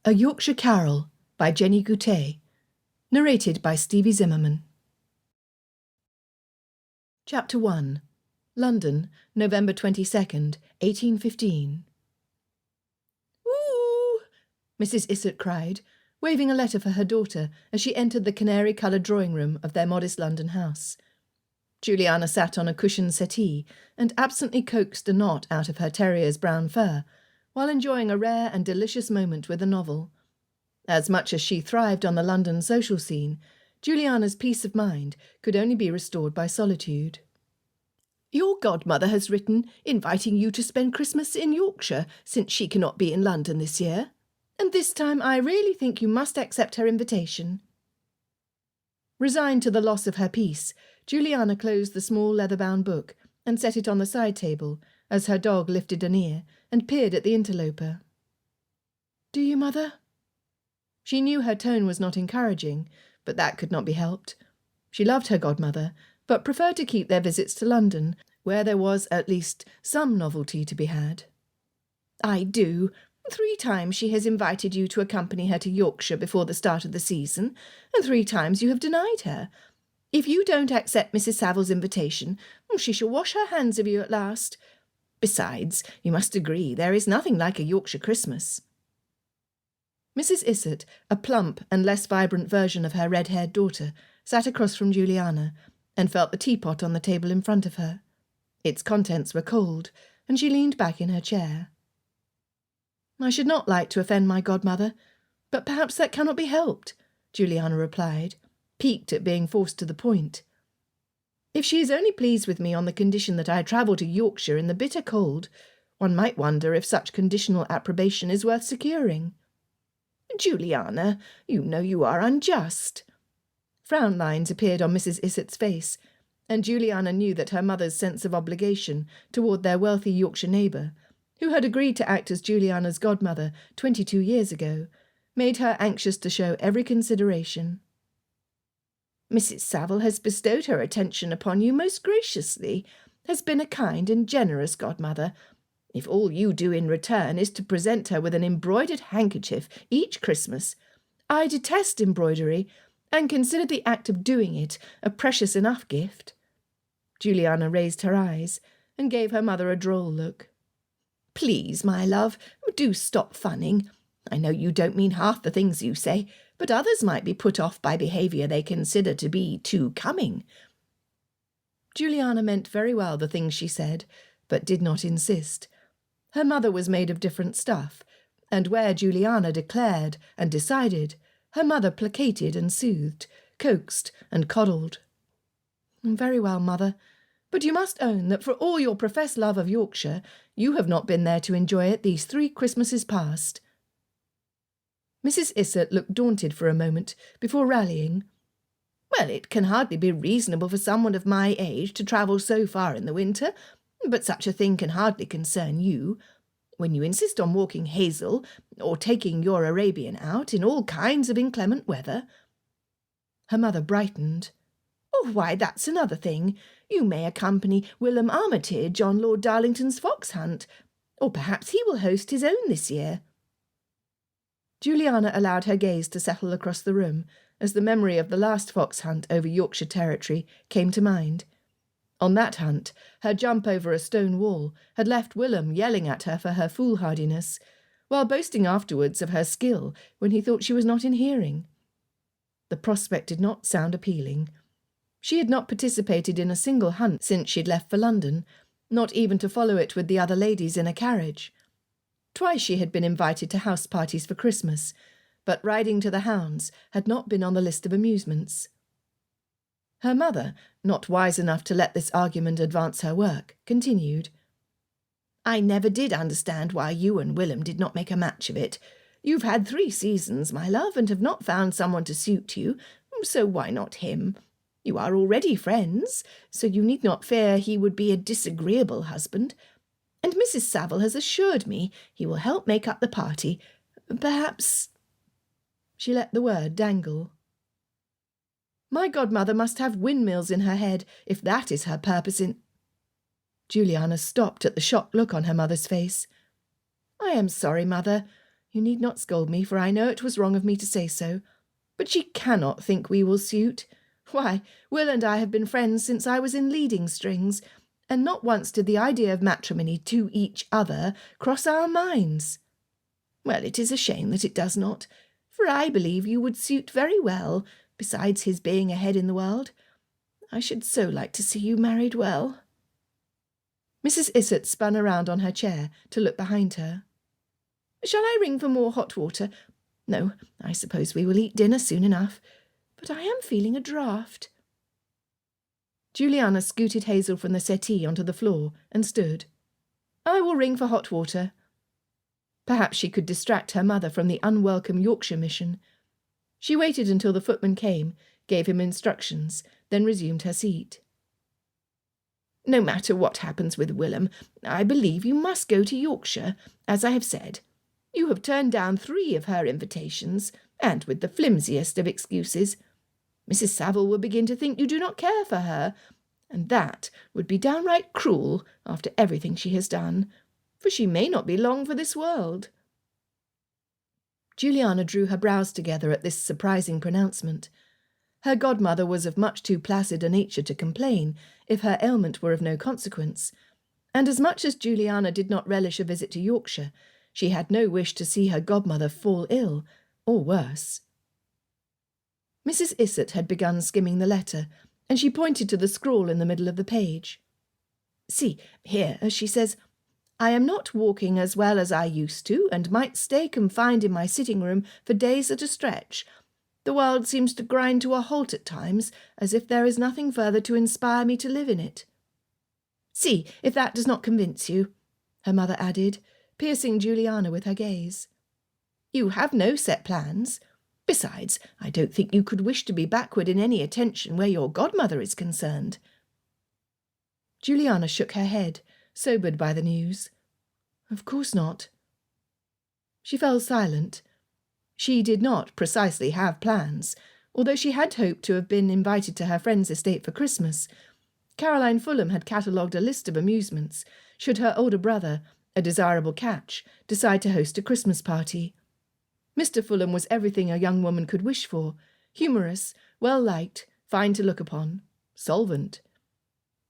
A Yorkshire Carol by Jenny Goutet. Narrated by Stevie Zimmerman. Chapter 1. London, November 22nd, 1815. "Ooh!" Mrs. Issot cried, waving a letter for her daughter as she entered the canary-coloured drawing-room of their modest London house. Juliana sat on a cushioned settee and absently coaxed a knot out of her terrier's brown fur, while enjoying a rare and delicious moment with a novel. As much as she thrived on the London social scene, Juliana's peace of mind could only be restored by solitude. "Your godmother has written inviting you to spend Christmas in Yorkshire, since she cannot be in London this year, and this time I really think you must accept her invitation." Resigned to the loss of her peace, Juliana closed the small leather-bound book and set it on the side table as her dog lifted an ear and peered at the interloper. "Do you, mother?" She knew her tone was not encouraging, but that could not be helped. She loved her godmother, but preferred to keep their visits to London, where there was at least some novelty to be had. "I do. 3 times she has invited you to accompany her to Yorkshire before the start of the season, and 3 times you have denied her. If you don't accept Mrs. Savile's invitation, she shall wash her hands of you at last. Besides, you must agree there is nothing like a Yorkshire Christmas." Mrs. Issot, a plump and less vibrant version of her red-haired daughter, sat across from Juliana and felt the teapot on the table in front of her. Its contents were cold, and she leaned back in her chair. "I should not like to offend my godmother, but perhaps that cannot be helped," Juliana replied, piqued at being forced to the point. "If she is only pleased with me on the condition that I travel to Yorkshire in the bitter cold, one might wonder if such conditional approbation is worth securing." "Juliana, you know you are unjust." Frown lines appeared on Mrs. Issot's face, and Juliana knew that her mother's sense of obligation toward their wealthy Yorkshire neighbour, who had agreed to act as Juliana's godmother 22 years ago, made her anxious to show every consideration. "Mrs. Savile has bestowed her attention upon you most graciously, has been a kind and generous godmother. If all you do in return is to present her with an embroidered handkerchief each Christmas, I detest embroidery, and consider the act of doing it a precious enough gift." Juliana raised her eyes and gave her mother a droll look. "Please, my love, do stop funning. I know you don't mean half the things you say, but others might be put off by behaviour they consider to be too coming." Juliana meant very well the things she said, but did not insist. Her mother was made of different stuff, and where Juliana declared and decided, her mother placated and soothed, coaxed and coddled. "Very well, mother, but you must own that for all your professed love of Yorkshire, you have not been there to enjoy it these 3 Christmases past." Mrs. Issot looked daunted for a moment before rallying. "Well, it can hardly be reasonable for someone of my age to travel so far in the winter, but such a thing can hardly concern you. When you insist on walking Hazel, or taking your Arabian out in all kinds of inclement weather." Her mother brightened. "Oh, why, that's another thing. You may accompany Willelm Armitage on Lord Darlington's fox hunt, or perhaps he will host his own this year." Juliana allowed her gaze to settle across the room as the memory of the last fox hunt over Yorkshire territory came to mind. On that hunt, her jump over a stone wall had left Willem yelling at her for her foolhardiness, while boasting afterwards of her skill when he thought she was not in hearing. The prospect did not sound appealing. She had not participated in a single hunt since she'd left for London, not even to follow it with the other ladies in a carriage. Twice she had been invited to house parties for Christmas, but riding to the hounds had not been on the list of amusements. Her mother, not wise enough to let this argument advance her work, continued. "I never did understand why you and Willem did not make a match of it. You've had 3 seasons, my love, and have not found someone to suit you, so why not him? You are already friends, so you need not fear he would be a disagreeable husband. And Mrs. Savile has assured me he will help make up the party. Perhaps—" She let the word dangle. "My godmother must have windmills in her head, if that is her purpose in—" Juliana stopped at the shocked look on her mother's face. "I am sorry, mother. You need not scold me, for I know it was wrong of me to say so. But she cannot think we will suit. Why, Will and I have been friends since I was in leading strings, and not once did the idea of matrimony to each other cross our minds. Well, it is a shame that it does not, for I believe you would suit very well, besides his being ahead in the world. I should so like to see you married well." Mrs. Issot spun around on her chair to look behind her. "Shall I ring for more hot water? No, I suppose we will eat dinner soon enough. But I am feeling a draught." Juliana scooted Hazel from the settee onto the floor and stood. "I will ring for hot water." Perhaps she could distract her mother from the unwelcome Yorkshire mission. She waited until the footman came, gave him instructions, then resumed her seat. "No matter what happens with Willem, I believe you must go to Yorkshire, as I have said. You have turned down 3 of her invitations, and with the flimsiest of excuses. Mrs. Saville will begin to think you do not care for her, and that would be downright cruel after everything she has done, for she may not be long for this world." Juliana drew her brows together at this surprising pronouncement. Her godmother was of much too placid a nature to complain if her ailment were of no consequence, and as much as Juliana did not relish a visit to Yorkshire, she had no wish to see her godmother fall ill, or worse. Mrs. Issot had begun skimming the letter, and she pointed to the scrawl in the middle of the page. "See, here, she says, 'I am not walking as well as I used to, and might stay confined in my sitting-room for days at a stretch. The world seems to grind to a halt at times, as if there is nothing further to inspire me to live in it.' See if that does not convince you," her mother added, piercing Juliana with her gaze. "You have no set plans. Besides, I don't think you could wish to be backward in any attention where your godmother is concerned." Juliana shook her head, sobered by the news. "Of course not." She fell silent. She did not precisely have plans, although she had hoped to have been invited to her friend's estate for Christmas. Caroline Fulham had catalogued a list of amusements, should her older brother, a desirable catch, decide to host a Christmas party. Mr. Fulham was everything a young woman could wish for: humorous, well-liked, fine to look upon, solvent.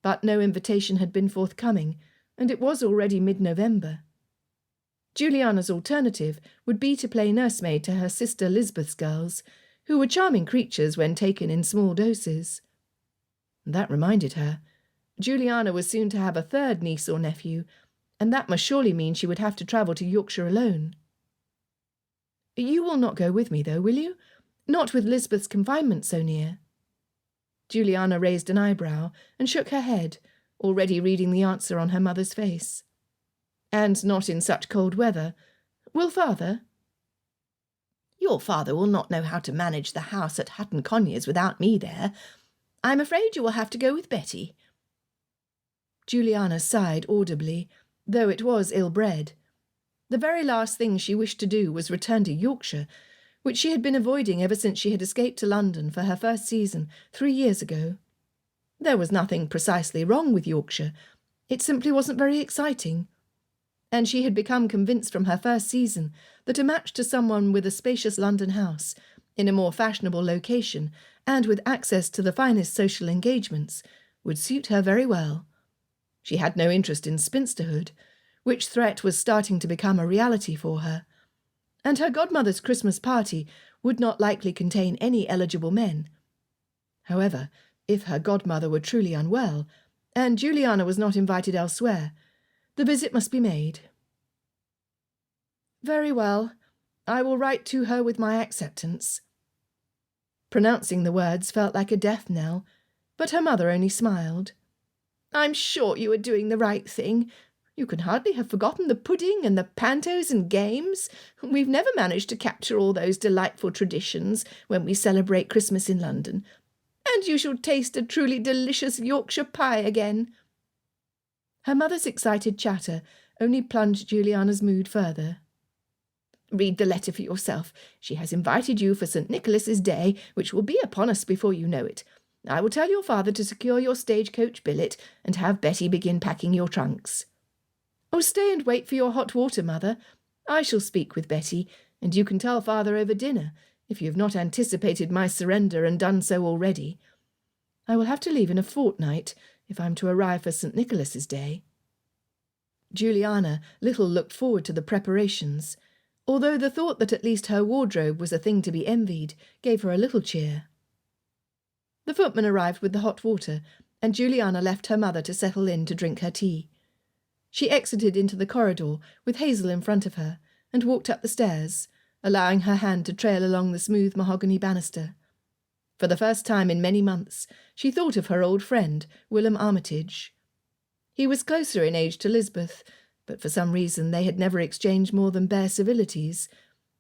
But no invitation had been forthcoming, and it was already mid-November. Juliana's alternative would be to play nursemaid to her sister Lisbeth's girls, who were charming creatures when taken in small doses. That reminded her. Juliana was soon to have a 3rd niece or nephew, and that must surely mean she would have to travel to Yorkshire alone. "You will not go with me, though, will you? Not with Lisbeth's confinement so near?" Juliana raised an eyebrow and shook her head, already reading the answer on her mother's face. "And not in such cold weather. Will father?" "Your father will not know how to manage the house at Hatton Conyers without me there. I'm afraid you will have to go with Betty." Juliana sighed audibly, though it was ill-bred. The very last thing she wished to do was return to Yorkshire, which she had been avoiding ever since she had escaped to London for her first season 3 years ago. There was nothing precisely wrong with Yorkshire. It simply wasn't very exciting. And she had become convinced from her first season that a match to someone with a spacious London house, in a more fashionable location, and with access to the finest social engagements, would suit her very well. She had no interest in spinsterhood, which threat was starting to become a reality for her, and her godmother's Christmas party would not likely contain any eligible men. However, if her godmother were truly unwell, and Juliana was not invited elsewhere, the visit must be made. "Very well, I will write to her with my acceptance." Pronouncing the words felt like a death knell, but her mother only smiled. "I'm sure you are doing the right thing. You can hardly have forgotten the pudding and the pantos and games. We've never managed to capture all those delightful traditions when we celebrate Christmas in London. And you shall taste a truly delicious Yorkshire pie again." Her mother's excited chatter only plunged Juliana's mood further. "Read the letter for yourself. She has invited you for St. Nicholas's Day, which will be upon us before you know it. I will tell your father to secure your stagecoach billet and have Betty begin packing your trunks." "Oh, stay and wait for your hot water, mother. I shall speak with Betty, and you can tell father over dinner, if you have not anticipated my surrender and done so already. I will have to leave in a fortnight, if I'm to arrive for St. Nicholas's Day." Juliana little looked forward to the preparations, although the thought that at least her wardrobe was a thing to be envied gave her a little cheer. The footman arrived with the hot water, and Juliana left her mother to settle in to drink her tea. She exited into the corridor, with Hazel in front of her, and walked up the stairs, allowing her hand to trail along the smooth mahogany banister. For the first time in many months, she thought of her old friend, Willelm Armitage. He was closer in age to Lisbeth, but for some reason they had never exchanged more than bare civilities,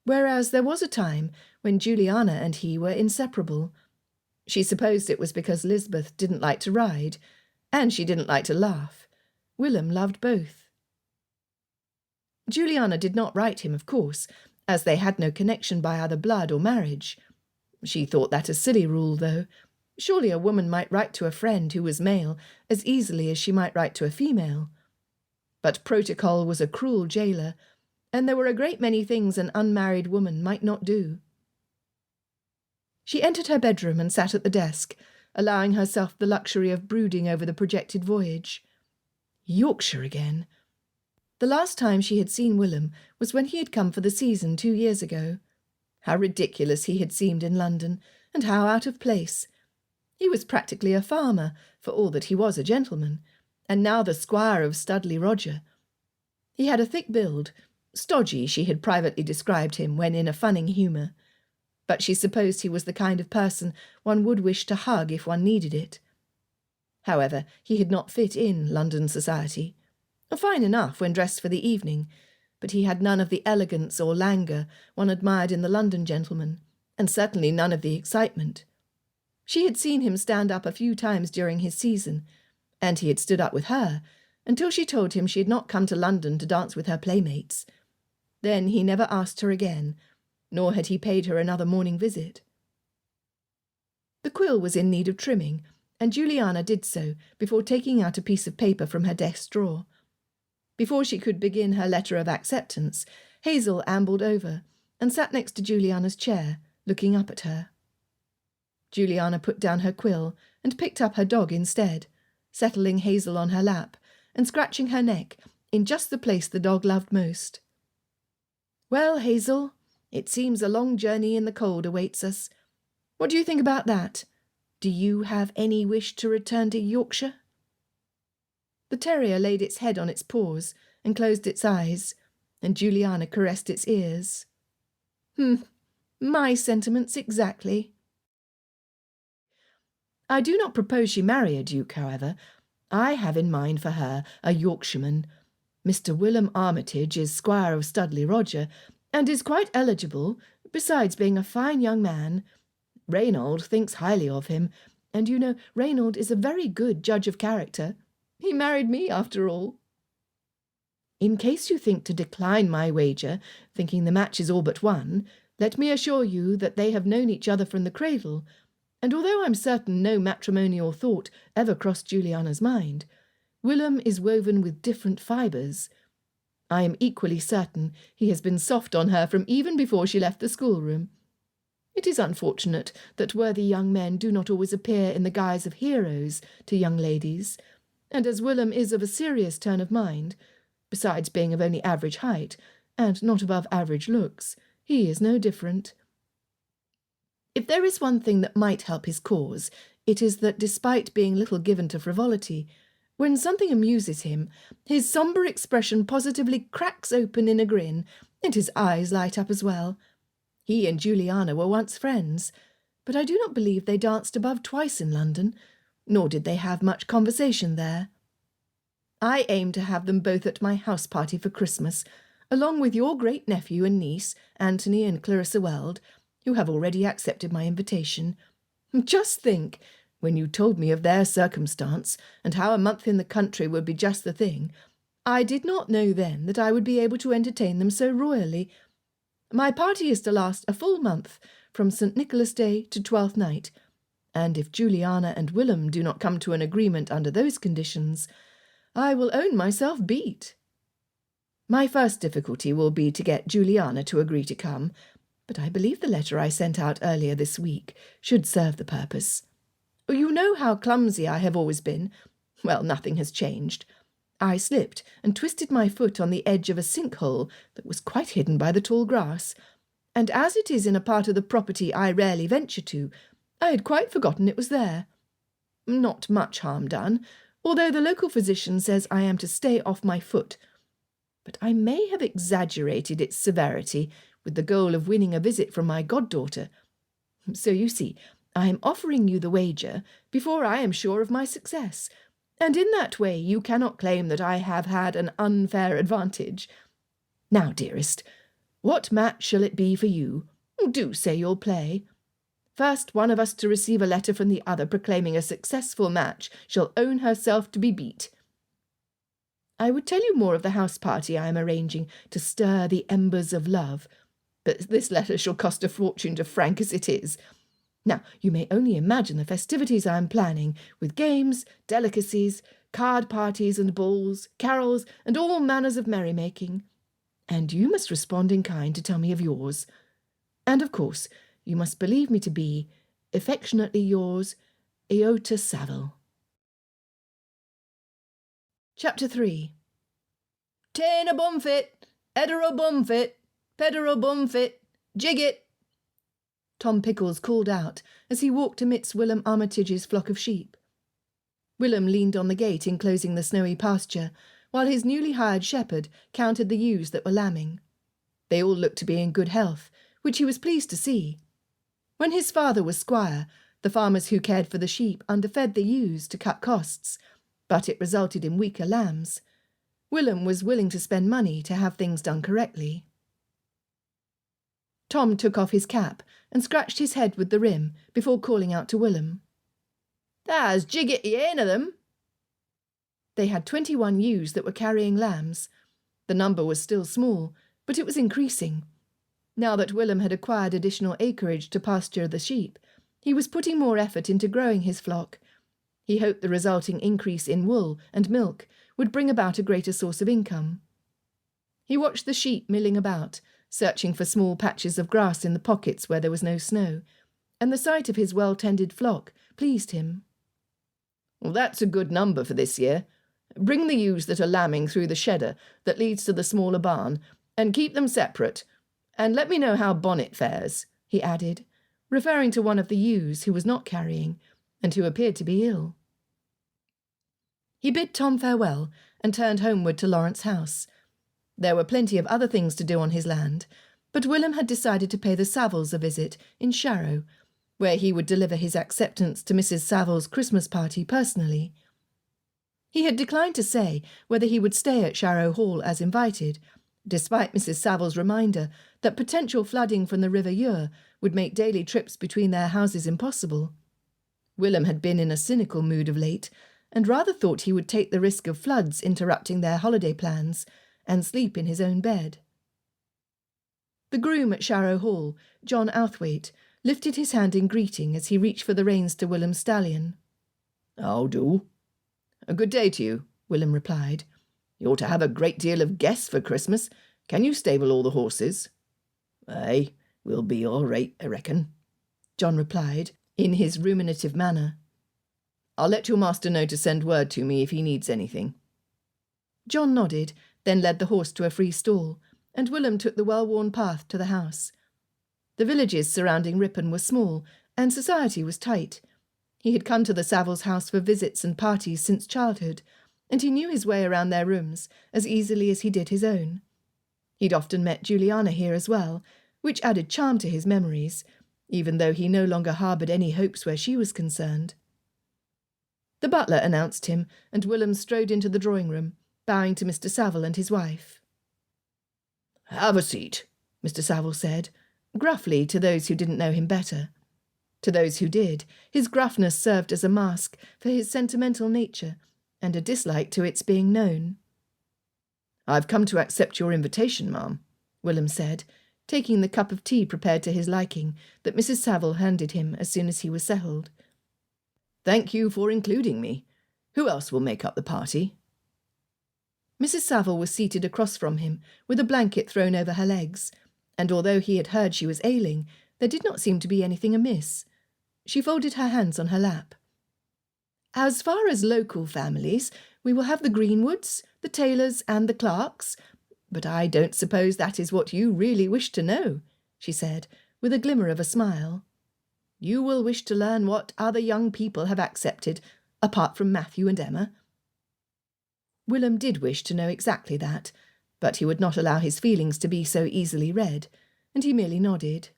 whereas there was a time when Juliana and he were inseparable. She supposed it was because Lisbeth didn't like to ride, and she didn't like to laugh. Willelm loved both. Juliana did not write him, of course, as they had no connection by either blood or marriage. She thought that a silly rule, though. Surely a woman might write to a friend who was male as easily as she might write to a female. But protocol was a cruel jailer, and there were a great many things an unmarried woman might not do. She entered her bedroom and sat at the desk, allowing herself the luxury of brooding over the projected voyage. Yorkshire again. The last time she had seen Willelm was when he had come for the season 2 years ago. How ridiculous he had seemed in London, and how out of place. He was practically a farmer, for all that he was a gentleman, and now the squire of Studley Roger. He had a thick build, stodgy she had privately described him when in a funning humour, but she supposed he was the kind of person one would wish to hug if one needed it. However, he had not fit in London society. Fine enough when dressed for the evening, but he had none of the elegance or languor one admired in the London gentleman, and certainly none of the excitement. She had seen him stand up a few times during his season, and he had stood up with her, until she told him she had not come to London to dance with her playmates. Then he never asked her again, nor had he paid her another morning visit. The quill was in need of trimming, and Juliana did so before taking out a piece of paper from her desk drawer. Before she could begin her letter of acceptance, Hazel ambled over and sat next to Juliana's chair, looking up at her. Juliana put down her quill and picked up her dog instead, settling Hazel on her lap and scratching her neck in just the place the dog loved most. "Well, Hazel, it seems a long journey in the cold awaits us. What do you think about that? Do you have any wish to return to Yorkshire?" The terrier laid its head on its paws and closed its eyes, and Juliana caressed its ears. My sentiments exactly." "I do not propose she marry a duke, however. I have in mind for her a Yorkshireman. Mr. Willelm Armitage is Squire of Studley Roger, and is quite eligible, besides being a fine young man. Reynold thinks highly of him, and you know Reynold is a very good judge of character. He married me, after all. In case you think to decline my wager, thinking the match is all but won, let me assure you that they have known each other from the cradle, and although I'm certain no matrimonial thought ever crossed Juliana's mind, Willelm is woven with different fibres. I am equally certain he has been soft on her from even before she left the schoolroom. It is unfortunate that worthy young men do not always appear in the guise of heroes to young ladies, and as Willelm is of a serious turn of mind, besides being of only average height, and not above average looks, he is no different. If there is one thing that might help his cause, it is that despite being little given to frivolity, when something amuses him, his sombre expression positively cracks open in a grin, and his eyes light up as well. He and Juliana were once friends, but I do not believe they danced above twice in London, nor did they have much conversation there. I aim to have them both at my house party for Christmas, along with your great-nephew and niece, Anthony and Clarissa Weld, who have already accepted my invitation. Just think, when you told me of their circumstance, and how a month in the country would be just the thing, I did not know then that I would be able to entertain them so royally. My party is to last a full month, from St. Nicholas' Day to Twelfth Night, and if Juliana and Willelm do not come to an agreement under those conditions, I will own myself beat." My first difficulty will be to get Juliana to agree to come, but I believe the letter I sent out earlier this week should serve the purpose. You know how clumsy I have always been. Well, nothing has changed. I slipped and twisted my foot on the edge of a sinkhole that was quite hidden by the tall grass, and as it is in a part of the property I rarely venture to, I had quite forgotten it was there. Not much harm done, although the local physician says I am to stay off my foot, but I may have exaggerated its severity with the goal of winning a visit from my goddaughter. So you see, I am offering you the wager before I am sure of my success, and in that way you cannot claim that I have had an unfair advantage. Now, dearest, what match shall it be for you? Do say you'll play. First one of us to receive a letter from the other proclaiming a successful match shall own herself to be beat. I would tell you more of the house party I am arranging to stir the embers of love, but this letter shall cost a fortune to Frank as it is. Now, you may only imagine the festivities I am planning, with games, delicacies, card parties and balls, carols, and all manners of merrymaking. And you must respond in kind to tell me of yours. And, of course, you must believe me to be, affectionately yours, Iota Saville. Chapter 3. Ta'en a bumfit, edder a bumfit, pedder a bumfit, jig it. Tom Pickles called out as he walked amidst Willelm Armitage's flock of sheep. Willem leaned on the gate enclosing the snowy pasture, while his newly hired shepherd counted the ewes that were lambing. They all looked to be in good health, which he was pleased to see. When his father was squire, the farmers who cared for the sheep underfed the ewes to cut costs, but it resulted in weaker lambs. Willem was willing to spend money to have things done correctly. Tom took off his cap and scratched his head with the rim before calling out to Willem. "Tha's jigget the ane of them." They had 21 ewes that were carrying lambs. The number was still small, but it was increasing. Now that Willem had acquired additional acreage to pasture the sheep, he was putting more effort into growing his flock. He hoped the resulting increase in wool and milk would bring about a greater source of income. He watched the sheep milling about, searching for small patches of grass in the pockets where there was no snow, and the sight of his well-tended flock pleased him. "Well, that's a good number for this year. Bring the ewes that are lambing through the shedder that leads to the smaller barn, and keep them separate, and let me know how Bonnet fares," he added, referring to one of the ewes who was not carrying, and who appeared to be ill. He bid Tom farewell and turned homeward to Lawrence House. There were plenty of other things to do on his land, but Willem had decided to pay the Savilles a visit in Sharrow, where he would deliver his acceptance to Mrs. Saville's Christmas party personally. He had declined to say whether he would stay at Sharrow Hall as invited, despite Mrs. Saville's reminder that potential flooding from the River Ure would make daily trips between their houses impossible. Willem had been in a cynical mood of late, and rather thought he would take the risk of floods interrupting their holiday plans, and sleep in his own bed. The groom at Sharrow Hall, John Outhwaite, lifted his hand in greeting as he reached for the reins to Willem's stallion. "How do?" "A good day to you," Willem replied. "You ought to have a great deal of guests for Christmas. Can you stable all the horses?" "Aye, we'll be all right, I reckon," John replied, in his ruminative manner. "I'll let your master know to send word to me if he needs anything." John nodded, then led the horse to a free stall, and Willem took the well-worn path to the house. The villages surrounding Ripon were small, and society was tight. He had come to the Savilles' house for visits and parties since childhood, and he knew his way around their rooms as easily as he did his own. He'd often met Juliana here as well, which added charm to his memories, even though he no longer harboured any hopes where she was concerned. The butler announced him, and Willem strode into the drawing-room, bowing to Mr. Saville and his wife. "Have a seat," Mr. Saville said, gruffly to those who didn't know him better. To those who did, his gruffness served as a mask for his sentimental nature and a dislike to its being known. "I've come to accept your invitation, ma'am," Willem said, taking the cup of tea prepared to his liking that Mrs. Saville handed him as soon as he was settled. "Thank you for including me. Who else will make up the party?" Mrs. Saville was seated across from him, with a blanket thrown over her legs, and although he had heard she was ailing, there did not seem to be anything amiss. She folded her hands on her lap. "As far as local families, we will have the Greenwoods, the Taylors, and the Clarks, but I don't suppose that is what you really wish to know," she said, with a glimmer of a smile. "You will wish to learn what other young people have accepted, apart from Matthew and Emma." Willem did wish to know exactly that, but he would not allow his feelings to be so easily read, and he merely nodded.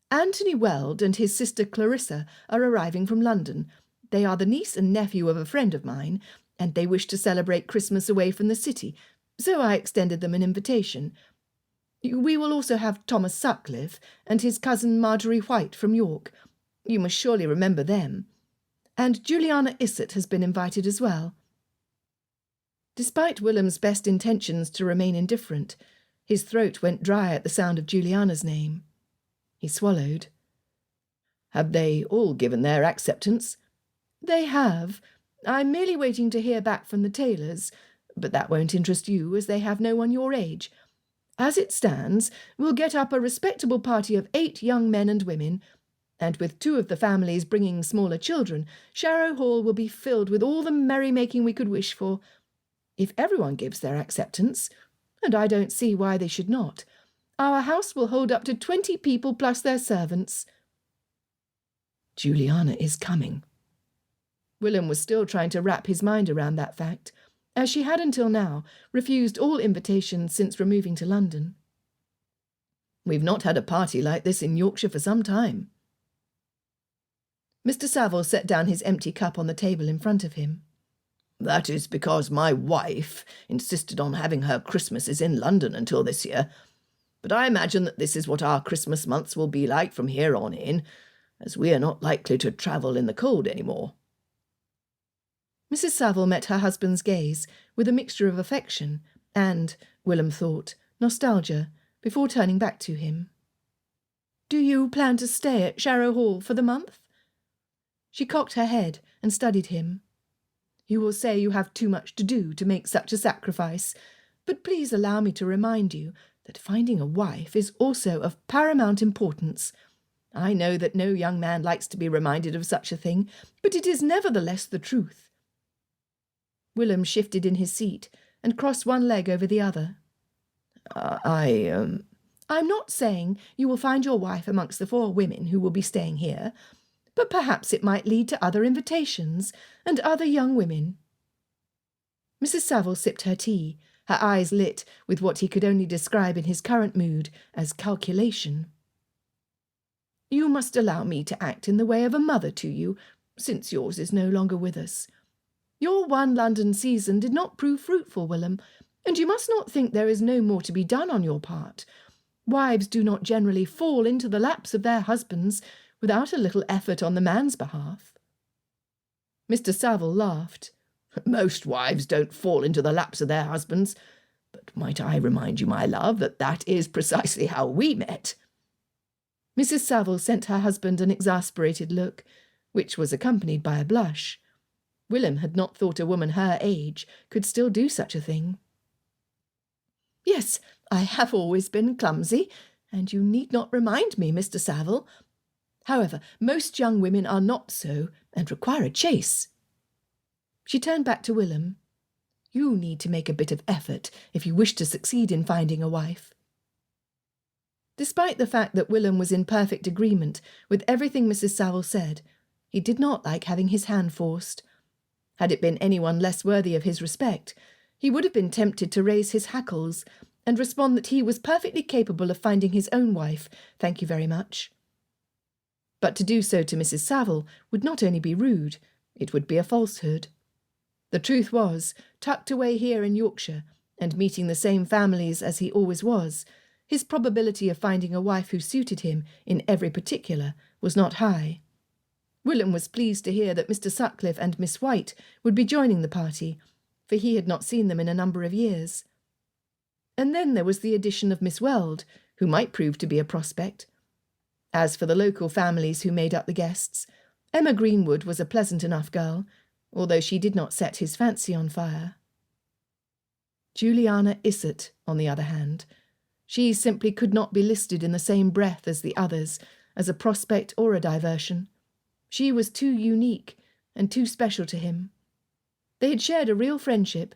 "Anthony Weld and his sister Clarissa are arriving from London. They are the niece and nephew of a friend of mine, and they wish to celebrate Christmas away from the city, so I extended them an invitation. We will also have Thomas Sutcliffe and his cousin Marjorie White from York. You must surely remember them. And Juliana Issot has been invited as well." Despite Willem's best intentions to remain indifferent, his throat went dry at the sound of Juliana's name. He swallowed. "Have they all given their acceptance?" "They have. I'm merely waiting to hear back from the Taylors, but that won't interest you, as they have no one your age. As it stands, we'll get up a respectable party of 8 young men and women, and with 2 of the families bringing smaller children, Sharrow Hall will be filled with all the merrymaking we could wish for. If everyone gives their acceptance, and I don't see why they should not, our house will hold up to 20 people plus their servants." "Juliana is coming." Willem was still trying to wrap his mind around that fact, as she had until now refused all invitations since removing to London. "We've not had a party like this in Yorkshire for some time." Mr. Saville set down his empty cup on the table in front of him. "That is because my wife insisted on having her Christmases in London until this year, but I imagine that this is what our Christmas months will be like from here on in, as we are not likely to travel in the cold any more." Mrs. Saville met her husband's gaze with a mixture of affection and, Willem thought, nostalgia, before turning back to him. "Do you plan to stay at Sharrow Hall for the month?" She cocked her head and studied him. "You will say you have too much to do to make such a sacrifice, but please allow me to remind you that finding a wife is also of paramount importance. I know that no young man likes to be reminded of such a thing, but it is nevertheless the truth." Willem shifted in his seat and crossed one leg over the other. I'm not saying you will find your wife amongst the 4 women who will be staying here, but perhaps it might lead to other invitations and other young women." Mrs. Saville sipped her tea, her eyes lit with what he could only describe in his current mood as calculation. "You must allow me to act in the way of a mother to you, since yours is no longer with us. Your one London season did not prove fruitful, Willem, and you must not think there is no more to be done on your part. Wives do not generally fall into the laps of their husbands without a little effort on the man's behalf." Mr. Saville laughed. "Most wives don't fall into the laps of their husbands, but might I remind you, my love, that that is precisely how we met?" Mrs. Saville sent her husband an exasperated look, which was accompanied by a blush. Willem had not thought a woman her age could still do such a thing. "Yes, I have always been clumsy, and you need not remind me, Mr. Saville. However, most young women are not so, and require a chase." She turned back to Willem. "You need to make a bit of effort if you wish to succeed in finding a wife." Despite the fact that Willem was in perfect agreement with everything Mrs. Saville said, he did not like having his hand forced. Had it been anyone less worthy of his respect, he would have been tempted to raise his hackles and respond that he was perfectly capable of finding his own wife, thank you very much. But to do so to Mrs. Saville would not only be rude, it would be a falsehood. The truth was, tucked away here in Yorkshire, and meeting the same families as he always was, his probability of finding a wife who suited him in every particular was not high. Willem was pleased to hear that Mr. Sutcliffe and Miss White would be joining the party, for he had not seen them in a number of years. And then there was the addition of Miss Weld, who might prove to be a prospect. As for the local families who made up the guests, Emma Greenwood was a pleasant enough girl, although she did not set his fancy on fire. Juliana Issot, on the other hand, she simply could not be listed in the same breath as the others, as a prospect or a diversion. She was too unique and too special to him. They had shared a real friendship.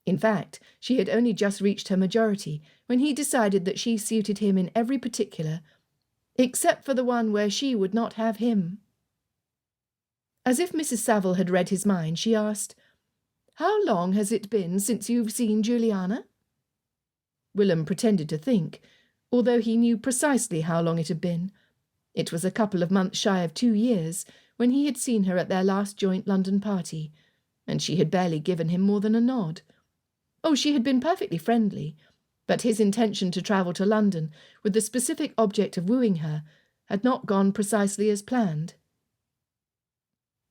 In fact, she had only just reached her majority when he decided that she suited him in every particular, except for the one where she would not have him. As if Mrs. Saville had read his mind, she asked, "How long has it been since you've seen Juliana?" Willem pretended to think, although he knew precisely how long it had been. It was a couple of months shy of 2 years when he had seen her at their last joint London party, and she had barely given him more than a nod. Oh, she had been perfectly friendly, but his intention to travel to London with the specific object of wooing her had not gone precisely as planned.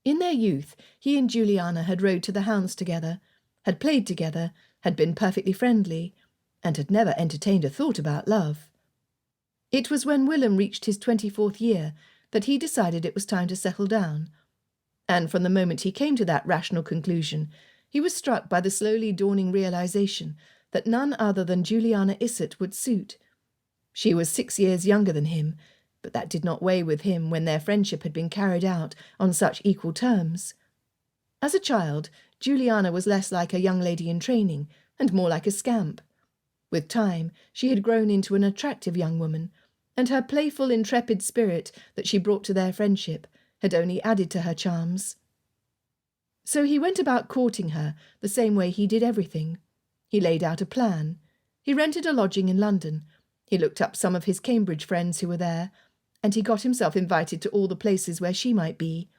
In their youth, he and Juliana had rode to the hounds together, had played together, had been perfectly friendly, and had never entertained a thought about love. It was when Willem reached his 24th year that he decided it was time to settle down, and from the moment he came to that rational conclusion, he was struck by the slowly dawning realization that none other than Juliana Issot would suit. She was 6 years younger than him, but that did not weigh with him when their friendship had been carried out on such equal terms. As a child, Juliana was less like a young lady in training and more like a scamp. With time, she had grown into an attractive young woman, and her playful, intrepid spirit that she brought to their friendship had only added to her charms. So he went about courting her the same way he did everything. He laid out a plan. He rented a lodging in London. He looked up some of his Cambridge friends who were there, and he got himself invited to all the places where she might be.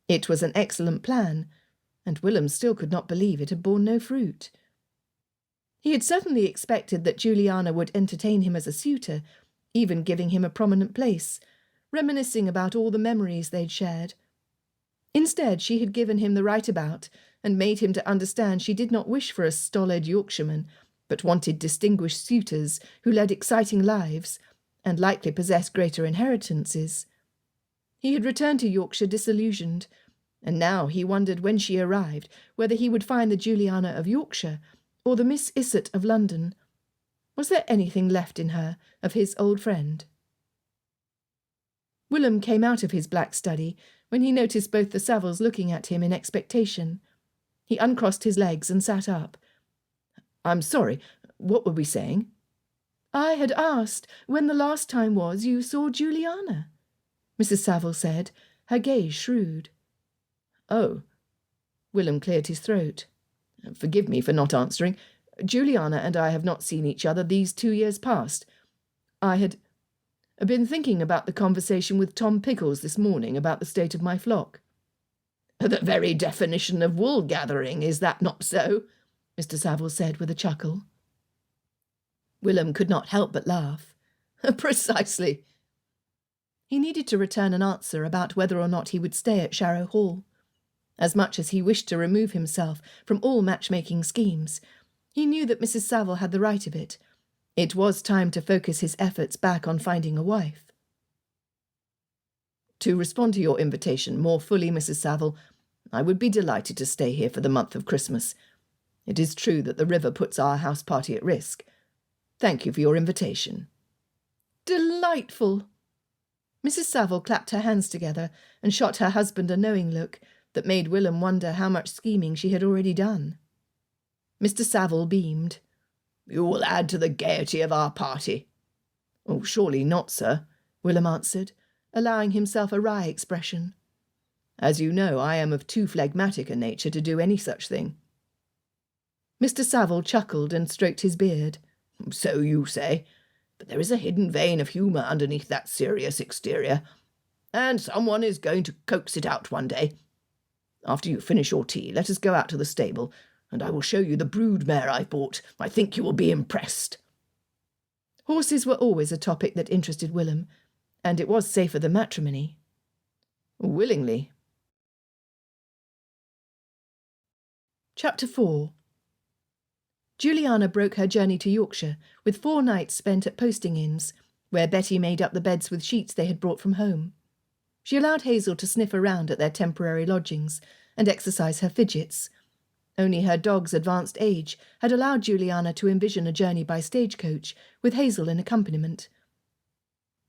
It was an excellent plan, and Willem still could not believe it had borne no fruit. He had certainly expected that Juliana would entertain him as a suitor, even giving him a prominent place, reminiscing about all the memories they'd shared. Instead, she had given him the right about and made him to understand she did not wish for a stolid Yorkshireman, but wanted distinguished suitors who led exciting lives and likely possessed greater inheritances. He had returned to Yorkshire disillusioned, and now he wondered when she arrived whether he would find the Juliana of Yorkshire or the Miss Issot of London. Was there anything left in her of his old friend? Willem came out of his black study when he noticed both the Savilles looking at him in expectation. He uncrossed his legs and sat up. "I'm sorry, what were we saying?" "I had asked when the last time was you saw Juliana," Mrs. Saville said, her gaze shrewd. "Oh." Willem cleared his throat. "Forgive me for not answering. Juliana and I have not seen each other these 2 years past. I had been thinking about the conversation with Tom Pickles this morning about the state of my flock." "The very definition of wool gathering, is that not so?" Mr. Saville said with a chuckle. Willem could not help but laugh. "Precisely." He needed to return an answer about whether or not he would stay at Sharrow Hall. As much as he wished to remove himself from all matchmaking schemes, he knew that Mrs. Saville had the right of it. It was time to focus his efforts back on finding a wife. "To respond to your invitation more fully, Mrs. Saville, I would be delighted to stay here for the month of Christmas. It is true that the river puts our house party at risk. Thank you for your invitation." "Delightful!" Mrs. Saville clapped her hands together and shot her husband a knowing look that made Willem wonder how much scheming she had already done. Mr. Saville beamed. "You will add to the gaiety of our party." "Oh, surely not, sir," Willem answered, allowing himself a wry expression. "As you know, I am of too phlegmatic a nature to do any such thing." Mr. Saville chuckled and stroked his beard. "So you say, but there is a hidden vein of humour underneath that serious exterior, and someone is going to coax it out one day. After you finish your tea, let us go out to the stable, and I will show you the brood mare I bought. I think you will be impressed." Horses were always a topic that interested Willem, and it was safer than matrimony. "Willingly." Chapter 4. Juliana broke her journey to Yorkshire with 4 nights spent at posting inns, where Betty made up the beds with sheets they had brought from home. She allowed Hazel to sniff around at their temporary lodgings and exercise her fidgets. Only her dog's advanced age had allowed Juliana to envision a journey by stagecoach, with Hazel in accompaniment.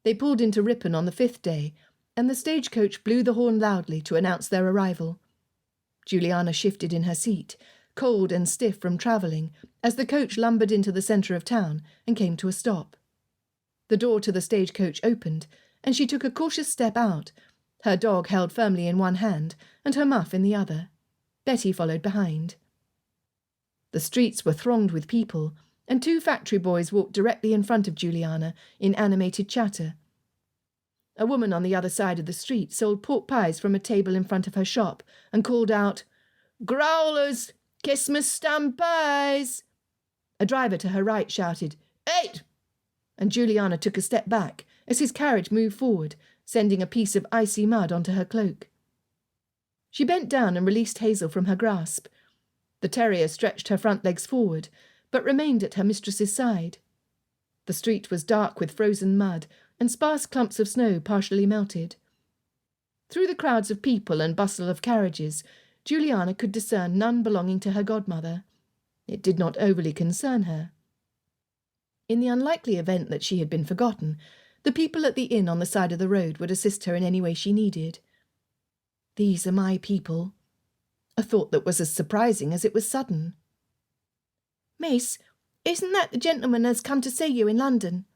They pulled into Ripon on the 5th day, and the stagecoach blew the horn loudly to announce their arrival. Juliana shifted in her seat, cold and stiff from travelling, as the coach lumbered into the centre of town and came to a stop. The door to the stagecoach opened, and she took a cautious step out, her dog held firmly in one hand and her muff in the other. Betty followed behind. The streets were thronged with people, and 2 factory boys walked directly in front of Juliana in animated chatter. A woman on the other side of the street sold pork pies from a table in front of her shop and called out, "Growlers! Christmas stand pies!" A driver to her right shouted, "Eight!" and Juliana took a step back as his carriage moved forward, sending a piece of icy mud onto her cloak. She bent down and released Hazel from her grasp. The terrier stretched her front legs forward, but remained at her mistress's side. The street was dark with frozen mud and sparse clumps of snow partially melted. Through the crowds of people and bustle of carriages, Juliana could discern none belonging to her godmother. It did not overly concern her. In the unlikely event that she had been forgotten, the people at the inn on the side of the road would assist her in any way she needed. These are my people. A thought that was as surprising as it was sudden. "Miss, isn't that the gentleman as come to see you in London?"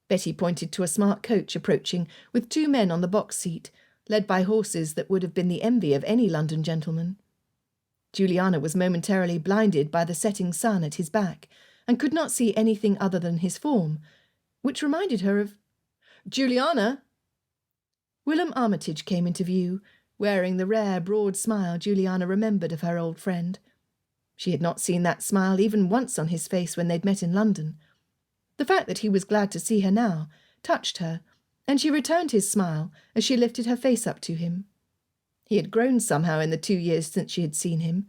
Betty pointed to a smart coach approaching with 2 men on the box seat, led by horses that would have been the envy of any London gentleman. Juliana was momentarily blinded by the setting sun at his back, and could not see anything other than his form, which reminded her of... "Juliana!" Willelm Armitage came into view, wearing the rare, broad smile Juliana remembered of her old friend. She had not seen that smile even once on his face when they'd met in London. The fact that he was glad to see her now touched her, and she returned his smile as she lifted her face up to him. He had grown somehow in the 2 years since she had seen him,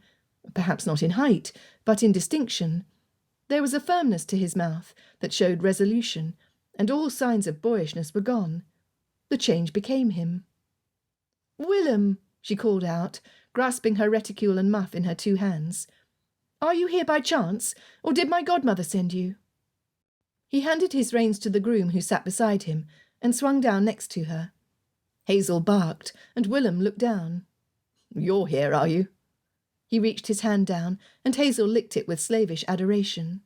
perhaps not in height, but in distinction. There was a firmness to his mouth that showed resolution, and all signs of boyishness were gone. The change became him. "Willem," she called out, grasping her reticule and muff in her 2 hands. "Are you here by chance, or did my godmother send you?" He handed his reins to the groom who sat beside him, and swung down next to her. Hazel barked, and Willem looked down. "You're here, are you?" He reached his hand down, and Hazel licked it with slavish adoration.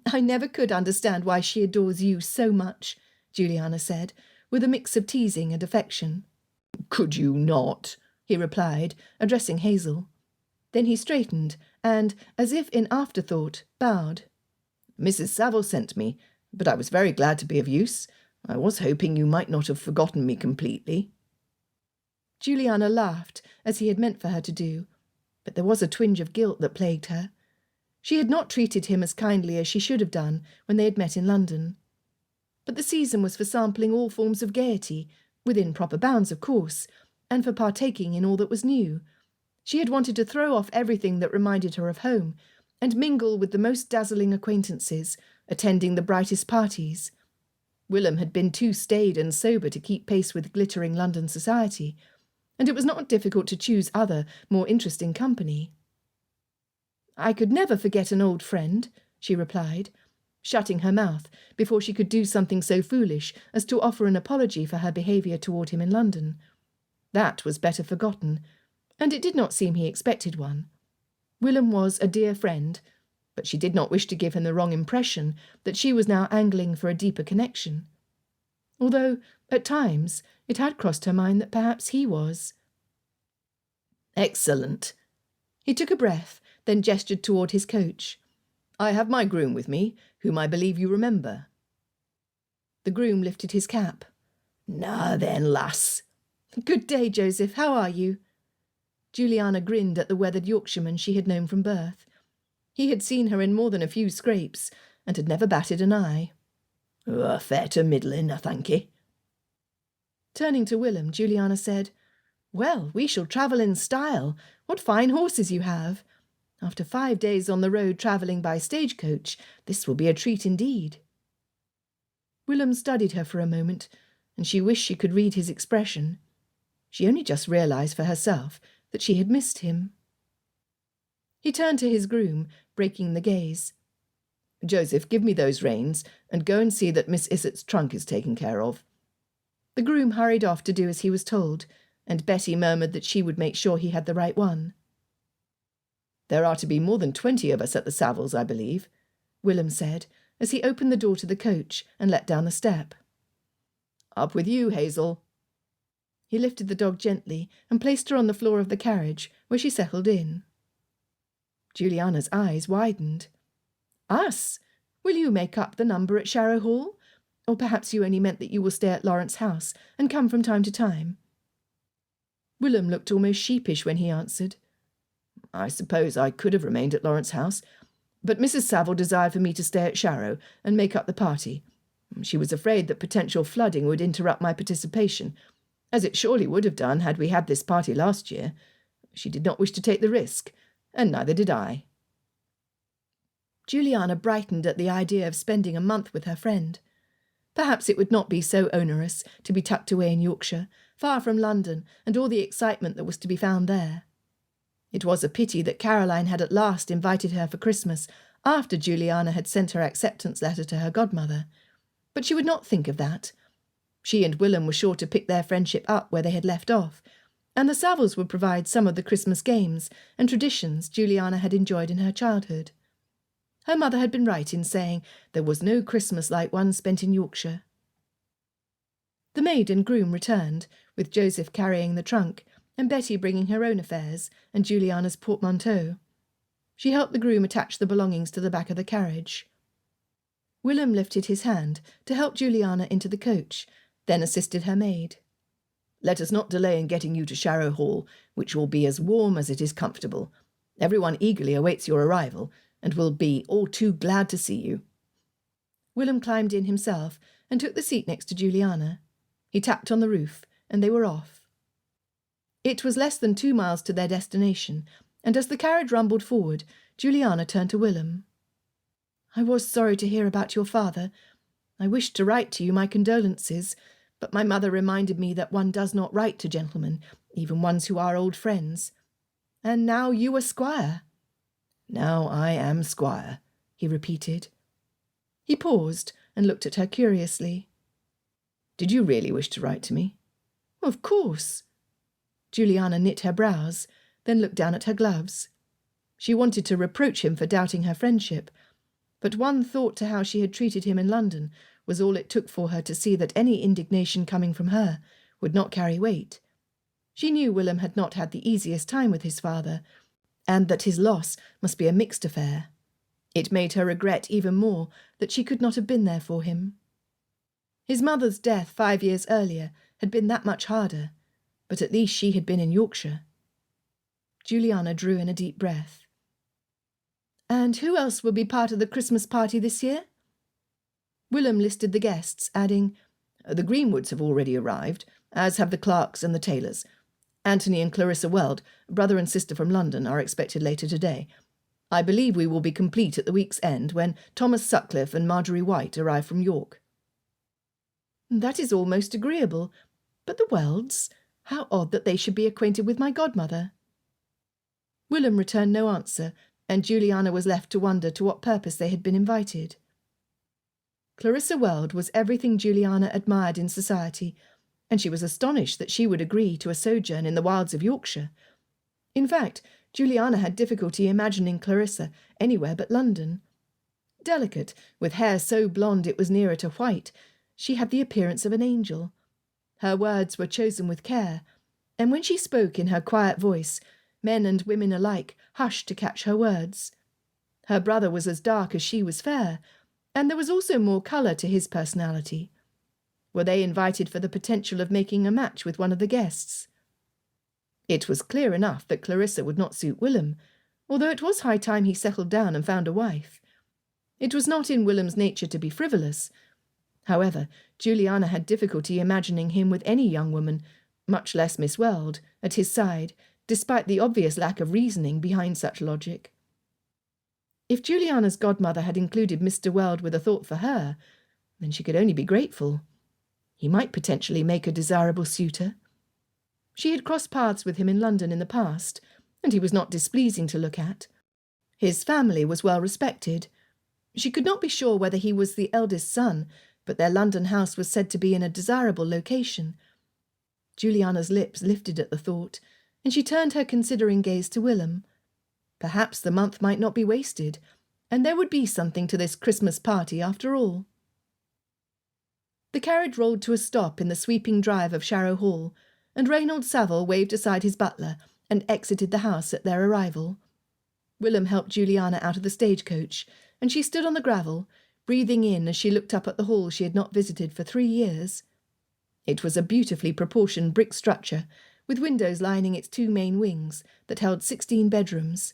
"I never could understand why she adores you so much," Juliana said, with a mix of teasing and affection. "Could you not?" he replied, addressing Hazel. Then he straightened, and, as if in afterthought, bowed. "Mrs. Saville sent me, but I was very glad to be of use. I was hoping you might not have forgotten me completely." Juliana laughed, as he had meant for her to do, but there was a twinge of guilt that plagued her. She had not treated him as kindly as she should have done when they had met in London. But the season was for sampling all forms of gaiety, within proper bounds, of course, and for partaking in all that was new. She had wanted to throw off everything that reminded her of home, and mingle with the most dazzling acquaintances, attending the brightest parties. Willem had been too staid and sober to keep pace with glittering London society, and it was not difficult to choose other, more interesting company. "I could never forget an old friend," she replied, shutting her mouth before she could do something so foolish as to offer an apology for her behaviour toward him in London. That was better forgotten, and it did not seem he expected one. Willem was a dear friend, but she did not wish to give him the wrong impression that she was now angling for a deeper connection. Although, at times, it had crossed her mind that perhaps he was. "Excellent." He took a breath, then gestured toward his coach. "I have my groom with me, whom I believe you remember." The groom lifted his cap. "Now then, lass." "Good day, Joseph. How are you?" Juliana grinned at the weathered Yorkshireman she had known from birth. He had seen her in more than a few scrapes, and had never batted an eye. "Fair to middling, I thank ye." Turning to Willem, Juliana said, "Well, we shall travel in style. What fine horses you have. After 5 days on the road travelling by stagecoach, this will be a treat indeed." Willem studied her for a moment, and she wished she could read his expression. She only just realised for herself that she had missed him. He turned to his groom, breaking the gaze. "Joseph, give me those reins, and go and see that Miss Issot's trunk is taken care of." The groom hurried off to do as he was told, and Betty murmured that she would make sure he had the right one. "There are to be more than 20 of us at the Savills, I believe," Willem said, as he opened the door to the coach and let down the step. "Up with you, Hazel." He lifted the dog gently and placed her on the floor of the carriage, where she settled in. Juliana's eyes widened. "Us? Will you make up the number at Sharrow Hall? Or perhaps you only meant that you will stay at Lawrence House and come from time to time?" Willem looked almost sheepish when he answered. "I suppose I could have remained at Lawrence House, but Mrs. Saville desired for me to stay at Sharrow and make up the party. She was afraid that potential flooding would interrupt my participation, as it surely would have done had we had this party last year. She did not wish to take the risk, and neither did I." Juliana brightened at the idea of spending a month with her friend. Perhaps it would not be so onerous to be tucked away in Yorkshire, far from London and all the excitement that was to be found there. It was a pity that Caroline had at last invited her for Christmas, after Juliana had sent her acceptance letter to her godmother. But she would not think of that. She and Willem were sure to pick their friendship up where they had left off, and the Savills would provide some of the Christmas games and traditions Juliana had enjoyed in her childhood. Her mother had been right in saying there was no Christmas like one spent in Yorkshire. The maid and groom returned, with Joseph carrying the trunk, and Betty bringing her own affairs and Juliana's portmanteau. She helped the groom attach the belongings to the back of the carriage. Willem lifted his hand to help Juliana into the coach, then assisted her maid. "Let us not delay in getting you to Sharrow Hall, which will be as warm as it is comfortable. Everyone eagerly awaits your arrival, and will be all too glad to see you." Willem climbed in himself and took the seat next to Juliana. He tapped on the roof, and they were off. It was less than 2 miles to their destination, and as the carriage rumbled forward, Juliana turned to Willem. "I was sorry to hear about your father. I wished to write to you my condolences, but my mother reminded me that one does not write to gentlemen, even ones who are old friends. And now you are squire." "Now I am squire," he repeated. He paused and looked at her curiously. "Did you really wish to write to me?" "Of course." Juliana knit her brows, then looked down at her gloves. She wanted to reproach him for doubting her friendship, but one thought to how she had treated him in London was all it took for her to see that any indignation coming from her would not carry weight. She knew Willem had not had the easiest time with his father, and that his loss must be a mixed affair. It made her regret even more that she could not have been there for him. His mother's death 5 years earlier had been that much harder, but at least she had been in Yorkshire. Juliana drew in a deep breath. "And who else will be part of the Christmas party this year?" Willem listed the guests, adding, "The Greenwoods have already arrived, as have the Clarks and the Taylors. Anthony and Clarissa Weld, brother and sister from London, are expected later today. I believe we will be complete at the week's end when Thomas Sutcliffe and Marjorie White arrive from York." "That is all most agreeable. But the Welds? How odd that they should be acquainted with my godmother." Willem returned no answer, and Juliana was left to wonder to what purpose they had been invited. Clarissa Weld was everything Juliana admired in society, and she was astonished that she would agree to a sojourn in the wilds of Yorkshire. In fact, Juliana had difficulty imagining Clarissa anywhere but London. Delicate, with hair so blonde it was nearer to white, she had the appearance of an angel. Her words were chosen with care, and when she spoke in her quiet voice, men and women alike hushed to catch her words. Her brother was as dark as she was fair, and there was also more colour to his personality. Were they invited for the potential of making a match with one of the guests? It was clear enough that Clarissa would not suit Willem, although it was high time he settled down and found a wife. It was not in Willem's nature to be frivolous. However, Juliana had difficulty imagining him with any young woman, much less Miss Weld, at his side, despite the obvious lack of reasoning behind such logic. If Juliana's godmother had included Mr. Weld with a thought for her, then she could only be grateful. He might potentially make a desirable suitor. She had crossed paths with him in London in the past, and he was not displeasing to look at. His family was well respected. She could not be sure whether he was the eldest son, but their London house was said to be in a desirable location. Juliana's lips lifted at the thought, and she turned her considering gaze to Willem. Perhaps the month might not be wasted, and there would be something to this Christmas party after all. The carriage rolled to a stop in the sweeping drive of Sharrow Hall, and Reynold Saville waved aside his butler and exited the house at their arrival. Willem helped Juliana out of the stagecoach, and she stood on the gravel, breathing in as she looked up at the hall she had not visited for 3 years. It was a beautifully proportioned brick structure, with windows lining its 2 main wings that held 16 bedrooms.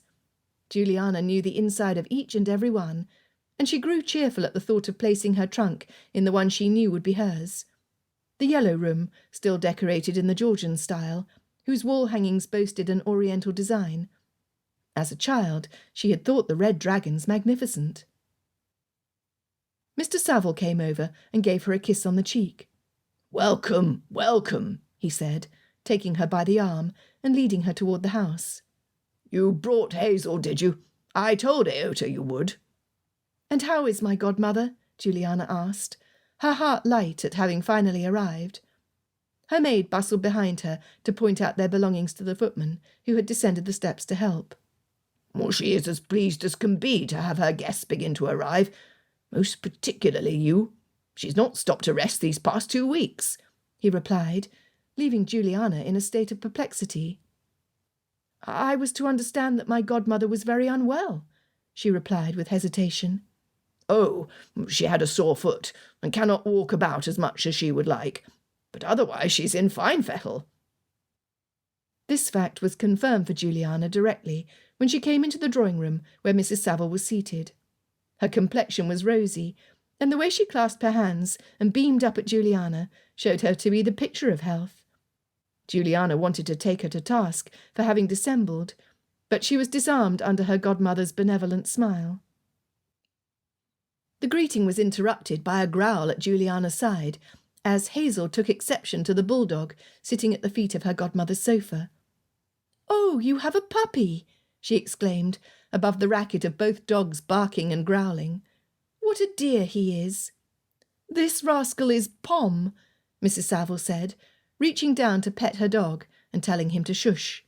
Juliana knew the inside of each and every one, and she grew cheerful at the thought of placing her trunk in the one she knew would be hers. The yellow room, still decorated in the Georgian style, whose wall hangings boasted an oriental design. As a child, she had thought the red dragons magnificent. Mr. Saville came over and gave her a kiss on the cheek. "Welcome, welcome," he said, taking her by the arm and leading her toward the house. "You brought Hazel, did you? I told Aota you would." "And how is my godmother?" Juliana asked, her heart light at having finally arrived. Her maid bustled behind her to point out their belongings to the footman, who had descended the steps to help. "Well, she is as pleased as can be to have her guests begin to arrive, most particularly you. She's not stopped to rest these past 2 weeks," he replied, leaving Juliana in a state of perplexity. "I was to understand that my godmother was very unwell," she replied with hesitation. "Oh, she had a sore foot and cannot walk about as much as she would like, but otherwise she's in fine fettle." This fact was confirmed for Juliana directly when she came into the drawing-room where Mrs. Saville was seated. Her complexion was rosy, and the way she clasped her hands and beamed up at Juliana showed her to be the picture of health. Juliana wanted to take her to task for having dissembled, but she was disarmed under her godmother's benevolent smile. The greeting was interrupted by a growl at Juliana's side, as Hazel took exception to the bulldog sitting at the feet of her godmother's sofa. "Oh, you have a puppy!" she exclaimed, above the racket of both dogs barking and growling. "What a dear he is!" "This rascal is Pom," Mrs. Saville said, reaching down to pet her dog and telling him to shush.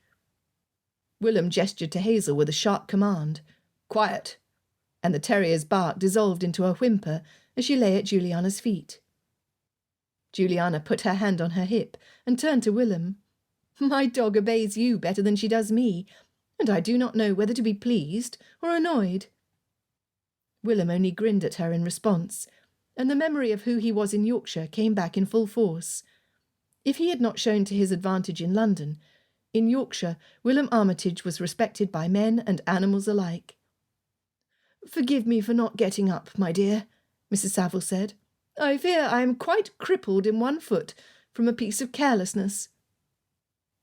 Willem gestured to Hazel with a sharp command, "Quiet!" and the terrier's bark dissolved into a whimper as she lay at Juliana's feet. Juliana put her hand on her hip and turned to Willem. "My dog obeys you better than she does me, and I do not know whether to be pleased or annoyed." Willem only grinned at her in response, and the memory of who he was in Yorkshire came back in full force. If he had not shown to his advantage in London, in Yorkshire Willelm Armitage was respected by men and animals alike. "Forgive me for not getting up, my dear," Mrs. Saville said. "I fear I am quite crippled in one foot from a piece of carelessness."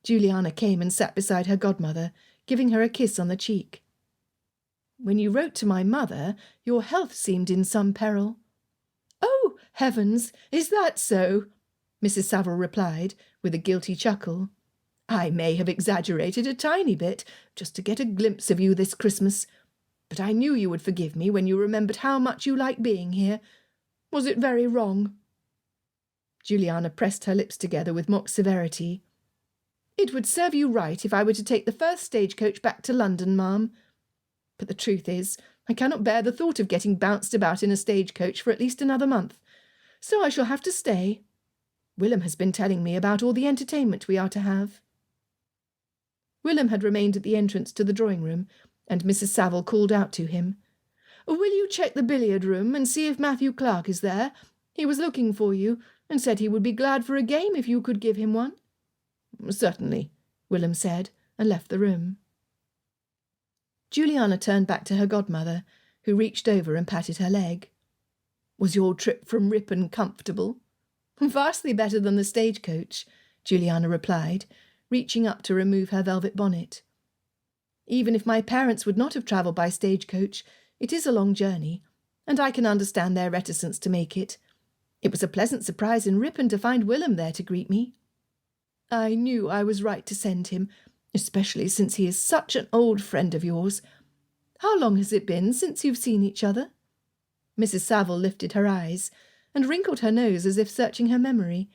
Juliana came and sat beside her godmother, giving her a kiss on the cheek. "When you wrote to my mother, your health seemed in some peril." "Oh, heavens, is that so?" Mrs. Saville replied, with a guilty chuckle. "I may have exaggerated a tiny bit, just to get a glimpse of you this Christmas. But I knew you would forgive me when you remembered how much you like being here. Was it very wrong?" Juliana pressed her lips together with mock severity. "It would serve you right if I were to take the first stagecoach back to London, ma'am. But the truth is, I cannot bear the thought of getting bounced about in a stagecoach for at least another month, so I shall have to stay. Willem has been telling me about all the entertainment we are to have." Willem had remained at the entrance to the drawing-room, and Mrs. Saville called out to him. "Will you check the billiard-room and see if Matthew Clark is there? He was looking for you, and said he would be glad for a game if you could give him one." "Certainly," Willem said, and left the room. Juliana turned back to her godmother, who reached over and patted her leg. "Was your trip from Ripon comfortable?" "Vastly better than the stagecoach," Juliana replied, reaching up to remove her velvet bonnet. "Even if my parents would not have travelled by stagecoach, it is a long journey, and I can understand their reticence to make it. It was a pleasant surprise in Ripon to find Willem there to greet me. I knew I was right to send him, especially since he is such an old friend of yours. How long has it been since you've seen each other?" Mrs. Saville lifted her eyes and wrinkled her nose as if searching her memory.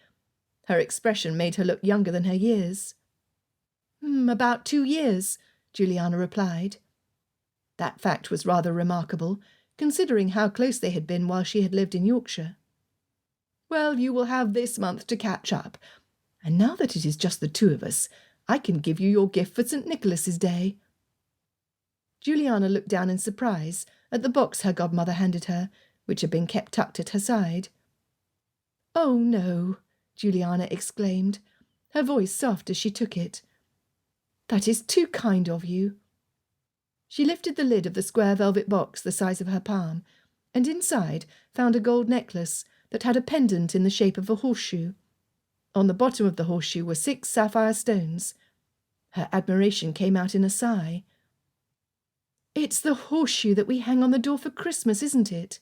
Her expression made her look younger than her years. "About 2 years," Juliana replied. That fact was rather remarkable, considering how close they had been while she had lived in Yorkshire. "Well, you will have this month to catch up. And now that it is just the two of us, I can give you your gift for St. Nicholas's Day." Juliana looked down in surprise at the box her godmother handed her, which had been kept tucked at her side. "Oh, no," Juliana exclaimed, her voice soft as she took it. "That is too kind of you." She lifted the lid of the square velvet box the size of her palm, and inside found a gold necklace that had a pendant in the shape of a horseshoe. On the bottom of the horseshoe were 6 sapphire stones. Her admiration came out in a sigh. "It's the horseshoe that we hang on the door for Christmas, isn't it?"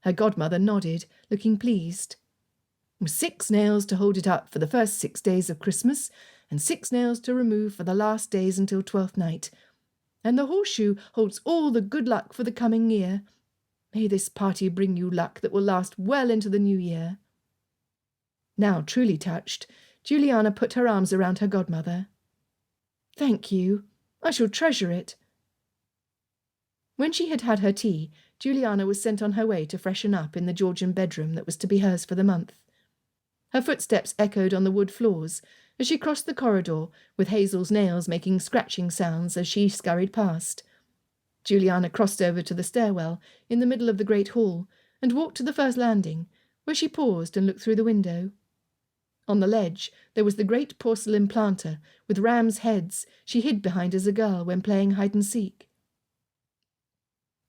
Her godmother nodded, looking pleased. "6 nails to hold it up for the first 6 days of Christmas, and 6 nails to remove for the last days until Twelfth Night. And the horseshoe holds all the good luck for the coming year. May this party bring you luck that will last well into the new year." Now truly touched, Juliana put her arms around her godmother. "Thank you. I shall treasure it." When she had had her tea, Juliana was sent on her way to freshen up in the Georgian bedroom that was to be hers for the month. Her footsteps echoed on the wood floors as she crossed the corridor, with Hazel's nails making scratching sounds as she scurried past. Juliana crossed over to the stairwell in the middle of the great hall and walked to the first landing, where she paused and looked through the window. On the ledge there was the great porcelain planter with rams' heads she hid behind as a girl when playing hide-and-seek.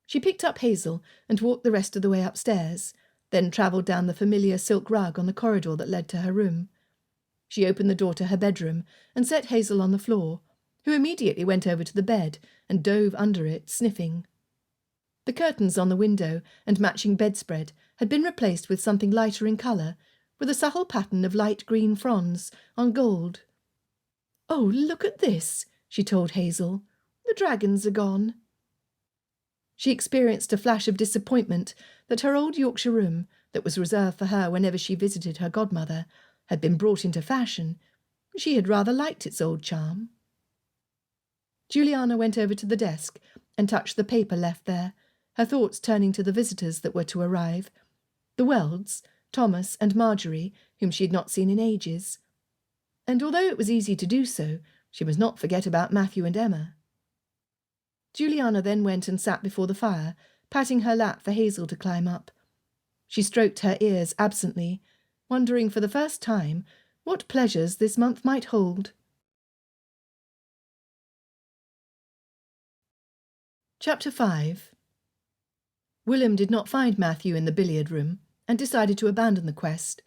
She picked up Hazel and walked the rest of the way upstairs, then travelled down the familiar silk rug on the corridor that led to her room. She opened the door to her bedroom and set Hazel on the floor, who immediately went over to the bed and dove under it, sniffing. The curtains on the window and matching bedspread had been replaced with something lighter in colour, with a subtle pattern of light green fronds on gold. "Oh, look at this," she told Hazel. "The dragons are gone." She experienced a flash of disappointment that her old Yorkshire room, that was reserved for her whenever she visited her godmother, had been brought into fashion. She had rather liked its old charm. Juliana went over to the desk and touched the paper left there, her thoughts turning to the visitors that were to arrive, the Welds, Thomas and Marjorie, whom she had not seen in ages. And although it was easy to do so, she must not forget about Matthew and Emma. Juliana then went and sat before the fire, patting her lap for Hazel to climb up. She stroked her ears absently, wondering for the first time what pleasures this month might hold. Chapter 5. Willem did not find Matthew in the billiard room and decided to abandon the quest.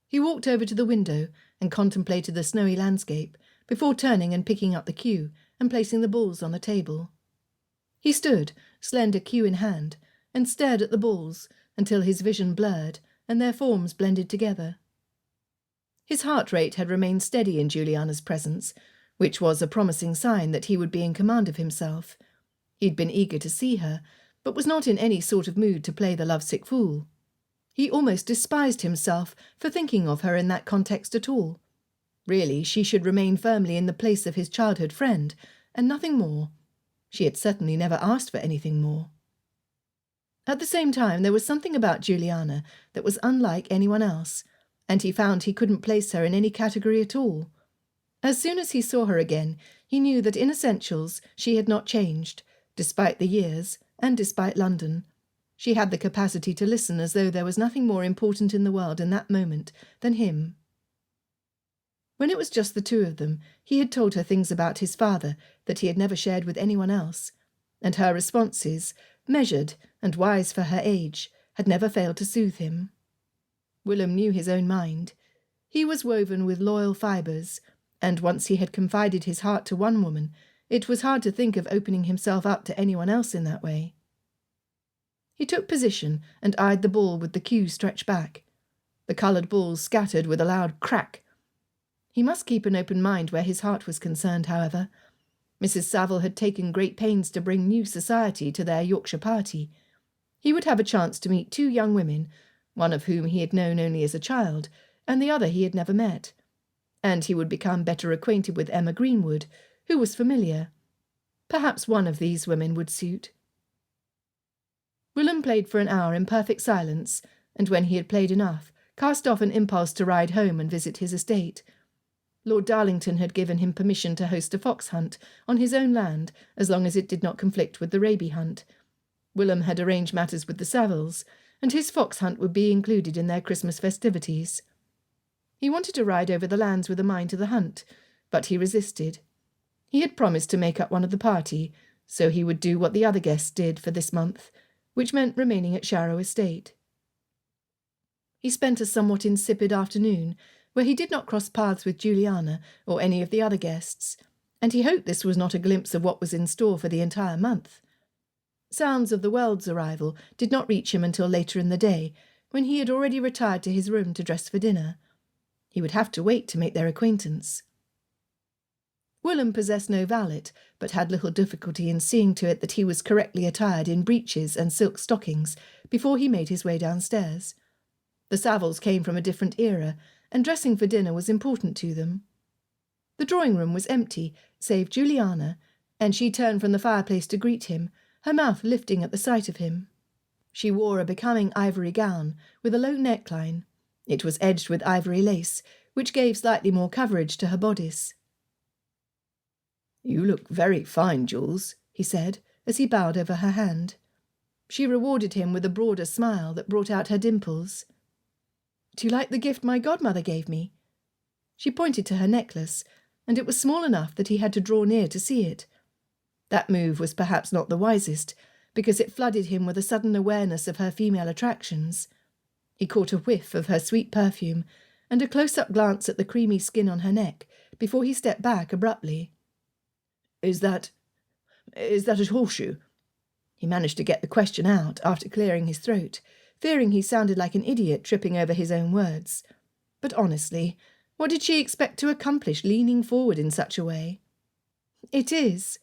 He walked over to the window and contemplated the snowy landscape before turning and picking up the cue and placing the balls on the table. He stood, slender cue in hand, and stared at the balls until his vision blurred and their forms blended together. His heart rate had remained steady in Juliana's presence, which was a promising sign that he would be in command of himself. He'd been eager to see her, but was not in any sort of mood to play the lovesick fool. He almost despised himself for thinking of her in that context at all. Really, she should remain firmly in the place of his childhood friend, and nothing more. She had certainly never asked for anything more. At the same time, there was something about Juliana that was unlike anyone else, and he found he couldn't place her in any category at all. As soon as he saw her again, he knew that in essentials she had not changed, despite the years and despite London. She had the capacity to listen as though there was nothing more important in the world in that moment than him. When it was just the two of them, he had told her things about his father that he had never shared with anyone else, and her responses, measured and wise for her age, had never failed to soothe him. Willem knew his own mind. He was woven with loyal fibres, and once he had confided his heart to one woman, it was hard to think of opening himself up to anyone else in that way. He took position and eyed the ball with the cue stretched back. The coloured balls scattered with a loud crack. He must keep an open mind where his heart was concerned, however. Mrs. Saville had taken great pains to bring new society to their Yorkshire party. He would have a chance to meet 2 young women, one of whom he had known only as a child, and the other he had never met. And he would become better acquainted with Emma Greenwood, who was familiar. Perhaps one of these women would suit. Willem played for an hour in perfect silence, and when he had played enough, cast off an impulse to ride home and visit his estate. Lord Darlington had given him permission to host a fox hunt on his own land, as long as it did not conflict with the raby hunt. Willem had arranged matters with the Savilles, and his fox hunt would be included in their Christmas festivities. He wanted to ride over the lands with a mind to the hunt, but he resisted. He had promised to make up one of the party, so he would do what the other guests did for this month, which meant remaining at Sharrow Estate. He spent a somewhat insipid afternoon, where he did not cross paths with Juliana or any of the other guests, and he hoped this was not a glimpse of what was in store for the entire month. Sounds of the Welds' arrival did not reach him until later in the day, when he had already retired to his room to dress for dinner. He would have to wait to make their acquaintance. Willem possessed no valet, but had little difficulty in seeing to it that he was correctly attired in breeches and silk stockings before he made his way downstairs. The Savilles came from a different era, and dressing for dinner was important to them. The drawing-room was empty, save Juliana, and she turned from the fireplace to greet him, her mouth lifting at the sight of him. She wore a becoming ivory gown, with a low neckline. It was edged with ivory lace, which gave slightly more coverage to her bodice. "You look very fine, Jules," he said, as he bowed over her hand. She rewarded him with a broader smile that brought out her dimples. "Do you like the gift my godmother gave me?" She pointed to her necklace, and it was small enough that he had to draw near to see it. That move was perhaps not the wisest, because it flooded him with a sudden awareness of her female attractions. He caught a whiff of her sweet perfume, and a close-up glance at the creamy skin on her neck, before he stepped back abruptly. Is that a horseshoe?" He managed to get the question out after clearing his throat, fearing he sounded like an idiot tripping over his own words. But honestly, what did she expect to accomplish leaning forward in such a way? "It is."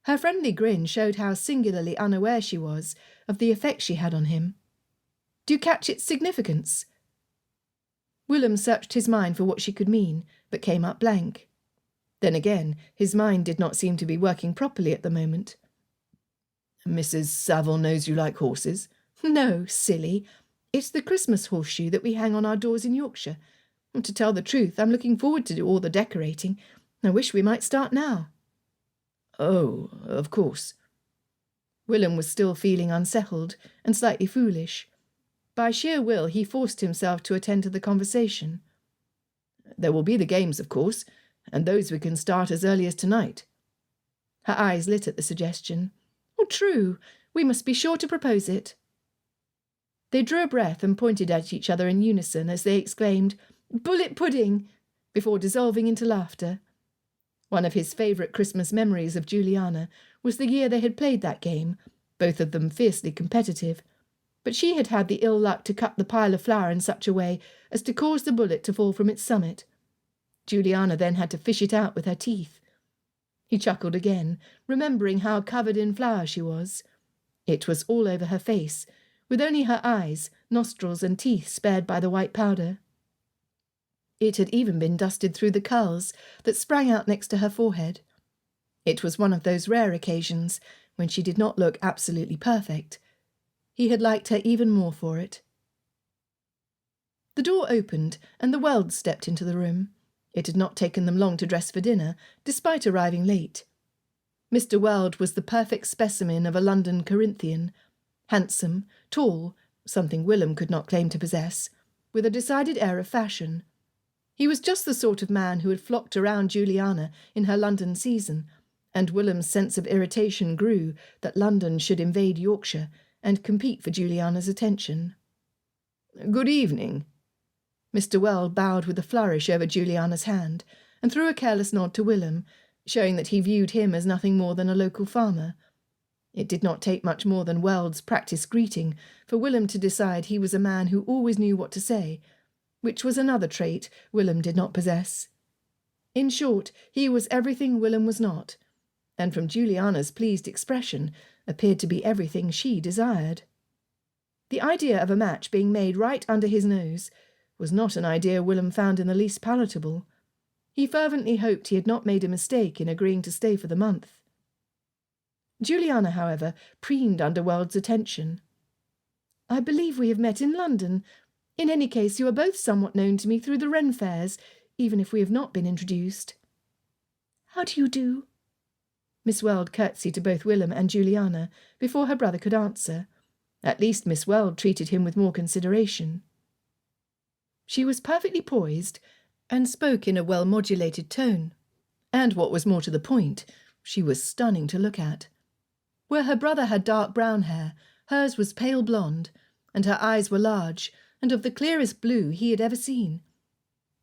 Her friendly grin showed how singularly unaware she was of the effect she had on him. "Do you catch its significance?" Willem searched his mind for what she could mean, but came up blank. Then again, his mind did not seem to be working properly at the moment. "Mrs. Saville knows you like horses?" "No, silly. It's the Christmas horseshoe that we hang on our doors in Yorkshire. To tell the truth, I'm looking forward to all the decorating. I wish we might start now." "Oh, of course." Willem was still feeling unsettled and slightly foolish. By sheer will, he forced himself to attend to the conversation. "There will be the games, of course, and those we can start as early as tonight." Her eyes lit at the suggestion. "Oh, true. We must be sure to propose it." They drew a breath and pointed at each other in unison as they exclaimed, "Bullet pudding!" before dissolving into laughter. One of his favourite Christmas memories of Juliana was the year they had played that game, both of them fiercely competitive. But she had had the ill luck to cut the pile of flour in such a way as to cause the bullet to fall from its summit. Juliana then had to fish it out with her teeth. He chuckled again, remembering how covered in flour she was. It was all over her face, with only her eyes, nostrils and teeth spared by the white powder. It had even been dusted through the curls that sprang out next to her forehead. It was one of those rare occasions when she did not look absolutely perfect. He had liked her even more for it. The door opened, and the Welds stepped into the room. It had not taken them long to dress for dinner, despite arriving late. Mr. Weld was the perfect specimen of a London Corinthian, handsome, tall, something Willem could not claim to possess, with a decided air of fashion. He was just the sort of man who had flocked around Juliana in her London season, and Willem's sense of irritation grew that London should invade Yorkshire and compete for Juliana's attention. "Good evening." Mr. Weld bowed with a flourish over Juliana's hand, and threw a careless nod to Willem, showing that he viewed him as nothing more than a local farmer. It did not take much more than Weld's practised greeting for Willem to decide he was a man who always knew what to say, which was another trait Willem did not possess. In short, he was everything Willem was not, and from Juliana's pleased expression appeared to be everything she desired. The idea of a match being made right under his nose was not an idea Willem found in the least palatable. He fervently hoped he had not made a mistake in agreeing to stay for the month. Juliana, however, preened under Weld's attention. "I believe we have met in London. In any case, you are both somewhat known to me through the Wren fairs, even if we have not been introduced." "How do you do?" Miss Weld curtsied to both Willem and Juliana before her brother could answer. At least Miss Weld treated him with more consideration. She was perfectly poised, and spoke in a well-modulated tone. And what was more to the point, she was stunning to look at. Where her brother had dark brown hair, hers was pale blonde, and her eyes were large, and of the clearest blue he had ever seen.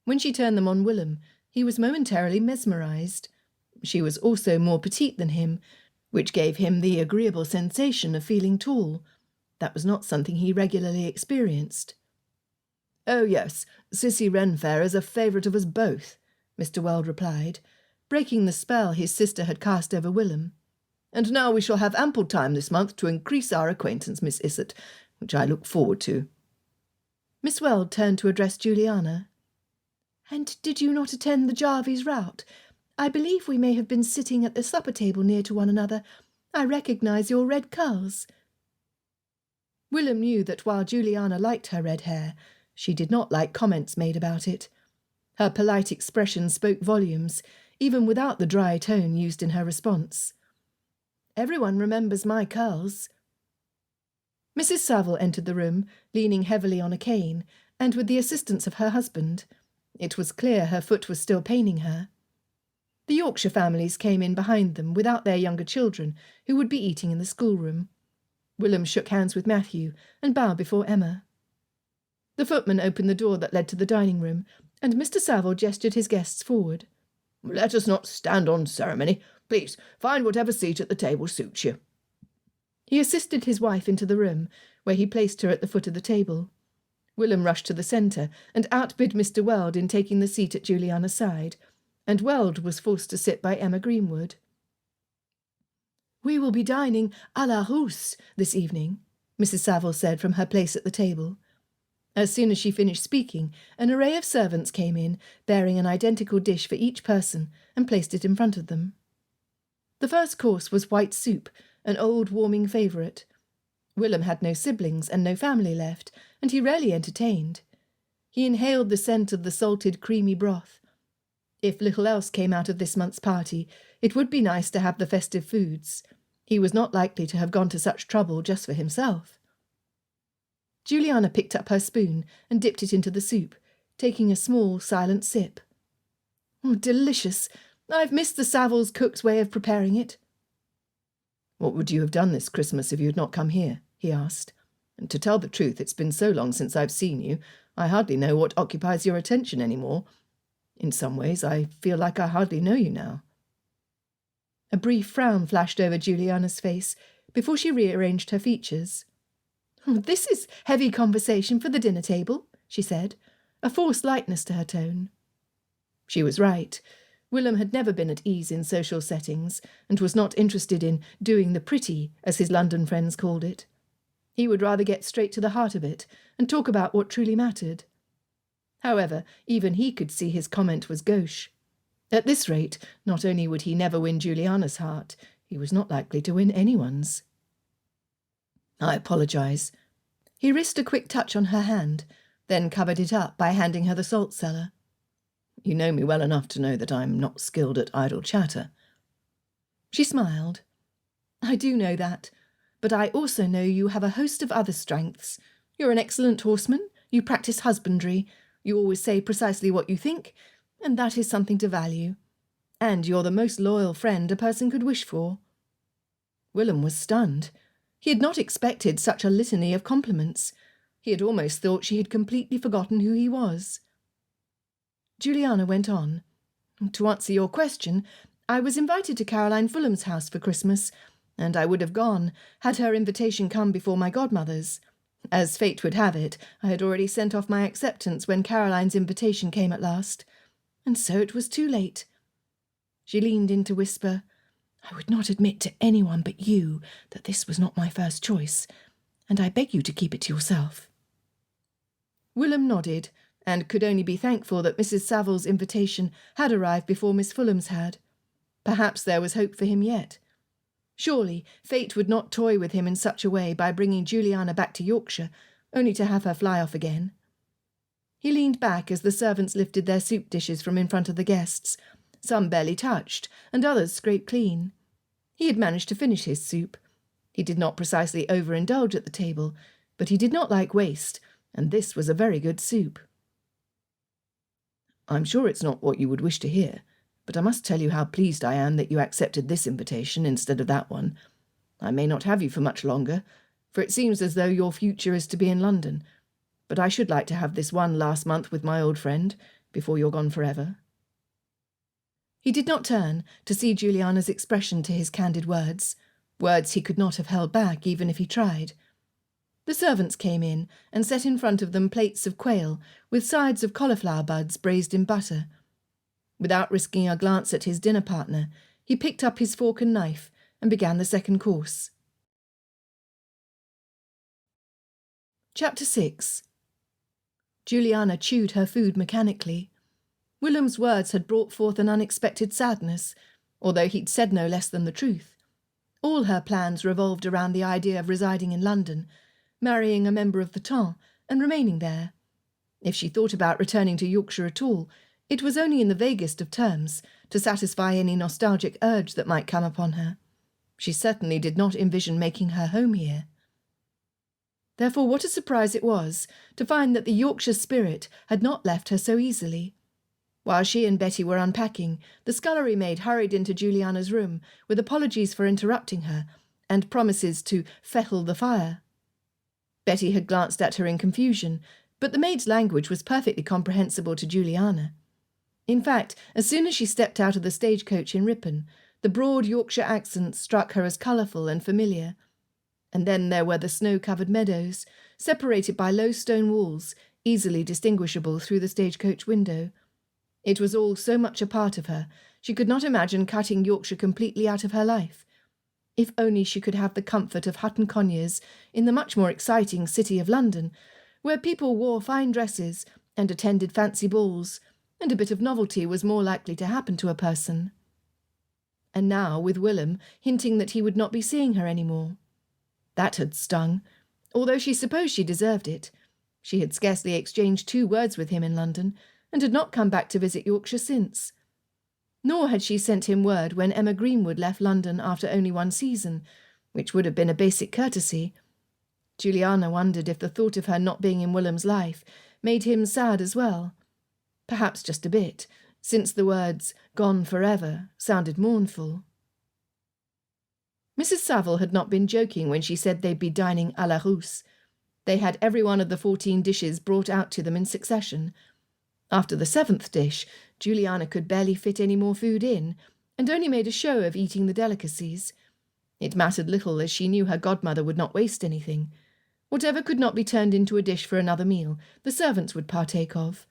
When she turned them on Willem, he was momentarily mesmerized. She was also more petite than him, which gave him the agreeable sensation of feeling tall. That was not something he regularly experienced. "Oh, yes, Sissy Wrenfair is a favourite of us both," Mr. Weld replied, breaking the spell his sister had cast over Willem. "And now we shall have ample time this month to increase our acquaintance, Miss Issot, which I look forward to." Miss Weld turned to address Juliana. "And did you not attend the Jarvies' rout? I believe we may have been sitting at the supper-table near to one another. I recognise your red curls." Willem knew that while Juliana liked her red hair, she did not like comments made about it. Her polite expression spoke volumes, even without the dry tone used in her response. "Everyone remembers my curls." Mrs. Saville entered the room, leaning heavily on a cane, and with the assistance of her husband. It was clear her foot was still paining her. The Yorkshire families came in behind them without their younger children, who would be eating in the schoolroom. Willem shook hands with Matthew and bowed before Emma. The footman opened the door that led to the dining-room, and Mr. Saville gestured his guests forward. "Let us not stand on ceremony. Please, find whatever seat at the table suits you." He assisted his wife into the room, where he placed her at the foot of the table. Willem rushed to the centre and outbid Mr. Weld in taking the seat at Juliana's side, and Weld was forced to sit by Emma Greenwood. "We will be dining à la Russe this evening," Mrs. Saville said from her place at the table. As soon as she finished speaking, an array of servants came in, bearing an identical dish for each person, and placed it in front of them. The first course was white soup, an old warming favourite. Willem had no siblings and no family left, and he rarely entertained. He inhaled the scent of the salted, creamy broth. If little else came out of this month's party, it would be nice to have the festive foods. He was not likely to have gone to such trouble just for himself. Juliana picked up her spoon and dipped it into the soup, taking a small, silent sip. "Oh, delicious! I've missed the Savilles' cook's way of preparing it." "What would you have done this Christmas if you had not come here?" he asked. "And to tell the truth, it's been so long since I've seen you, I hardly know what occupies your attention any more. In some ways, I feel like I hardly know you now." A brief frown flashed over Juliana's face before she rearranged her features. "This is heavy conversation for the dinner table," she said, a forced lightness to her tone. She was right. Willem had never been at ease in social settings, and was not interested in doing the pretty, as his London friends called it. He would rather get straight to the heart of it, and talk about what truly mattered. However, even he could see his comment was gauche. At this rate, not only would he never win Juliana's heart, he was not likely to win anyone's. "I apologise." He risked a quick touch on her hand, then covered it up by handing her the salt cellar. "You know me well enough to know that I'm not skilled at idle chatter." She smiled. "I do know that, but I also know you have a host of other strengths. You're an excellent horseman, you practice husbandry, you always say precisely what you think, and that is something to value. And you're the most loyal friend a person could wish for." Willem was stunned. He had not expected such a litany of compliments. He had almost thought she had completely forgotten who he was. Juliana went on. "To answer your question, I was invited to Caroline Fulham's house for Christmas, and I would have gone, had her invitation come before my godmother's. As fate would have it, I had already sent off my acceptance when Caroline's invitation came at last, and so it was too late." She leaned in to whisper, I would not admit to anyone but you that this was not my first choice, and I beg you to keep it to yourself." Willem nodded, and could only be thankful that Mrs. Savile's invitation had arrived before Miss Fulham's had. Perhaps there was hope for him yet. Surely fate would not toy with him in such a way by bringing Juliana back to Yorkshire, only to have her fly off again. He leaned back as the servants lifted their soup dishes from in front of the guests, some barely touched, and others scraped clean. He had managed to finish his soup. He did not precisely overindulge at the table, but he did not like waste, and this was a very good soup. "I'm sure it's not what you would wish to hear, but I must tell you how pleased I am that you accepted this invitation instead of that one. I may not have you for much longer, for it seems as though your future is to be in London, but I should like to have this one last month with my old friend, before you're gone forever." He did not turn to see Juliana's expression to his candid words he could not have held back even if he tried. The servants came in and set in front of them plates of quail with sides of cauliflower buds braised in butter. Without risking a glance at his dinner partner, he picked up his fork and knife and began the second course. Chapter 6. Juliana chewed her food mechanically. Willem's words had brought forth an unexpected sadness, although he'd said no less than the truth. All her plans revolved around the idea of residing in London, marrying a member of the temps, and remaining there. If she thought about returning to Yorkshire at all, it was only in the vaguest of terms, to satisfy any nostalgic urge that might come upon her. She certainly did not envision making her home here. Therefore what a surprise it was to find that the Yorkshire spirit had not left her so easily. While she and Betty were unpacking, the scullery maid hurried into Juliana's room with apologies for interrupting her and promises to fettle the fire. Betty had glanced at her in confusion, but the maid's language was perfectly comprehensible to Juliana. In fact, as soon as she stepped out of the stagecoach in Ripon, the broad Yorkshire accent struck her as colourful and familiar. And then there were the snow-covered meadows, separated by low stone walls, easily distinguishable through the stagecoach window. It was all so much a part of her, she could not imagine cutting Yorkshire completely out of her life. If only she could have the comfort of Hutton Conyers in the much more exciting city of London, where people wore fine dresses and attended fancy balls, and a bit of novelty was more likely to happen to a person. And now, with Willem hinting that he would not be seeing her any more. That had stung, although she supposed she deserved it. She had scarcely exchanged 2 words with him in London, and had not come back to visit Yorkshire since. Nor had she sent him word when Emma Greenwood left London after only 1 season, which would have been a basic courtesy. Juliana wondered if the thought of her not being in Willem's life made him sad as well. Perhaps just a bit, since the words "gone forever" sounded mournful. Mrs. Savile had not been joking when she said they'd be dining à la Russe. They had every one of the 14 dishes brought out to them in succession. After the 7th dish, Juliana could barely fit any more food in, and only made a show of eating the delicacies. It mattered little, as she knew her godmother would not waste anything. Whatever could not be turned into a dish for another meal, the servants would partake of.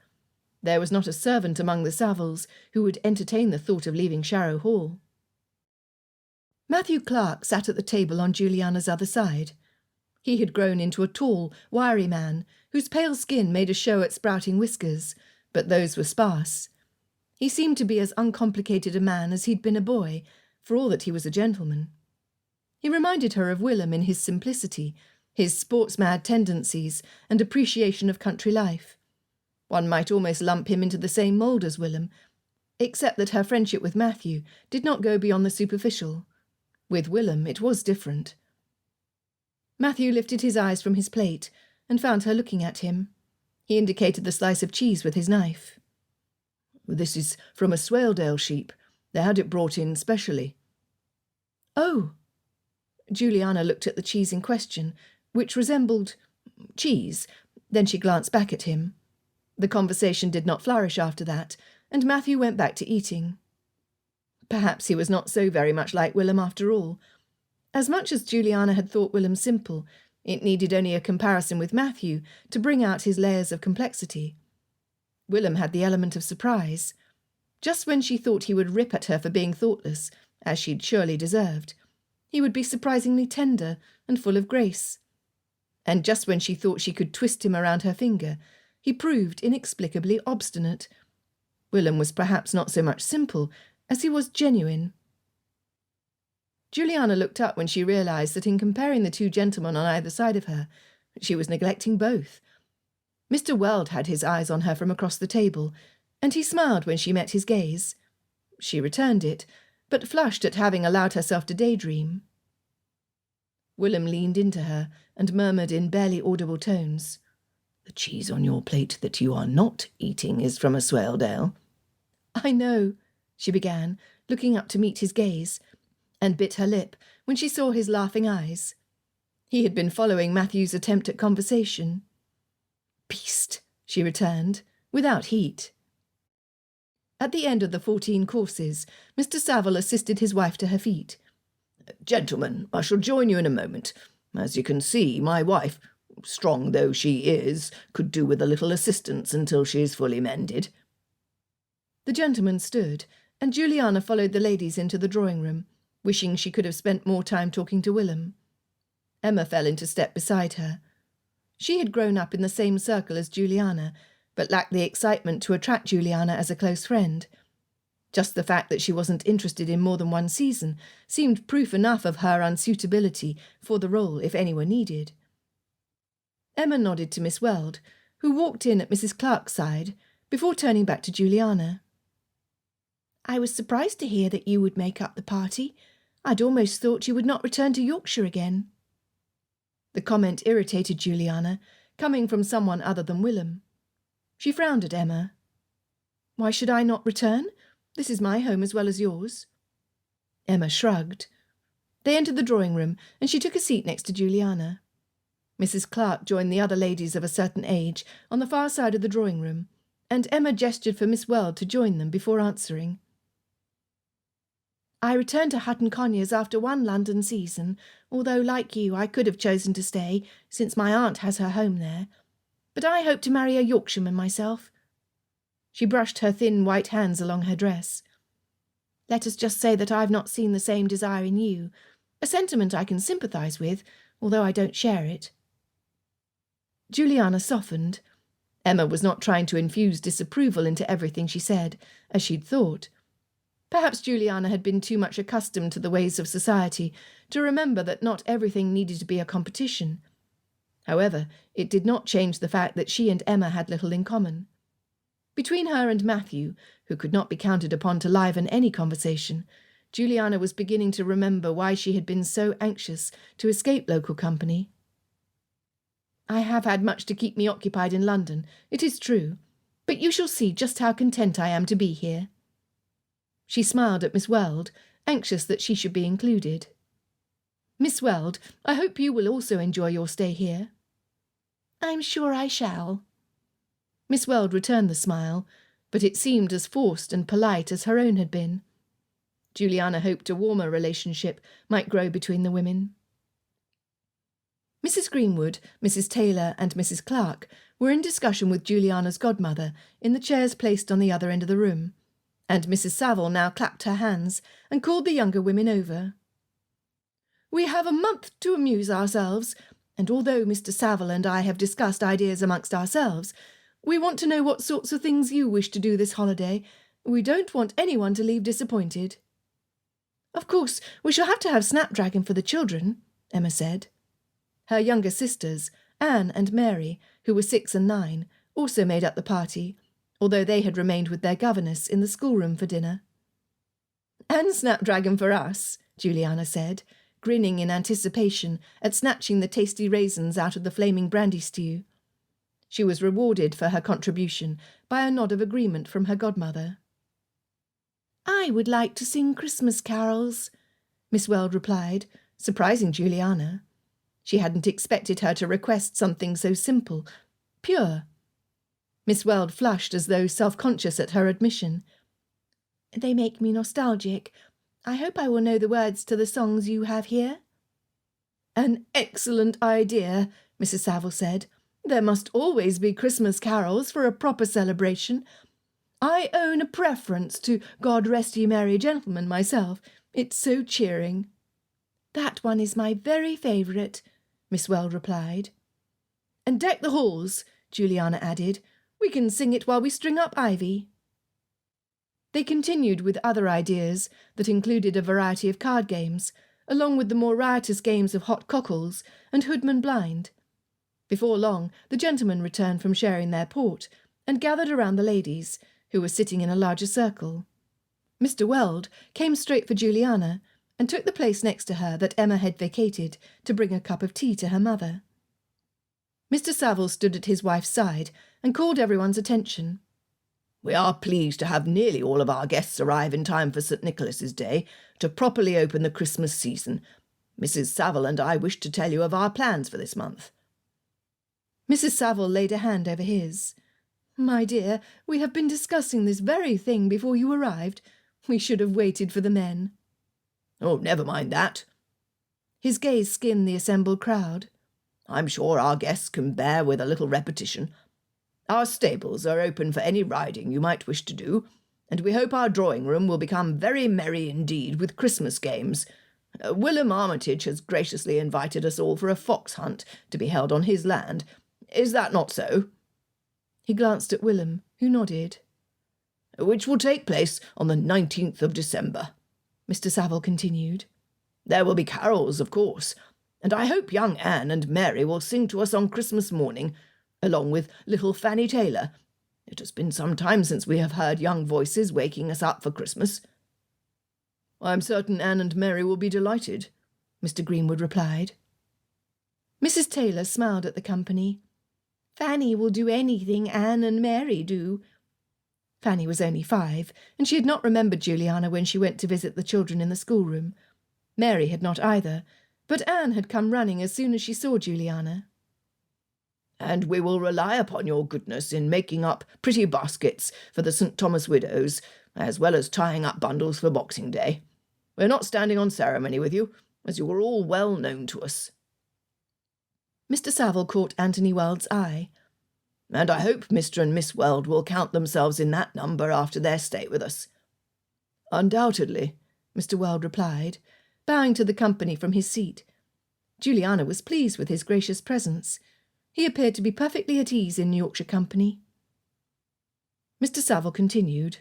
There was not a servant among the Saviles who would entertain the thought of leaving Sharrow Hall. Matthew Clark sat at the table on Juliana's other side. He had grown into a tall, wiry man, whose pale skin made a show at sprouting whiskers, but those were sparse. He seemed to be as uncomplicated a man as he'd been a boy, for all that he was a gentleman. He reminded her of Willem in his simplicity, his sports-mad tendencies and appreciation of country life. One might almost lump him into the same mould as Willem, except that her friendship with Matthew did not go beyond the superficial. With Willem it was different. Matthew lifted his eyes from his plate and found her looking at him. He indicated the slice of cheese with his knife. "This is from a Swaledale sheep. They had it brought in specially." "Oh." Juliana looked at the cheese in question, which resembled cheese. Then she glanced back at him. The conversation did not flourish after that, and Matthew went back to eating. Perhaps he was not so very much like Willem after all. As much as Juliana had thought Willem simple, it needed only a comparison with Matthew to bring out his layers of complexity. Willem had the element of surprise. Just when she thought he would rip at her for being thoughtless, as she'd surely deserved. He would be surprisingly tender and full of grace. And just when she thought she could twist him around her finger, he proved inexplicably obstinate. Willem was perhaps not so much simple as he was genuine. Juliana looked up when she realised that in comparing the two gentlemen on either side of her, she was neglecting both. Mr. Weld had his eyes on her from across the table, and he smiled when she met his gaze. She returned it, but flushed at having allowed herself to daydream. Willem leaned into her and murmured in barely audible tones, "The cheese on your plate that you are not eating is from a Swaledale." "I know," she began, looking up to meet his gaze, and bit her lip when she saw his laughing eyes. He had been following Matthew's attempt at conversation. "Beast," she returned, without heat. At the end of the 14 courses, Mr. Saville assisted his wife to her feet. "Gentlemen, I shall join you in a moment. As you can see, my wife, strong though she is, could do with a little assistance until she is fully mended." The gentlemen stood, and Juliana followed the ladies into the drawing-room, wishing she could have spent more time talking to Willem. Emma fell into step beside her. She had grown up in the same circle as Juliana, but lacked the excitement to attract Juliana as a close friend. Just the fact that she wasn't interested in more than one season seemed proof enough of her unsuitability for the role if any were needed. Emma nodded to Miss Weld, who walked in at Mrs. Clark's side, before turning back to Juliana. "I was surprised to hear that you would make up the party. I'd almost thought you would not return to Yorkshire again." The comment irritated Juliana, coming from someone other than Willem. She frowned at Emma. "Why should I not return? This is my home as well as yours." Emma shrugged. They entered the drawing-room, and she took a seat next to Juliana. Mrs. Clark joined the other ladies of a certain age on the far side of the drawing-room, and Emma gestured for Miss Weld to join them before answering. "I returned to Hutton Conyers after one London season, although, like you, I could have chosen to stay, since my aunt has her home there. But I hope to marry a Yorkshireman myself." She brushed her thin white hands along her dress. "Let us just say that I've not seen the same desire in you, a sentiment I can sympathise with, although I don't share it." Juliana softened. Emma was not trying to infuse disapproval into everything she said, as she'd thought. Perhaps Juliana had been too much accustomed to the ways of society to remember that not everything needed to be a competition. However, it did not change the fact that she and Emma had little in common. Between her and Matthew, who could not be counted upon to liven any conversation, Juliana was beginning to remember why she had been so anxious to escape local company. "I have had much to keep me occupied in London, it is true, but you shall see just how content I am to be here." She smiled at Miss Weld, anxious that she should be included. "Miss Weld, I hope you will also enjoy your stay here." "I'm sure I shall." Miss Weld returned the smile, but it seemed as forced and polite as her own had been. Juliana hoped a warmer relationship might grow between the women. Mrs. Greenwood, Mrs. Taylor, and Mrs. Clark were in discussion with Juliana's godmother in the chairs placed on the other end of the room, and Mrs. Saville now clapped her hands and called the younger women over. "We have a month to amuse ourselves, and although Mr. Saville and I have discussed ideas amongst ourselves, we want to know what sorts of things you wish to do this holiday. We don't want anyone to leave disappointed." "Of course, we shall have to have Snapdragon for the children," Emma said. Her younger sisters, Anne and Mary, who were 6 and 9, also made up the party, although they had remained with their governess in the schoolroom for dinner. "And Snapdragon for us," Juliana said, grinning in anticipation at snatching the tasty raisins out of the flaming brandy stew. She was rewarded for her contribution by a nod of agreement from her godmother. "I would like to sing Christmas carols," Miss Weld replied, surprising Juliana. She hadn't expected her to request something so simple, pure. Miss Weld flushed as though self-conscious at her admission. "They make me nostalgic. I hope I will know the words to the songs you have here." "An excellent idea," Mrs. Saville said. "There must always be Christmas carols for a proper celebration. I own a preference to God rest ye merry gentlemen myself. It's so cheering. That one is my very favourite, Miss Weld replied. And deck the halls, Juliana added. We can sing it while we string up ivy. They continued with other ideas that included a variety of card games, along with the more riotous games of hot cockles and hoodman blind. Before long, the gentlemen returned from sharing their port and gathered around the ladies, who were sitting in a larger circle. Mr. Weld came straight for Juliana and took the place next to her that Emma had vacated to bring a cup of tea to her mother. Mr. Saville stood at his wife's side and called everyone's attention. We are pleased to have nearly all of our guests arrive in time for St. Nicholas's Day to properly open the Christmas season. Mrs. Saville and I wish to tell you of our plans for this month. Mrs. Saville laid a hand over his. My dear, we have been discussing this very thing before you arrived. We should have waited for the men. Oh, never mind that. His gaze skimmed the assembled crowd. I'm sure our guests can bear with a little repetition. Our stables are open for any riding you might wish to do, and we hope our drawing-room will become very merry indeed with Christmas games. Willelm Armitage has graciously invited us all for a fox hunt to be held on his land. Is that not so? He glanced at Willem, who nodded. Which will take place on the 19th of December, Mr. Saville continued. There will be carols, of course, and I hope young Anne and Mary will sing to us on Christmas morning, along with little Fanny Taylor. It has been some time since we have heard young voices waking us up for Christmas. I'm certain Anne and Mary will be delighted, Mr. Greenwood replied. Mrs. Taylor smiled at the company. Fanny will do anything Anne and Mary do. Fanny was only 5, and she had not remembered Juliana when she went to visit the children in the schoolroom. Mary had not either, but Anne had come running as soon as she saw Juliana. And we will rely upon your goodness in making up pretty baskets for the St. Thomas widows, as well as tying up bundles for Boxing Day. We're not standing on ceremony with you, as you are all well known to us. Mr. Saville caught Anthony Weld's eye. And I hope Mr. and Miss Weld will count themselves in that number after their stay with us. Undoubtedly, Mr. Weld replied, bowing to the company from his seat. Juliana was pleased with his gracious presence. He appeared to be perfectly at ease in Yorkshire company. Mr. Saville continued.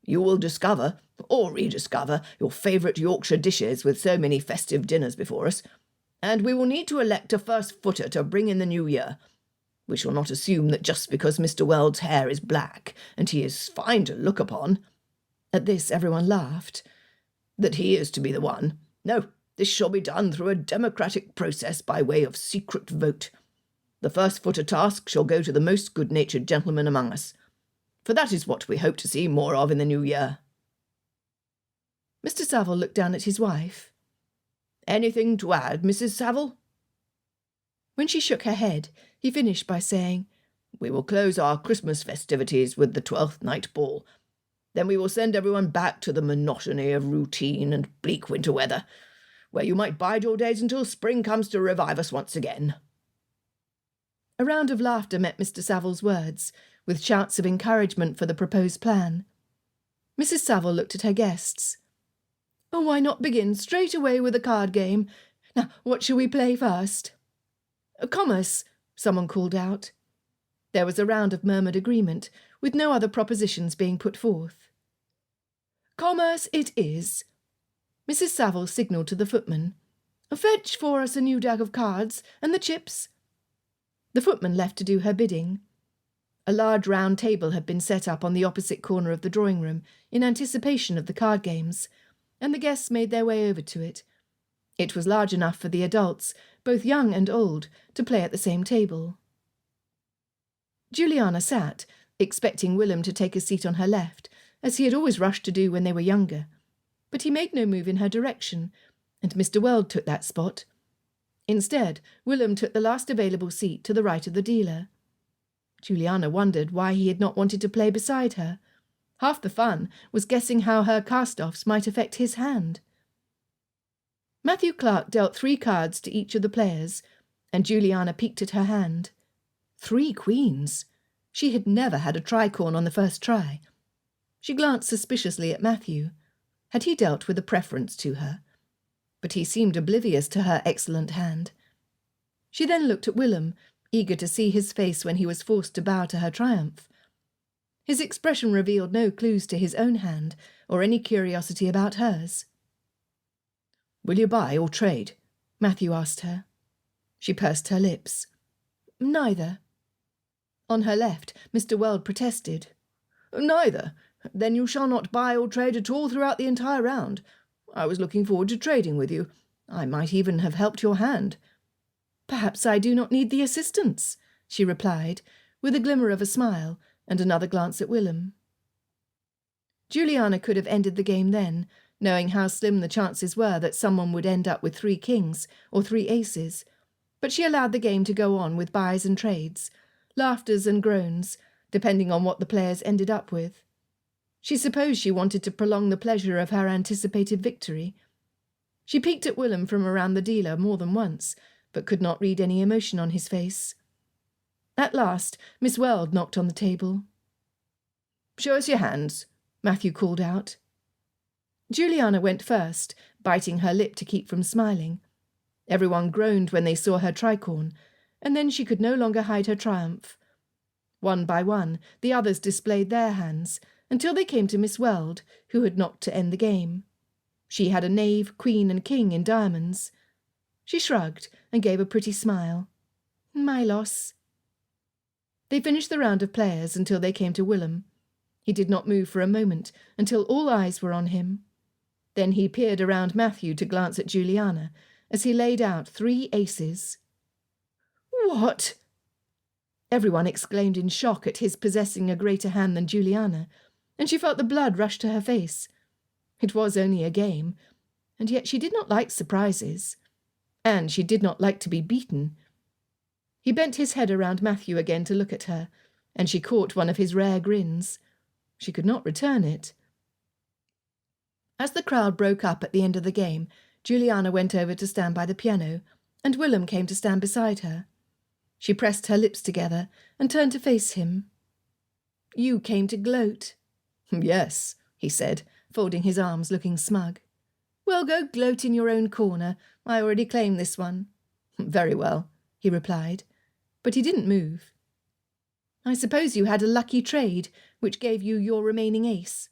You will discover, or rediscover, your favourite Yorkshire dishes with so many festive dinners before us, and we will need to elect a first-footer to bring in the new year. We shall not assume that just because Mr. Weld's hair is black, and he is fine to look upon— At this everyone laughed. —that he is to be the one. No, this shall be done through a democratic process by way of secret vote. The first-footer task shall go to the most good-natured gentleman among us, for that is what we hope to see more of in the new year. Mr. Saville looked down at his wife. Anything to add, Mrs. Saville? When she shook her head, he finished by saying, We will close our Christmas festivities with the 12th night ball. Then we will send everyone back to the monotony of routine and bleak winter weather, where you might bide your days until spring comes to revive us once again. A round of laughter met Mr. Saville's words, with shouts of encouragement for the proposed plan. Mrs. Saville looked at her guests. Oh, why not begin straight away with a card game? Now, what shall we play first? Commerce, someone called out. There was a round of murmured agreement, with no other propositions being put forth. Commerce it is. Mrs. Saville signalled to the footman. Fetch for us a new deck of cards, and the chips. The footman left to do her bidding. A large round table had been set up on the opposite corner of the drawing-room in anticipation of the card games, and the guests made their way over to it. It was large enough for the adults, both young and old, to play at the same table. Juliana sat, expecting Willem to take a seat on her left, as he had always rushed to do when they were younger. But he made no move in her direction, and Mr. Weld took that spot. Instead, Willem took the last available seat to the right of the dealer. Juliana wondered why he had not wanted to play beside her. Half the fun was guessing how her cast-offs might affect his hand. Matthew Clark dealt 3 cards to each of the players, and Juliana peeked at her hand. 3 queens. She had never had a tricorn on the first try, She glanced suspiciously at Matthew. Had he dealt with a preference to her? But he seemed oblivious to her excellent hand. She then looked at Willem, eager to see his face when he was forced to bow to her triumph. His expression revealed no clues to his own hand, or any curiosity about hers. "Will you buy or trade?" Matthew asked her. She pursed her lips. "Neither." On her left, Mr. Weld protested. "Neither? Then you shall not buy or trade at all throughout the entire round. I was looking forward to trading with you. I might even have helped your hand." "Perhaps I do not need the assistance," she replied, with a glimmer of a smile and another glance at Willem. Juliana could have ended the game then, knowing how slim the chances were that someone would end up with 3 kings or 3 aces, but she allowed the game to go on with buys and trades, laughters and groans, depending on what the players ended up with. She supposed she wanted to prolong the pleasure of her anticipated victory. She peeked at Willem from around the dealer more than once, but could not read any emotion on his face. At last, Miss Weld knocked on the table. "Show us your hands," Matthew called out. Juliana went first, biting her lip to keep from smiling. Everyone groaned when they saw her tricorn, and then she could no longer hide her triumph. One by one, the others displayed their hands, until they came to Miss Weld, who had knocked to end the game. She had a knave, queen, and king in diamonds. She shrugged and gave a pretty smile. "My loss." They finished the round of players until they came to Willem. He did not move for a moment, until all eyes were on him. Then he peered around Matthew to glance at Juliana, as he laid out 3 aces. "What?" Everyone exclaimed in shock at his possessing a greater hand than Juliana, and she felt the blood rush to her face. It was only a game, and yet she did not like surprises, and she did not like to be beaten. He bent his head around Matthew again to look at her, and she caught one of his rare grins. She could not return it. As the crowd broke up at the end of the game, Juliana went over to stand by the piano, and Willem came to stand beside her. She pressed her lips together and turned to face him. "You came to gloat." "Yes," he said, folding his arms, looking smug. "Well, go gloat in your own corner. I already claim this one." "Very well," he replied, but he didn't move. "I suppose you had a lucky trade, which gave you your remaining ace."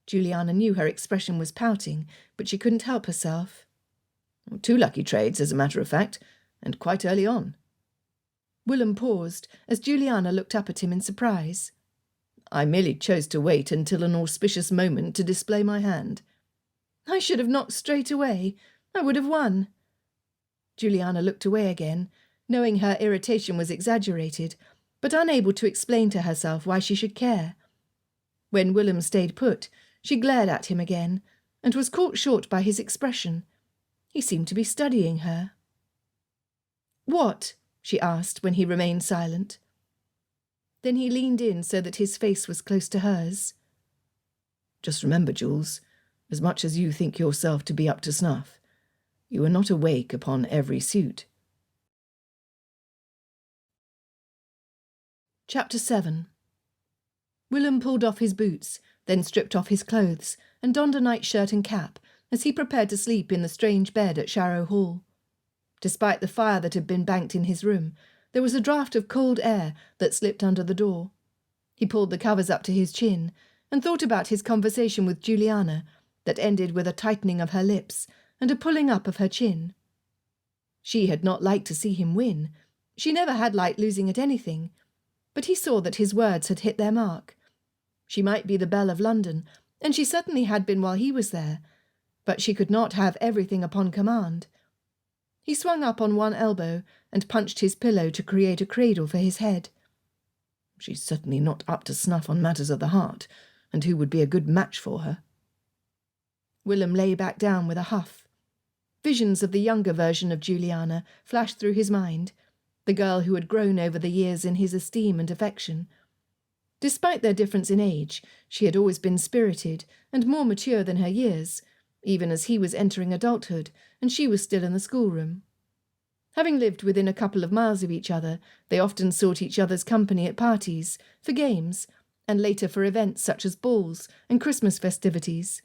Juliana knew her expression was pouting, but she couldn't help herself. "2 lucky trades, as a matter of fact, and quite early on." Willem paused as Juliana looked up at him in surprise. "I merely chose to wait until an auspicious moment to display my hand." "I should have knocked straight away. I would have won." Juliana looked away again, knowing her irritation was exaggerated, but unable to explain to herself why she should care. When Willem stayed put, she glared at him again, and was caught short by his expression. He seemed to be studying her. "What?" she asked when he remained silent. Then he leaned in so that his face was close to hers. "Just remember, Jules, as much as you think yourself to be up to snuff, you are not awake upon every suit." Chapter 7. Willem pulled off his boots, then stripped off his clothes, and donned a nightshirt and cap as he prepared to sleep in the strange bed at Sharrow Hall. Despite the fire that had been banked in his room, there was a draught of cold air that slipped under the door. He pulled the covers up to his chin and thought about his conversation with Juliana that ended with a tightening of her lips and a pulling up of her chin. She had not liked to see him win. She never had liked losing at anything, but he saw that his words had hit their mark. She might be the belle of London, and she certainly had been while he was there, but she could not have everything upon command. He swung up on one elbow and punched his pillow to create a cradle for his head. "She's certainly not up to snuff on matters of the heart, and who would be a good match for her?" Willem lay back down with a huff. Visions of the younger version of Juliana flashed through his mind, the girl who had grown over the years in his esteem and affection. Despite their difference in age, she had always been spirited and more mature than her years, even as he was entering adulthood and she was still in the schoolroom. Having lived within a couple of miles of each other, they often sought each other's company at parties, for games, and later for events such as balls and Christmas festivities.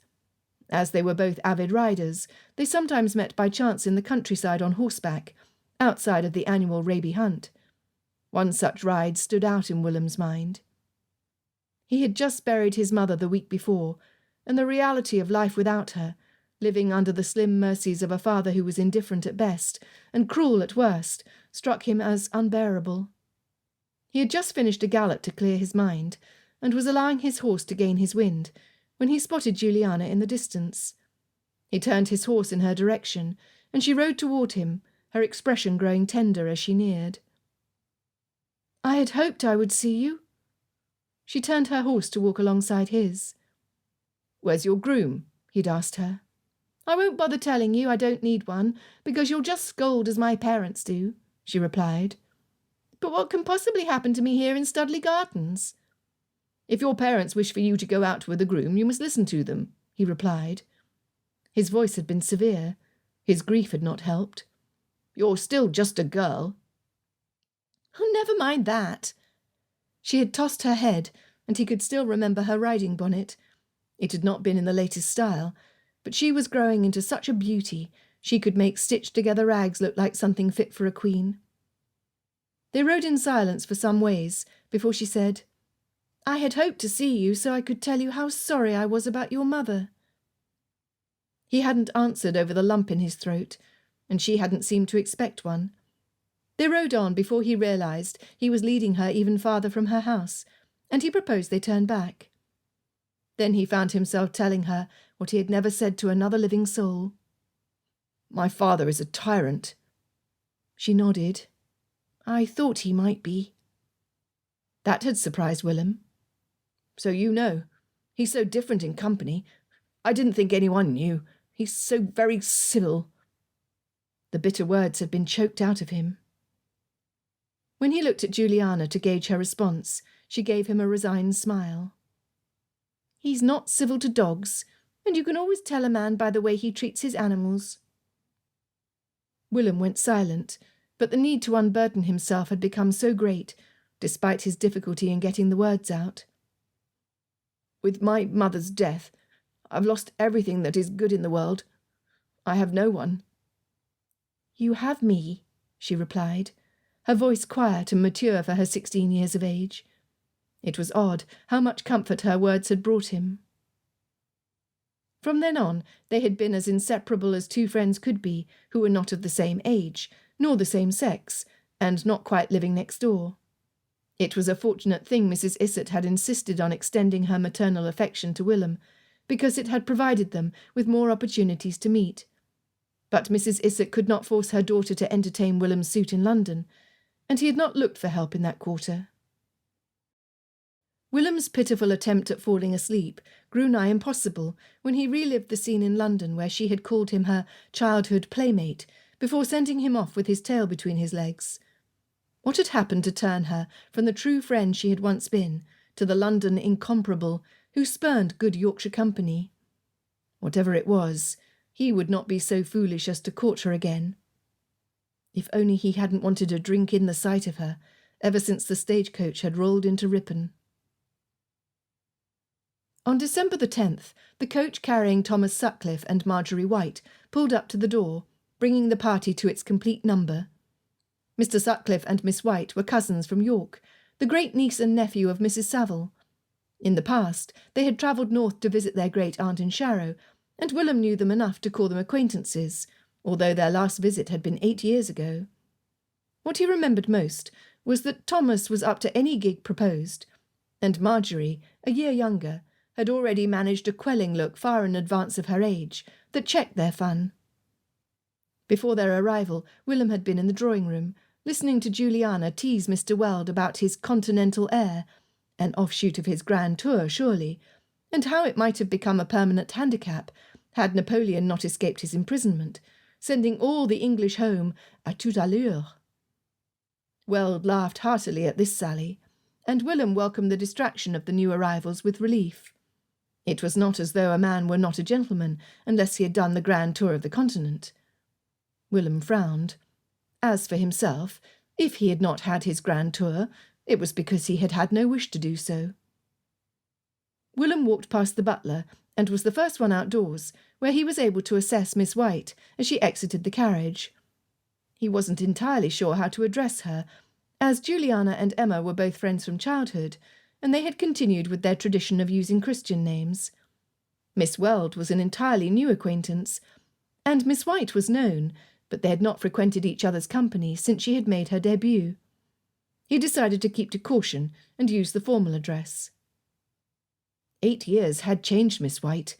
As they were both avid riders, they sometimes met by chance in the countryside on horseback, outside of the annual Raby hunt. One such ride stood out in Willem's mind. He had just buried his mother the week before, and the reality of life without her, living under the slim mercies of a father who was indifferent at best and cruel at worst, struck him as unbearable. He had just finished a gallop to clear his mind, and was allowing his horse to gain his wind, when he spotted Juliana in the distance. He turned his horse in her direction, and she rode toward him, her expression growing tender as she neared. "I had hoped I would see you." She turned her horse to walk alongside his. "Where's your groom?" he'd asked her. "I won't bother telling you I don't need one, because you'll just scold as my parents do," she replied. "But what can possibly happen to me here in Studley Gardens?" "If your parents wish for you to go out with a groom, you must listen to them," he replied. His voice had been severe. His grief had not helped. "You're still just a girl." "Oh, never mind that." She had tossed her head, and he could still remember her riding bonnet. It had not been in the latest style, but she was growing into such a beauty, she could make stitched-together rags look like something fit for a queen. They rode in silence for some ways, before she said, "I had hoped to see you so I could tell you how sorry I was about your mother." He hadn't answered over the lump in his throat, and she hadn't seemed to expect one. They rode on before he realised he was leading her even farther from her house, and he proposed they turn back. Then he found himself telling her what he had never said to another living soul. "My father is a tyrant." She nodded. "I thought he might be." That had surprised Willem. "So you know. He's so different in company. I didn't think anyone knew. He's so very civil." The bitter words had been choked out of him. When he looked at Juliana to gauge her response, she gave him a resigned smile. "He's not civil to dogs, and you can always tell a man by the way he treats his animals." Willem went silent, but the need to unburden himself had become so great, despite his difficulty in getting the words out. "With my mother's death, I've lost everything that is good in the world. I have no one." "You have me," she replied, her voice quiet and mature for her 16 years of age. It was odd how much comfort her words had brought him. From then on, they had been as inseparable as two friends could be, who were not of the same age, nor the same sex, and not quite living next door. It was a fortunate thing Mrs. Issot had insisted on extending her maternal affection to Willem, because it had provided them with more opportunities to meet. But Mrs. Issot could not force her daughter to entertain Willem's suit in London, and he had not looked for help in that quarter. Willem's pitiful attempt at falling asleep grew nigh impossible when he relived the scene in London where she had called him her childhood playmate before sending him off with his tail between his legs. What had happened to turn her from the true friend she had once been to the London incomparable who spurned good Yorkshire company? Whatever it was, he would not be so foolish as to court her again. If only he hadn't wanted to drink in the sight of her, ever since the stagecoach had rolled into Ripon. On December the 10th, the coach carrying Thomas Sutcliffe and Marjorie White pulled up to the door, bringing the party to its complete number. Mr. Sutcliffe and Miss White were cousins from York, the great-niece and nephew of Mrs. Saville. In the past, they had travelled north to visit their great-aunt in Sharrow, and Willem knew them enough to call them acquaintances, although their last visit had been 8 years ago. What he remembered most was that Thomas was up to any gig proposed, and Marjorie, a year younger, had already managed a quelling look far in advance of her age that checked their fun. Before their arrival, Willem had been in the drawing-room, listening to Juliana tease Mr. Weld about his continental air, an offshoot of his grand tour, surely, and how it might have become a permanent handicap had Napoleon not escaped his imprisonment, sending all the English home à toute allure. Weld laughed heartily at this sally, and Willem welcomed the distraction of the new arrivals with relief. It was not as though a man were not a gentleman unless he had done the grand tour of the continent. Willem frowned. As for himself, if he had not had his grand tour, it was because he had had no wish to do so. Willem walked past the butler and was the first one outdoors, where he was able to assess Miss White as she exited the carriage. He wasn't entirely sure how to address her, as Juliana and Emma were both friends from childhood, and they had continued with their tradition of using Christian names. Miss Weld was an entirely new acquaintance, and Miss White was known, but they had not frequented each other's company since she had made her debut. He decided to keep to caution and use the formal address. 8 years had changed Miss White.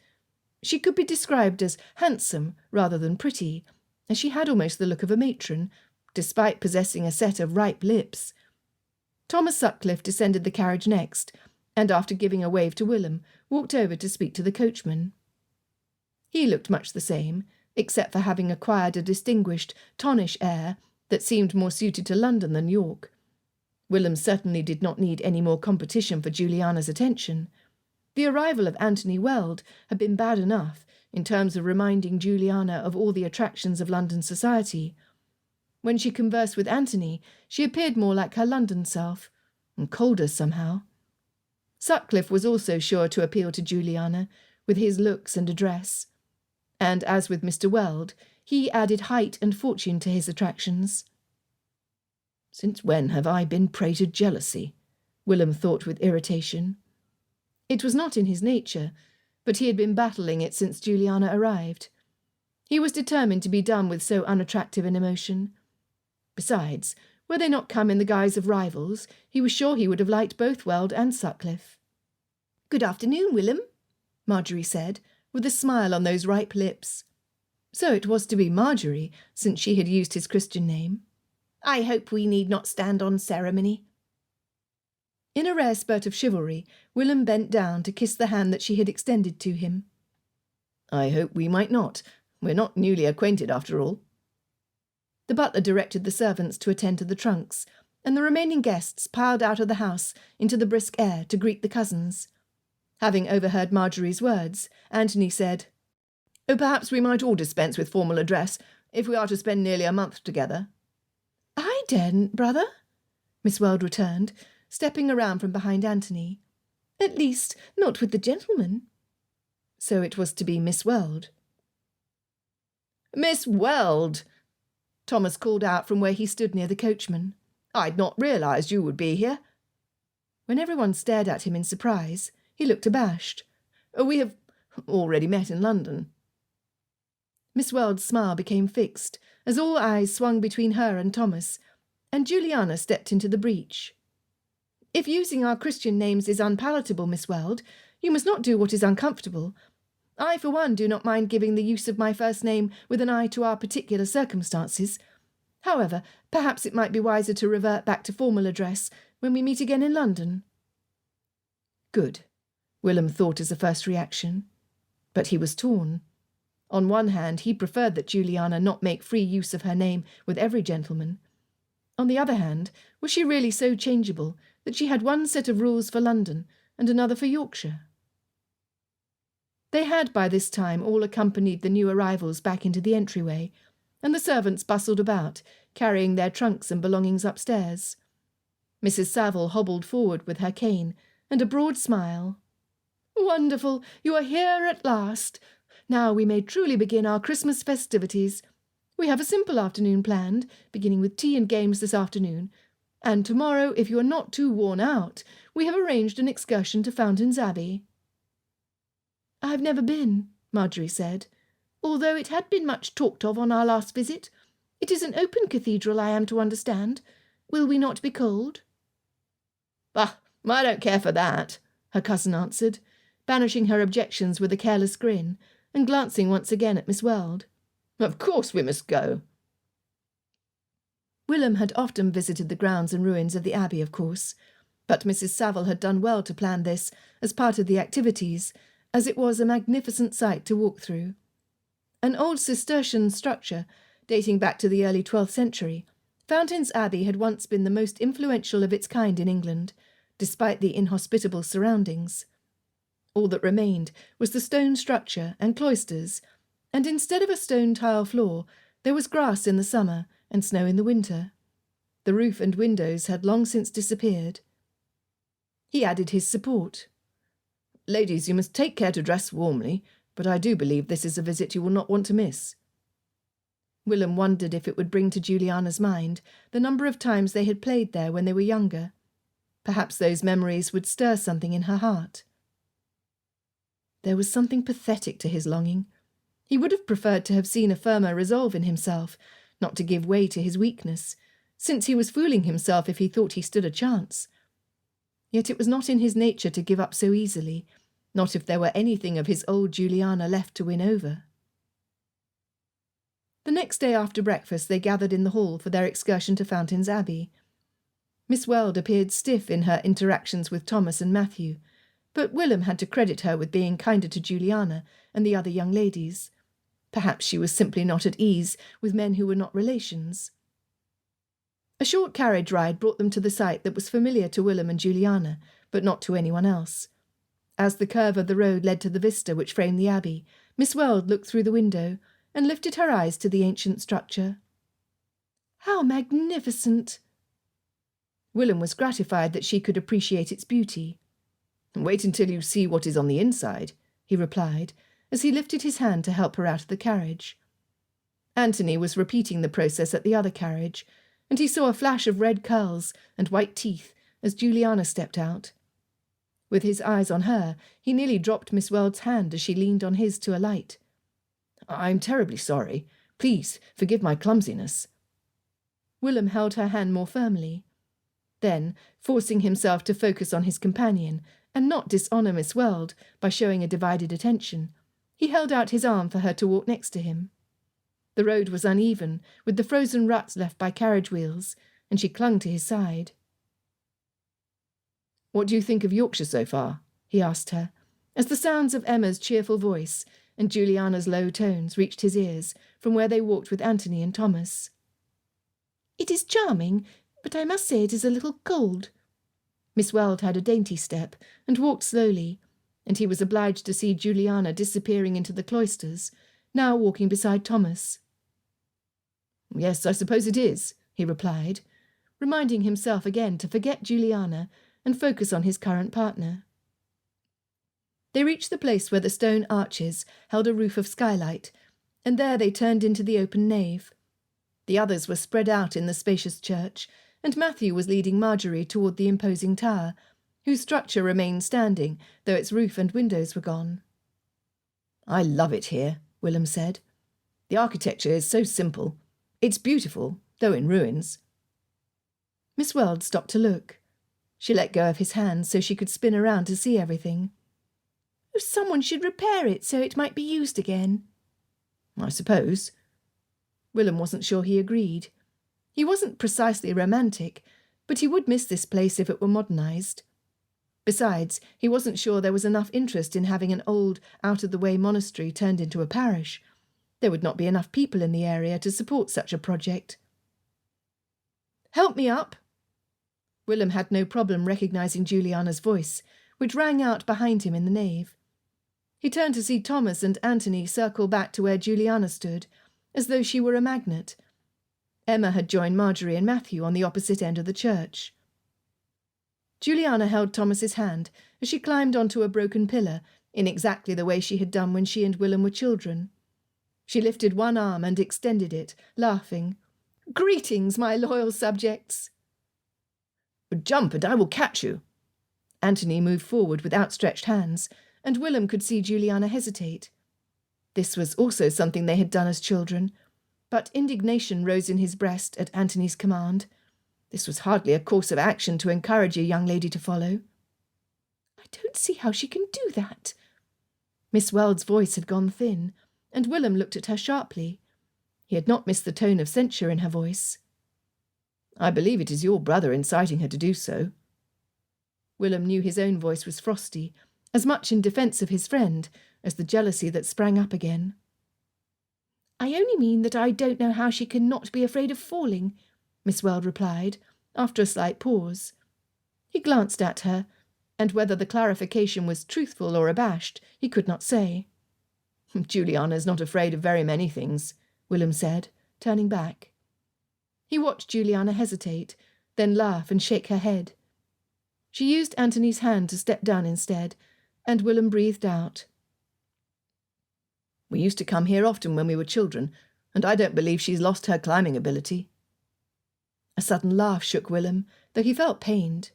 She could be described as handsome rather than pretty, and she had almost the look of a matron, despite possessing a set of ripe lips. Thomas Sutcliffe descended the carriage next, and after giving a wave to Willem, walked over to speak to the coachman. He looked much the same, except for having acquired a distinguished, tonnish air that seemed more suited to London than York. Willem certainly did not need any more competition for Juliana's attention. The arrival of Anthony Weld had been bad enough in terms of reminding Juliana of all the attractions of London society. When she conversed with Anthony, she appeared more like her London self, and colder somehow. Sutcliffe was also sure to appeal to Juliana, with his looks and address. And as with Mr. Weld, he added height and fortune to his attractions. "Since when have I been prey to jealousy?" Willem thought with irritation. It was not in his nature, but he had been battling it since Juliana arrived. He was determined to be done with so unattractive an emotion. Besides, were they not come in the guise of rivals, he was sure he would have liked both Weld and Sutcliffe. "Good afternoon, Willem," Marjorie said, with a smile on those ripe lips. So it was to be Marjorie, since she had used his Christian name. "I hope we need not stand on ceremony." In a rare spurt of chivalry, Willem bent down to kiss the hand that she had extended to him. "I hope we might not. We're not newly acquainted, after all." The butler directed the servants to attend to the trunks, and the remaining guests piled out of the house into the brisk air to greet the cousins. Having overheard Marjorie's words, Anthony said, "Perhaps we might all dispense with formal address, if we are to spend nearly a month together." "I daren't, brother," Miss Weld returned, stepping around from behind Anthony. "At least, not with the gentleman." So it was to be Miss Weld. "Miss Weld!" Thomas called out from where he stood near the coachman. "I'd not realised you would be here." When everyone stared at him in surprise, he looked abashed. "We have already met in London." Miss Weld's smile became fixed, as all eyes swung between her and Thomas, and Juliana stepped into the breach. "If using our Christian names is unpalatable, Miss Weld, you must not do what is uncomfortable. I, for one, do not mind giving the use of my first name with an eye to our particular circumstances. However, perhaps it might be wiser to revert back to formal address when we meet again in London." Good, Willem thought as a first reaction. But he was torn. On one hand, he preferred that Juliana not make free use of her name with every gentleman. On the other hand, was she really so changeable that she had one set of rules for London and another for Yorkshire? They had by this time all accompanied the new arrivals back into the entryway, and the servants bustled about, carrying their trunks and belongings upstairs. Mrs. Saville hobbled forward with her cane and a broad smile. "Wonderful! You are here at last. Now we may truly begin our Christmas festivities. We have a simple afternoon planned, beginning with tea and games this afternoon, and tomorrow, if you are not too worn out, we have arranged an excursion to Fountains Abbey." "I've never been," Marjorie said, "although it had been much talked of on our last visit. It is an open cathedral, I am to understand. Will we not be cold?" "Bah, I don't care for that," her cousin answered, banishing her objections with a careless grin, and glancing once again at Miss Weld. "Of course we must go." Willem had often visited the grounds and ruins of the Abbey, of course, but Mrs. Saville had done well to plan this as part of the activities, as it was a magnificent sight to walk through. An old Cistercian structure, dating back to the early 12th century, Fountains Abbey had once been the most influential of its kind in England, despite the inhospitable surroundings. All that remained was the stone structure and cloisters, and instead of a stone tile floor, there was grass in the summer and snow in the winter. The roof and windows had long since disappeared. He added his support. Ladies, you must take care to dress warmly, but I do believe this is a visit you will not want to miss." Willem wondered if it would bring to Juliana's mind the number of times they had played there when they were younger. Perhaps those memories would stir something in her heart. There was something pathetic to his longing. He would have preferred to have seen a firmer resolve in himself, not to give way to his weakness, since he was fooling himself if he thought he stood a chance. Yet it was not in his nature to give up so easily, not if there were anything of his old Juliana left to win over. The next day after breakfast they gathered in the hall for their excursion to Fountains Abbey. Miss Weld appeared stiff in her interactions with Thomas and Matthew, but Willem had to credit her with being kinder to Juliana and the other young ladies. Perhaps she was simply not at ease with men who were not relations. A short carriage ride brought them to the site that was familiar to Willem and Juliana, but not to anyone else. As the curve of the road led to the vista which framed the abbey, Miss Weld looked through the window and lifted her eyes to the ancient structure. "How magnificent!" Willem was gratified that she could appreciate its beauty. "Wait until you see what is on the inside," he replied, as he lifted his hand to help her out of the carriage. Anthony was repeating the process at the other carriage, and he saw a flash of red curls and white teeth as Juliana stepped out. With his eyes on her, he nearly dropped Miss Weld's hand as she leaned on his to alight. "I'm terribly sorry. Please forgive my clumsiness." Willem held her hand more firmly. Then, forcing himself to focus on his companion and not dishonour Miss Weld by showing a divided attention, he held out his arm for her to walk next to him. The road was uneven, with the frozen ruts left by carriage wheels, and she clung to his side. "What do you think of Yorkshire so far?" he asked her, as the sounds of Emma's cheerful voice and Juliana's low tones reached his ears from where they walked with Anthony and Thomas. "It is charming, but I must say it is a little cold." Miss Weld had a dainty step and walked slowly, and he was obliged to see Juliana disappearing into the cloisters, now walking beside Thomas. "Yes, I suppose it is," he replied, reminding himself again to forget Juliana and focus on his current partner. They reached the place where the stone arches held a roof of skylight, and there they turned into the open nave. The others were spread out in the spacious church, and Matthew was leading Marjorie toward the imposing tower, whose structure remained standing, though its roof and windows were gone. "I love it here," Willem said. "The architecture is so simple. It's beautiful, though in ruins." Miss Weld stopped to look. She let go of his hand so she could spin around to see everything. "Oh, someone should repair it so it might be used again." "I suppose." Willem wasn't sure he agreed. He wasn't precisely romantic, but he would miss this place if it were modernised. Besides, he wasn't sure there was enough interest in having an old, out-of-the-way monastery turned into a parish. There would not be enough people in the area to support such a project. "Help me up!" Willem had no problem recognising Juliana's voice, which rang out behind him in the nave. He turned to see Thomas and Anthony circle back to where Juliana stood, as though she were a magnet. Emma had joined Marjorie and Matthew on the opposite end of the church. Juliana held Thomas's hand as she climbed onto a broken pillar in exactly the way she had done when she and Willem were children. She lifted one arm and extended it, laughing. "Greetings, my loyal subjects." "Jump and I will catch you." Anthony moved forward with outstretched hands, and Willem could see Juliana hesitate. This was also something they had done as children, but indignation rose in his breast at Anthony's command. This was hardly a course of action to encourage a young lady to follow. "I don't see how she can do that." Miss Weld's voice had gone thin, and Willem looked at her sharply. He had not missed the tone of censure in her voice. "I believe it is your brother inciting her to do so." Willem knew his own voice was frosty, as much in defence of his friend as the jealousy that sprang up again. "I only mean that I don't know how she can not be afraid of falling," Miss Weld replied, after a slight pause. He glanced at her, and whether the clarification was truthful or abashed, he could not say. "Juliana is not afraid of very many things," Willem said, turning back. He watched Juliana hesitate, then laugh and shake her head. She used Anthony's hand to step down instead, And Willem breathed out. We used to come here often when we were children, and I don't believe she's lost her climbing ability. A sudden laugh shook Willem, though he felt pained.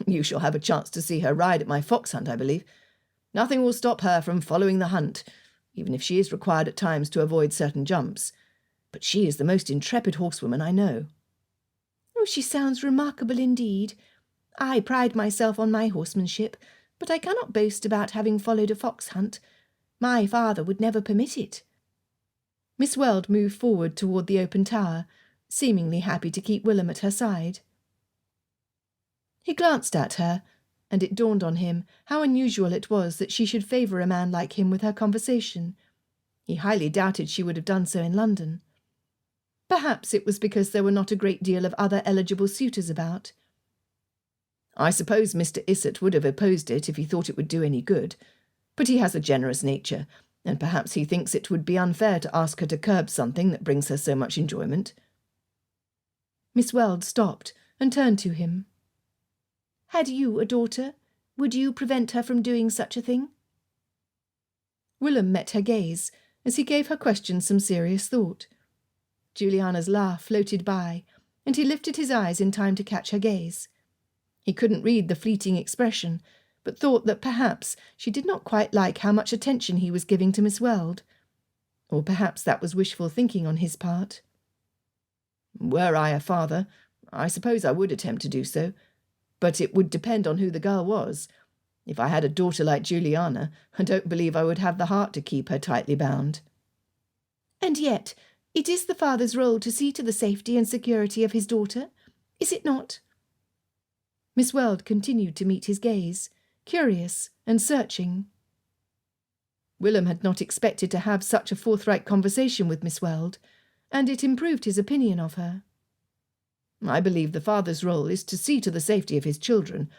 You shall have a chance to see her ride at my fox hunt, I believe. Nothing will stop her from following the hunt, even if she is required at times to avoid certain jumps. But she is the most intrepid horsewoman I know. Oh, she sounds remarkable indeed. I pride myself on my horsemanship, but I cannot boast about having followed a fox hunt. My father would never permit it. Miss Weld moved forward toward the open tower, seemingly happy to keep Willem at her side. He glanced at her, and it dawned on him how unusual it was that she should favour a man like him with her conversation. He highly doubted she would have done so in London. Perhaps it was because there were not a great deal of other eligible suitors about. I suppose Mr. Issot would have opposed it if he thought it would do any good, but he has a generous nature, and perhaps he thinks it would be unfair to ask her to curb something that brings her so much enjoyment. Miss Weld stopped and turned to him. Had you a daughter, would you prevent her from doing such a thing? Willem met her gaze as he gave her question some serious thought. Juliana's laugh floated by, and he lifted his eyes in time to catch her gaze. He couldn't read the fleeting expression, but thought that perhaps she did not quite like how much attention he was giving to Miss Weld. Or perhaps that was wishful thinking on his part. Were I a father, I suppose I would attempt to do so, but it would depend on who the girl was. If I had a daughter like Juliana, I don't believe I would have the heart to keep her tightly bound. And yet, it is the father's role to see to the safety and security of his daughter, is it not? Miss Weld continued to meet his gaze, curious and searching. Willem had not expected to have such a forthright conversation with Miss Weld, and it improved his opinion of her. I believe the father's role is to see to the safety of his children,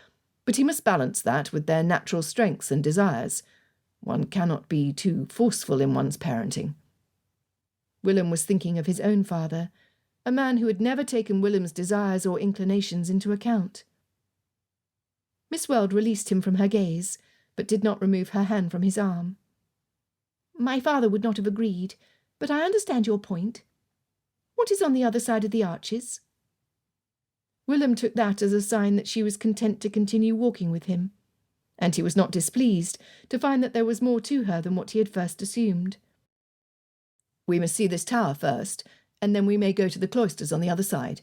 but he must balance that with their natural strengths and desires. One cannot be too forceful in one's parenting. Willem was thinking of his own father, a man who had never taken Willem's desires or inclinations into account. Miss Weld released him from her gaze, but did not remove her hand from his arm. My father would not have agreed, but I understand your point. What is on the other side of the arches? Willem took that as a sign that she was content to continue walking with him, and he was not displeased to find that there was more to her than what he had first assumed. We must see this tower first, and then we may go to the cloisters on the other side.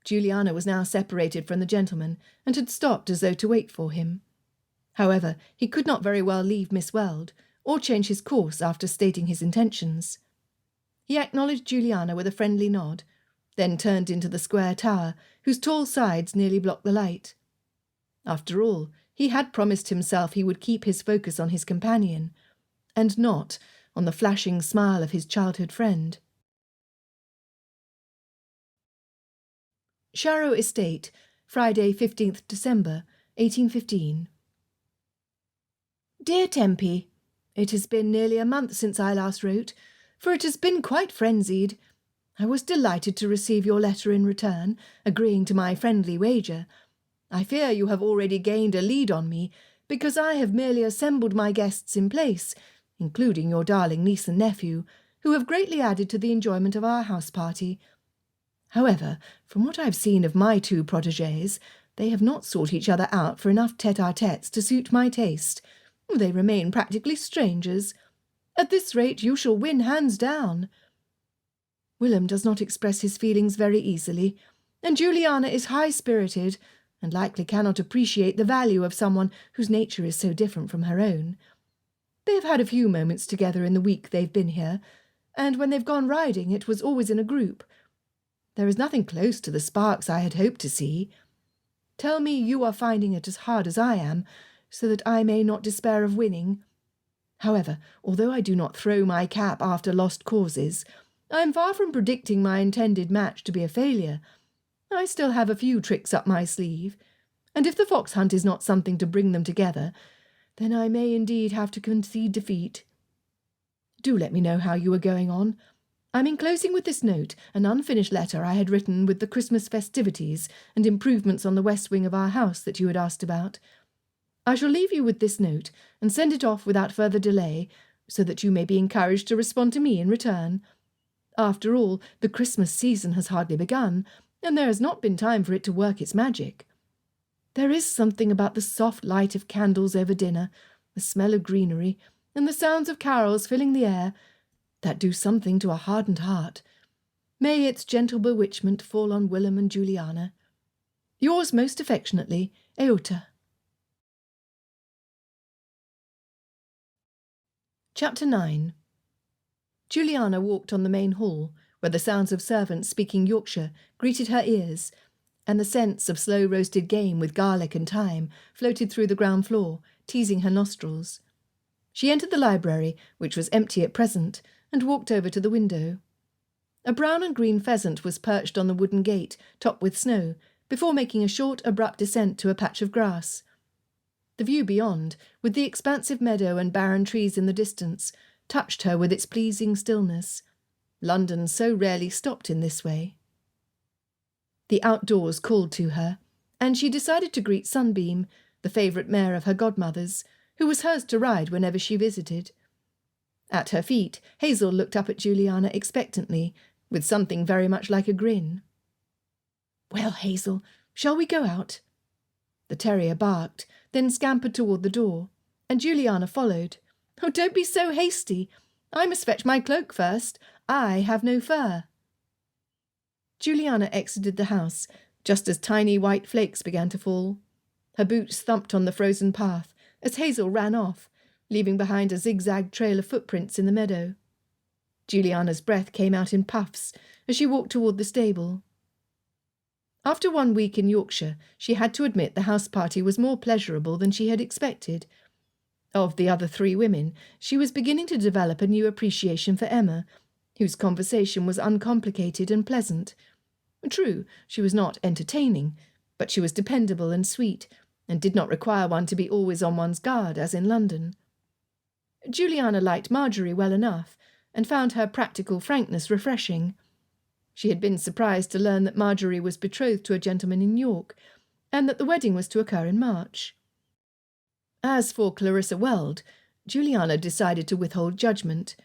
Juliana was now separated from the gentleman, and had stopped as though to wait for him. However, he could not very well leave Miss Weld, or change his course after stating his intentions. He acknowledged Juliana with a friendly nod, then turned into the square tower, whose tall sides nearly blocked the light. After all, he had promised himself he would keep his focus on his companion, and not on the flashing smile of his childhood friend. Sharrow Estate, Friday, 15th December, 1815. Dear Tempie, it has been nearly a month since I last wrote, for it has been quite frenzied. I was delighted to receive your letter in return, agreeing to my friendly wager. I fear you have already gained a lead on me, because I have merely assembled my guests in place, including your darling niece and nephew, who have greatly added to the enjoyment of our house party. However, from what I have seen of my two protégés, they have not sought each other out for enough tête-à-têtes to suit my taste. They remain practically strangers. At this rate you shall win hands down. Willem does not express his feelings very easily, and Juliana is high-spirited, and likely cannot appreciate the value of someone whose nature is so different from her own. They have had a few moments together in the week they've been here, and when they've gone riding it was always in a group. There is nothing close to the sparks I had hoped to see. Tell me you are finding it as hard as I am, so that I may not despair of winning. However, although I do not throw my cap after lost causes, I am far from predicting my intended match to be a failure. I still have a few tricks up my sleeve, and if the fox hunt is not something to bring them together, then I may indeed have to concede defeat. Do let me know how you are going on. I'm enclosing with this note an unfinished letter I had written with the Christmas festivities and improvements on the west wing of our house that you had asked about. I shall leave you with this note and send it off without further delay, so that you may be encouraged to respond to me in return. After all, the Christmas season has hardly begun, and there has not been time for it to work its magic. There is something about the soft light of candles over dinner, the smell of greenery, and the sounds of carols filling the air that do something to a hardened heart. May its gentle bewitchment fall on Willem and Juliana. Yours most affectionately, Eota. Chapter 9. Juliana walked on the main hall, where the sounds of servants speaking Yorkshire greeted her ears, and the scents of slow-roasted game with garlic and thyme floated through the ground floor, teasing her nostrils. She entered the library, which was empty at present, and walked over to the window. A brown and green pheasant was perched on the wooden gate, topped with snow, before making a short, abrupt descent to a patch of grass. The view beyond, with the expansive meadow and barren trees in the distance, touched her with its pleasing stillness. London so rarely stopped in this way. The outdoors called to her, and she decided to greet Sunbeam, the favourite mare of her godmother's, who was hers to ride whenever she visited. At her feet, Hazel looked up at Juliana expectantly, with something very much like a grin. "Well, Hazel, shall we go out?" The terrier barked, then scampered toward the door, and Juliana followed. "Oh, don't be so hasty. I must fetch my cloak first. I have no fur." Juliana exited the house, just as tiny white flakes began to fall. Her boots thumped on the frozen path as Hazel ran off, leaving behind a zigzag trail of footprints in the meadow. Juliana's breath came out in puffs as she walked toward the stable. After 1 week in Yorkshire, she had to admit the house party was more pleasurable than she had expected. Of the other 3 women, she was beginning to develop a new appreciation for Emma, whose conversation was uncomplicated and pleasant. True, she was not entertaining, but she was dependable and sweet, and did not require one to be always on one's guard, as in London. Juliana liked Marjorie well enough, and found her practical frankness refreshing. She had been surprised to learn that Marjorie was betrothed to a gentleman in York, and that the wedding was to occur in March. As for Clarissa Weld, Juliana decided to withhold judgment.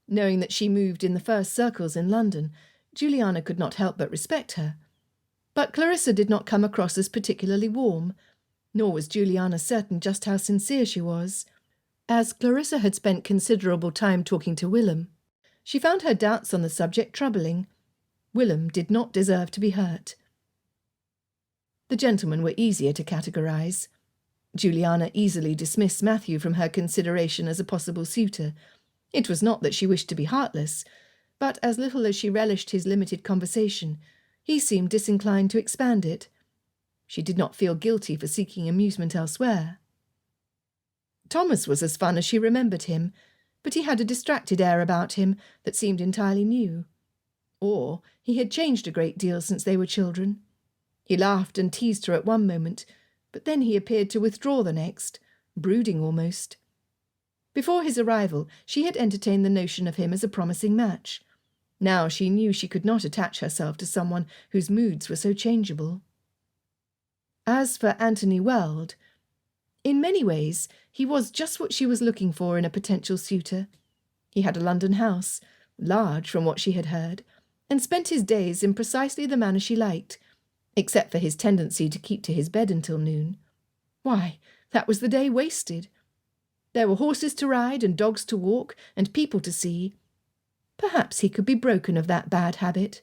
Knowing that she moved in the first circles in London, Juliana could not help but respect her. But Clarissa did not come across as particularly warm, nor was Juliana certain just how sincere she was. As Clarissa had spent considerable time talking to Willem, she found her doubts on the subject troubling. Willem did not deserve to be hurt. The gentlemen were easier to categorize. Juliana easily dismissed Matthew from her consideration as a possible suitor. It was not that she wished to be heartless, but as little as she relished his limited conversation, he seemed disinclined to expand it. She did not feel guilty for seeking amusement elsewhere. Thomas was as fun as she remembered him, but he had a distracted air about him that seemed entirely new. Or he had changed a great deal since they were children. He laughed and teased her at one moment, but then he appeared to withdraw the next, brooding almost. Before his arrival, she had entertained the notion of him as a promising match. Now she knew she could not attach herself to someone whose moods were so changeable. As for Anthony Weld, in many ways he was just what she was looking for in a potential suitor. He had a London house, large from what she had heard, and spent his days in precisely the manner she liked, except for his tendency to keep to his bed until noon. Why, that was the day wasted. There were horses to ride and dogs to walk and people to see. Perhaps he could be broken of that bad habit.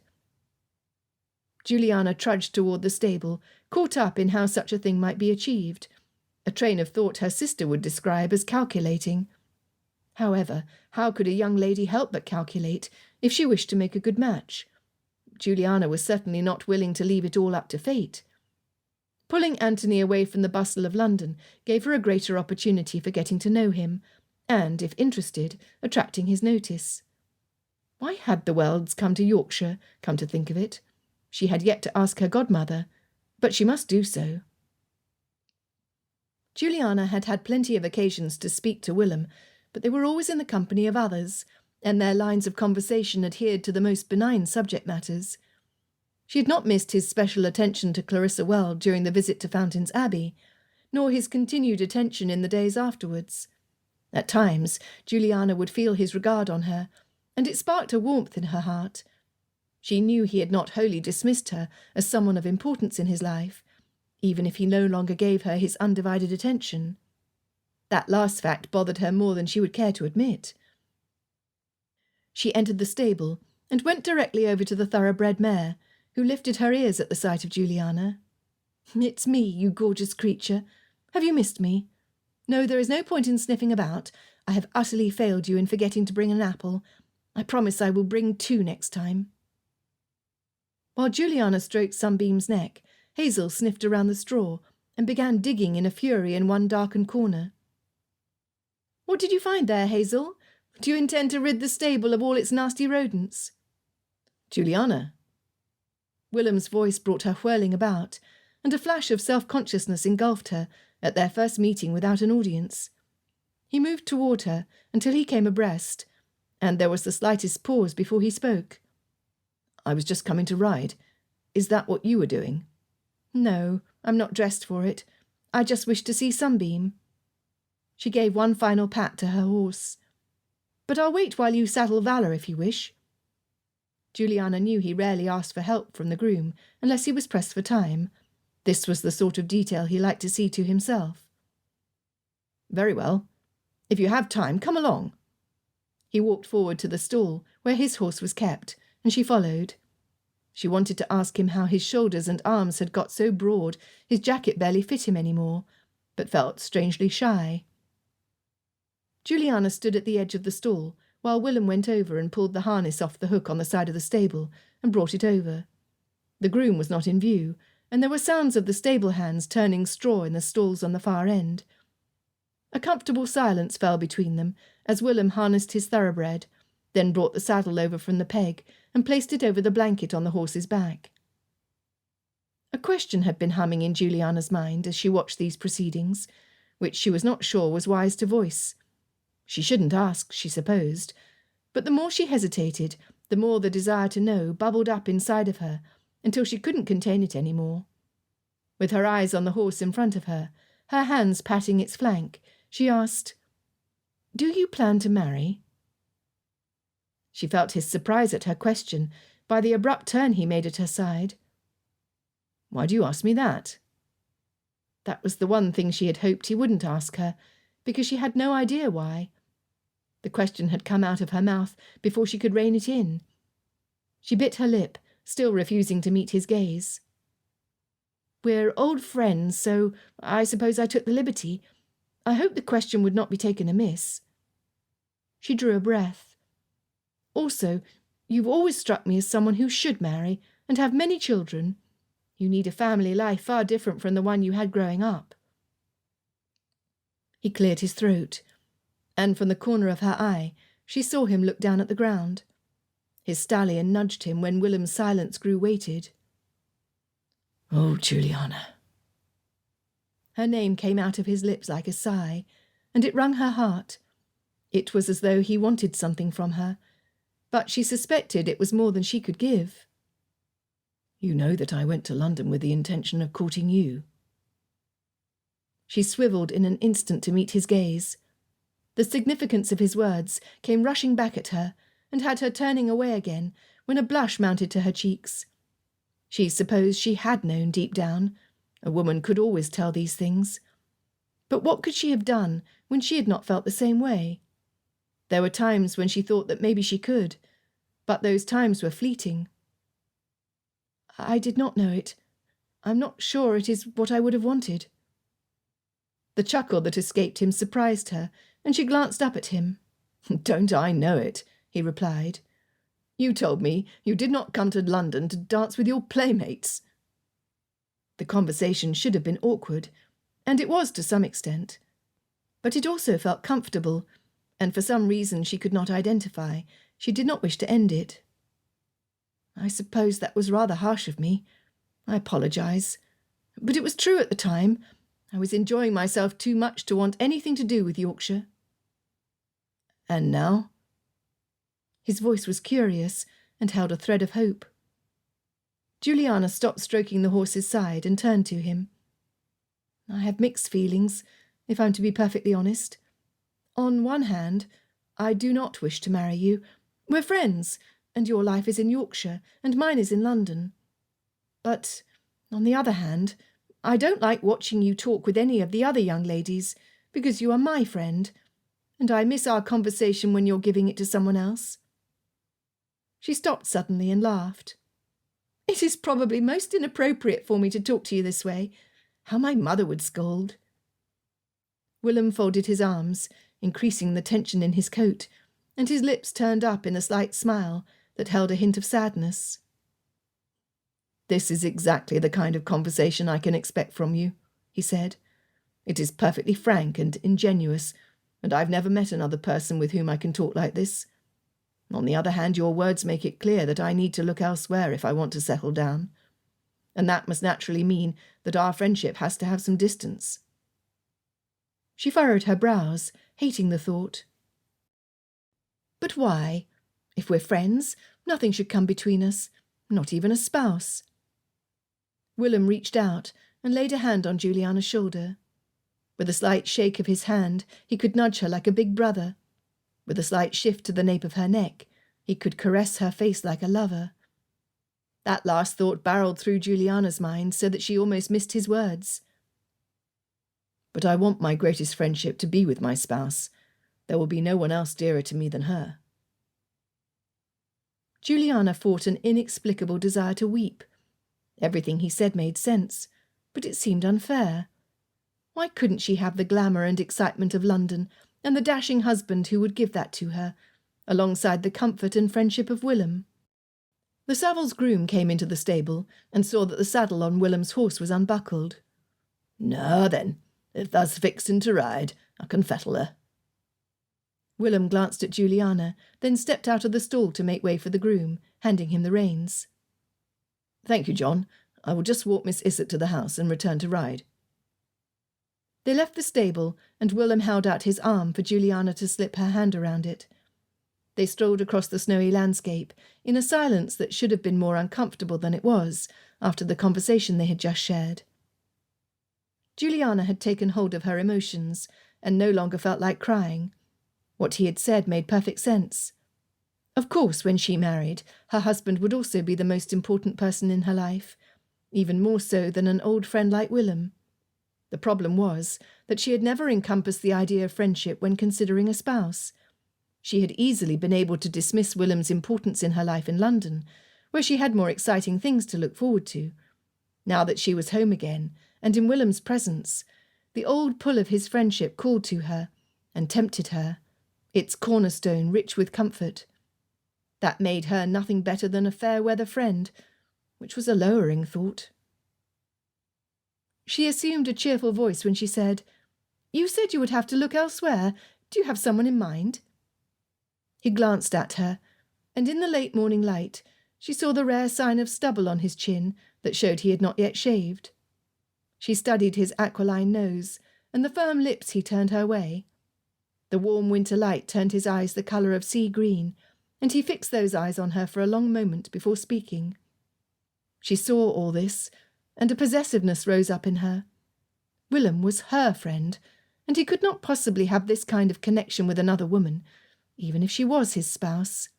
Juliana trudged toward the stable, caught up in how such a thing might be achieved, a train of thought her sister would describe as calculating. However, how could a young lady help but calculate if she wished to make a good match? Juliana was certainly not willing to leave it all up to fate. Pulling Anthony away from the bustle of London gave her a greater opportunity for getting to know him, and, if interested, attracting his notice. Why had the Welds come to Yorkshire, come to think of it? She had yet to ask her godmother, but she must do so. Juliana had had plenty of occasions to speak to Willem, but they were always in the company of others, and their lines of conversation adhered to the most benign subject matters. She had not missed his special attention to Clarissa Weld during the visit to Fountains Abbey, nor his continued attention in the days afterwards. At times, Juliana would feel his regard on her, and it sparked a warmth in her heart. She knew he had not wholly dismissed her as someone of importance in his life, even if he no longer gave her his undivided attention. That last fact bothered her more than she would care to admit. She entered the stable and went directly over to the thoroughbred mare, who lifted her ears at the sight of Juliana. "It's me, you gorgeous creature. Have you missed me? No, there is no point in sniffing about. I have utterly failed you in forgetting to bring an apple. I promise I will bring 2 next time." While Juliana stroked Sunbeam's neck, Hazel sniffed around the straw and began digging in a fury in one darkened corner. "What did you find there, Hazel? Do you intend to rid the stable of all its nasty rodents?" "Juliana." Willem's voice brought her whirling about, and a flash of self-consciousness engulfed her at their first meeting without an audience. He moved toward her until he came abreast, and there was the slightest pause before he spoke. "I was just coming to ride. Is that what you were doing?" "No, I'm not dressed for it. I just wished to see Sunbeam." She gave one final pat to her horse. "But I'll wait while you saddle Valor if you wish." Juliana knew he rarely asked for help from the groom unless he was pressed for time. This was the sort of detail he liked to see to himself. "Very well. If you have time, come along." He walked forward to the stall where his horse was kept, and she followed. She wanted to ask him how his shoulders and arms had got so broad his jacket barely fit him any more, but felt strangely shy. Juliana stood at the edge of the stall while Willem went over and pulled the harness off the hook on the side of the stable and brought it over. The groom was not in view, and there were sounds of the stable hands turning straw in the stalls on the far end. A comfortable silence fell between them as Willem harnessed his thoroughbred, then brought the saddle over from the peg and placed it over the blanket on the horse's back. A question had been humming in Juliana's mind as she watched these proceedings, which she was not sure was wise to voice. She shouldn't ask, she supposed, but the more she hesitated, the more the desire to know bubbled up inside of her, until she couldn't contain it any more. With her eyes on the horse in front of her, her hands patting its flank, she asked, "Do you plan to marry?" She felt his surprise at her question by the abrupt turn he made at her side. "Why do you ask me that?" That was the one thing she had hoped he wouldn't ask her, because she had no idea why. The question had come out of her mouth before she could rein it in. She bit her lip, still refusing to meet his gaze. "We're old friends, so I suppose I took the liberty. I hope the question would not be taken amiss." She drew a breath. "Also, you've always struck me as someone who should marry and have many children. You need a family life far different from the one you had growing up." He cleared his throat, and from the corner of her eye she saw him look down at the ground. His stallion nudged him when Willem's silence grew weighted. "Oh, Juliana." Her name came out of his lips like a sigh, and it wrung her heart. It was as though he wanted something from her, but she suspected it was more than she could give. "You know that I went to London with the intention of courting you." She swiveled in an instant to meet his gaze. The significance of his words came rushing back at her and had her turning away again when a blush mounted to her cheeks. She supposed she had known deep down. A woman could always tell these things. But what could she have done when she had not felt the same way? There were times when she thought that maybe she could, but those times were fleeting. "I did not know it. I'm not sure it is what I would have wanted." The chuckle that escaped him surprised her, and she glanced up at him. "Don't I know it?" he replied. "You told me you did not come to London to dance with your playmates." The conversation should have been awkward, and it was to some extent. But it also felt comfortable, and for some reason she could not identify, she did not wish to end it. "I suppose that was rather harsh of me. I apologize. But it was true at the time. I was enjoying myself too much to want anything to do with Yorkshire." "And now?" His voice was curious and held a thread of hope. Juliana stopped stroking the horse's side and turned to him. I have mixed feelings, if I'm to be perfectly honest. On one hand, I do not wish to marry you. We're friends, and your life is in Yorkshire, and mine is in London. But, on the other hand, I don't like watching you talk with any of the other young ladies, because you are my friend, and I miss our conversation when you're giving it to someone else. She stopped suddenly and laughed. It is probably most inappropriate for me to talk to you this way. How my mother would scold. Willem folded his arms, increasing the tension in his coat, and his lips turned up in a slight smile that held a hint of sadness. This is exactly the kind of conversation I can expect from you, he said. It is perfectly frank and ingenuous, and I've never met another person with whom I can talk like this. On the other hand, your words make it clear that I need to look elsewhere if I want to settle down. And that must naturally mean that our friendship has to have some distance. She furrowed her brows, hating the thought. But why? If we're friends, nothing should come between us, not even a spouse. Willem reached out and laid a hand on Juliana's shoulder. With a slight shake of his hand, he could nudge her like a big brother. With a slight shift to the nape of her neck, he could caress her face like a lover. That last thought barreled through Juliana's mind so that she almost missed his words. But I want my greatest friendship to be with my spouse. There will be no one else dearer to me than her. Juliana fought an inexplicable desire to weep. Everything he said made sense, but it seemed unfair. Why couldn't she have the glamour and excitement of London, and the dashing husband who would give that to her, alongside the comfort and friendship of Willem? The Savills' groom came into the stable and saw that the saddle on Willem's horse was unbuckled. "Now then, if thou's fixing to ride, I can fettle her." Willem glanced at Juliana, then stepped out of the stall to make way for the groom, handing him the reins. "Thank you, John. I will just walk Miss Issot to the house and return to ride." They left the stable, and Willem held out his arm for Juliana to slip her hand around it. They strolled across the snowy landscape, in a silence that should have been more uncomfortable than it was, after the conversation they had just shared. Juliana had taken hold of her emotions, and no longer felt like crying. What he had said made perfect sense. Of course, when she married, her husband would also be the most important person in her life, even more so than an old friend like Willem. The problem was that she had never encompassed the idea of friendship when considering a spouse. She had easily been able to dismiss Willem's importance in her life in London, where she had more exciting things to look forward to. Now that she was home again, and in Willem's presence, the old pull of his friendship called to her, and tempted her, its cornerstone rich with comfort. That made her nothing better than a fair-weather friend, which was a lowering thought. She assumed a cheerful voice when she said, "You said you would have to look elsewhere. Do you have someone in mind?" He glanced at her, and in the late morning light she saw the rare sign of stubble on his chin that showed he had not yet shaved. She studied his aquiline nose and the firm lips he turned her way. The warm winter light turned his eyes the colour of sea green, and he fixed those eyes on her for a long moment before speaking. She saw all this, and a possessiveness rose up in her. Willem was her friend, and he could not possibly have this kind of connection with another woman, even if she was his spouse.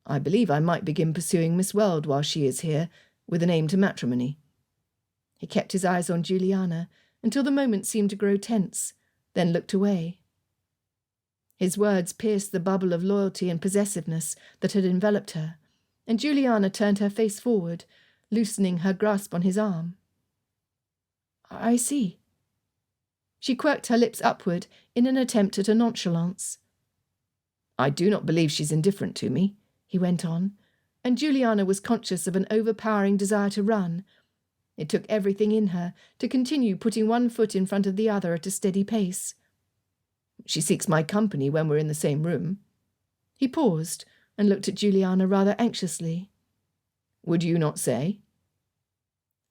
"I believe I might begin pursuing Miss Weld while she is here, with an aim to matrimony." He kept his eyes on Juliana until the moment seemed to grow tense, then looked away. His words pierced the bubble of loyalty and possessiveness that had enveloped her, and Juliana turned her face forward, loosening her grasp on his arm. "I see." She quirked her lips upward in an attempt at a nonchalance. "I do not believe she's indifferent to me," he went on, and Juliana was conscious of an overpowering desire to run. It took everything in her to continue putting one foot in front of the other at a steady pace. "She seeks my company when we're in the same room." He paused and looked at Juliana rather anxiously. "Would you not say?"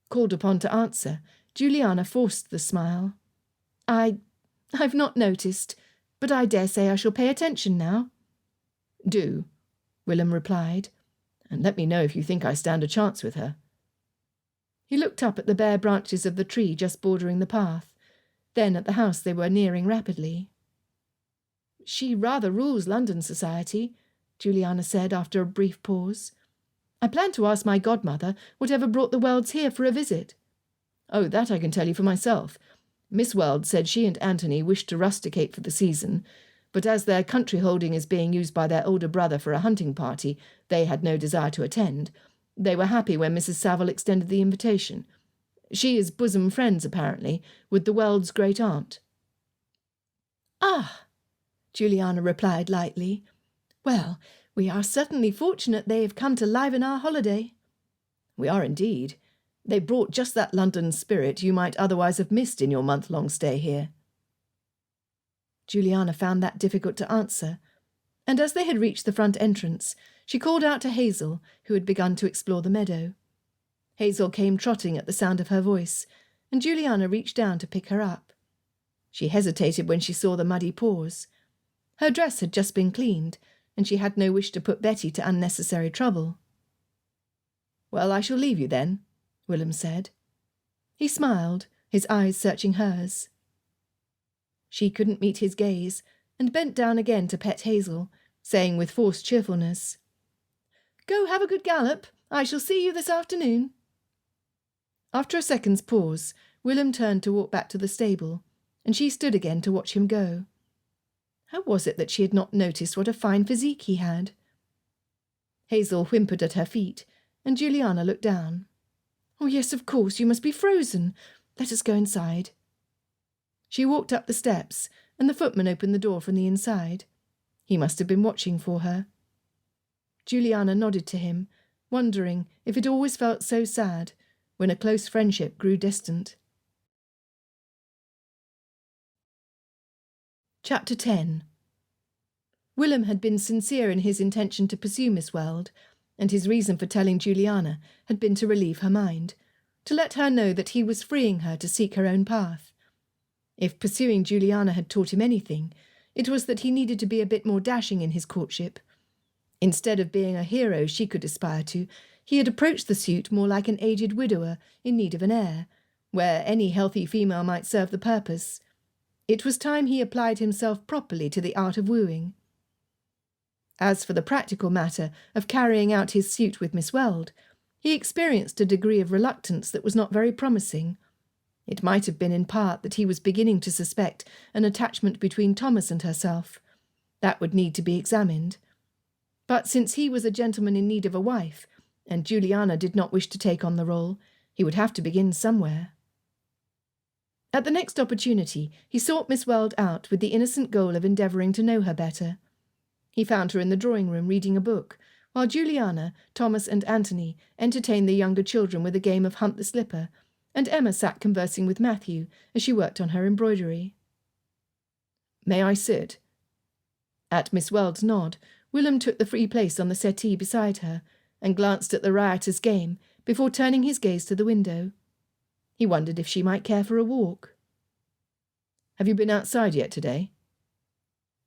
Called upon to answer, Juliana forced the smile. I've not noticed, but I dare say I shall pay attention now." "Do," Willem replied, "and let me know if you think I stand a chance with her." He looked up at the bare branches of the tree just bordering the path, then at the house they were nearing rapidly. "She rather rules London society," Juliana said after a brief pause. "I plan to ask my godmother whatever brought the Welds here for a visit." "Oh, that I can tell you for myself. Miss Weld said she and Anthony wished to rusticate for the season, but as their country holding is being used by their older brother for a hunting party, they had no desire to attend. They were happy when Mrs. Saville extended the invitation. She is bosom friends, apparently, with the Welds' great-aunt." "Ah," Juliana replied lightly. "Well, we are certainly fortunate they have come to liven our holiday." "We are indeed. They brought just that London spirit you might otherwise have missed in your month-long stay here." Juliana found that difficult to answer, and as they had reached the front entrance, she called out to Hazel, who had begun to explore the meadow. Hazel came trotting at the sound of her voice, and Juliana reached down to pick her up. She hesitated when she saw the muddy paws. Her dress had just been cleaned, and she had no wish to put Betty to unnecessary trouble. "Well, I shall leave you then," Willem said. He smiled, his eyes searching hers. She couldn't meet his gaze, and bent down again to pet Hazel, saying with forced cheerfulness, "Go have a good gallop. I shall see you this afternoon." After a second's pause, Willem turned to walk back to the stable, and she stood again to watch him go. How was it that she had not noticed what a fine physique he had? Hazel whimpered at her feet, and Juliana looked down. "Oh, yes, of course, you must be frozen. Let us go inside." She walked up the steps, and the footman opened the door from the inside. He must have been watching for her. Juliana nodded to him, wondering if it always felt so sad when a close friendship grew distant. Chapter 10. Willem had been sincere in his intention to pursue Miss Weld, and his reason for telling Juliana had been to relieve her mind, to let her know that he was freeing her to seek her own path. If pursuing Juliana had taught him anything, it was that he needed to be a bit more dashing in his courtship. Instead of being a hero she could aspire to, he had approached the suit more like an aged widower in need of an heir, where any healthy female might serve the purpose. It was time he applied himself properly to the art of wooing. As for the practical matter of carrying out his suit with Miss Weld, he experienced a degree of reluctance that was not very promising. It might have been in part that he was beginning to suspect an attachment between Thomas and herself. That would need to be examined. But since he was a gentleman in need of a wife, and Juliana did not wish to take on the role, he would have to begin somewhere. At the next opportunity, he sought Miss Weld out with the innocent goal of endeavouring to know her better. He found her in the drawing-room reading a book, while Juliana, Thomas and Anthony entertained the younger children with a game of Hunt the Slipper, and Emma sat conversing with Matthew as she worked on her embroidery. "May I sit?" At Miss Weld's nod, Willem took the free place on the settee beside her, and glanced at the riotous game before turning his gaze to the window. He wondered if she might care for a walk. "Have you been outside yet today?"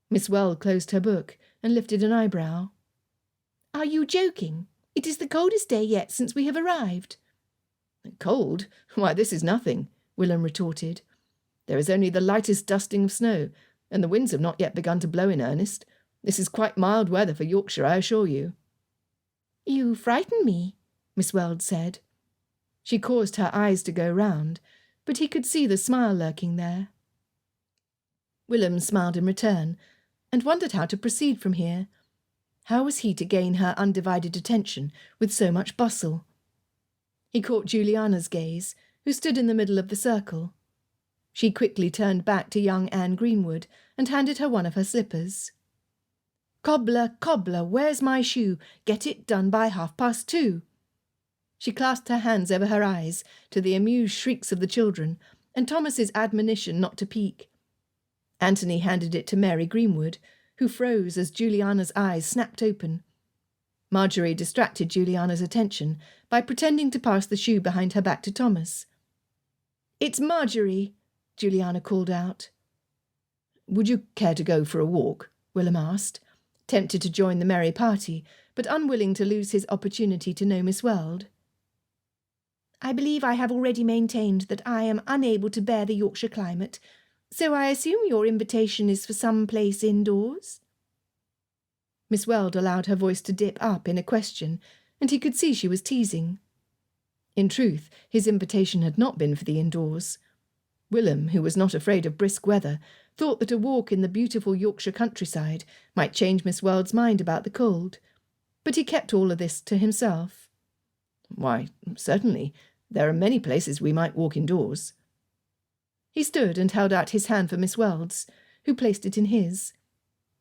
Miss Weld closed her book and lifted an eyebrow. "Are you joking? It is the coldest day yet since we have arrived." "Cold? Why, this is nothing," Willem retorted. "There is only the lightest dusting of snow, and the winds have not yet begun to blow in earnest. This is quite mild weather for Yorkshire, I assure you." "You frighten me," Miss Weld said. She caused her eyes to go round, but he could see the smile lurking there. Willem smiled in return, and wondered how to proceed from here. How was he to gain her undivided attention with so much bustle? He caught Juliana's gaze, who stood in the middle of the circle. She quickly turned back to young Anne Greenwood and handed her one of her slippers. "Cobbler, cobbler, where's my shoe? Get it done by 2:30. She clasped her hands over her eyes, to the amused shrieks of the children, and Thomas's admonition not to peek. Anthony handed it to Mary Greenwood, who froze as Juliana's eyes snapped open. Marjorie distracted Juliana's attention by pretending to pass the shoe behind her back to Thomas. "It's Marjorie," Juliana called out. "Would you care to go for a walk?" Willem asked, tempted to join the merry party, but unwilling to lose his opportunity to know Miss Weld. I believe I have already maintained that I am unable to bear the Yorkshire climate, so I assume your invitation is for some place indoors?" Miss Weld allowed her voice to dip up in a question, and he could see she was teasing. In truth, his invitation had not been for the indoors. Willem, who was not afraid of brisk weather, thought that a walk in the beautiful Yorkshire countryside might change Miss Weld's mind about the cold, but he kept all of this to himself. "Why, certainly. There are many places we might walk indoors." He stood and held out his hand for Miss Weld's, who placed it in his.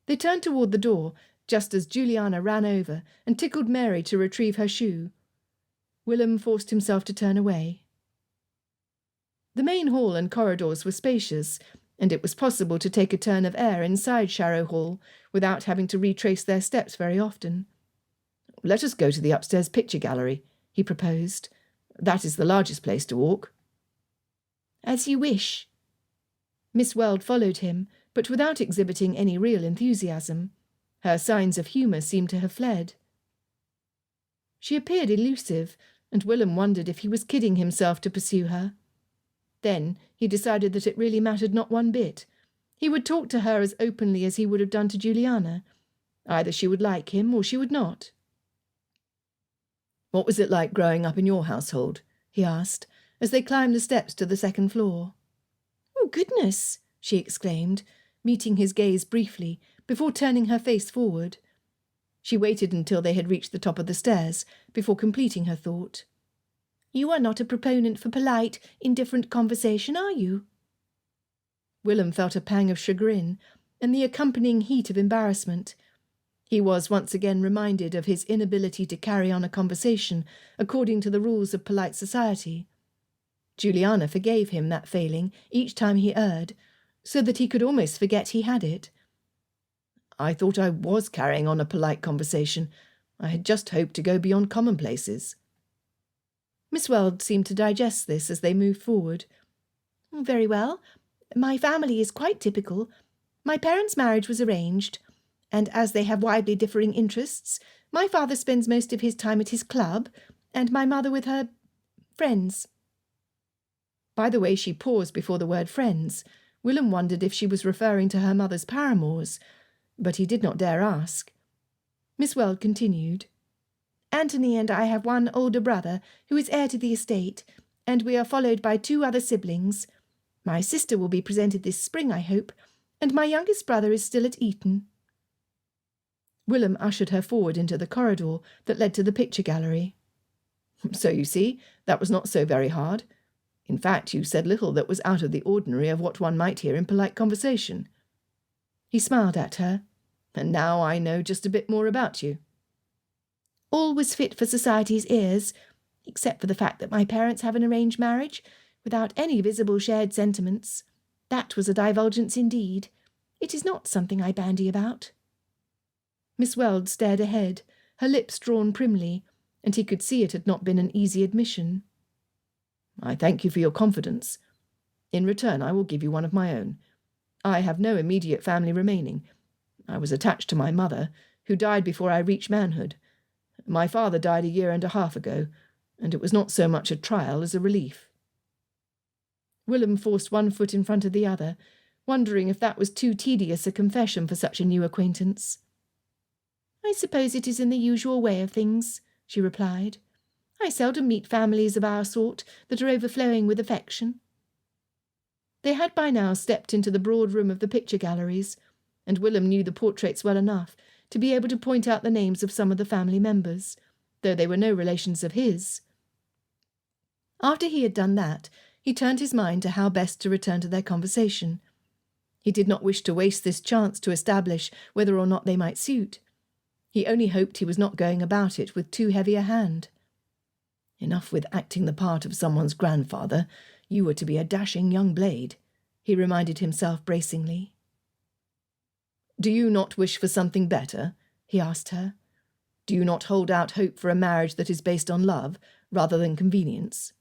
They turned toward the door, just as Juliana ran over and tickled Mary to retrieve her shoe. Willem forced himself to turn away. The main hall and corridors were spacious, and it was possible to take a turn of air inside Sharrow Hall without having to retrace their steps very often. "Let us go to the upstairs picture gallery," he proposed. "That is the largest place to walk." "As you wish." Miss Weld followed him, but without exhibiting any real enthusiasm. Her signs of humour seemed to have fled. She appeared elusive, and Willem wondered if he was kidding himself to pursue her. Then he decided that it really mattered not one bit. He would talk to her as openly as he would have done to Juliana. Either she would like him or she would not. "What was it like growing up in your household?" he asked, as they climbed the steps to the second floor. "Oh, goodness!" she exclaimed, meeting his gaze briefly, before turning her face forward. She waited until they had reached the top of the stairs, before completing her thought. "You are not a proponent for polite, indifferent conversation, are you?" Willem felt a pang of chagrin, and the accompanying heat of embarrassment. He was once again reminded of his inability to carry on a conversation according to the rules of polite society. Juliana forgave him that failing each time he erred, so that he could almost forget he had it. "I thought I was carrying on a polite conversation. I had just hoped to go beyond commonplaces." Miss Weld seemed to digest this as they moved forward. "Very well. My family is quite typical. My parents' marriage was arranged, and as they have widely differing interests, my father spends most of his time at his club, and my mother with her friends." By the way she paused before the word friends, Willem wondered if she was referring to her mother's paramours, but he did not dare ask. Miss Weld continued. "Anthony and I have one older brother who is heir to the estate, and we are followed by 2 other siblings. My sister will be presented this spring, I hope, and my youngest brother is still at Eton." Willem ushered her forward into the corridor that led to the picture gallery. "So you see, that was not so very hard. In fact, you said little that was out of the ordinary of what one might hear in polite conversation." He smiled at her. "And now I know just a bit more about you." "All was fit for society's ears, except for the fact that my parents have an arranged marriage, without any visible shared sentiments. That was a divulgence indeed. It is not something I bandy about." Miss Weld stared ahead, her lips drawn primly, and he could see it had not been an easy admission. "I thank you for your confidence. In return, I will give you one of my own. I have no immediate family remaining. I was attached to my mother, who died before I reached manhood. My father died 1.5 years ago, and it was not so much a trial as a relief." Willem forced one foot in front of the other, wondering if that was too tedious a confession for such a new acquaintance. "I suppose it is in the usual way of things," she replied. "I seldom meet families of our sort that are overflowing with affection." They had by now stepped into the broad room of the picture galleries, and Willem knew the portraits well enough to be able to point out the names of some of the family members, though they were no relations of his. After he had done that, he turned his mind to how best to return to their conversation. He did not wish to waste this chance to establish whether or not they might suit. He only hoped he was not going about it with too heavy a hand. "Enough with acting the part of someone's grandfather. You were to be a dashing young blade," he reminded himself bracingly. "Do you not wish for something better?" he asked her. "Do you not hold out hope for a marriage that is based on love rather than convenience?"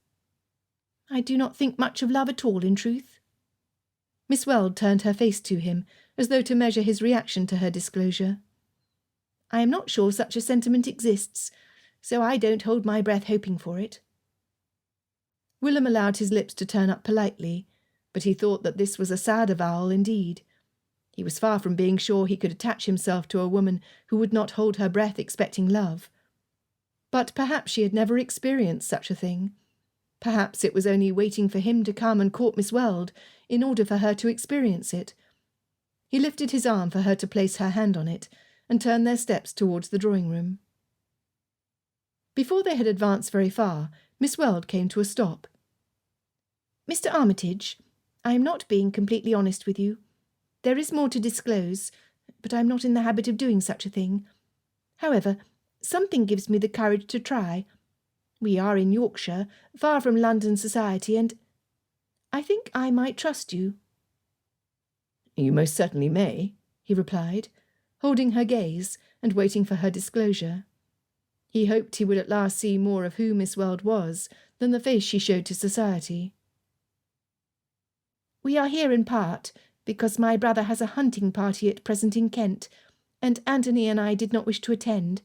"I do not think much of love at all, in truth." Miss Weld turned her face to him, as though to measure his reaction to her disclosure. "I am not sure such a sentiment exists, so I don't hold my breath hoping for it." Willem allowed his lips to turn up politely, but he thought that this was a sad avowal indeed. He was far from being sure he could attach himself to a woman who would not hold her breath expecting love. But perhaps she had never experienced such a thing. Perhaps it was only waiting for him to come and court Miss Weld in order for her to experience it. He lifted his arm for her to place her hand on it, and turned their steps towards the drawing-room. Before they had advanced very far, Miss Weld came to a stop. "Mr. Armitage, I am not being completely honest with you. There is more to disclose, but I am not in the habit of doing such a thing. However, something gives me the courage to try. We are in Yorkshire, far from London society, and I think I might trust you." "You most certainly may," he replied, holding her gaze and waiting for her disclosure. He hoped he would at last see more of who Miss Weld was than the face she showed to society. "We are here in part because my brother has a hunting party at present in Kent, and Anthony and I did not wish to attend.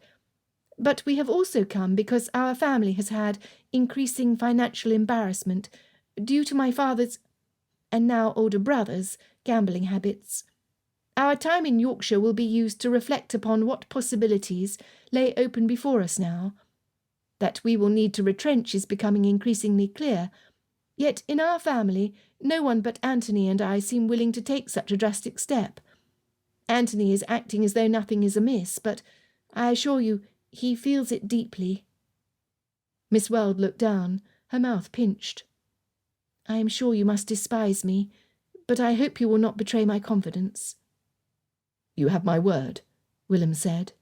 But we have also come because our family has had increasing financial embarrassment due to my father's, and now older brother's, gambling habits. Our time in Yorkshire will be used to reflect upon what possibilities lay open before us now. That we will need to retrench is becoming increasingly clear, yet in our family no one but Anthony and I seem willing to take such a drastic step. Anthony is acting as though nothing is amiss, but I assure you he feels it deeply." Miss Weld looked down, her mouth pinched. "I am sure you must despise me, but I hope you will not betray my confidence." "You have my word," Willem said.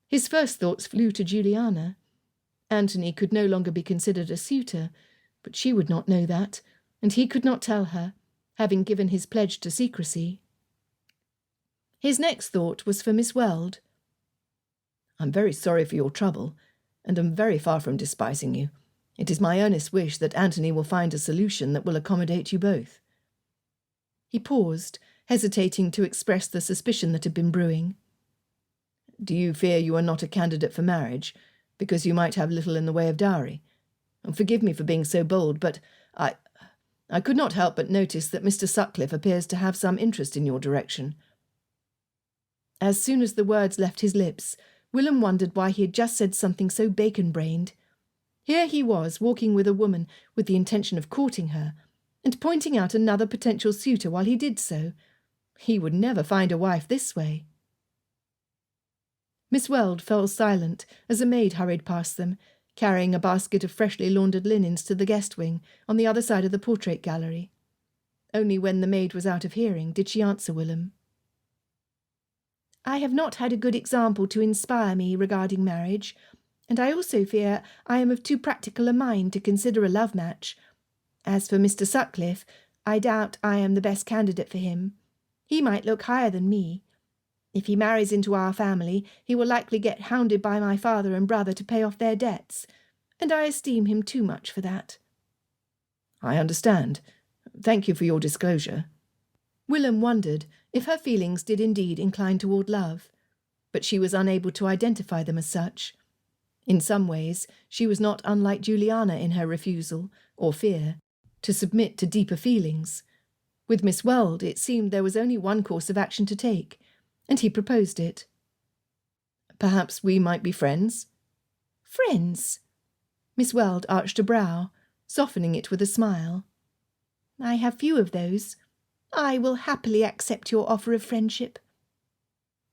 His first thoughts flew to Juliana. Anthony could no longer be considered a suitor, but she would not know that, and he could not tell her, having given his pledge to secrecy. His next thought was for Miss Weld. "I'm very sorry for your trouble, and am very far from despising you. It is my earnest wish that Anthony will find a solution that will accommodate you both." He paused, hesitating to express the suspicion that had been brewing. "Do you fear you are not a candidate for marriage, because you might have little in the way of dowry? Forgive me for being so bold, but I could not help but notice that Mr. Sutcliffe appears to have some interest in your direction." As soon as the words left his lips, Willem wondered why he had just said something so bacon-brained. Here he was, walking with a woman with the intention of courting her, and pointing out another potential suitor while he did so. He would never find a wife this way. Miss Weld fell silent as a maid hurried past them, carrying a basket of freshly laundered linens to the guest wing on the other side of the portrait gallery. Only when the maid was out of hearing did she answer Willem. "I have not had a good example to inspire me regarding marriage, and I also fear I am of too practical a mind to consider a love match. As for Mr. Sutcliffe, I doubt I am the best candidate for him. He might look higher than me. If he marries into our family, he will likely get hounded by my father and brother to pay off their debts, and I esteem him too much for that." "I understand. Thank you for your disclosure." Willem wondered if her feelings did indeed incline toward love, but she was unable to identify them as such. In some ways, she was not unlike Juliana in her refusal, or fear, to submit to deeper feelings. With Miss Weld, it seemed there was only one course of action to take, and he proposed it. "Perhaps we might be friends?" "Friends?" Miss Weld arched a brow, softening it with a smile. "I have few of those. I will happily accept your offer of friendship."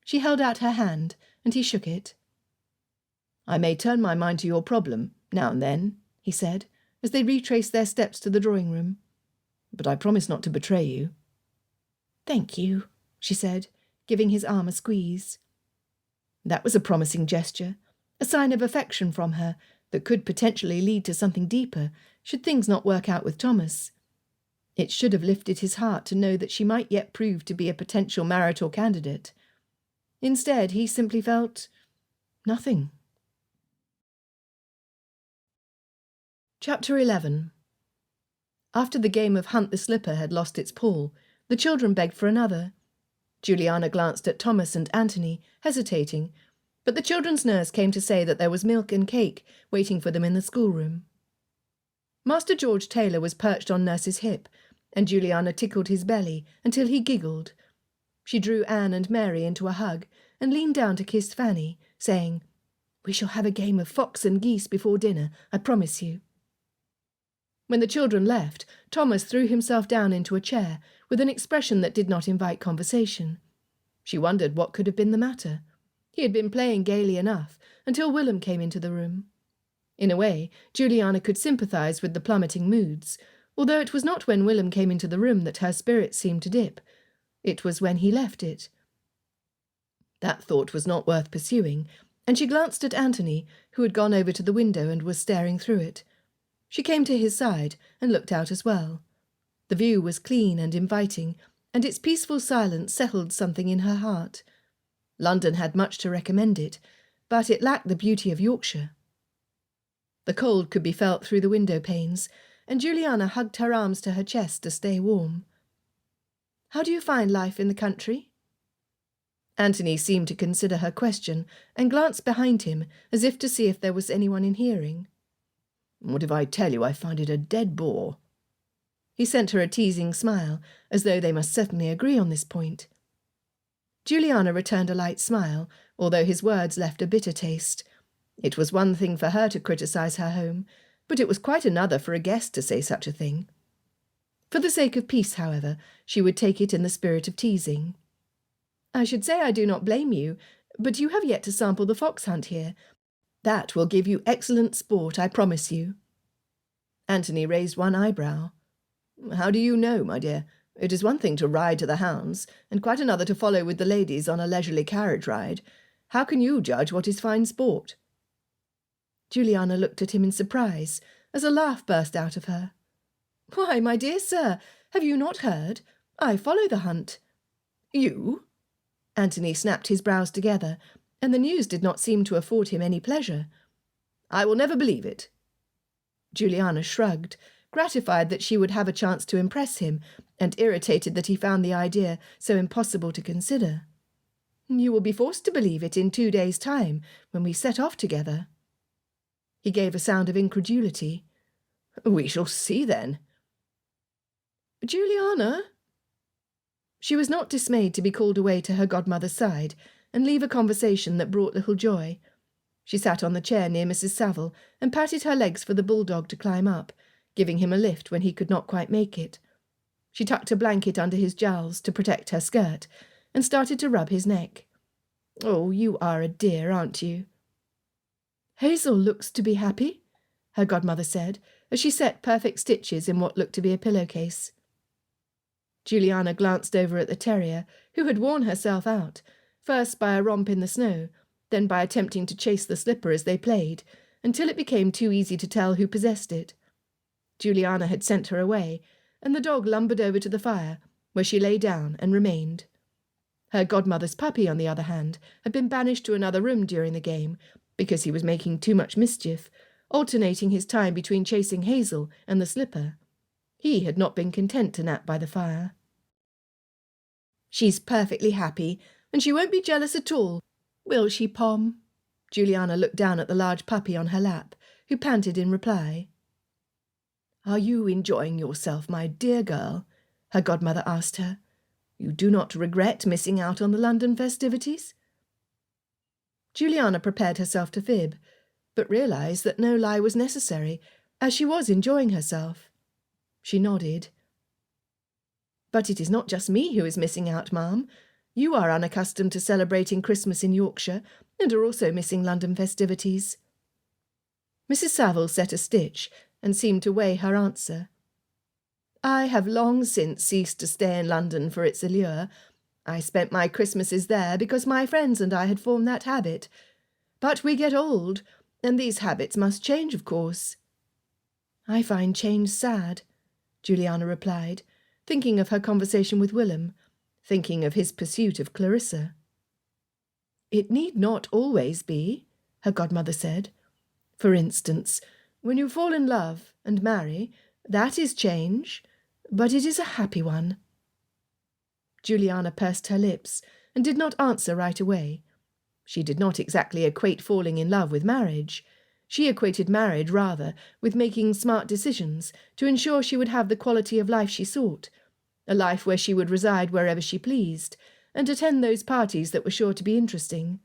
She held out her hand, and he shook it. "I may turn my mind to your problem, now and then," he said, as they retraced their steps to the drawing-room. "But I promise not to betray you." "Thank you," she said, giving his arm a squeeze. That was a promising gesture, a sign of affection from her that could potentially lead to something deeper, should things not work out with Thomas. It should have lifted his heart to know that she might yet prove to be a potential marital candidate. Instead, he simply felt nothing. Chapter 11. After the game of Hunt the Slipper had lost its pull, the children begged for another. Juliana glanced at Thomas and Anthony, hesitating, but the children's nurse came to say that there was milk and cake waiting for them in the schoolroom. Master George Taylor was perched on Nurse's hip, and Juliana tickled his belly until he giggled. She drew Anne and Mary into a hug and leaned down to kiss Fanny, saying, "We shall have a game of fox and geese before dinner, I promise you." When the children left, Thomas threw himself down into a chair with an expression that did not invite conversation. She wondered what could have been the matter. He had been playing gaily enough until Willem came into the room. In a way, Juliana could sympathise with the plummeting moods, although it was not when Willem came into the room that her spirits seemed to dip. It was when he left it. That thought was not worth pursuing, and she glanced at Anthony, who had gone over to the window and was staring through it. She came to his side and looked out as well. The view was clean and inviting, and its peaceful silence settled something in her heart. London had much to recommend it, but it lacked the beauty of Yorkshire. The cold could be felt through the window panes, and Juliana hugged her arms to her chest to stay warm. "How do you find life in the country?" Anthony seemed to consider her question and glanced behind him as if to see if there was anyone in hearing. "What if I tell you I find it a dead bore?" He sent her a teasing smile, as though they must certainly agree on this point. Juliana returned a light smile, although his words left a bitter taste. It was one thing for her to criticise her home, but it was quite another for a guest to say such a thing. For the sake of peace, however, she would take it in the spirit of teasing. "I should say I do not blame you, but you have yet to sample the fox hunt here. That will give you excellent sport, I promise you." Anthony raised one eyebrow. "How do you know, my dear? It is one thing to ride to the hounds, and quite another to follow with the ladies on a leisurely carriage ride. How can you judge what is fine sport?" Juliana looked at him in surprise, as a laugh burst out of her. "Why, my dear sir, have you not heard? I follow the hunt." "You?" Anthony snapped his brows together, and the news did not seem to afford him any pleasure. "I will never believe it." Juliana shrugged, gratified that she would have a chance to impress him, and irritated that he found the idea so impossible to consider. "You will be forced to believe it in 2 days' time, when we set off together." He gave a sound of incredulity. "We shall see then." "Juliana!" She was not dismayed to be called away to her godmother's side and leave a conversation that brought little joy. She sat on the chair near Mrs. Saville and patted her legs for the bulldog to climb up, giving him a lift when he could not quite make it. She tucked a blanket under his jowls to protect her skirt and started to rub his neck. "Oh, you are a dear, aren't you?" "Hazel looks to be happy," her godmother said, as she set perfect stitches in what looked to be a pillowcase. Juliana glanced over at the terrier, who had worn herself out, first by a romp in the snow, then by attempting to chase the slipper as they played, until it became too easy to tell who possessed it. Juliana had sent her away, and the dog lumbered over to the fire, where she lay down and remained. Her godmother's puppy, on the other hand, had been banished to another room during the game, because he was making too much mischief, alternating his time between chasing Hazel and the slipper. He had not been content to nap by the fire. "She's perfectly happy, and she won't be jealous at all, will she, Pom?" Juliana looked down at the large puppy on her lap, who panted in reply. "Are you enjoying yourself, my dear girl?" her godmother asked her. "You do not regret missing out on the London festivities?" Juliana prepared herself to fib, but realised that no lie was necessary, as she was enjoying herself. She nodded. "But it is not just me who is missing out, ma'am. You are unaccustomed to celebrating Christmas in Yorkshire, and are also missing London festivities." Mrs. Saville set a stitch, and seemed to weigh her answer. "I have long since ceased to stay in London for its allure. I spent my Christmases there because my friends and I had formed that habit. But we get old, and these habits must change, of course." "I find change sad," Juliana replied, thinking of her conversation with Willem, thinking of his pursuit of Clarissa. "It need not always be," her godmother said. "For instance, when you fall in love and marry, that is change, but it is a happy one." Juliana pursed her lips and did not answer right away. She did not exactly equate falling in love with marriage. She equated marriage, rather, with making smart decisions to ensure she would have the quality of life she sought, a life where she would reside wherever she pleased, and attend those parties that were sure to be interesting.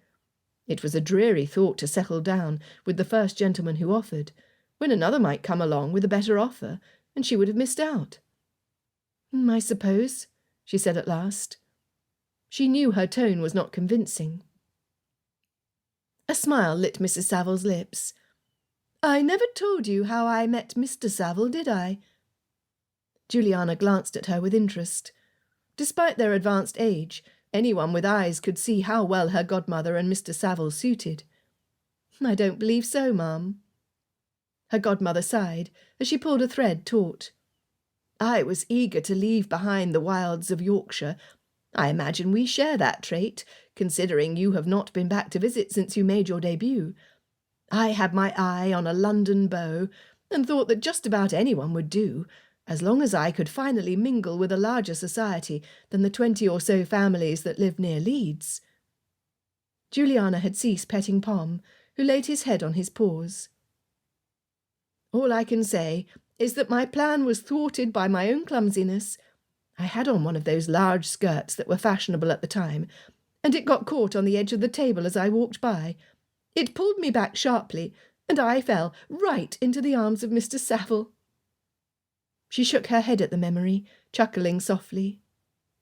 It was a dreary thought to settle down with the first gentleman who offered, when another might come along with a better offer, and she would have missed out. "I suppose," she said at last. She knew her tone was not convincing. A smile lit Mrs. Savile's lips. "I never told you how I met Mr. Savile, did I?" Juliana glanced at her with interest. Despite their advanced age, anyone with eyes could see how well her godmother and Mr. Savile suited. "I don't believe so, ma'am." Her godmother sighed as she pulled a thread taut. "I was eager to leave behind the wilds of Yorkshire. I imagine we share that trait, considering you have not been back to visit since you made your debut. I had my eye on a London beau, and thought that just about anyone would do, as long as I could finally mingle with a larger society than the 20 or so families that live near Leeds." Juliana had ceased petting Pom, who laid his head on his paws. "All I can say is that my plan was thwarted by my own clumsiness. I had on one of those large skirts that were fashionable at the time, and it got caught on the edge of the table as I walked by. It pulled me back sharply, and I fell right into the arms of Mr. Savile." She shook her head at the memory, chuckling softly.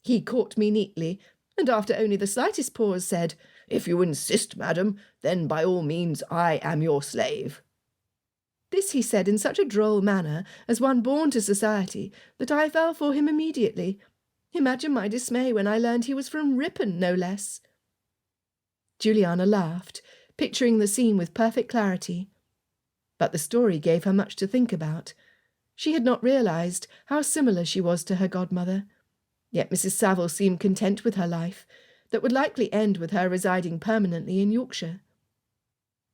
"He caught me neatly, and after only the slightest pause said, 'If you insist, madam, then by all means I am your slave.' This he said in such a droll manner, as one born to society, that I fell for him immediately. Imagine my dismay when I learned he was from Ripon, no less." Juliana laughed, picturing the scene with perfect clarity. But the story gave her much to think about. She had not realised how similar she was to her godmother. Yet Mrs. Savile seemed content with her life, that would likely end with her residing permanently in Yorkshire.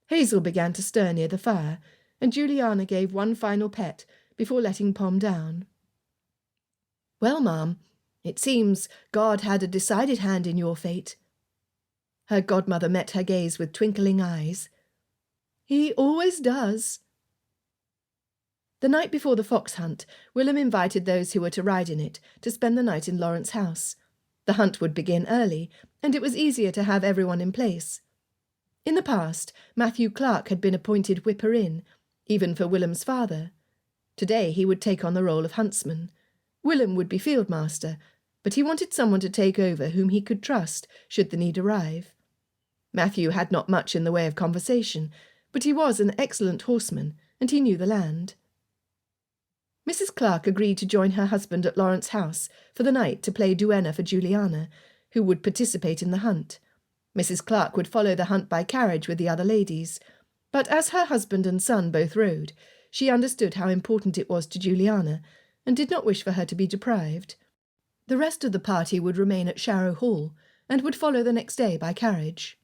Hazel began to stir near the fire, and Juliana gave one final pet before letting Pom down. "Well, ma'am, it seems God had a decided hand in your fate." Her godmother met her gaze with twinkling eyes. "He always does." The night before the fox hunt, Willem invited those who were to ride in it to spend the night in Lawrence House. The hunt would begin early, and it was easier to have everyone in place. In the past, Matthew Clark had been appointed whipper-in, even for Willem's father. Today he would take on the role of huntsman. Willem would be fieldmaster, but he wanted someone to take over whom he could trust should the need arrive. Matthew had not much in the way of conversation, but he was an excellent horseman, and he knew the land. Mrs. Clark agreed to join her husband at Lawrence House for the night to play duenna for Juliana, who would participate in the hunt. Mrs. Clark would follow the hunt by carriage with the other ladies, but as her husband and son both rode, she understood how important it was to Juliana, and did not wish for her to be deprived. The rest of the party would remain at Sharrow Hall, and would follow the next day by carriage.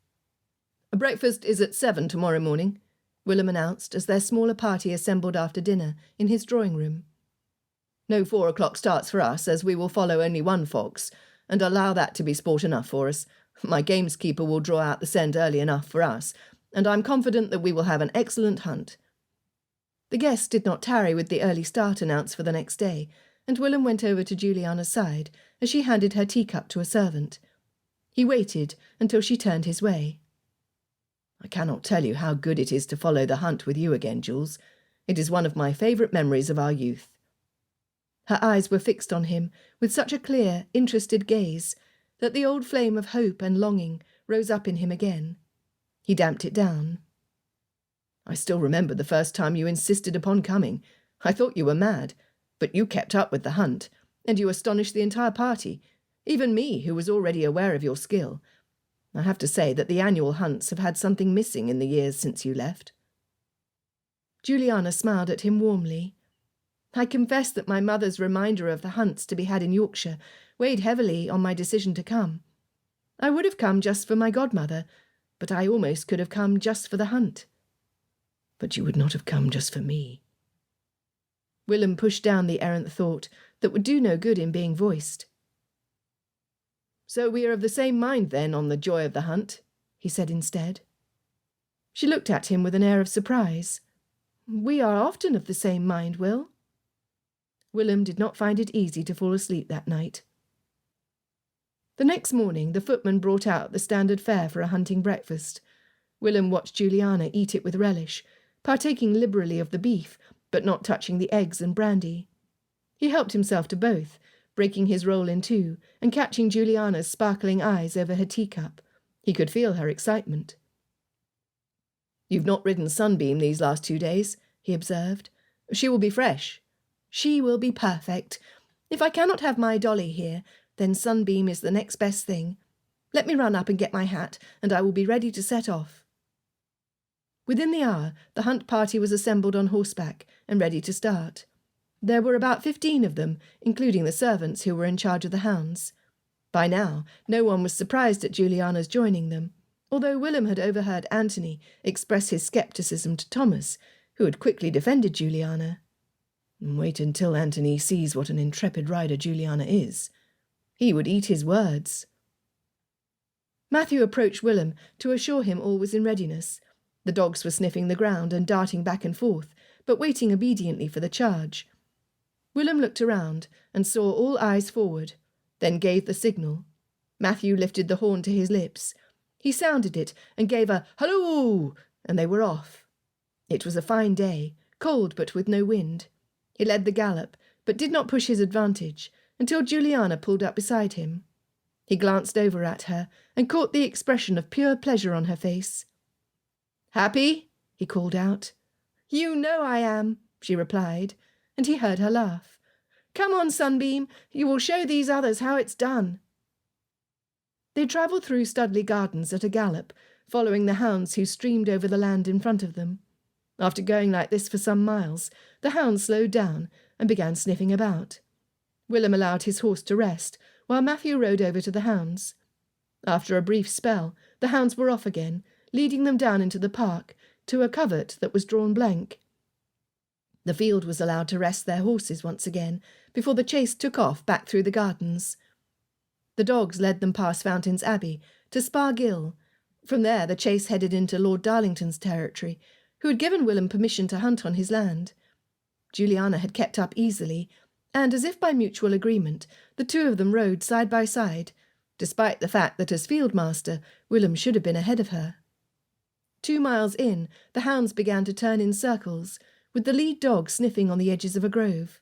"Breakfast is at 7 tomorrow morning," Willem announced as their smaller party assembled after dinner in his drawing-room. "No 4 o'clock starts for us, as we will follow only one fox, and allow that to be sport enough for us. My gameskeeper will draw out the scent early enough for us, and I'm confident that we will have an excellent hunt." The guests did not tarry with the early start announced for the next day, and Willem went over to Juliana's side as she handed her teacup to a servant. He waited until she turned his way. "I cannot tell you how good it is to follow the hunt with you again, Jules. It is one of my favourite memories of our youth." Her eyes were fixed on him with such a clear, interested gaze that the old flame of hope and longing rose up in him again. He damped it down. "I still remember the first time you insisted upon coming. I thought you were mad, but you kept up with the hunt, and you astonished the entire party, even me, who was already aware of your skill. I have to say that the annual hunts have had something missing in the years since you left." Juliana smiled at him warmly. "I confess that my mother's reminder of the hunts to be had in Yorkshire weighed heavily on my decision to come. I would have come just for my godmother, but I almost could have come just for the hunt." "But you would not have come just for me." Willem pushed down the errant thought that would do no good in being voiced. "So we are of the same mind, then, on the joy of the hunt," he said instead. She looked at him with an air of surprise. "We are often of the same mind, Will." Willem did not find it easy to fall asleep that night. The next morning the footman brought out the standard fare for a hunting breakfast. Willem watched Juliana eat it with relish, partaking liberally of the beef, but not touching the eggs and brandy. He helped himself to both, breaking his roll in two and catching Juliana's sparkling eyes over her teacup. He could feel her excitement. "You've not ridden Sunbeam these last 2 days," he observed. "She will be fresh." "She will be perfect. If I cannot have my Dolly here, then Sunbeam is the next best thing. Let me run up and get my hat, and I will be ready to set off." Within the hour, the hunt party was assembled on horseback and ready to start. There were about 15 of them, including the servants who were in charge of the hounds. By now, no one was surprised at Juliana's joining them, although Willem had overheard Anthony express his scepticism to Thomas, who had quickly defended Juliana. "Wait until Anthony sees what an intrepid rider Juliana is. He would eat his words." Matthew approached Willem to assure him all was in readiness. The dogs were sniffing the ground and darting back and forth, but waiting obediently for the charge. Willem looked around and saw all eyes forward, then gave the signal. Matthew lifted the horn to his lips. He sounded it and gave a halloo, and they were off. It was a fine day, cold but with no wind. He led the gallop, but did not push his advantage until Juliana pulled up beside him. He glanced over at her and caught the expression of pure pleasure on her face. "Happy?" he called out. "You know I am," she replied, and he heard her laugh. "Come on, Sunbeam, you will show these others how it's done." They travelled through Studley Gardens at a gallop, following the hounds who streamed over the land in front of them. After going like this for some miles, the hounds slowed down and began sniffing about. Willem allowed his horse to rest, while Matthew rode over to the hounds. After a brief spell, the hounds were off again, leading them down into the park, to a covert that was drawn blank. The field was allowed to rest their horses once again, before the chase took off back through the gardens. The dogs led them past Fountains Abbey to Spa Gill. From there the chase headed into Lord Darlington's territory, who had given Willem permission to hunt on his land. Juliana had kept up easily, and as if by mutual agreement, the two of them rode side by side, despite the fact that as field master, Willem should have been ahead of her. 2 miles in, the hounds began to turn in circles, with the lead dog sniffing on the edges of a grove.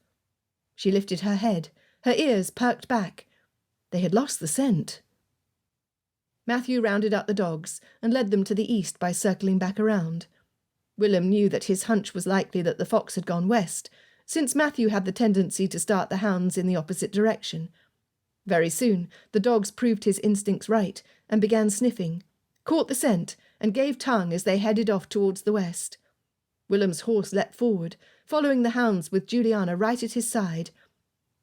She lifted her head, her ears perked back. They had lost the scent. Matthew rounded up the dogs and led them to the east by circling back around. Willem knew that his hunch was likely that the fox had gone west, since Matthew had the tendency to start the hounds in the opposite direction. Very soon the dogs proved his instincts right and began sniffing, caught the scent, and gave tongue as they headed off towards the west. Willem's horse leapt forward, following the hounds with Juliana right at his side.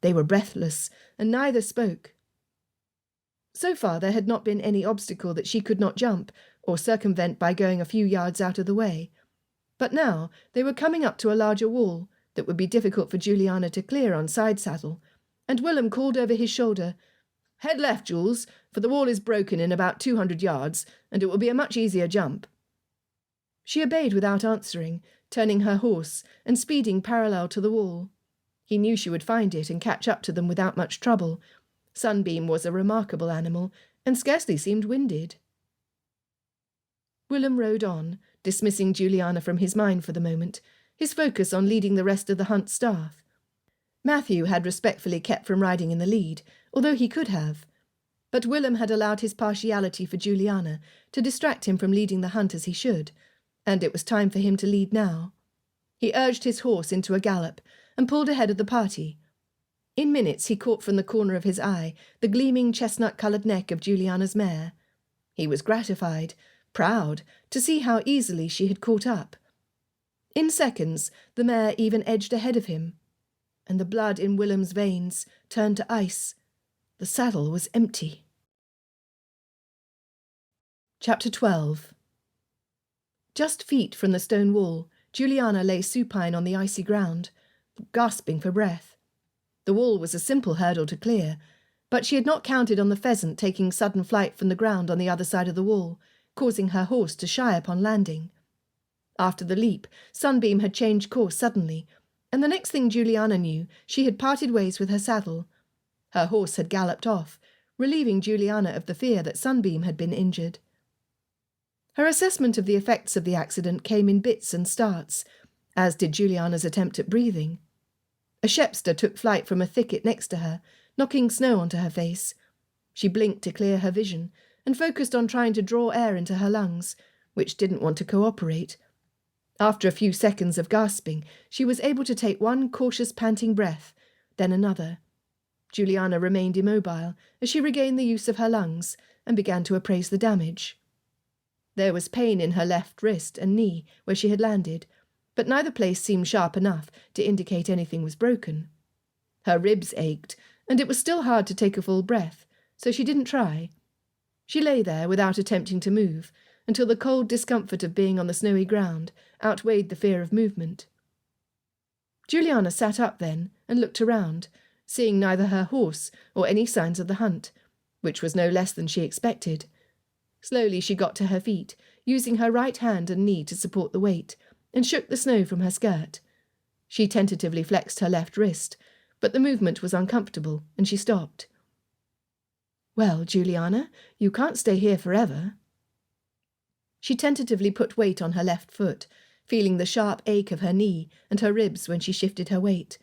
They were breathless, and neither spoke. So far there had not been any obstacle that she could not jump or circumvent by going a few yards out of the way. But now they were coming up to a larger wall that would be difficult for Juliana to clear on side saddle, and Willem called over his shoulder, "Head left, Jules, for the wall is broken in about 200 yards, and it will be a much easier jump." She obeyed without answering, turning her horse and speeding parallel to the wall. He knew she would find it and catch up to them without much trouble. Sunbeam was a remarkable animal, and scarcely seemed winded. Willem rode on, dismissing Juliana from his mind for the moment, his focus on leading the rest of the hunt staff. Matthew had respectfully kept from riding in the lead, although he could have. But Willem had allowed his partiality for Juliana to distract him from leading the hunt as he should, and it was time for him to lead now. He urged his horse into a gallop and pulled ahead of the party. In minutes he caught from the corner of his eye the gleaming chestnut-coloured neck of Juliana's mare. He was gratified, proud, to see how easily she had caught up. In seconds the mare even edged ahead of him, and the blood in Willem's veins turned to ice. The saddle was empty. Chapter 12. Just feet from the stone wall, Juliana lay supine on the icy ground, gasping for breath. The wall was a simple hurdle to clear, but she had not counted on the pheasant taking sudden flight from the ground on the other side of the wall, causing her horse to shy upon landing. After the leap, Sunbeam had changed course suddenly, and the next thing Juliana knew, she had parted ways with her saddle. Her horse had galloped off, relieving Juliana of the fear that Sunbeam had been injured. Her assessment of the effects of the accident came in bits and starts, as did Juliana's attempt at breathing. A shepster took flight from a thicket next to her, knocking snow onto her face. She blinked to clear her vision, and focused on trying to draw air into her lungs, which didn't want to cooperate. After a few seconds of gasping, she was able to take one cautious panting breath, then another. Juliana remained immobile as she regained the use of her lungs and began to appraise the damage. There was pain in her left wrist and knee where she had landed, but neither place seemed sharp enough to indicate anything was broken. Her ribs ached, and it was still hard to take a full breath, so she didn't try. She lay there without attempting to move, until the cold discomfort of being on the snowy ground outweighed the fear of movement. Juliana sat up then and looked around, seeing neither her horse or any signs of the hunt, which was no less than she expected. Slowly she got to her feet, using her right hand and knee to support the weight, and shook the snow from her skirt. She tentatively flexed her left wrist, but the movement was uncomfortable, and she stopped. "Well, Juliana, you can't stay here forever." She tentatively put weight on her left foot, feeling the sharp ache of her knee and her ribs when she shifted her weight.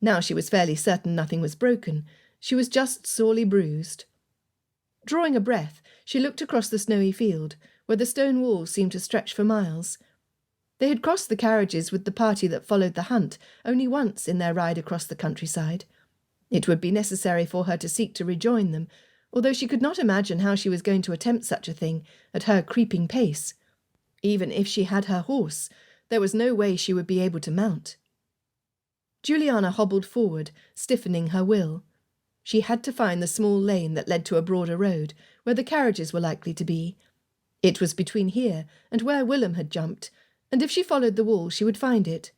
Now she was fairly certain nothing was broken. She was just sorely bruised. Drawing a breath, she looked across the snowy field, where the stone walls seemed to stretch for miles. They had crossed the carriages with the party that followed the hunt only once in their ride across the countryside. It would be necessary for her to seek to rejoin them, although she could not imagine how she was going to attempt such a thing at her creeping pace. Even if she had her horse, there was no way she would be able to mount. Juliana hobbled forward, stiffening her will. She had to find the small lane that led to a broader road, where the carriages were likely to be. It was between here and where Willelm had jumped, and if she followed the wall she would find it.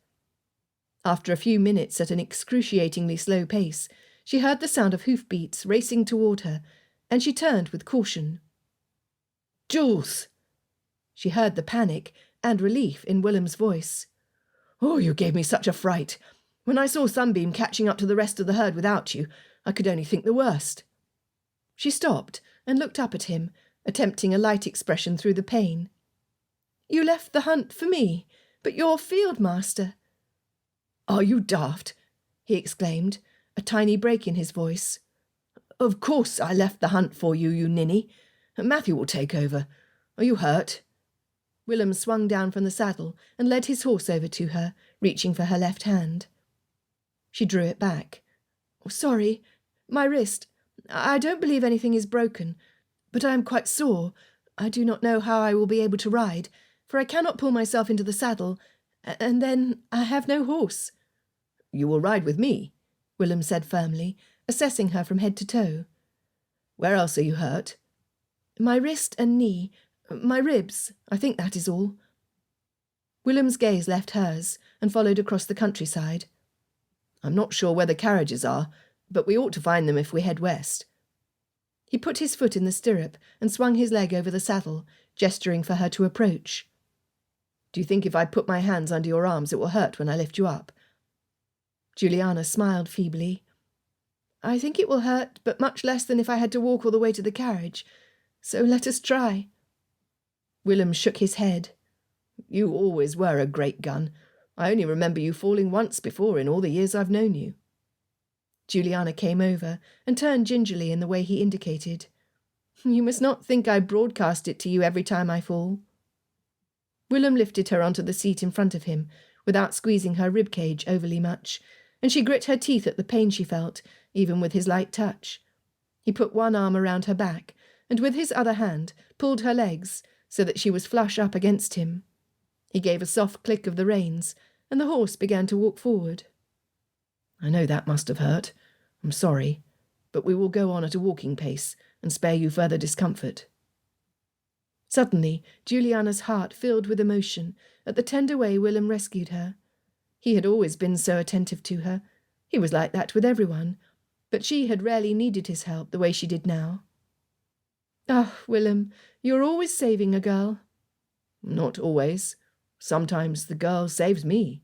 After a few minutes at an excruciatingly slow pace, she heard the sound of hoofbeats racing toward her, and she turned with caution. "Jules!" She heard the panic and relief in Willem's voice. "Oh, you gave me such a fright. When I saw Sunbeam catching up to the rest of the herd without you, I could only think the worst." She stopped and looked up at him, attempting a light expression through the pain. "You left the hunt for me, but you're field master." "Are you daft?" he exclaimed, a tiny break in his voice. "Of course I left the hunt for you, you ninny. Matthew will take over. Are you hurt?" Willem swung down from the saddle and led his horse over to her, reaching for her left hand. She drew it back. "Sorry, my wrist. I don't believe anything is broken, but I am quite sore. I do not know how I will be able to ride, for I cannot pull myself into the saddle, and then I have no horse." "You will ride with me," Willem said firmly, assessing her from head to toe. "Where else are you hurt?" "My wrist and knee. My ribs. I think that is all." Willem's gaze left hers and followed across the countryside. "I'm not sure where the carriages are, but we ought to find them if we head west." He put his foot in the stirrup and swung his leg over the saddle, gesturing for her to approach. "Do you think if I put my hands under your arms it will hurt when I lift you up?" Juliana smiled feebly. "I think it will hurt, but much less than if I had to walk all the way to the carriage. So let us try." Willem shook his head. "You always were a great gun. I only remember you falling once before in all the years I've known you." Juliana came over and turned gingerly in the way he indicated. "You must not think I broadcast it to you every time I fall." Willem lifted her onto the seat in front of him, without squeezing her rib cage overly much, and she grit her teeth at the pain she felt, even with his light touch. He put one arm around her back, and with his other hand pulled her legs so that she was flush up against him. He gave a soft click of the reins, and the horse began to walk forward. "I know that must have hurt. I'm sorry, but we will go on at a walking pace and spare you further discomfort." Suddenly, Juliana's heart filled with emotion at the tender way Willem rescued her. He had always been so attentive to her. He was like that with everyone, but she had rarely needed his help the way she did now. "Ah, Willem, you're always saving a girl." "Not always." Sometimes the girl saves me."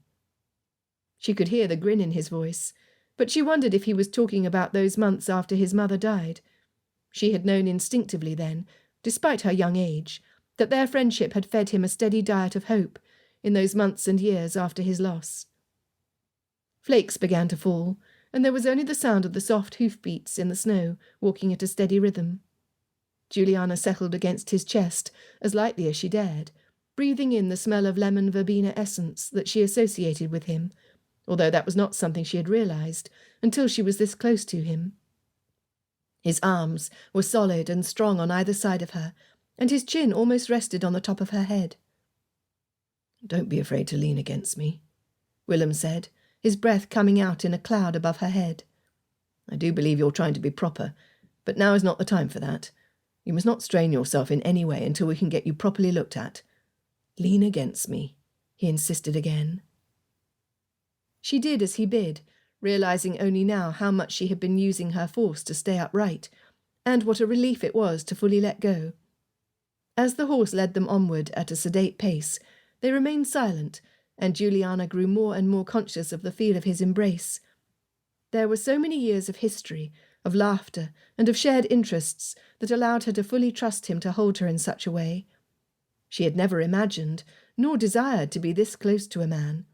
She could hear the grin in his voice, but she wondered if he was talking about those months after his mother died. She had known instinctively then, despite her young age, that their friendship had fed him a steady diet of hope in those months and years after his loss. Flakes began to fall, and there was only the sound of the soft hoofbeats in the snow, walking at a steady rhythm. Juliana settled against his chest as lightly as she dared, breathing in the smell of lemon verbena essence that she associated with him, although that was not something she had realized until she was this close to him. His arms were solid and strong on either side of her, and his chin almost rested on the top of her head. "Don't be afraid to lean against me," Willem said, his breath coming out in a cloud above her head. "I do believe you're trying to be proper, but now is not the time for that. You must not strain yourself in any way until we can get you properly looked at. Lean against me," he insisted again. She did as he bid, realizing only now how much she had been using her force to stay upright, and what a relief it was to fully let go. As the horse led them onward at a sedate pace, they remained silent, and Juliana grew more and more conscious of the feel of his embrace. There were so many years of history, of laughter, and of shared interests that allowed her to fully trust him to hold her in such a way. She had never imagined, nor desired to be this close to a man.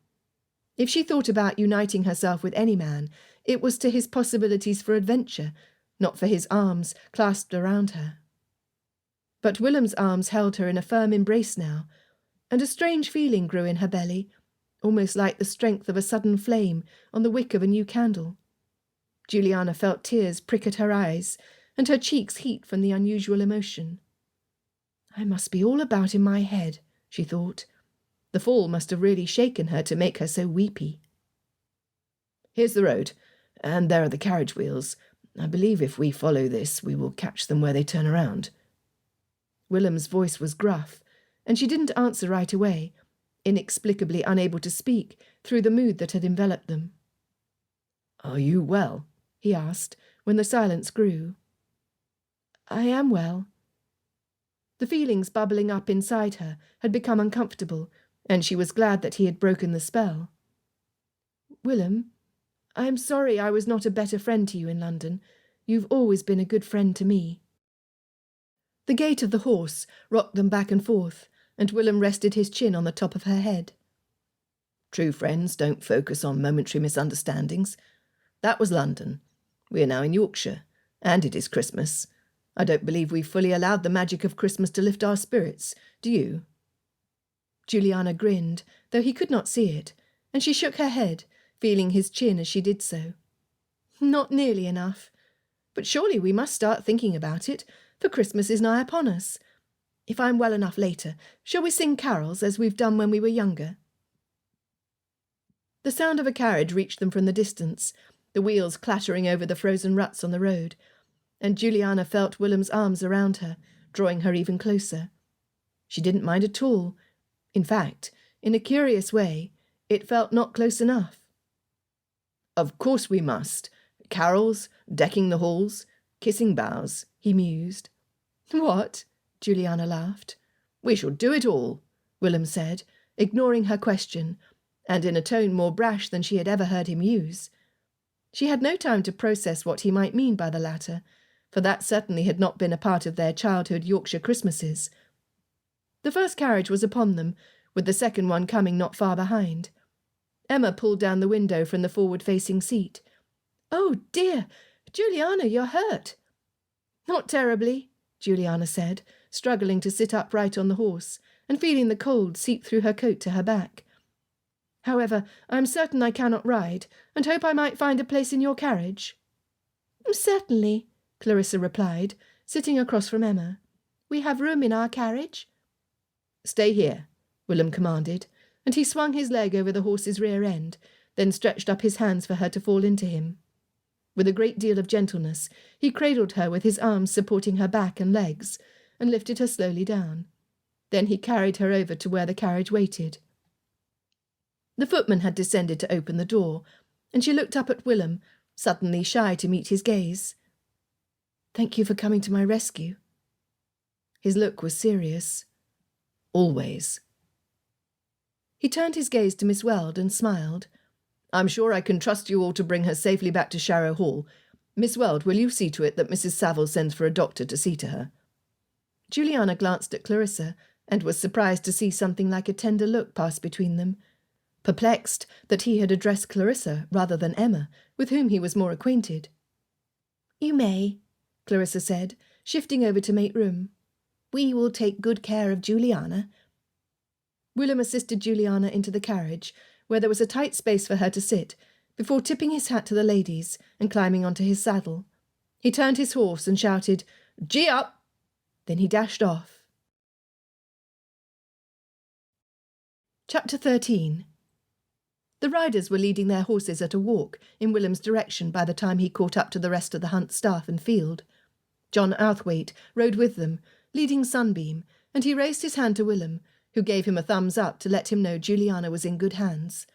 If she thought about uniting herself with any man, it was to his possibilities for adventure, not for his arms clasped around her. But Willem's arms held her in a firm embrace now, and a strange feeling grew in her belly, almost like the strength of a sudden flame on the wick of a new candle. Juliana felt tears prick at her eyes, and her cheeks heat from the unusual emotion. "I must be all about in my head," she thought. The fall must have really shaken her to make her so weepy. "Here's the road, and there are the carriage wheels. I believe if we follow this, we will catch them where they turn around." Willem's voice was gruff, and she didn't answer right away, inexplicably unable to speak through the mood that had enveloped them. "Are you well?" he asked, when the silence grew. "I am well." The feelings bubbling up inside her had become uncomfortable, and she was glad that he had broken the spell. "Willem, I am sorry I was not a better friend to you in London. You've always been a good friend to me." The gait of the horse rocked them back and forth, and Willem rested his chin on the top of her head. "True friends don't focus on momentary misunderstandings. That was London. We are now in Yorkshire, and it is Christmas. I don't believe we've fully allowed the magic of Christmas to lift our spirits, do you?" Juliana grinned, though he could not see it, and she shook her head, feeling his chin as she did so. "Not nearly enough. But surely we must start thinking about it, for Christmas is nigh upon us. If I'm well enough later, shall we sing carols as we've done when we were younger?" The sound of a carriage reached them from the distance, the wheels clattering over the frozen ruts on the road, and Juliana felt Willem's arms around her, drawing her even closer. She didn't mind at all. In fact, in a curious way, it felt not close enough. "Of course we must. Carols, decking the halls, kissing boughs," he mused. "What?" Juliana laughed. "We shall do it all," Willem said, ignoring her question, and in a tone more brash than she had ever heard him use. She had no time to process what he might mean by the latter, for that certainly had not been a part of their childhood Yorkshire Christmases. The first carriage was upon them, with the second one coming not far behind. Emma pulled down the window from the forward-facing seat. "Oh, dear! Juliana, you're hurt!" "Not terribly," Juliana said, struggling to sit upright on the horse, and feeling the cold seep through her coat to her back. "However, I am certain I cannot ride, and hope I might find a place in your carriage." "Certainly," Clarissa replied, sitting across from Emma. "We have room in our carriage." "Stay here," Willem commanded, and he swung his leg over the horse's rear end, then stretched up his hands for her to fall into him. With a great deal of gentleness, he cradled her with his arms supporting her back and legs, and lifted her slowly down. Then he carried her over to where the carriage waited. The footman had descended to open the door, and she looked up at Willem, suddenly shy to meet his gaze. "Thank you for coming to my rescue." His look was serious. "Always." He turned his gaze to Miss Weld and smiled. "I'm sure I can trust you all to bring her safely back to Sharrow Hall. Miss Weld, will you see to it that Mrs. Saville sends for a doctor to see to her?" Juliana glanced at Clarissa and was surprised to see something like a tender look pass between them. Perplexed that he had addressed Clarissa rather than Emma, with whom he was more acquainted. "You may," Clarissa said, shifting over to make room. "We will take good care of Juliana." Willem assisted Juliana into the carriage, where there was a tight space for her to sit, before tipping his hat to the ladies and climbing onto his saddle. He turned his horse and shouted, "Gee up!" Then he dashed off. Chapter 13. The riders were leading their horses at a walk in Willem's direction by the time he caught up to the rest of the hunt staff and field. John Outhwaite rode with them, leading Sunbeam, and he raised his hand to Willem, who gave him a thumbs up to let him know Juliana was in good hands.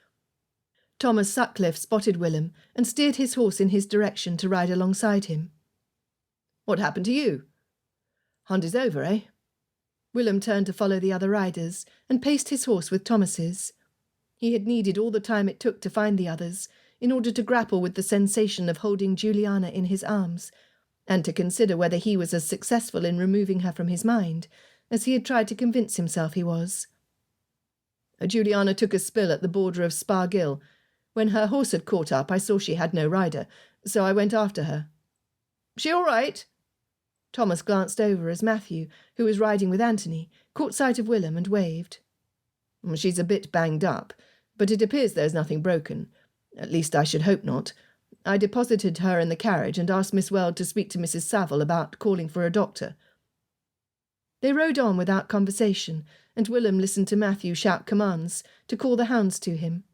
Thomas Sutcliffe spotted Willem and steered his horse in his direction to ride alongside him. "What happened to you?" "Hunt is over, eh?" Willem turned to follow the other riders and paced his horse with Thomas's. He had needed all the time it took to find the others in order to grapple with the sensation of holding Juliana in his arms, and to consider whether he was as successful in removing her from his mind as he had tried to convince himself he was. Juliana took a spill at the border of Spargill. When her horse had caught up, I saw she had no rider, so I went after her. "She all right?" Thomas glanced over as Matthew, who was riding with Anthony, caught sight of Willem and waved. "She's a bit banged up, but it appears there's nothing broken. At least I should hope not. I deposited her in the carriage and asked Miss Weld to speak to Mrs. Saville about calling for a doctor." They rode on without conversation, and Willem listened to Matthew shout commands to call the hounds to him.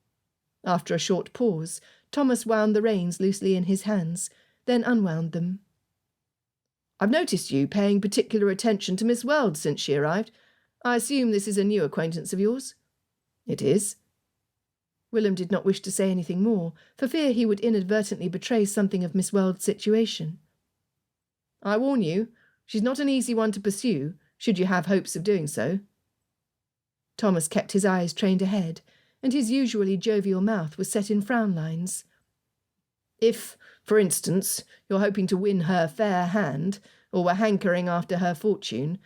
After a short pause, Thomas wound the reins loosely in his hands, then unwound them. "I've noticed you paying particular attention to Miss Weld since she arrived. I assume this is a new acquaintance of yours?" "It is." Willem did not wish to say anything more, for fear he would inadvertently betray something of Miss Weld's situation. "I warn you, she's not an easy one to pursue, should you have hopes of doing so." Thomas kept his eyes trained ahead, and his usually jovial mouth was set in frown lines. "If, for instance, you're hoping to win her fair hand, or were hankering after her fortune,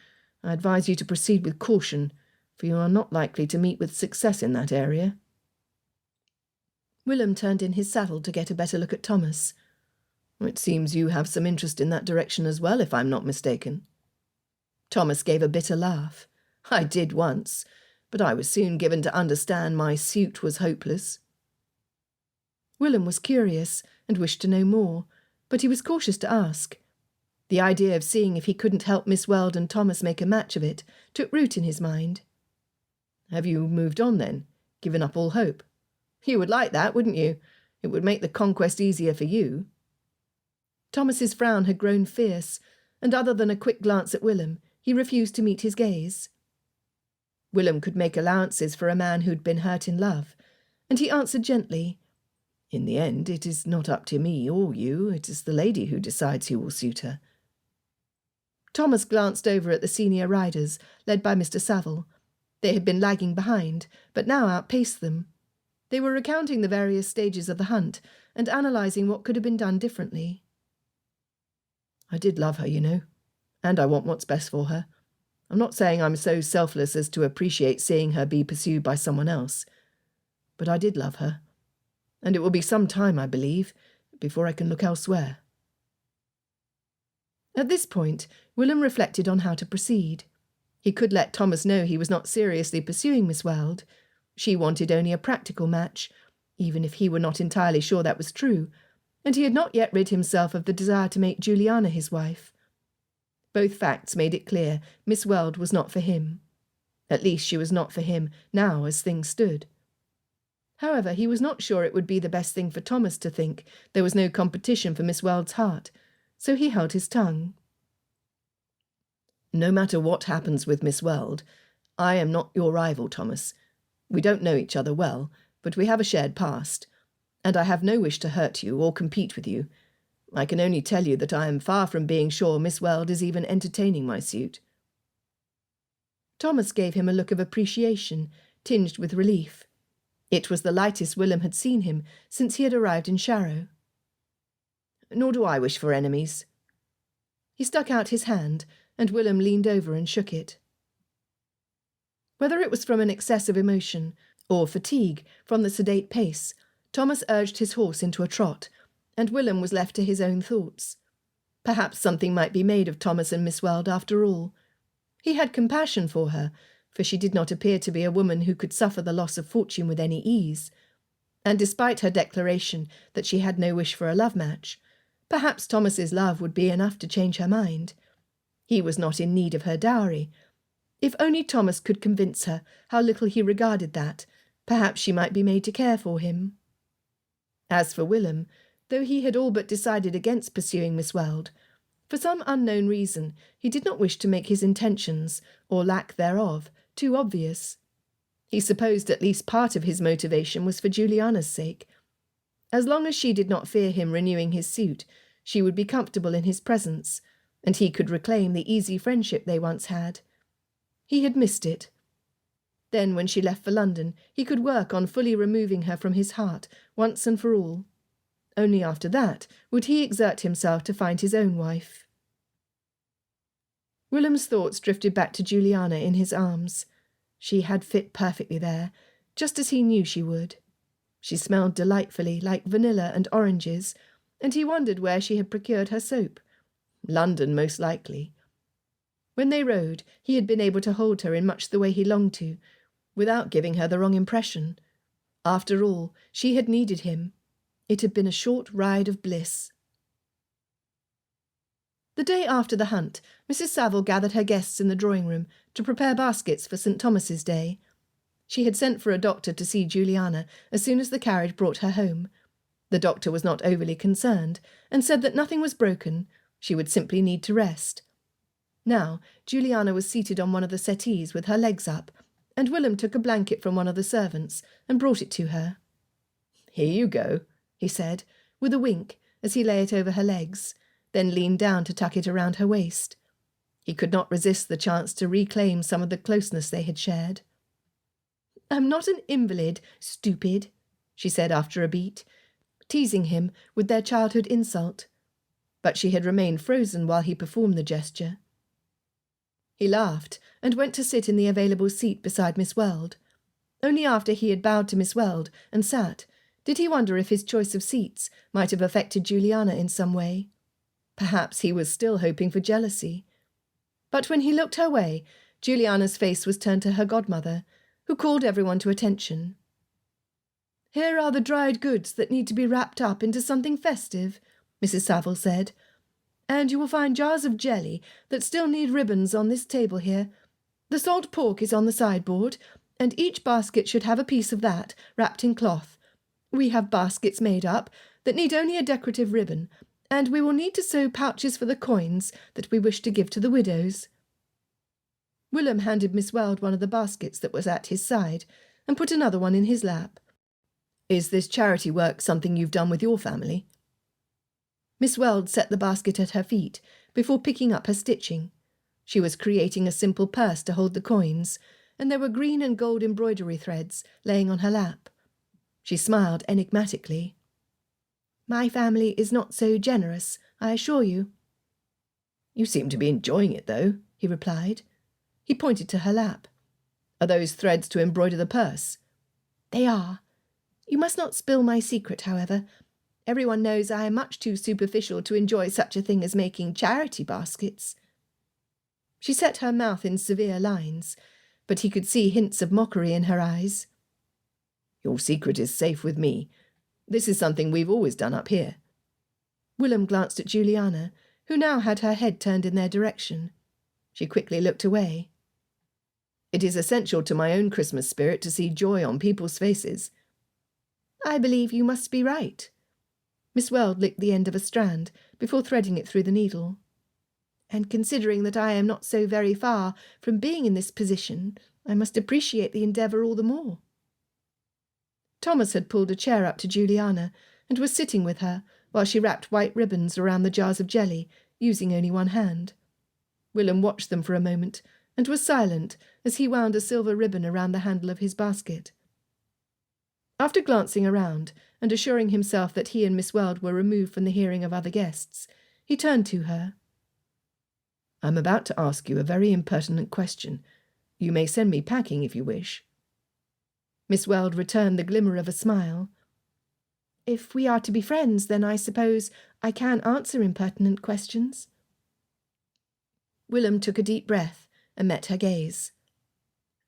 I advise you to proceed with caution, for you are not likely to meet with success in that area." Willem turned in his saddle to get a better look at Thomas. "It seems you have some interest in that direction as well, if I'm not mistaken." Thomas gave a bitter laugh. "I did once, but I was soon given to understand my suit was hopeless." Willem was curious and wished to know more, but he was cautious to ask. The idea of seeing if he couldn't help Miss Weld and Thomas make a match of it took root in his mind. "Have you moved on, then? Given up all hope? You would like that, wouldn't you? It would make the conquest easier for you." Thomas's frown had grown fierce, and other than a quick glance at Willem, he refused to meet his gaze. Willem could make allowances for a man who'd been hurt in love, and he answered gently, "In the end, it is not up to me or you. It is the lady who decides who will suit her." Thomas glanced over at the senior riders, led by Mr. Saville. They had been lagging behind, but now outpaced them. They were recounting the various stages of the hunt and analysing what could have been done differently. "I did love her, you know, and I want what's best for her. I'm not saying I'm so selfless as to appreciate seeing her be pursued by someone else, but I did love her, and it will be some time, I believe, before I can look elsewhere." At this point, Willem reflected on how to proceed. He could let Thomas know he was not seriously pursuing Miss Weld. She wanted only a practical match, even if he were not entirely sure that was true, and he had not yet rid himself of the desire to make Juliana his wife. Both facts made it clear Miss Weld was not for him. At least she was not for him now as things stood. However, he was not sure it would be the best thing for Thomas to think there was no competition for Miss Weld's heart, so he held his tongue. "No matter what happens with Miss Weld, I am not your rival, Thomas. We don't know each other well, but we have a shared past, and I have no wish to hurt you or compete with you. I can only tell you that I am far from being sure Miss Weld is even entertaining my suit." Thomas gave him a look of appreciation, tinged with relief. It was the lightest Willem had seen him since he had arrived in Sharrow. Nor do I wish for enemies. He stuck out his hand, and Willem leaned over and shook it. Whether it was from an excess of emotion, or fatigue from the sedate pace, Thomas urged his horse into a trot, and Willem was left to his own thoughts. Perhaps something might be made of Thomas and Miss Weld after all. He had compassion for her, for she did not appear to be a woman who could suffer the loss of fortune with any ease. And despite her declaration that she had no wish for a love match, perhaps Thomas's love would be enough to change her mind. He was not in need of her dowry. If only Thomas could convince her how little he regarded that, perhaps she might be made to care for him. As for Willem, though he had all but decided against pursuing Miss Weld, for some unknown reason he did not wish to make his intentions, or lack thereof, too obvious. He supposed at least part of his motivation was for Juliana's sake. As long as she did not fear him renewing his suit, she would be comfortable in his presence, and he could reclaim the easy friendship they once had. He had missed it. Then, when she left for London, he could work on fully removing her from his heart, once and for all. Only after that would he exert himself to find his own wife. Willem's thoughts drifted back to Juliana in his arms. She had fit perfectly there, just as he knew she would. She smelled delightfully, like vanilla and oranges, and he wondered where she had procured her soap. London, most likely. When they rode, he had been able to hold her in much the way he longed to, without giving her the wrong impression. After all, she had needed him. It had been a short ride of bliss. The day after the hunt, Mrs. Saville gathered her guests in the drawing-room to prepare baskets for St. Thomas's Day. She had sent for a doctor to see Juliana as soon as the carriage brought her home. The doctor was not overly concerned, and said that nothing was broken. She would simply need to rest. Now, Juliana was seated on one of the settees with her legs up, and Willem took a blanket from one of the servants and brought it to her. "Here you go," he said, with a wink, as he lay it over her legs, then leaned down to tuck it around her waist. He could not resist the chance to reclaim some of the closeness they had shared. "I'm not an invalid, stupid," she said after a beat, teasing him with their childhood insult. But she had remained frozen while he performed the gesture. He laughed and went to sit in the available seat beside Miss Weld. Only after he had bowed to Miss Weld and sat did he wonder if his choice of seats might have affected Juliana in some way. Perhaps he was still hoping for jealousy. But when he looked her way, Juliana's face was turned to her godmother, who called everyone to attention. "Here are the dried goods that need to be wrapped up into something festive," Mrs. Saville said. "And you will find jars of jelly that still need ribbons on this table here. The salt pork is on the sideboard, and each basket should have a piece of that, wrapped in cloth. We have baskets made up that need only a decorative ribbon, and we will need to sew pouches for the coins that we wish to give to the widows." Willem handed Miss Weld one of the baskets that was at his side, and put another one in his lap. "Is this charity work something you've done with your family?" Miss Weld set the basket at her feet before picking up her stitching. She was creating a simple purse to hold the coins, and there were green and gold embroidery threads laying on her lap. She smiled enigmatically. "My family is not so generous, I assure you." "You seem to be enjoying it, though," he replied. He pointed to her lap. "Are those threads to embroider the purse?" "They are. You must not spill my secret, however. Everyone knows I am much too superficial to enjoy such a thing as making charity baskets." She set her mouth in severe lines, but he could see hints of mockery in her eyes. "Your secret is safe with me. This is something we've always done up here." Willem glanced at Juliana, who now had her head turned in their direction. She quickly looked away. "It is essential to my own Christmas spirit to see joy on people's faces." "I believe you must be right." Miss Weld licked the end of a strand before threading it through the needle. "And considering that I am not so very far from being in this position, I must appreciate the endeavour all the more." Thomas had pulled a chair up to Juliana and was sitting with her while she wrapped white ribbons around the jars of jelly, using only one hand. Willem watched them for a moment and was silent as he wound a silver ribbon around the handle of his basket. After glancing around and assuring himself that he and Miss Weld were removed from the hearing of other guests, he turned to her. "I'm about to ask you a very impertinent question. You may send me packing if you wish." Miss Weld returned the glimmer of a smile. "If we are to be friends, then I suppose I can answer impertinent questions." Willem took a deep breath and met her gaze.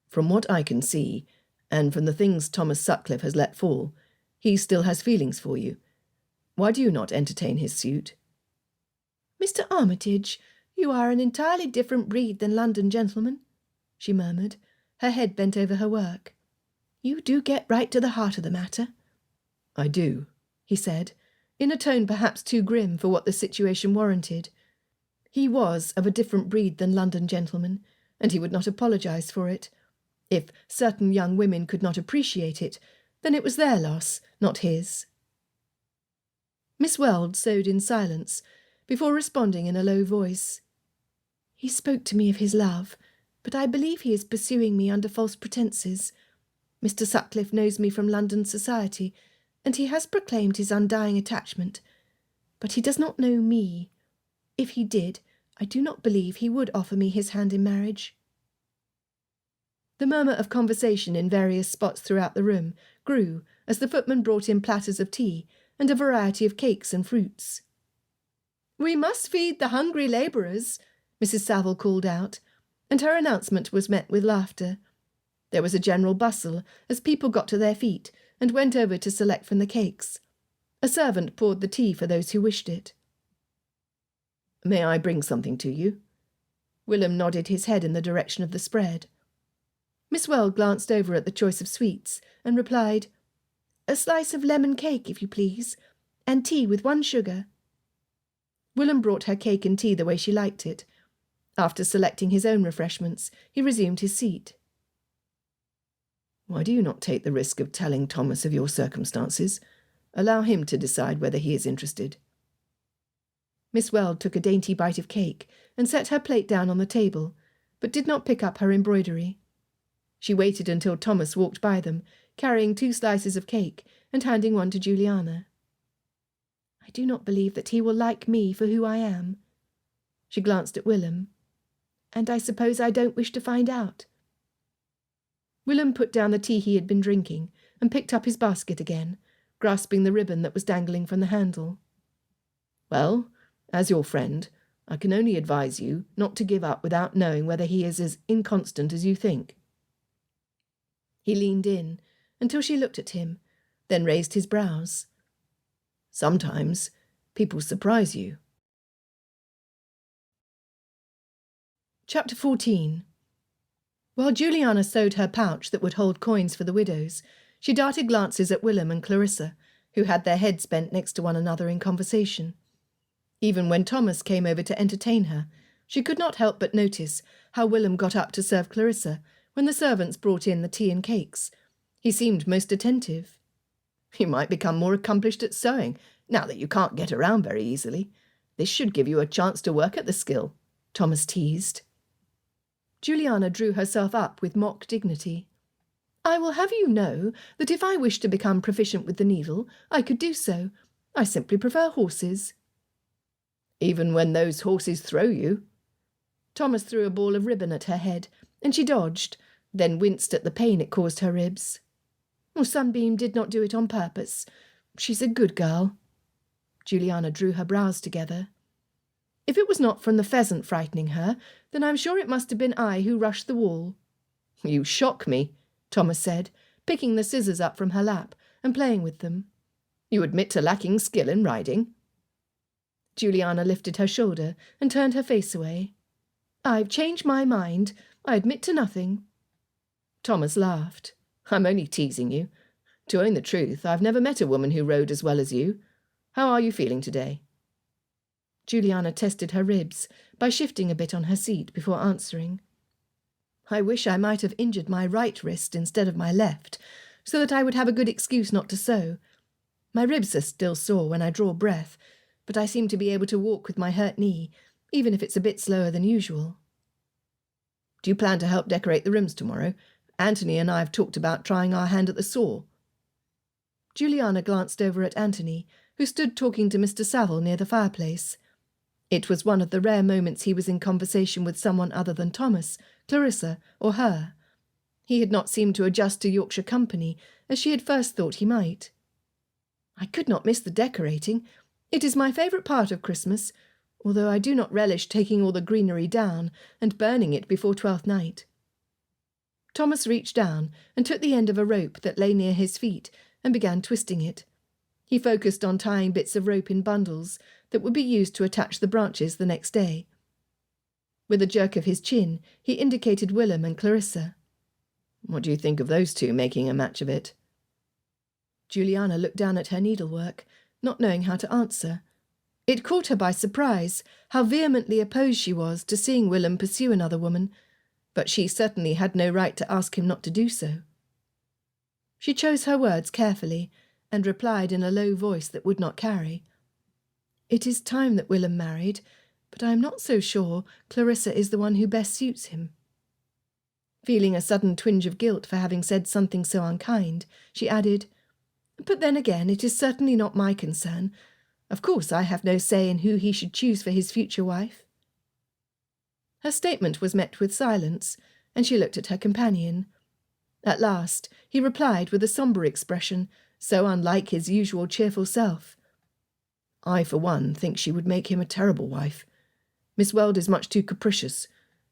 "From what I can see, and from the things Thomas Sutcliffe has let fall, he still has feelings for you. Why do you not entertain his suit?" "Mr. Armitage, you are an entirely different breed than London gentlemen," she murmured, her head bent over her work. "You do get right to the heart of the matter." "I do," he said, in a tone perhaps too grim for what the situation warranted. He was of a different breed than London gentlemen, and he would not apologise for it. If certain young women could not appreciate it, then it was their loss, not his. Miss Weld sewed in silence, before responding in a low voice. "He spoke to me of his love, but I believe he is pursuing me under false pretences. Mr. Sutcliffe knows me from London society, and he has proclaimed his undying attachment. But he does not know me. If he did, I do not believe he would offer me his hand in marriage." The murmur of conversation in various spots throughout the room grew as the footman brought in platters of tea and a variety of cakes and fruits. "We must feed the hungry labourers," Mrs. Saville called out, and her announcement was met with laughter. There was a general bustle as people got to their feet and went over to select from the cakes. A servant poured the tea for those who wished it. "May I bring something to you?" Willem nodded his head in the direction of the spread. Miss Weld glanced over at the choice of sweets and replied, "A slice of lemon cake, if you please, and tea with 1 sugar." Willem brought her cake and tea the way she liked it. After selecting his own refreshments, he resumed his seat. "Why do you not take the risk of telling Thomas of your circumstances? Allow him to decide whether he is interested." Miss Weld took a dainty bite of cake and set her plate down on the table, but did not pick up her embroidery. She waited until Thomas walked by them, carrying 2 slices of cake and handing one to Juliana. "I do not believe that he will like me for who I am." She glanced at Willem. "And I suppose I don't wish to find out." Willem put down the tea he had been drinking and picked up his basket again, grasping the ribbon that was dangling from the handle. "Well, as your friend, I can only advise you not to give up without knowing whether he is as inconstant as you think." He leaned in until she looked at him, then raised his brows. "Sometimes people surprise you." Chapter 14. While Juliana sewed her pouch that would hold coins for the widows, she darted glances at Willem and Clarissa, who had their heads bent next to one another in conversation. Even when Thomas came over to entertain her, she could not help but notice how Willem got up to serve Clarissa when the servants brought in the tea and cakes. He seemed most attentive. "You might become more accomplished at sewing, now that you can't get around very easily. This should give you a chance to work at the skill," Thomas teased. Juliana drew herself up with mock dignity. "I will have you know that if I wished to become proficient with the needle, I could do so. I simply prefer horses." "Even when those horses throw you?" Thomas threw a ball of ribbon at her head, and she dodged, then winced at the pain it caused her ribs. Sunbeam did not do it on purpose. She's a good girl." Juliana drew her brows together. "If it was not from the pheasant frightening her, then I'm sure it must have been I who rushed the wall." "You shock me," Thomas said, picking the scissors up from her lap and playing with them. "You admit to lacking skill in riding?" Juliana lifted her shoulder and turned her face away. "I've changed my mind. I admit to nothing." Thomas laughed. "I'm only teasing you. To own the truth, I've never met a woman who rode as well as you. How are you feeling today?" Juliana tested her ribs by shifting a bit on her seat before answering. "I wish I might have injured my right wrist instead of my left, so that I would have a good excuse not to sew. My ribs are still sore when I draw breath, but I seem to be able to walk with my hurt knee, even if it's a bit slower than usual." Do you plan to help decorate the rooms tomorrow? Anthony and I have talked about trying our hand at the saw. Juliana glanced over at Anthony, who stood talking to Mr. Saville near the fireplace. It was one of the rare moments he was in conversation with someone other than Thomas, Clarissa, or her. He had not seemed to adjust to Yorkshire company, as she had first thought he might. "I could not miss the decorating. It is my favourite part of Christmas, although I do not relish taking all the greenery down and burning it before Twelfth Night." Thomas reached down and took the end of a rope that lay near his feet and began twisting it. He focused on tying bits of rope in bundles that would be used to attach the branches the next day. With a jerk of his chin, he indicated Willelm and Clarissa. "What do you think of those two making a match of it?" Juliana looked down at her needlework, not knowing how to answer. It caught her by surprise how vehemently opposed she was to seeing Willelm pursue another woman, but she certainly had no right to ask him not to do so. She chose her words carefully, and replied in a low voice that would not carry. "It is time that Willelm married, but I am not so sure Clarissa is the one who best suits him." Feeling a sudden twinge of guilt for having said something so unkind, she added, "But then again, it is certainly not my concern. Of course I have no say in who he should choose for his future wife." Her statement was met with silence, and she looked at her companion. At last he replied with a sombre expression, so unlike his usual cheerful self. "I, for one, think she would make him a terrible wife. Miss Weld is much too capricious,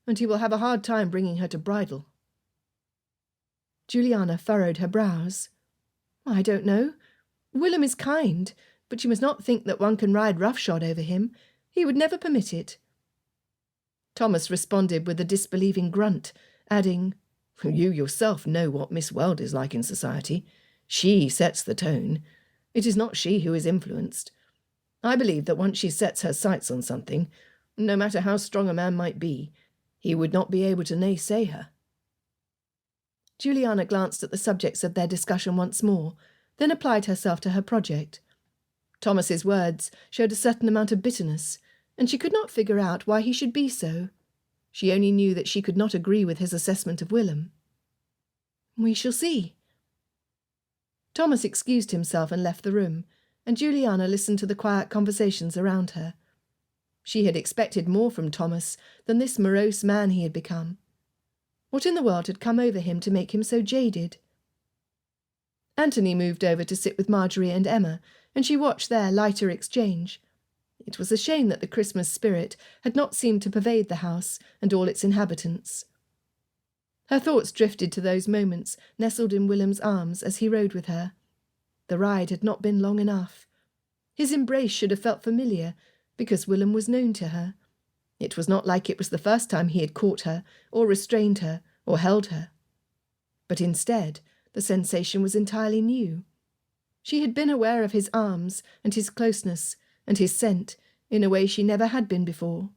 and he will have a hard time bringing her to bridal." Juliana furrowed her brows. "I don't know. Willelm is kind, but you must not think that one can ride roughshod over him. He would never permit it." Thomas responded with a disbelieving grunt, adding, "You yourself know what Miss Weld is like in society. She sets the tone. It is not she who is influenced. I believe that once she sets her sights on something, no matter how strong a man might be, he would not be able to naysay her." Juliana glanced at the subjects of their discussion once more, then applied herself to her project. Thomas's words showed a certain amount of bitterness, and she could not figure out why he should be so. She only knew that she could not agree with his assessment of Willelm. "We shall see." Thomas excused himself and left the room, and Juliana listened to the quiet conversations around her. She had expected more from Thomas than this morose man he had become. What in the world had come over him to make him so jaded? Anthony moved over to sit with Marjorie and Emma, and she watched their lighter exchange. It was a shame that the Christmas spirit had not seemed to pervade the house and all its inhabitants. Her thoughts drifted to those moments nestled in Willem's arms as he rode with her. The ride had not been long enough. His embrace should have felt familiar, because Willelm was known to her. It was not like it was the first time he had caught her, or restrained her, or held her. But instead, the sensation was entirely new. She had been aware of his arms, and his closeness, and his scent, in a way she never had been before.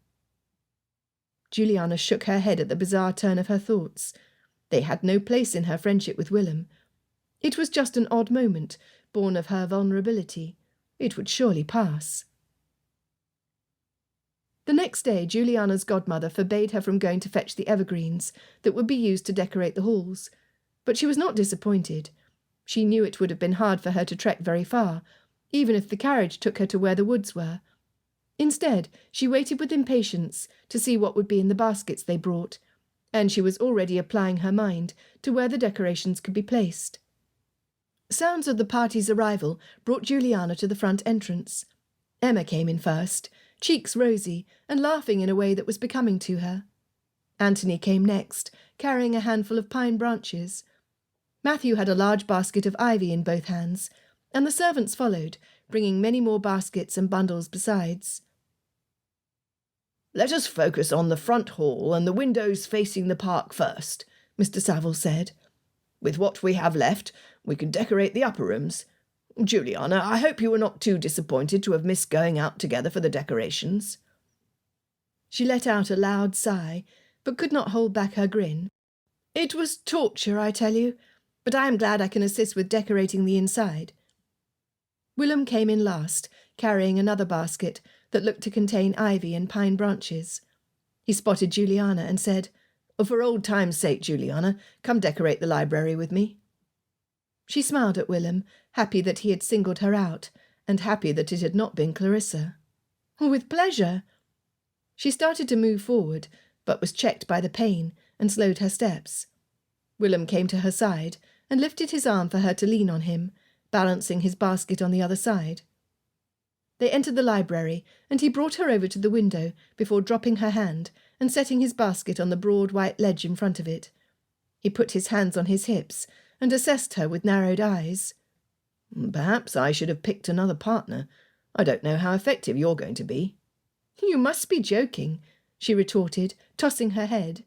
Juliana shook her head at the bizarre turn of her thoughts. They had no place in her friendship with Willelm. It was just an odd moment, born of her vulnerability. It would surely pass. The next day, Juliana's godmother forbade her from going to fetch the evergreens that would be used to decorate the halls, but she was not disappointed. She knew it would have been hard for her to trek very far, even if the carriage took her to where the woods were. Instead, she waited with impatience to see what would be in the baskets they brought, and she was already applying her mind to where the decorations could be placed. Sounds of the party's arrival brought Juliana to the front entrance. Emma came in first, cheeks rosy and laughing in a way that was becoming to her. Anthony came next, carrying a handful of pine branches. Matthew had a large basket of ivy in both hands, and the servants followed, bringing many more baskets and bundles besides. "Let us focus on the front hall and the windows facing the park first," Mr. Saville said. "With what we have left, we can decorate the upper rooms. Juliana, I hope you were not too disappointed to have missed going out together for the decorations." She let out a loud sigh, but could not hold back her grin. "It was torture, I tell you, but I am glad I can assist with decorating the inside." Willelm came in last, carrying another basket that looked to contain ivy and pine branches. He spotted Juliana and said, For old time's sake, Juliana, come decorate the library with me." She smiled at Willem, happy that he had singled her out, and happy that it had not been Clarissa. "With pleasure." She started to move forward, but was checked by the pain and slowed her steps. Willem came to her side and lifted his arm for her to lean on him, balancing his basket on the other side. They entered the library, and he brought her over to the window before dropping her hand and setting his basket on the broad white ledge in front of it. He put his hands on his hips and assessed her with narrowed eyes. "Perhaps I should have picked another partner. I don't know how effective you're going to be." "You must be joking," she retorted, tossing her head.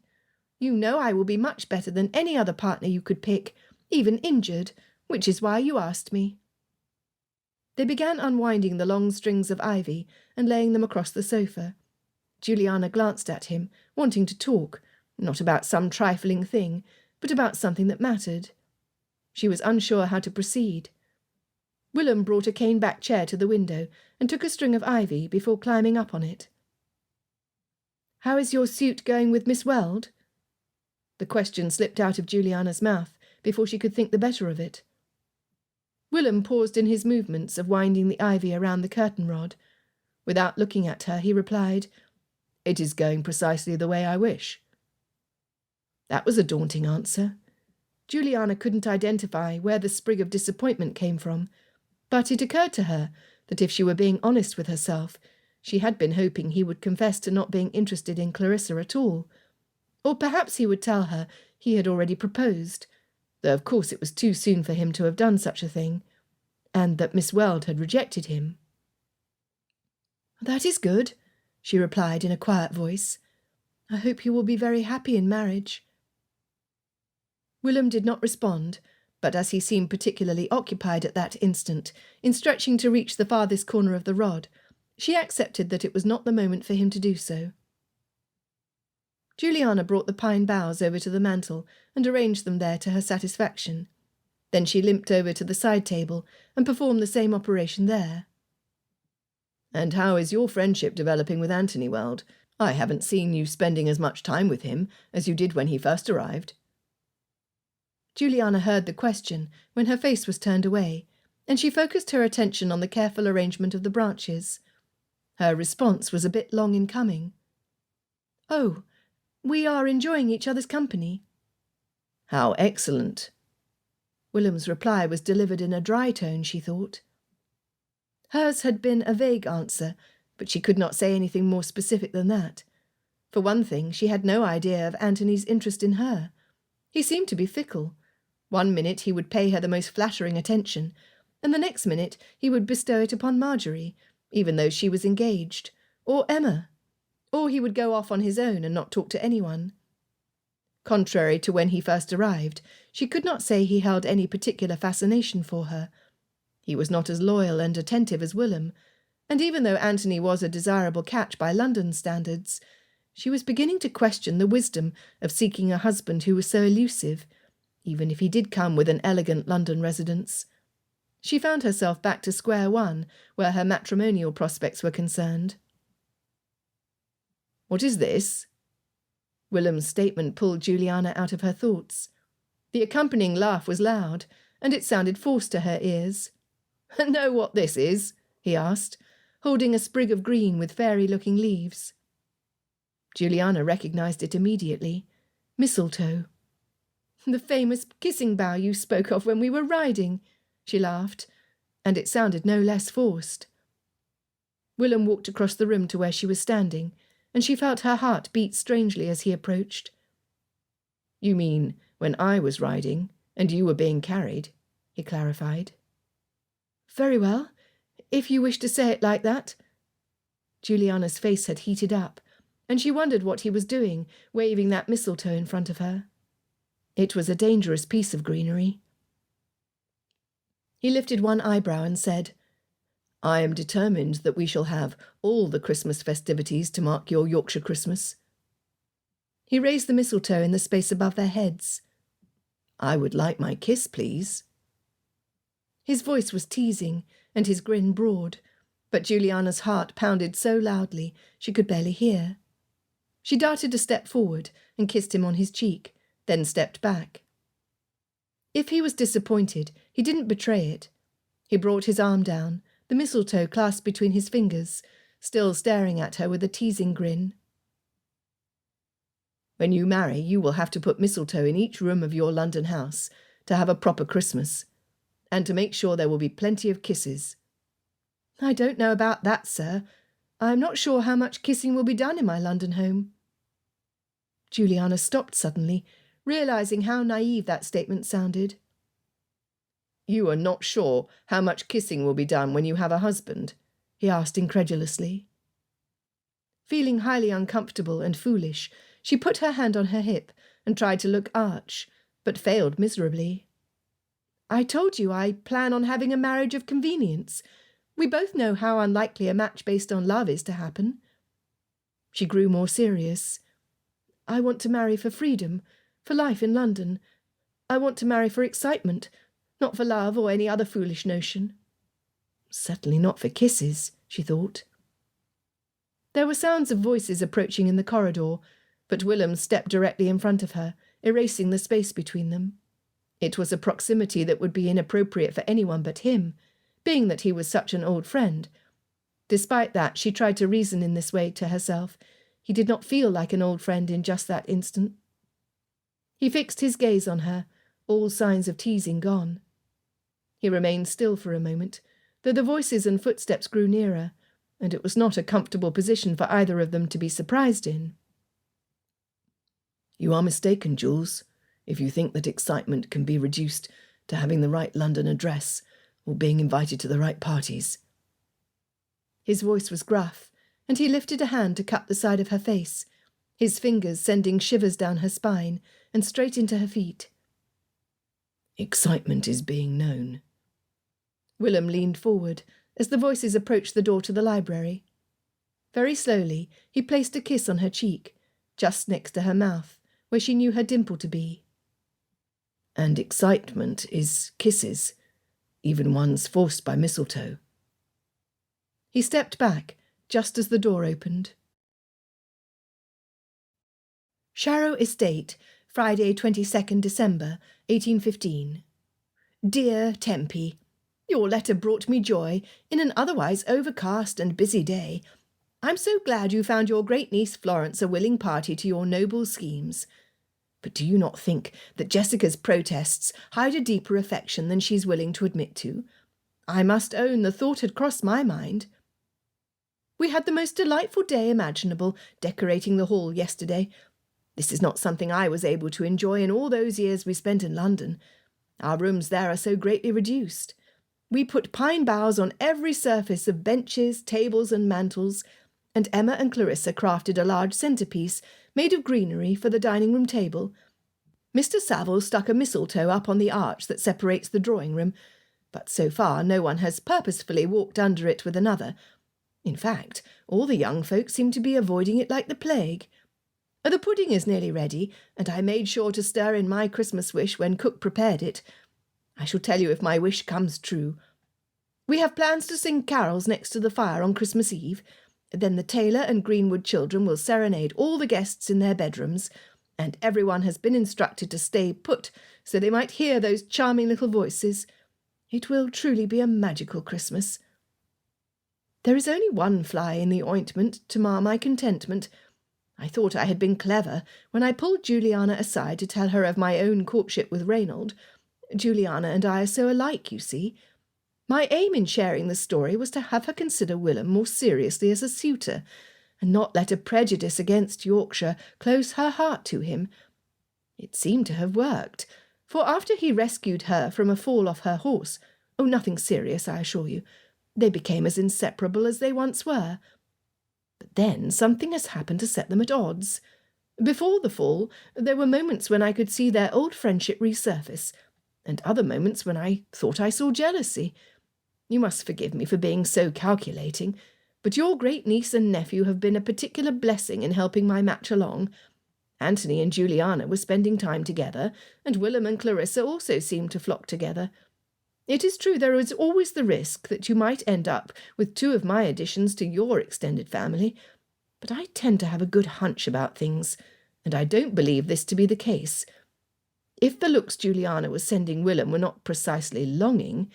"You know I will be much better than any other partner you could pick, even injured, which is why you asked me." They began unwinding the long strings of ivy and laying them across the sofa. Juliana glanced at him, wanting to talk, not about some trifling thing, but about something that mattered. She was unsure how to proceed. Willem brought a cane-back chair to the window and took a string of ivy before climbing up on it. "How is your suit going with Miss Weld?" The question slipped out of Juliana's mouth before she could think the better of it. Willem paused in his movements of winding the ivy around the curtain rod. Without looking at her, he replied, "It is going precisely the way I wish." That was a daunting answer. Juliana couldn't identify where the sprig of disappointment came from, but it occurred to her that if she were being honest with herself, she had been hoping he would confess to not being interested in Clarissa at all. Or perhaps he would tell her he had already proposed, though of course it was too soon for him to have done such a thing, and that Miss Weld had rejected him. "That is good," she replied in a quiet voice. "I hope you will be very happy in marriage." Willem did not respond, but as he seemed particularly occupied at that instant in stretching to reach the farthest corner of the rod, she accepted that it was not the moment for him to do so. Juliana brought the pine boughs over to the mantel and arranged them there to her satisfaction. Then she limped over to the side table and performed the same operation there. "And how is your friendship developing with Anthony Weld? I haven't seen you spending as much time with him as you did when he first arrived." Juliana heard the question when her face was turned away, and she focused her attention on the careful arrangement of the branches. Her response was a bit long in coming. "Oh, we are enjoying each other's company." "How excellent." Willem's reply was delivered in a dry tone, she thought. Hers had been a vague answer, but she could not say anything more specific than that. For one thing, she had no idea of Anthony's interest in her. He seemed to be fickle. One minute he would pay her the most flattering attention, and the next minute he would bestow it upon Marjorie, even though she was engaged, or Emma. Or he would go off on his own and not talk to anyone. Contrary to when he first arrived, she could not say he held any particular fascination for her. He was not as loyal and attentive as Willem, and even though Anthony was a desirable catch by London standards, she was beginning to question the wisdom of seeking a husband who was so elusive, even if he did come with an elegant London residence. She found herself back to square one, where her matrimonial prospects were concerned. "What is this?" Willem's statement pulled Juliana out of her thoughts. The accompanying laugh was loud, and it sounded forced to her ears. "Know what this is?" he asked, holding a sprig of green with fairy-looking leaves. Juliana recognised it immediately. Mistletoe. "The famous kissing bough you spoke of when we were riding," she laughed, and it sounded no less forced. Willem walked across the room to where she was standing, and she felt her heart beat strangely as he approached. "You mean when I was riding and you were being carried," he clarified. "Very well, if you wish to say it like that." Juliana's face had heated up, and she wondered what he was doing, waving that mistletoe in front of her. It was a dangerous piece of greenery. He lifted one eyebrow and said, "I am determined that we shall have all the Christmas festivities to mark your Yorkshire Christmas." He raised the mistletoe in the space above their heads. "I would like my kiss, please." His voice was teasing, and his grin broad, but Juliana's heart pounded so loudly she could barely hear. She darted a step forward and kissed him on his cheek, then stepped back. If he was disappointed, he didn't betray it. He brought his arm down, the mistletoe clasped between his fingers, still staring at her with a teasing grin. When you marry, you will have to put mistletoe in each room of your London house to have a proper Christmas, and to make sure there will be plenty of kisses. I don't know about that, sir. I'm not sure how much kissing will be done in my London home. Juliana stopped suddenly, realising how naive that statement sounded. You are not sure how much kissing will be done when you have a husband? He asked incredulously. Feeling highly uncomfortable and foolish, she put her hand on her hip and tried to look arch, but failed miserably. I told you I plan on having a marriage of convenience. We both know how unlikely a match based on love is to happen. She grew more serious. I want to marry for freedom, for life in London. I want to marry for excitement, not for love or any other foolish notion. Certainly not for kisses, she thought. There were sounds of voices approaching in the corridor, but Willem stepped directly in front of her, erasing the space between them. It was a proximity that would be inappropriate for anyone but him, being that he was such an old friend. Despite that, she tried to reason in this way to herself. He did not feel like an old friend in just that instant. He fixed his gaze on her, all signs of teasing gone. He remained still for a moment, though the voices and footsteps grew nearer, and it was not a comfortable position for either of them to be surprised in. You are mistaken, Jules, if you think that excitement can be reduced to having the right London address or being invited to the right parties. His voice was gruff, and he lifted a hand to cup the side of her face, his fingers sending shivers down her spine and straight into her feet. Excitement is being known. Willem leaned forward as the voices approached the door to the library. Very slowly, he placed a kiss on her cheek, just next to her mouth, where she knew her dimple to be. And excitement is kisses, even ones forced by mistletoe. He stepped back, just as the door opened. Sharrow Estate, Friday 22nd December, 1815. Dear Tempie, your letter brought me joy in an otherwise overcast and busy day. I'm so glad you found your great-niece Florence a willing party to your noble schemes. But do you not think that Jessica's protests hide a deeper affection than she's willing to admit to? I must own the thought had crossed my mind. We had the most delightful day imaginable, decorating the hall yesterday. This is not something I was able to enjoy in all those years we spent in London. Our rooms there are so greatly reduced. We put pine boughs on every surface of benches, tables and mantels, and Emma and Clarissa crafted a large centrepiece made of greenery for the dining-room table. Mr. Saville stuck a mistletoe up on the arch that separates the drawing-room, but so far no one has purposefully walked under it with another. In fact, all the young folk seem to be avoiding it like the plague. The pudding is nearly ready, and I made sure to stir in my Christmas wish when cook prepared it. I shall tell you if my wish comes true. We have plans to sing carols next to the fire on Christmas Eve. Then the Taylor and Greenwood children will serenade all the guests in their bedrooms, and everyone has been instructed to stay put so they might hear those charming little voices. It will truly be a magical Christmas. There is only one fly in the ointment to mar my contentment. I thought I had been clever when I pulled Juliana aside to tell her of my own courtship with Reynolds. Juliana and I are so alike, you see. My aim in sharing the story was to have her consider Willem more seriously as a suitor, and not let a prejudice against Yorkshire close her heart to him. It seemed to have worked, for after he rescued her from a fall off her horse, nothing serious, I assure you, they became as inseparable as they once were. But then something has happened to set them at odds. Before the fall, there were moments when I could see their old friendship resurface, and other moments when I thought I saw jealousy. You must forgive me for being so calculating, but your great-niece and nephew have been a particular blessing in helping my match along. Anthony and Juliana were spending time together, and Willem and Clarissa also seemed to flock together. It is true there is always the risk that you might end up with two of my additions to your extended family. But I tend to have a good hunch about things, and I don't believe this to be the case. If the looks Juliana was sending Willem were not precisely longing,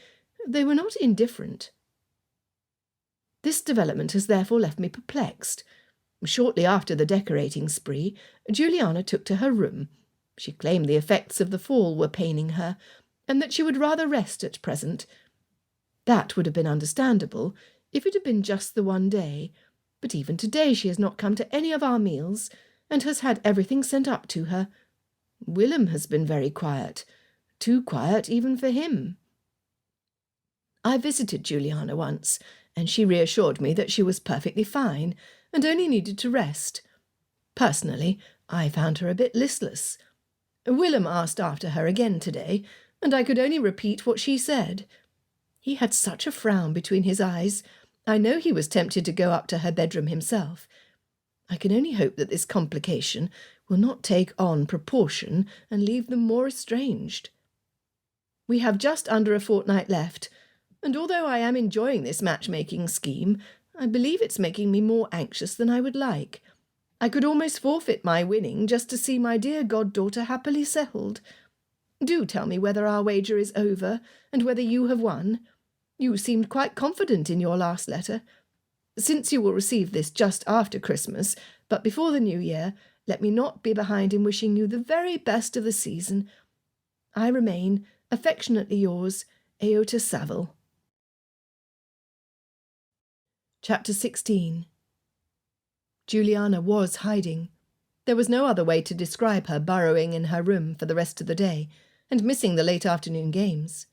they were not indifferent. This development has therefore left me perplexed. Shortly after the decorating spree, Juliana took to her room. She claimed the effects of the fall were paining her, and that she would rather rest at present. That would have been understandable if it had been just the one day, but even today she has not come to any of our meals, and has had everything sent up to her. Willem has been very quiet, too quiet even for him. I visited Juliana once, and she reassured me that she was perfectly fine, and only needed to rest. Personally, I found her a bit listless. Willem asked after her again today, and I could only repeat what she said. He had such a frown between his eyes. I know he was tempted to go up to her bedroom himself. I can only hope that this complication will not take on proportion and leave them more estranged. We have just under a fortnight left, and although I am enjoying this matchmaking scheme, I believe it's making me more anxious than I would like. I could almost forfeit my winning just to see my dear goddaughter happily settled. Do tell me whether our wager is over, and whether you have won. You seemed quite confident in your last letter. Since you will receive this just after Christmas, but before the New Year, let me not be behind in wishing you the very best of the season. I remain, affectionately yours, Aota Saville. Chapter 16. Juliana was hiding. There was no other way to describe her burrowing in her room for the rest of the day, and missing the late afternoon games.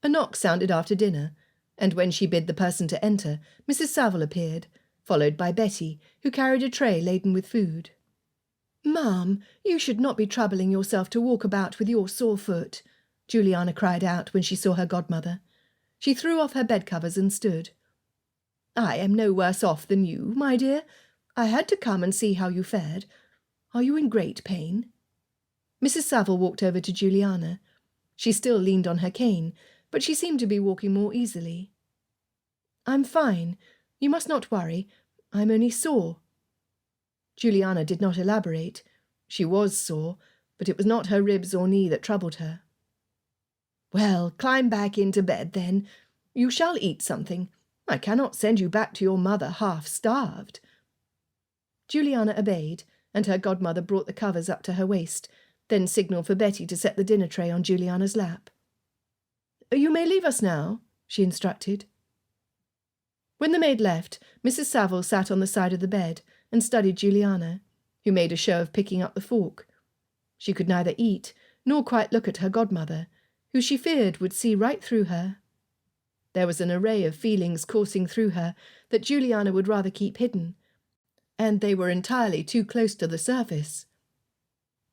A knock sounded after dinner, and when she bid the person to enter, Mrs. Saville appeared, followed by Betty, who carried a tray laden with food. "Ma'am, you should not be troubling yourself to walk about with your sore foot," Juliana cried out when she saw her godmother. She threw off her bedcovers and stood. "I am no worse off than you, my dear. I had to come and see how you fared. Are you in great pain?" Mrs. Saville walked over to Juliana. She still leaned on her cane, but she seemed to be walking more easily. "I'm fine. You must not worry. I'm only sore." Juliana did not elaborate. She was sore, but it was not her ribs or knee that troubled her. "Well, climb back into bed, then. You shall eat something. I cannot send you back to your mother half-starved." Juliana obeyed, and her godmother brought the covers up to her waist, then signalled for Betty to set the dinner tray on Juliana's lap. "You may leave us now," she instructed. When the maid left, Mrs. Saville sat on the side of the bed and studied Juliana, who made a show of picking up the fork. She could neither eat nor quite look at her godmother, who she feared would see right through her. There was an array of feelings coursing through her that Juliana would rather keep hidden, and they were entirely too close to the surface.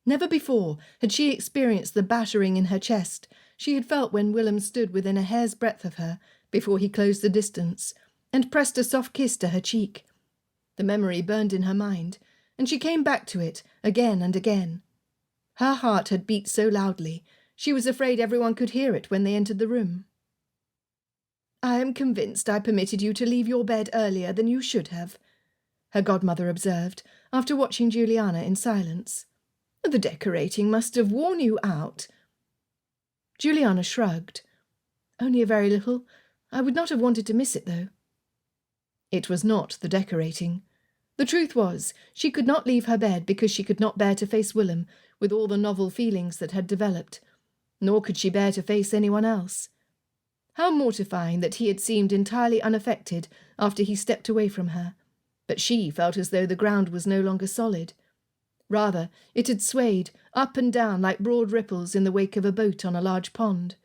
Never before had she experienced the battering in her chest she had felt when Willem stood within a hair's breadth of her before he closed the distance, and pressed a soft kiss to her cheek. The memory burned in her mind, and she came back to it again and again. Her heart had beat so loudly, she was afraid everyone could hear it when they entered the room. "I am convinced I permitted you to leave your bed earlier than you should have," her godmother observed, after watching Juliana in silence. "The decorating must have worn you out." Juliana shrugged. "Only a very little. I would not have wanted to miss it, though." It was not the decorating. The truth was, she could not leave her bed because she could not bear to face Willem with all the novel feelings that had developed, nor could she bear to face anyone else. How mortifying that he had seemed entirely unaffected after he stepped away from her, but she felt as though the ground was no longer solid. Rather, it had swayed up and down like broad ripples in the wake of a boat on a large pond.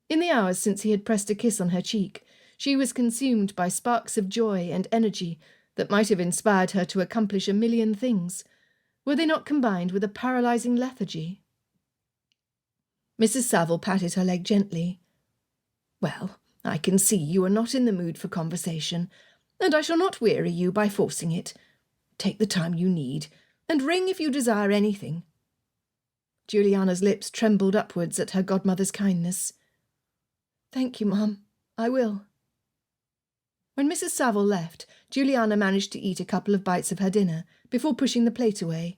In the hours since he had pressed a kiss on her cheek, she was consumed by sparks of joy and energy that might have inspired her to accomplish a million things, were they not combined with a paralysing lethargy. Mrs. Saville patted her leg gently. "Well, I can see you are not in the mood for conversation, and I shall not weary you by forcing it. Take the time you need, and ring if you desire anything." Juliana's lips trembled upwards at her godmother's kindness. "Thank you, Mum. I will." When Mrs. Saville left, Juliana managed to eat a couple of bites of her dinner before pushing the plate away.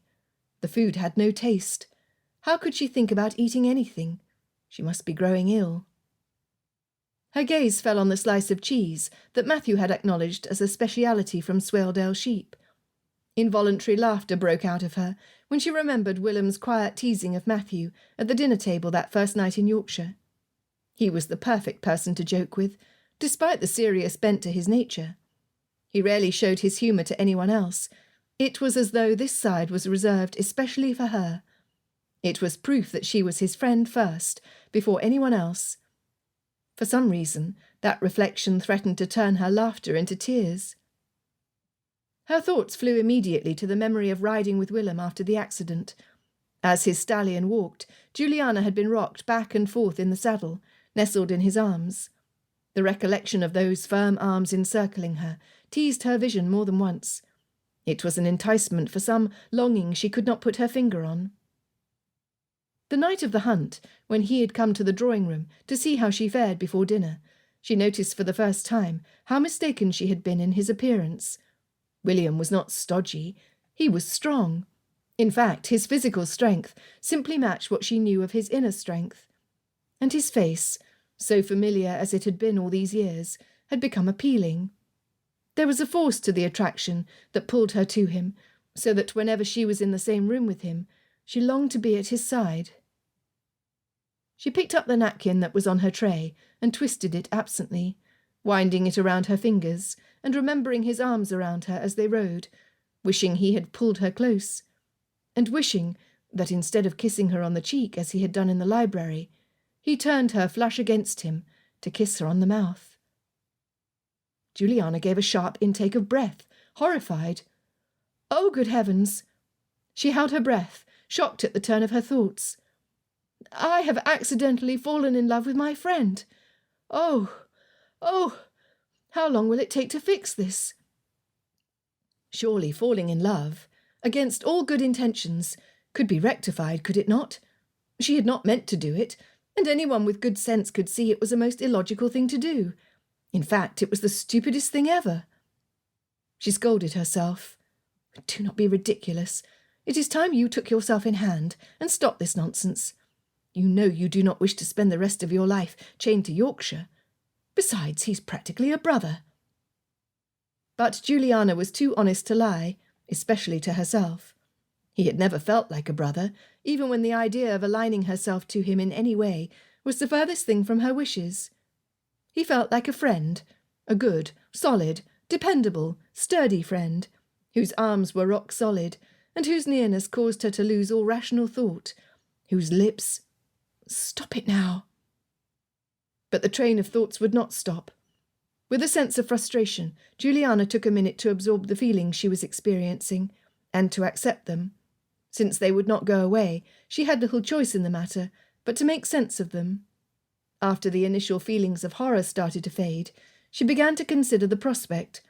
The food had no taste. How could she think about eating anything? She must be growing ill. Her gaze fell on the slice of cheese that Matthew had acknowledged as a speciality from Swaledale sheep. Involuntary laughter broke out of her when she remembered Willem's quiet teasing of Matthew at the dinner table that first night in Yorkshire. He was the perfect person to joke with, despite the serious bent to his nature. He rarely showed his humour to anyone else. It was as though this side was reserved especially for her. It was proof that she was his friend first, before anyone else. For some reason, that reflection threatened to turn her laughter into tears. Her thoughts flew immediately to the memory of riding with Willem after the accident. As his stallion walked, Juliana had been rocked back and forth in the saddle, nestled in his arms. The recollection of those firm arms encircling her teased her vision more than once. It was an enticement for some longing she could not put her finger on. The night of the hunt, when he had come to the drawing-room to see how she fared before dinner, she noticed for the first time how mistaken she had been in his appearance. William was not stodgy. He was strong. In fact, his physical strength simply matched what she knew of his inner strength. And his face, so familiar as it had been all these years, had become appealing. There was a force to the attraction that pulled her to him, so that whenever she was in the same room with him, she longed to be at his side. She picked up the napkin that was on her tray and twisted it absently, winding it around her fingers and remembering his arms around her as they rode, wishing he had pulled her close, and wishing that instead of kissing her on the cheek as he had done in the library, he turned her flush against him to kiss her on the mouth. Juliana gave a sharp intake of breath, horrified. Oh, good heavens! She held her breath, shocked at the turn of her thoughts. I have accidentally fallen in love with my friend. Oh, how long will it take to fix this? Surely falling in love, against all good intentions, could be rectified, could it not? She had not meant to do it, and anyone with good sense could see it was a most illogical thing to do. In fact, it was the stupidest thing ever. She scolded herself. Do not be ridiculous. It is time you took yourself in hand and stopped this nonsense. You know you do not wish to spend the rest of your life chained to Yorkshire. Besides, he's practically a brother. But Juliana was too honest to lie, especially to herself. He had never felt like a brother, even when the idea of aligning herself to him in any way was the furthest thing from her wishes. He felt like a friend, a good, solid, dependable, sturdy friend, whose arms were rock solid, and whose nearness caused her to lose all rational thought, whose lips— Stop it now! But the train of thoughts would not stop. With a sense of frustration, Juliana took a minute to absorb the feelings she was experiencing, and to accept them. Since they would not go away, she had little choice in the matter, but to make sense of them. After the initial feelings of horror started to fade, she began to consider the prospect.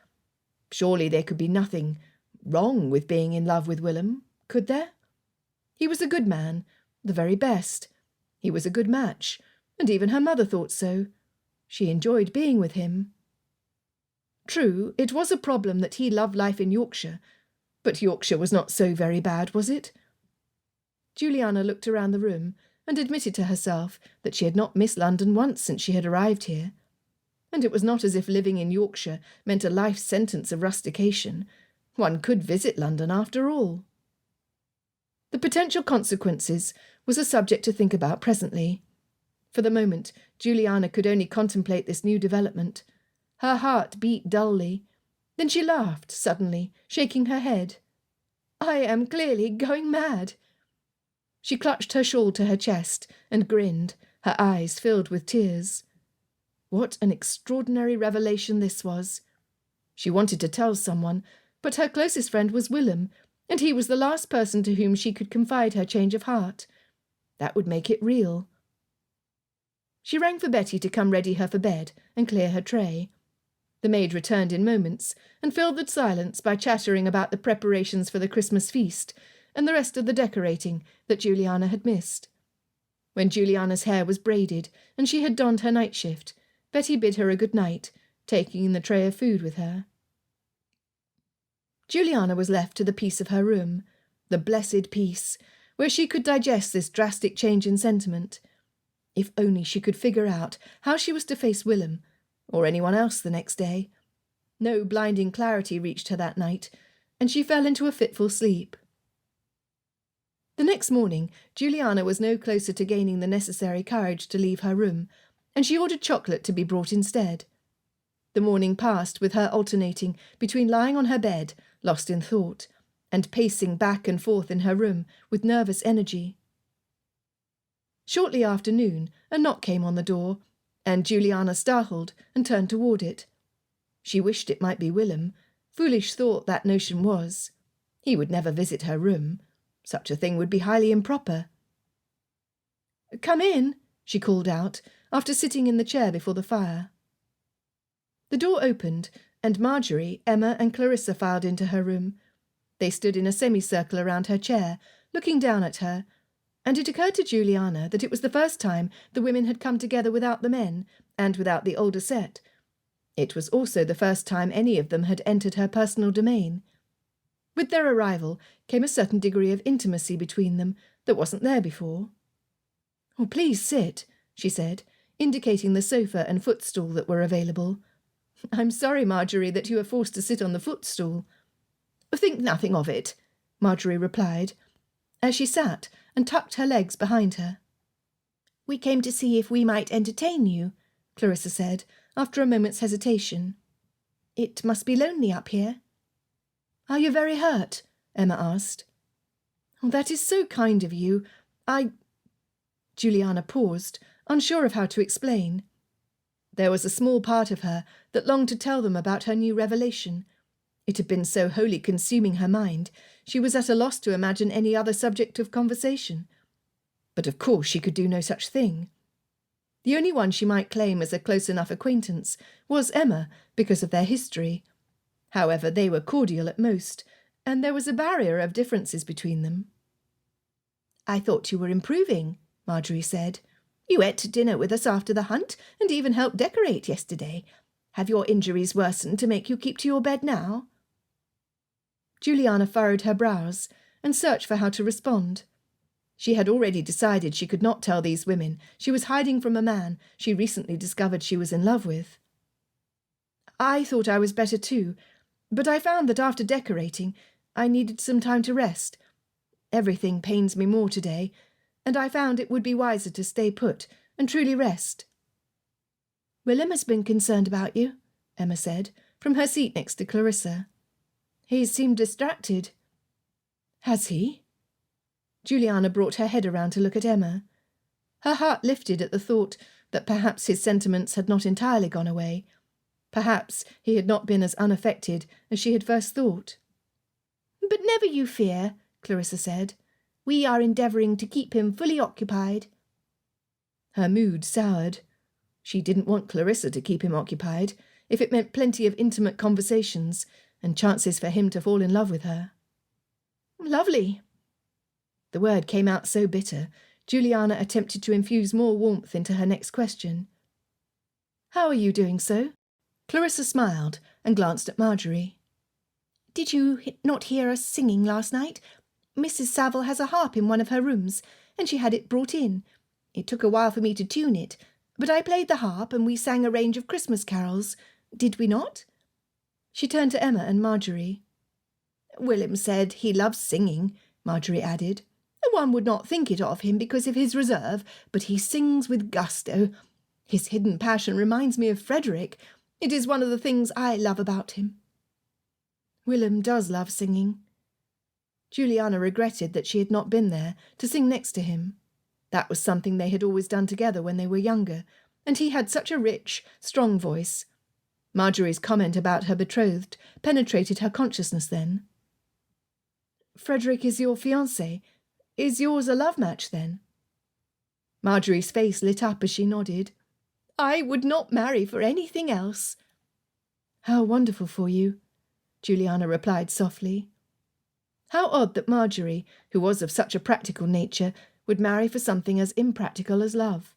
Surely there could be nothing wrong with being in love with Willem, could there? He was a good man, the very best. He was a good match, and even her mother thought so. She enjoyed being with him. True, it was a problem that he loved life in Yorkshire, but Yorkshire was not so very bad, was it? Juliana looked around the room and admitted to herself that she had not missed London once since she had arrived here. And it was not as if living in Yorkshire meant a life sentence of rustication. One could visit London after all. The potential consequences was a subject to think about presently. For the moment, Juliana could only contemplate this new development. Her heart beat dully. Then she laughed, suddenly, shaking her head. I am clearly going mad. She clutched her shawl to her chest and grinned, her eyes filled with tears. What an extraordinary revelation this was. She wanted to tell someone, but her closest friend was Willem, and he was the last person to whom she could confide her change of heart. That would make it real. She rang for Betty to come ready her for bed and clear her tray. The maid returned in moments and filled the silence by chattering about the preparations for the Christmas feast and the rest of the decorating that Juliana had missed. When Juliana's hair was braided and she had donned her night shift, Betty bid her a good night, taking the tray of food with her. Juliana was left to the peace of her room, the blessed peace, where she could digest this drastic change in sentiment. If only she could figure out how she was to face Willem, or anyone else the next day. No blinding clarity reached her that night, and she fell into a fitful sleep. The next morning, Juliana was no closer to gaining the necessary courage to leave her room, and she ordered chocolate to be brought instead. The morning passed with her alternating between lying on her bed, lost in thought, and pacing back and forth in her room with nervous energy. Shortly after noon, a knock came on the door, and Juliana startled and turned toward it. She wished it might be Willem. Foolish thought that notion was. He would never visit her room. Such a thing would be highly improper. "Come in," she called out, after sitting in the chair before the fire. The door opened, and Marjorie, Emma and Clarissa filed into her room. They stood in a semicircle around her chair, looking down at her, and it occurred to Juliana that it was the first time the women had come together without the men, and without the older set. It was also the first time any of them had entered her personal domain. With their arrival came a certain degree of intimacy between them that wasn't there before. "Oh, please sit," she said, indicating the sofa and footstool that were available. "I'm sorry, Marjorie, that you are forced to sit on the footstool." "Think nothing of it," Marjorie replied, as she sat and tucked her legs behind her. "We came to see if we might entertain you," Clarissa said, after a moment's hesitation. "It must be lonely up here." "Are you very hurt?" Emma asked. "Oh, that is so kind of you. Juliana paused, unsure of how to explain. There was a small part of her that longed to tell them about her new revelation. It had been so wholly consuming her mind, she was at a loss to imagine any other subject of conversation. But of course she could do no such thing. The only one she might claim as a close enough acquaintance was Emma, because of their history. However, they were cordial at most, and there was a barrier of differences between them. "I thought you were improving," Marjorie said. "You ate to dinner with us after the hunt, and even helped decorate yesterday. Have your injuries worsened to make you keep to your bed now?" Juliana furrowed her brows and searched for how to respond. She had already decided she could not tell these women she was hiding from a man she recently discovered she was in love with. "I thought I was better too, but I found that after decorating I needed some time to rest. Everything pains me more today, and I found it would be wiser to stay put and truly rest." "Willem has been concerned about you," Emma said, from her seat next to Clarissa. "He seemed distracted." "Has he?" Juliana brought her head around to look at Emma. Her heart lifted at the thought that perhaps his sentiments had not entirely gone away. Perhaps he had not been as unaffected as she had first thought. "But never you fear," Clarissa said. "We are endeavouring to keep him fully occupied." Her mood soured. She didn't want Clarissa to keep him occupied, if it meant plenty of intimate conversations and chances for him to fall in love with her. "Lovely." The word came out so bitter, Juliana attempted to infuse more warmth into her next question. "How are you doing so?" Clarissa smiled and glanced at Marjorie. "Did you not hear us singing last night? Mrs. Saville has a harp in one of her rooms, and she had it brought in. It took a while for me to tune it, but I played the harp and we sang a range of Christmas carols. Did we not?" She turned to Emma and Marjorie. "Willem said he loves singing," Marjorie added. "One would not think it of him because of his reserve, but he sings with gusto. His hidden passion reminds me of Frederick. It is one of the things I love about him." "Willem does love singing." Juliana regretted that she had not been there to sing next to him. That was something they had always done together when they were younger, and he had such a rich, strong voice. Marjorie's comment about her betrothed penetrated her consciousness then. "Frederick is your fiancé? Is yours a love match, then?" Marjorie's face lit up as she nodded. "I would not marry for anything else." "How wonderful for you," Juliana replied softly. How odd that Marjorie, who was of such a practical nature, would marry for something as impractical as love.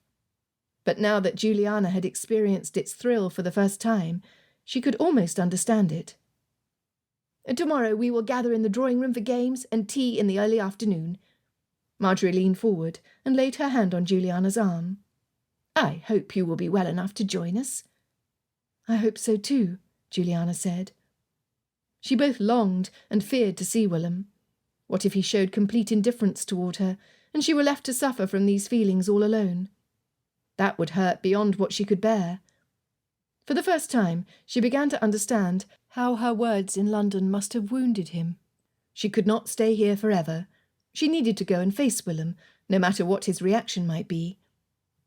But now that Juliana had experienced its thrill for the first time, she could almost understand it. Tomorrow we will gather in the drawing-room for games and tea in the early afternoon." Marjorie leaned forward and laid her hand on Juliana's arm. "I hope you will be well enough to join us." "I hope so too," Juliana said. She both longed and feared to see Willem. What if he showed complete indifference toward her, and she were left to suffer from these feelings all alone? That would hurt beyond what she could bear. For the first time, she began to understand how her words in London must have wounded him. She could not stay here forever. She needed to go and face Willem, no matter what his reaction might be.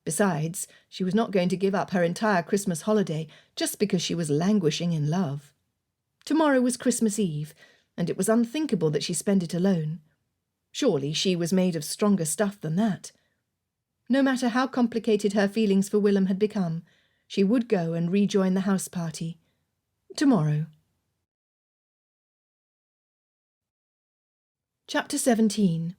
Besides, she was not going to give up her entire Christmas holiday just because she was languishing in love. Tomorrow was Christmas Eve, and it was unthinkable that she spend it alone. Surely she was made of stronger stuff than that. No matter how complicated her feelings for Willem had become, she would go and rejoin the house party. Tomorrow. Chapter 17.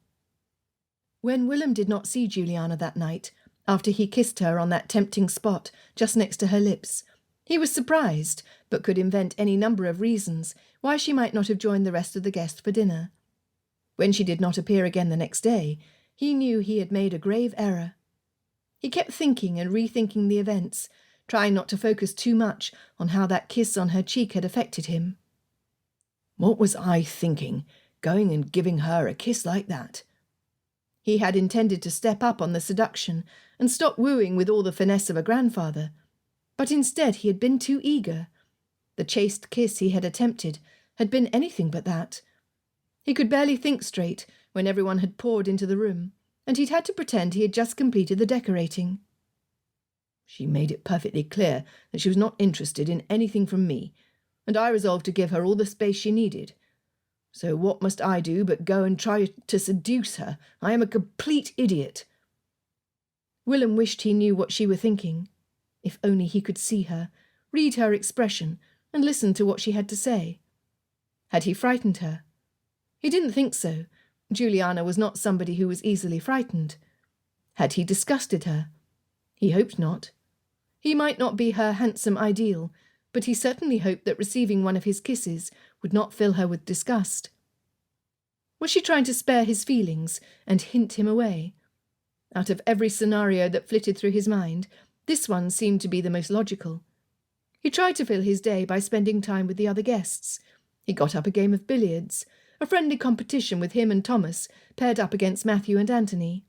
When Willem did not see Juliana that night, after he kissed her on that tempting spot just next to her lips, he was surprised, but could invent any number of reasons why she might not have joined the rest of the guests for dinner. When she did not appear again the next day, he knew he had made a grave error. He kept thinking and rethinking the events, trying not to focus too much on how that kiss on her cheek had affected him. What was I thinking, going and giving her a kiss like that? He had intended to step up on the seduction and stop wooing with all the finesse of a grandfather, but instead he had been too eager. The chaste kiss he had attempted had been anything but that. He could barely think straight when everyone had poured into the room, and he'd had to pretend he had just completed the decorating. She made it perfectly clear that she was not interested in anything from me, and I resolved to give her all the space she needed. So what must I do but go and try to seduce her? I am a complete idiot. Willem wished he knew what she were thinking. If only he could see her, read her expression, and listen to what she had to say. Had he frightened her? He didn't think so. Juliana was not somebody who was easily frightened. Had he disgusted her? He hoped not. He might not be her handsome ideal, but he certainly hoped that receiving one of his kisses would not fill her with disgust. Was she trying to spare his feelings and hint him away? Out of every scenario that flitted through his mind, this one seemed to be the most logical. He tried to fill his day by spending time with the other guests. He got up a game of billiards, a friendly competition with him and Thomas, paired up against Matthew and Anthony.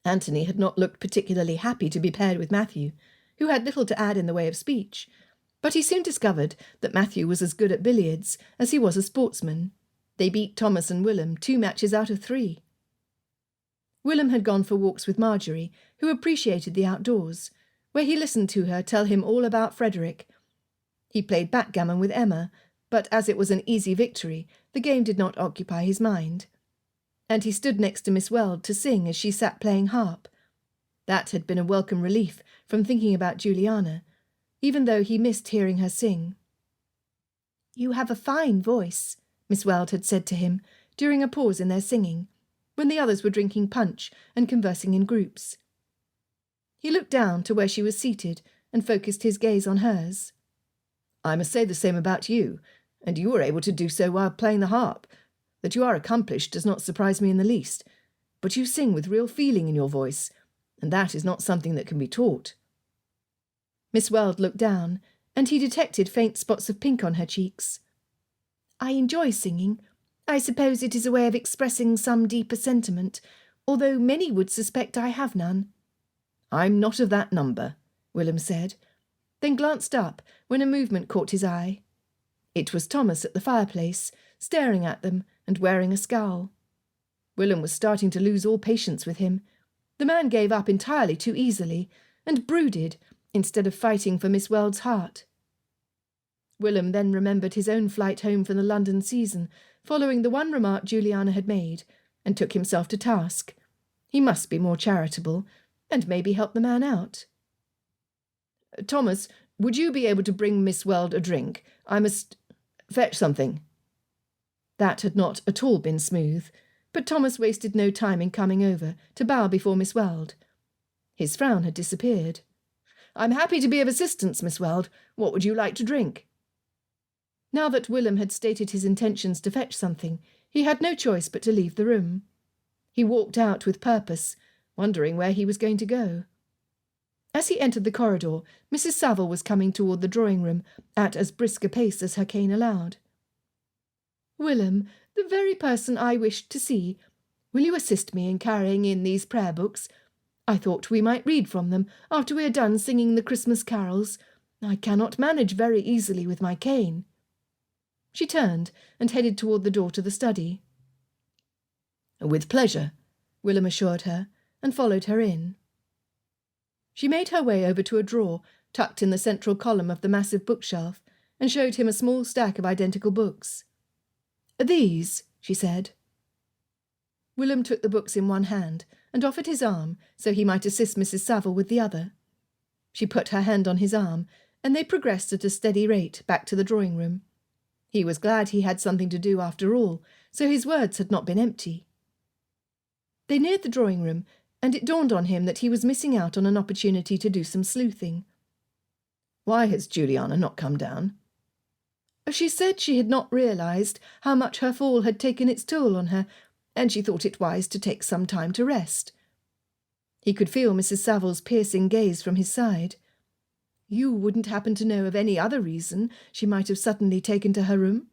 Anthony had not looked particularly happy to be paired with Matthew, who had little to add in the way of speech, but he soon discovered that Matthew was as good at billiards as he was a sportsman. They beat Thomas and Willem 2 matches out of 3. Willem had gone for walks with Marjorie, who appreciated the outdoors, where he listened to her tell him all about Frederick. He played backgammon with Emma, but as it was an easy victory, the game did not occupy his mind. And he stood next to Miss Weld to sing as she sat playing harp. That had been a welcome relief from thinking about Juliana, even though he missed hearing her sing. "You have a fine voice," Miss Weld had said to him during a pause in their singing, when the others were drinking punch and conversing in groups. He looked down to where she was seated and focused his gaze on hers. "I must say the same about you, and you were able to do so while playing the harp. That you are accomplished does not surprise me in the least, but you sing with real feeling in your voice, and that is not something that can be taught." Miss Weld looked down, and he detected faint spots of pink on her cheeks. "I enjoy singing. I suppose it is a way of expressing some deeper sentiment, although many would suspect I have none." "I'm not of that number," Willem said, then glanced up when a movement caught his eye. It was Thomas at the fireplace, staring at them and wearing a scowl. Willem was starting to lose all patience with him. The man gave up entirely too easily, and brooded, instead of fighting for Miss Weld's heart. Willem then remembered his own flight home from the London season, following the one remark Juliana had made, and took himself to task. He must be more charitable, and maybe help the man out. "Thomas, would you be able to bring Miss Weld a drink? I must fetch something." That had not at all been smooth, but Thomas wasted no time in coming over to bow before Miss Weld. His frown had disappeared. "I'm happy to be of assistance, Miss Weld. What would you like to drink?" Now that Willem had stated his intentions to fetch something, he had no choice but to leave the room. He walked out with purpose, wondering where he was going to go. As he entered the corridor, Mrs. Saville was coming toward the drawing-room at as brisk a pace as her cane allowed. "Willem, the very person I wished to see. Will you assist me in carrying in these prayer books? I thought we might read from them after we are done singing the Christmas carols. I cannot manage very easily with my cane." She turned and headed toward the door to the study. "With pleasure," Willem assured her, and followed her in. She made her way over to a drawer tucked in the central column of the massive bookshelf and showed him a small stack of identical books. "These," she said. Willem took the books in one hand and offered his arm so he might assist Mrs. Saville with the other. She put her hand on his arm, and they progressed at a steady rate back to the drawing-room. He was glad he had something to do after all, so his words had not been empty. They neared the drawing-room, and it dawned on him that he was missing out on an opportunity to do some sleuthing. "Why has Juliana not come down?" She said she had not realised how much her fall had taken its toll on her, and she thought it wise to take some time to rest. He could feel Mrs. Saville's piercing gaze from his side. "You wouldn't happen to know of any other reason she might have suddenly taken to her room?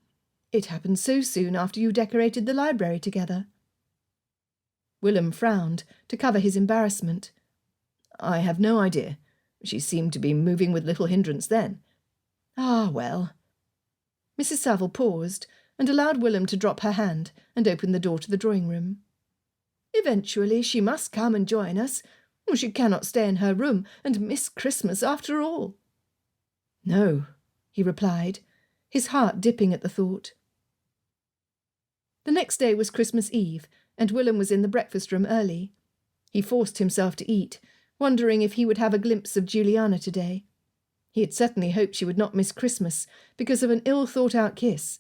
It happened so soon after you decorated the library together." Willem frowned to cover his embarrassment. "I have no idea. She seemed to be moving with little hindrance then." "Ah, well." Mrs. Saville paused and allowed Willem to drop her hand and open the door to the drawing-room. "Eventually she must come and join us. She cannot stay in her room and miss Christmas after all." "No," he replied, his heart dipping at the thought. The next day was Christmas Eve, and Willem was in the breakfast-room early. He forced himself to eat, wondering if he would have a glimpse of Juliana today. He had certainly hoped she would not miss Christmas because of an ill-thought-out kiss,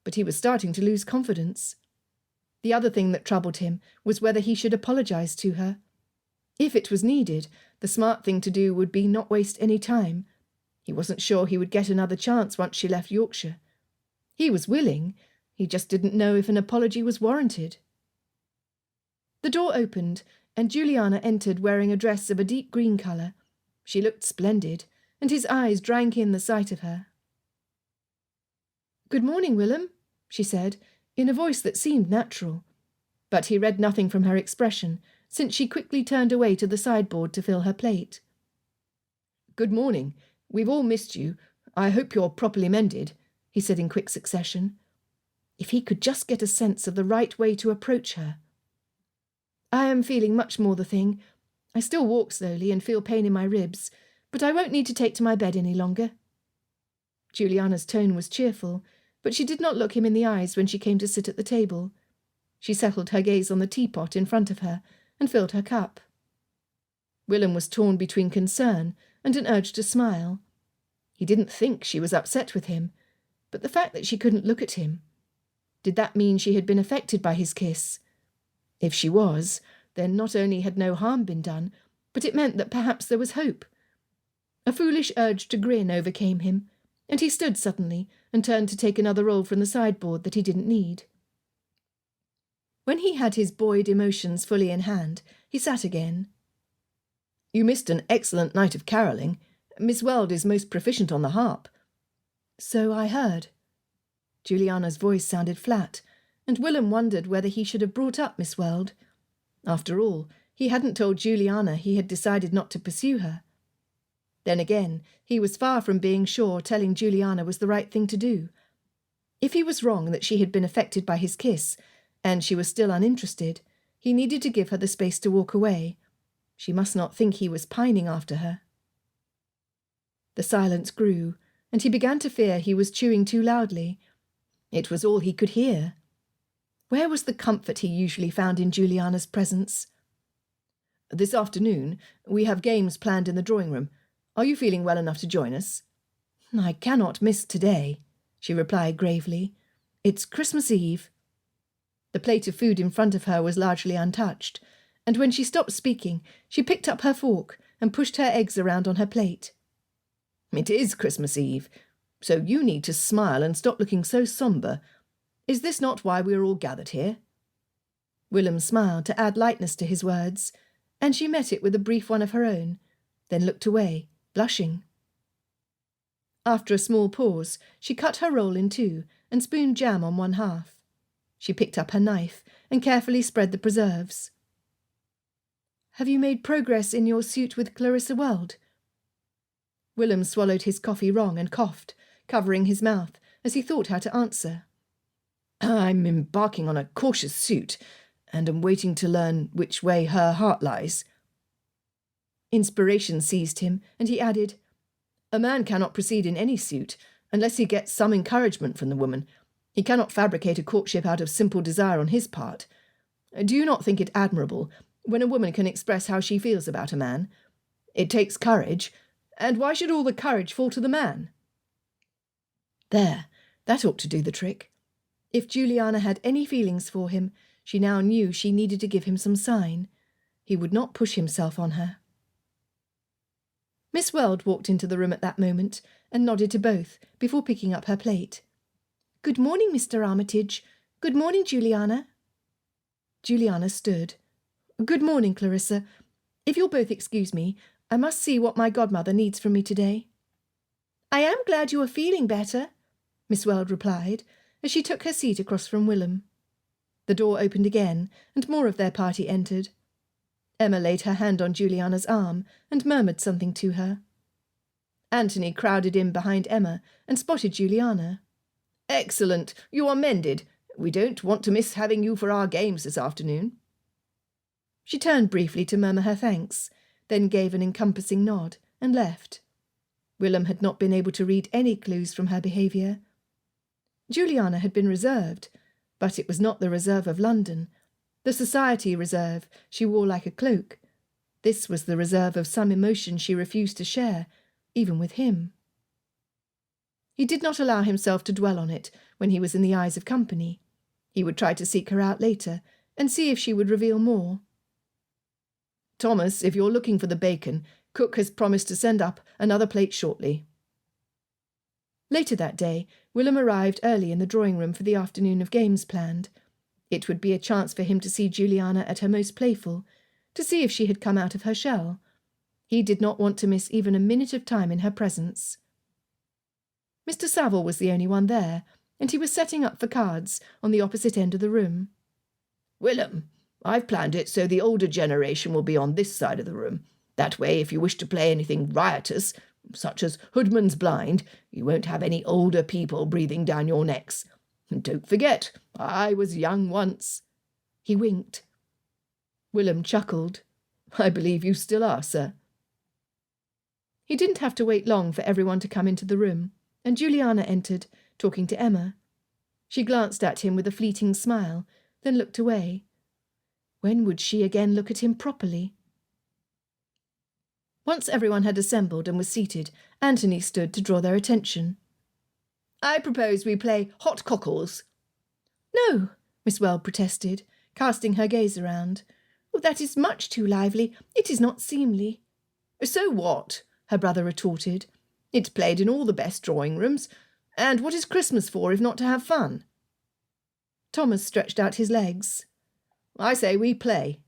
but he was starting to lose confidence. The other thing that troubled him was whether he should apologise to her. If it was needed, the smart thing to do would be not waste any time. He wasn't sure he would get another chance once she left Yorkshire. He was willing, he just didn't know if an apology was warranted. The door opened, and Juliana entered wearing a dress of a deep green colour. She looked splendid, and his eyes drank in the sight of her. "Good morning, Willem," she said, in a voice that seemed natural. But he read nothing from her expression, since she quickly turned away to the sideboard to fill her plate. "Good morning. We've all missed you. I hope you're properly mended," he said in quick succession. If he could just get a sense of the right way to approach her. "I am feeling much more the thing. I still walk slowly and feel pain in my ribs, but I won't need to take to my bed any longer." Juliana's tone was cheerful, but she did not look him in the eyes when she came to sit at the table. She settled her gaze on the teapot in front of her and filled her cup. Willem was torn between concern and an urge to smile. He didn't think she was upset with him, but the fact that she couldn't look at him. Did that mean she had been affected by his kiss? If she was, then not only had no harm been done, but it meant that perhaps there was hope. A foolish urge to grin overcame him, and he stood suddenly and turned to take another roll from the sideboard that he didn't need. When he had his buoyed emotions fully in hand, he sat again. "You missed an excellent night of carolling. Miss Weld is most proficient on the harp." "So I heard." Juliana's voice sounded flat, and Willem wondered whether he should have brought up Miss Weld. After all, he hadn't told Juliana he had decided not to pursue her. Then again, he was far from being sure telling Juliana was the right thing to do. If he was wrong that she had been affected by his kiss, and she was still uninterested, he needed to give her the space to walk away. She must not think he was pining after her. The silence grew, and he began to fear he was chewing too loudly. It was all he could hear. Where was the comfort he usually found in Juliana's presence? "This afternoon we have games planned in the drawing-room. Are you feeling well enough to join us?" "I cannot miss today," she replied gravely. "It's Christmas Eve." The plate of food in front of her was largely untouched, and when she stopped speaking, she picked up her fork and pushed her eggs around on her plate. "It is Christmas Eve. So you need to smile and stop looking so sombre. Is this not why we are all gathered here?" Willem smiled to add lightness to his words, and she met it with a brief one of her own, then looked away, blushing. After a small pause, she cut her roll in two and spooned jam on one half. She picked up her knife and carefully spread the preserves. "Have you made progress in your suit with Clarissa Weld?" Willem swallowed his coffee wrong and coughed, covering his mouth as he thought how to answer. "I'm embarking on a cautious suit, and am waiting to learn which way her heart lies." Inspiration seized him, and he added, "A man cannot proceed in any suit unless he gets some encouragement from the woman. He cannot fabricate a courtship out of simple desire on his part. Do you not think it admirable when a woman can express how she feels about a man? It takes courage, and why should all the courage fall to the man?" There, that ought to do the trick. If Juliana had any feelings for him, she now knew she needed to give him some sign. He would not push himself on her. Miss Weld walked into the room at that moment and nodded to both before picking up her plate. "Good morning, Mr. Armitage. Good morning, Juliana." Juliana stood. "Good morning, Clarissa. If you'll both excuse me, I must see what my godmother needs from me today." "I am glad you are feeling better," Miss Weld replied, as she took her seat across from Willem. The door opened again, and more of their party entered. Emma laid her hand on Juliana's arm and murmured something to her. Anthony crowded in behind Emma and spotted Juliana. "Excellent, you are mended. We don't want to miss having you for our games this afternoon." She turned briefly to murmur her thanks, then gave an encompassing nod and left. Willem had not been able to read any clues from her behaviour. Juliana had been reserved, but it was not the reserve of London, the society reserve she wore like a cloak. This was the reserve of some emotion she refused to share, even with him. He did not allow himself to dwell on it when he was in the eyes of company. He would try to seek her out later and see if she would reveal more. "Thomas, if you're looking for the bacon, cook has promised to send up another plate shortly." Later that day, Willem arrived early in the drawing-room for the afternoon of games planned. It would be a chance for him to see Juliana at her most playful, to see if she had come out of her shell. He did not want to miss even a minute of time in her presence. Mr. Saville was the only one there, and he was setting up for cards on the opposite end of the room. "Willem, I've planned it so the older generation will be on this side of the room. That way, if you wish to play anything riotous, such as Hoodman's Blind, you won't have any older people breathing down your necks. And don't forget, I was young once." He winked. Willem chuckled. "I believe you still are, sir." He didn't have to wait long for everyone to come into the room, and Juliana entered, talking to Emma. She glanced at him with a fleeting smile, then looked away. When would she again look at him properly? Once everyone had assembled and was seated, Anthony stood to draw their attention. "I propose we play hot cockles." "No," Miss Weld protested, casting her gaze around. "Oh, that is much too lively. It is not seemly." "So what?" her brother retorted. "It's played in all the best drawing-rooms, and what is Christmas for if not to have fun?" Thomas stretched out his legs. "I say we play."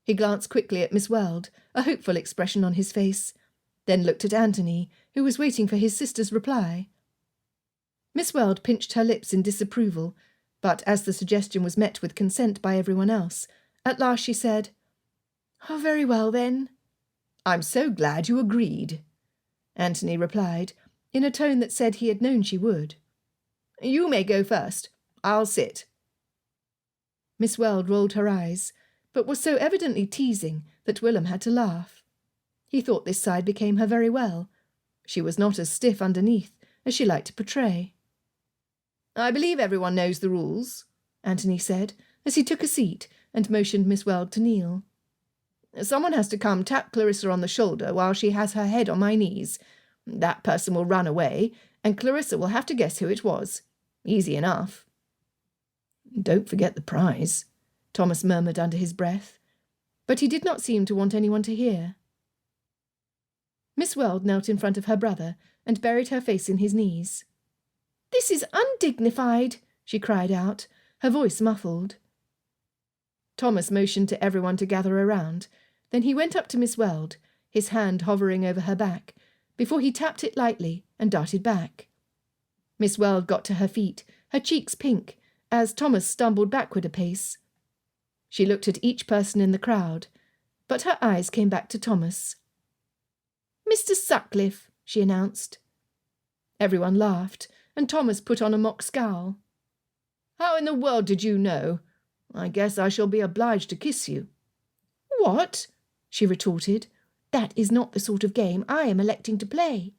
He glanced quickly at Miss Weld, a hopeful expression on his face, then looked at Anthony, who was waiting for his sister's reply. Miss Weld pinched her lips in disapproval, but as the suggestion was met with consent by everyone else, at last she said, "Oh, very well, then." "I'm so glad you agreed," Anthony replied, in a tone that said he had known she would. "You may go first. I'll sit." Miss Weld rolled her eyes, but was so evidently teasing that Willem had to laugh. He thought this side became her very well. She was not as stiff underneath as she liked to portray. "I believe everyone knows the rules," Anthony said, as he took a seat and motioned Miss Weld to kneel. "Someone has to come tap Clarissa on the shoulder while she has her head on my knees. That person will run away, and Clarissa will have to guess who it was. Easy enough." "Don't forget the prize," Thomas murmured under his breath, but he did not seem to want anyone to hear. Miss Weld knelt in front of her brother and buried her face in his knees. "This is undignified," she cried out, her voice muffled. Thomas motioned to everyone to gather around. Then he went up to Miss Weld, his hand hovering over her back, before he tapped it lightly and darted back. Miss Weld got to her feet, her cheeks pink, as Thomas stumbled backward a pace. She looked at each person in the crowd, but her eyes came back to Thomas. "Mr. Sutcliffe," she announced. Everyone laughed, and Thomas put on a mock scowl. "How in the world did you know? I guess I shall be obliged to kiss you." "What?" she retorted. "That is not the sort of game I am electing to play."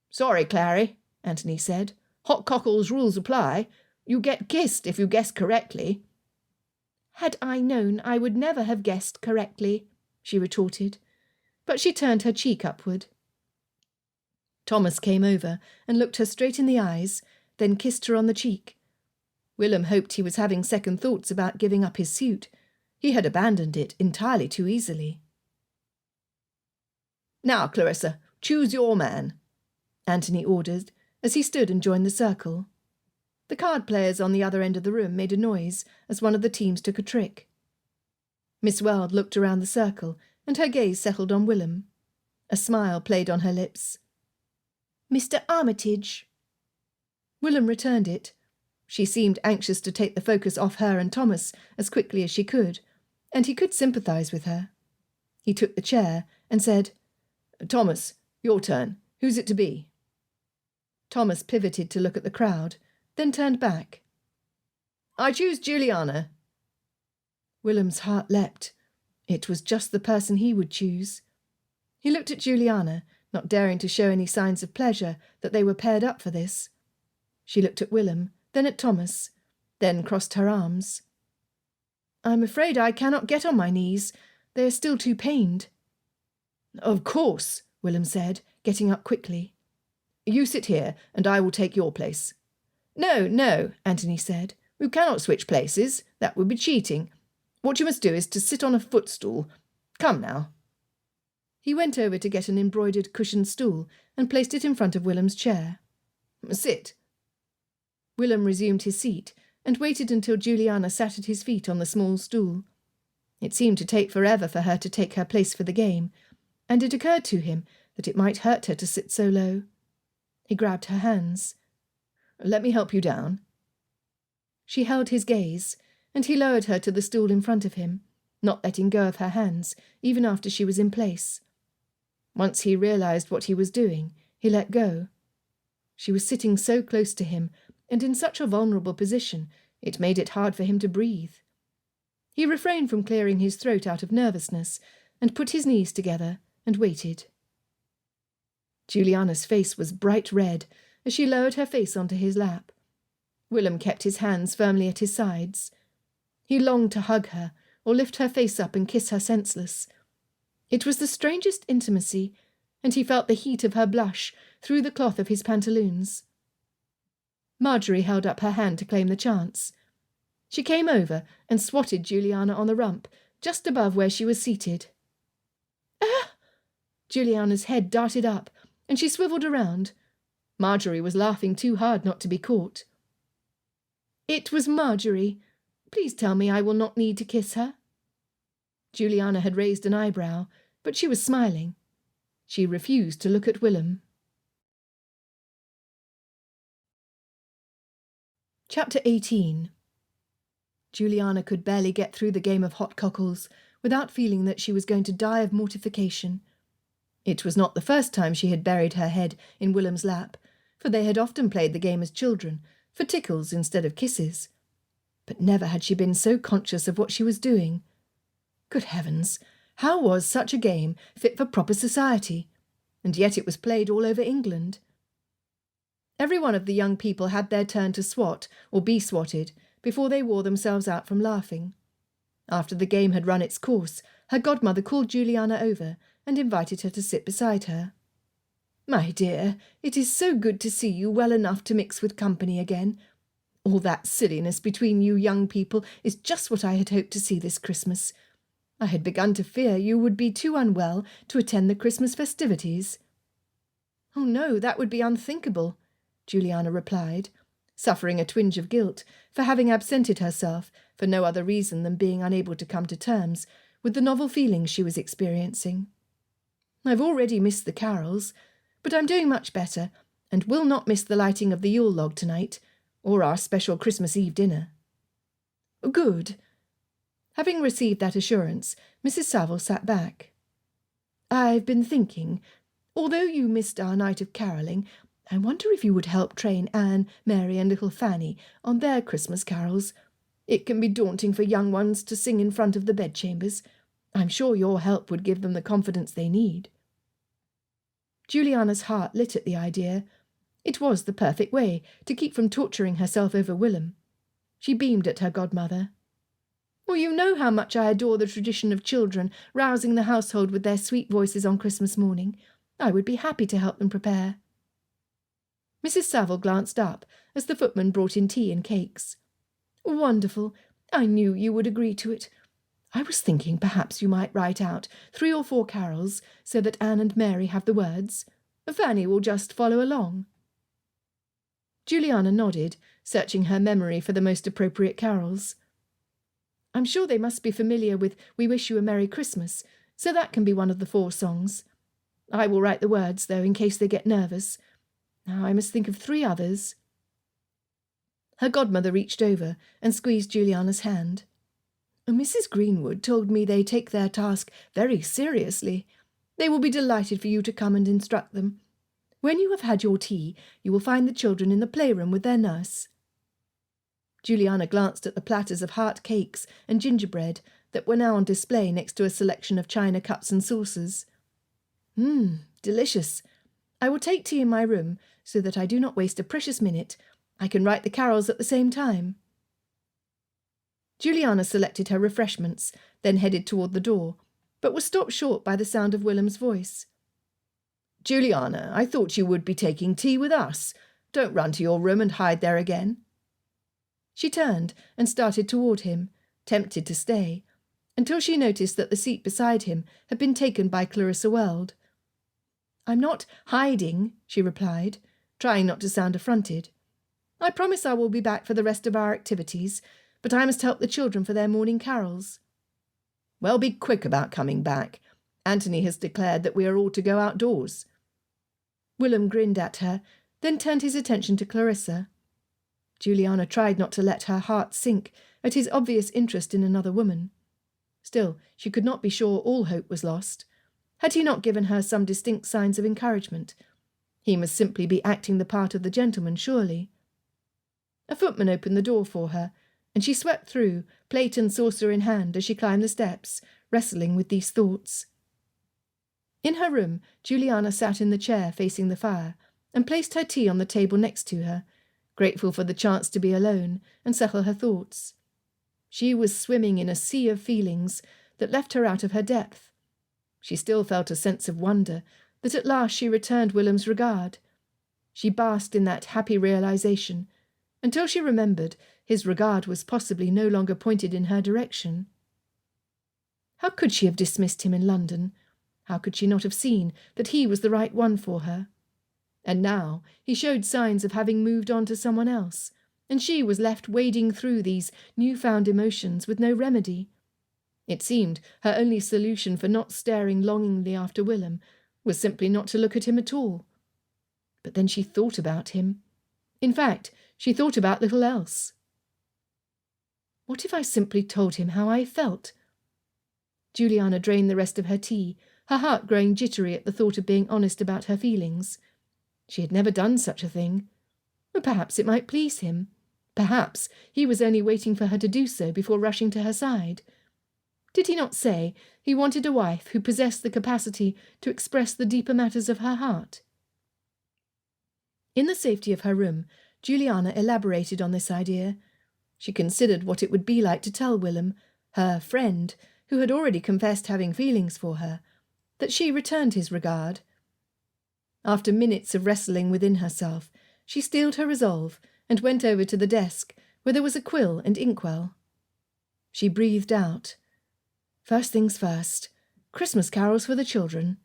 "Sorry, Clary," Anthony said. "Hot cockles rules apply. You get kissed if you guess correctly." "Had I known, I would never have guessed correctly," she retorted, but she turned her cheek upward. Thomas came over and looked her straight in the eyes, then kissed her on the cheek. Willem hoped he was having second thoughts about giving up his suit. He had abandoned it entirely too easily. "Now, Clarissa, choose your man," Anthony ordered, as he stood and joined the circle. The card players on the other end of the room made a noise as one of the teams took a trick. Miss Weld looked around the circle, and her gaze settled on Willem. A smile played on her lips. "Mr. Armitage." Willem returned it. She seemed anxious to take the focus off her and Thomas as quickly as she could, and he could sympathise with her. He took the chair and said, "Thomas, your turn. Who's it to be?" Thomas pivoted to look at the crowd, then turned back. "I choose Juliana." Willem's heart leapt. It was just the person he would choose. He looked at Juliana, not daring to show any signs of pleasure that they were paired up for this. She looked at Willem, then at Thomas, then crossed her arms. "I'm afraid I cannot get on my knees. They are still too pained." "Of course," Willem said, getting up quickly. "You sit here, and I will take your place." "No, no," Anthony said. "We cannot switch places. That would be cheating. What you must do is to sit on a footstool. Come now." He went over to get an embroidered cushioned stool and placed it in front of Willem's chair. "Sit." Willem resumed his seat and waited until Juliana sat at his feet on the small stool. It seemed to take forever for her to take her place for the game, and it occurred to him that it might hurt her to sit so low. He grabbed her hands. "Let me help you down." She held his gaze, and he lowered her to the stool in front of him, not letting go of her hands, even after she was in place. Once he realised what he was doing, he let go. She was sitting so close to him, and in such a vulnerable position, it made it hard for him to breathe. He refrained from clearing his throat out of nervousness, and put his knees together, and waited. Juliana's face was bright red, as she lowered her face onto his lap. Willem kept his hands firmly at his sides. He longed to hug her, or lift her face up and kiss her senseless. It was the strangest intimacy, and he felt the heat of her blush through the cloth of his pantaloons. Marjorie held up her hand to claim the chance. She came over and swatted Juliana on the rump, just above where she was seated. "Ah!" Juliana's head darted up, and she swivelled around. Marjorie was laughing too hard not to be caught. "It was Marjorie. Please tell me I will not need to kiss her." Juliana had raised an eyebrow, but she was smiling. She refused to look at Willem. Chapter 18. Juliana could barely get through the game of hot cockles without feeling that she was going to die of mortification. It was not the first time she had buried her head in Willem's lap, for they had often played the game as children, for tickles instead of kisses. But never had she been so conscious of what she was doing. Good heavens, how was such a game fit for proper society? And yet it was played all over England. Every one of the young people had their turn to swat or be swatted before they wore themselves out from laughing. After the game had run its course, her godmother called Juliana over and invited her to sit beside her. "My dear, it is so good to see you well enough to mix with company again. All that silliness between you young people is just what I had hoped to see this Christmas. I had begun to fear you would be too unwell to attend the Christmas festivities." "Oh no, that would be unthinkable," Juliana replied, suffering a twinge of guilt for having absented herself for no other reason than being unable to come to terms with the novel feelings she was experiencing. "I've already missed the carols, but I'm doing much better and will not miss the lighting of the Yule log tonight, or our special Christmas Eve dinner." "Good." Having received that assurance, Mrs. Saville sat back. "I've been thinking, although you missed our night of carolling, I wonder if you would help train Anne, Mary and little Fanny on their Christmas carols. It can be daunting for young ones to sing in front of the bedchambers. I'm sure your help would give them the confidence they need." Juliana's heart lit at the idea. It was the perfect way to keep from torturing herself over Willem. She beamed at her godmother. "Well, you know how much I adore the tradition of children rousing the household with their sweet voices on Christmas morning. I would be happy to help them prepare." Mrs. Saville glanced up as the footman brought in tea and cakes. "Wonderful. I knew you would agree to it. I was thinking perhaps you might write out 3 or 4 carols so that Anne and Mary have the words. Fanny will just follow along." Juliana nodded, searching her memory for the most appropriate carols. "I'm sure they must be familiar with 'We Wish You a Merry Christmas,' so that can be one of the 4 songs. I will write the words, though, in case they get nervous. Now I must think of 3 others." Her godmother reached over and squeezed Juliana's hand. "Mrs. Greenwood told me they take their task very seriously. They will be delighted for you to come and instruct them. When you have had your tea, you will find the children in the playroom with their nurse." Juliana glanced at the platters of heart cakes and gingerbread that were now on display next to a selection of china cups and saucers. Delicious. I will take tea in my room so that I do not waste a precious minute. I can write the carols at the same time." Juliana selected her refreshments, then headed toward the door, but was stopped short by the sound of Willem's voice. "Juliana, I thought you would be taking tea with us. Don't run to your room and hide there again." She turned and started toward him, tempted to stay, until she noticed that the seat beside him had been taken by Clarissa Weld. "I'm not hiding," she replied, trying not to sound affronted. "I promise I will be back for the rest of our activities, but I must help the children for their morning carols." "Well, be quick about coming back. Anthony has declared that we are all to go outdoors." Willem grinned at her, then turned his attention to Clarissa. Juliana tried not to let her heart sink at his obvious interest in another woman. Still, she could not be sure all hope was lost. Had he not given her some distinct signs of encouragement? He must simply be acting the part of the gentleman, surely. A footman opened the door for her, and she swept through, plate and saucer in hand, as she climbed the steps, wrestling with these thoughts. In her room, Juliana sat in the chair facing the fire, and placed her tea on the table next to her, grateful for the chance to be alone and settle her thoughts. She was swimming in a sea of feelings that left her out of her depth. She still felt a sense of wonder that at last she returned Willem's regard. She basked in that happy realization, until she remembered his regard was possibly no longer pointed in her direction. How could she have dismissed him in London? How could she not have seen that he was the right one for her? And now he showed signs of having moved on to someone else, and she was left wading through these new-found emotions with no remedy. It seemed her only solution for not staring longingly after Willem was simply not to look at him at all. But then she thought about him. In fact, she thought about little else. What if I simply told him how I felt? Juliana drained the rest of her tea, her heart growing jittery at the thought of being honest about her feelings. She had never done such a thing. Perhaps it might please him. Perhaps he was only waiting for her to do so before rushing to her side. Did he not say he wanted a wife who possessed the capacity to express the deeper matters of her heart? In the safety of her room, Juliana elaborated on this idea. She considered what it would be like to tell Willem, her friend, who had already confessed having feelings for her, that she returned his regard. After minutes of wrestling within herself, she steeled her resolve and went over to the desk, where there was a quill and inkwell. She breathed out. First things first, Christmas carols for the children.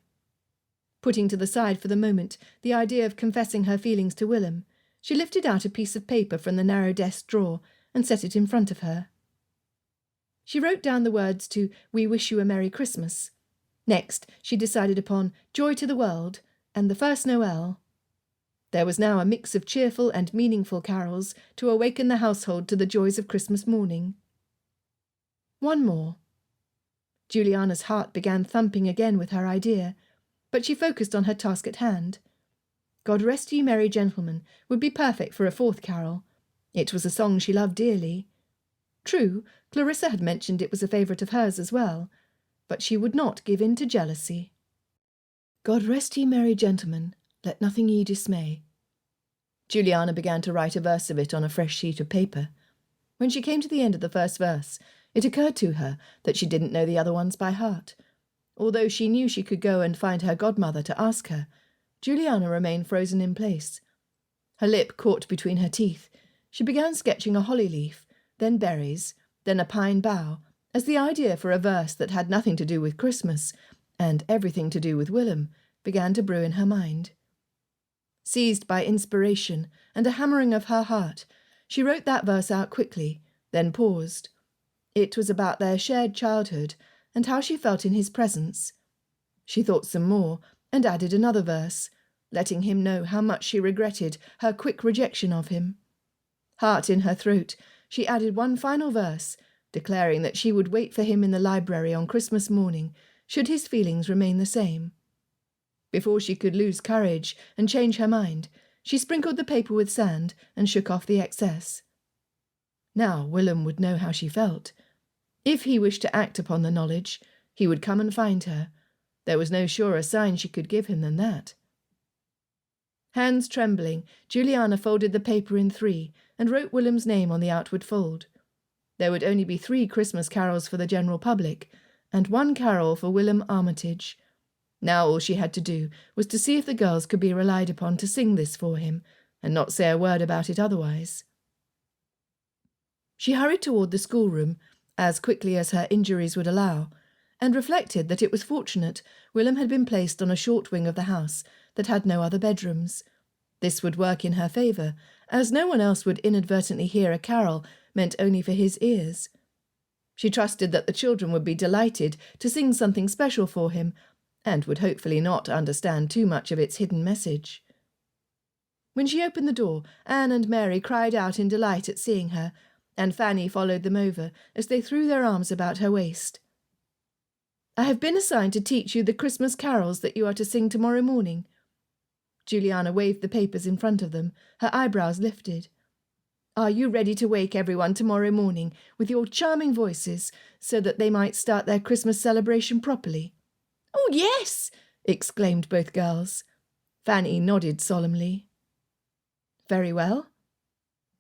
Putting to the side for the moment the idea of confessing her feelings to Willem, she lifted out a piece of paper from the narrow desk drawer and set it in front of her. She wrote down the words to "We wish you a Merry Christmas." Next, she decided upon "Joy to the World" and "The First Noel." There was now a mix of cheerful and meaningful carols to awaken the household to the joys of Christmas morning. One more. Juliana's heart began thumping again with her idea, but she focused on her task at hand. "God Rest Ye Merry Gentlemen" would be perfect for a fourth carol. It was a song she loved dearly. True, Clarissa had mentioned it was a favourite of hers as well, but she would not give in to jealousy. "God rest ye merry gentlemen, let nothing ye dismay." Juliana began to write a verse of it on a fresh sheet of paper. When she came to the end of the first verse, it occurred to her that she didn't know the other ones by heart. Although she knew she could go and find her godmother to ask her, Juliana remained frozen in place. Her lip caught between her teeth. She began sketching a holly leaf, then berries, then a pine bough, as the idea for a verse that had nothing to do with Christmas, and everything to do with Willem, began to brew in her mind. Seized by inspiration and a hammering of her heart, she wrote that verse out quickly, then paused. It was about their shared childhood and how she felt in his presence. She thought some more and added another verse, letting him know how much she regretted her quick rejection of him. Heart in her throat, she added one final verse, declaring that she would wait for him in the library on Christmas morning, should his feelings remain the same. Before she could lose courage and change her mind, she sprinkled the paper with sand and shook off the excess. Now Willem would know how she felt. If he wished to act upon the knowledge, he would come and find her. There was no surer sign she could give him than that. Hands trembling, Juliana folded the paper in 3 and wrote Willem's name on the outward fold. There would only be 3 Christmas carols for the general public, and 1 carol for Willelm Armitage. Now all she had to do was to see if the girls could be relied upon to sing this for him, and not say a word about it otherwise. She hurried toward the schoolroom, as quickly as her injuries would allow, and reflected that it was fortunate Willem had been placed on a short wing of the house that had no other bedrooms. This would work in her favour, as no one else would inadvertently hear a carol meant only for his ears. She trusted that the children would be delighted to sing something special for him, and would hopefully not understand too much of its hidden message. When she opened the door, Anne and Mary cried out in delight at seeing her, and Fanny followed them over as they threw their arms about her waist. "I have been assigned to teach you the Christmas carols that you are to sing tomorrow morning." Juliana waved the papers in front of them, her eyebrows lifted. "Are you ready to wake everyone tomorrow morning with your charming voices, so that they might start their Christmas celebration properly?" "Oh, yes!" exclaimed both girls. Fanny nodded solemnly. "Very well."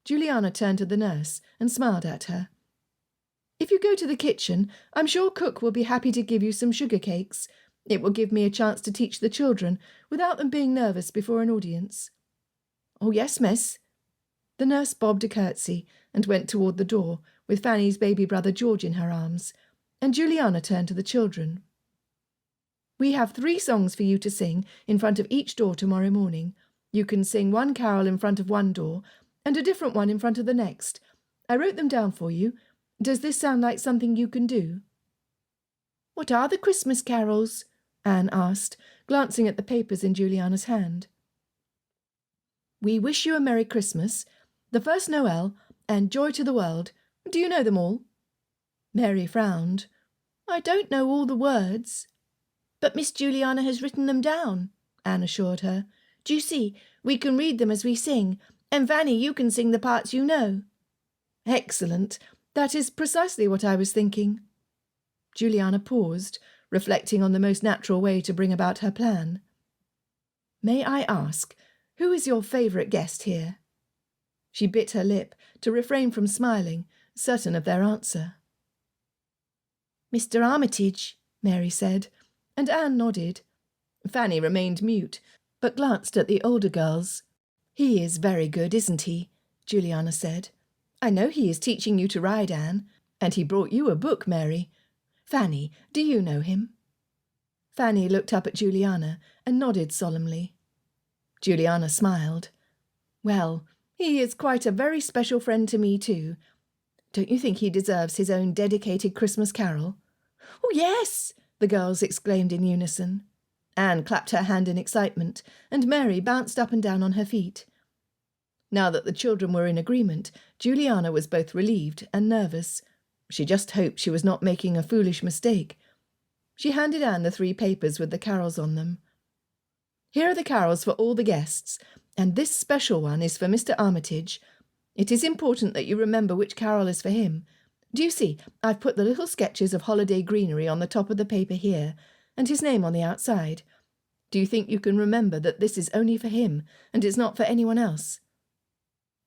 Juliana turned to the nurse and smiled at her. "If you go to the kitchen, I'm sure Cook will be happy to give you some sugar cakes. It will give me a chance to teach the children without them being nervous before an audience." "Oh, yes, miss." The nurse bobbed a curtsy and went toward the door, with Fanny's baby brother George in her arms, and Juliana turned to the children. "We have 3 songs for you to sing in front of each door tomorrow morning. You can sing 1 carol in front of one door, and a different one in front of the next. I wrote them down for you. Does this sound like something you can do?" "What are the Christmas carols?" Anne asked, glancing at the papers in Juliana's hand. "We Wish You a Merry Christmas," "The First Noel," and "Joy to the World." Do you know them all?" Mary frowned. "I don't know all the words." "But Miss Juliana has written them down," Anne assured her. "Do you see, we can read them as we sing, and Fanny, you can sing the parts you know." "Excellent. That is precisely what I was thinking." Juliana paused, reflecting on the most natural way to bring about her plan. "May I ask, who is your favourite guest here?" She bit her lip to refrain from smiling, certain of their answer. "Mr. Armitage," Mary said, and Anne nodded. Fanny remained mute, but glanced at the older girls. "He is very good, isn't he?" Juliana said. "I know he is teaching you to ride, Anne, and he brought you a book, Mary. Fanny, do you know him?" Fanny looked up at Juliana and nodded solemnly. Juliana smiled. "Well, he is quite a very special friend to me too. Don't you think he deserves his own dedicated Christmas carol?" "Oh, yes!" the girls exclaimed in unison. Anne clapped her hand in excitement, and Mary bounced up and down on her feet. Now that the children were in agreement, Juliana was both relieved and nervous. She just hoped she was not making a foolish mistake. She handed Anne the 3 papers with the carols on them. "Here are the carols for all the guests, and this special one is for Mr. Armitage. It is important that you remember which carol is for him. Do you see, I've put the little sketches of holiday greenery on the top of the paper here, and his name on the outside. Do you think you can remember that this is only for him, and is not for anyone else?"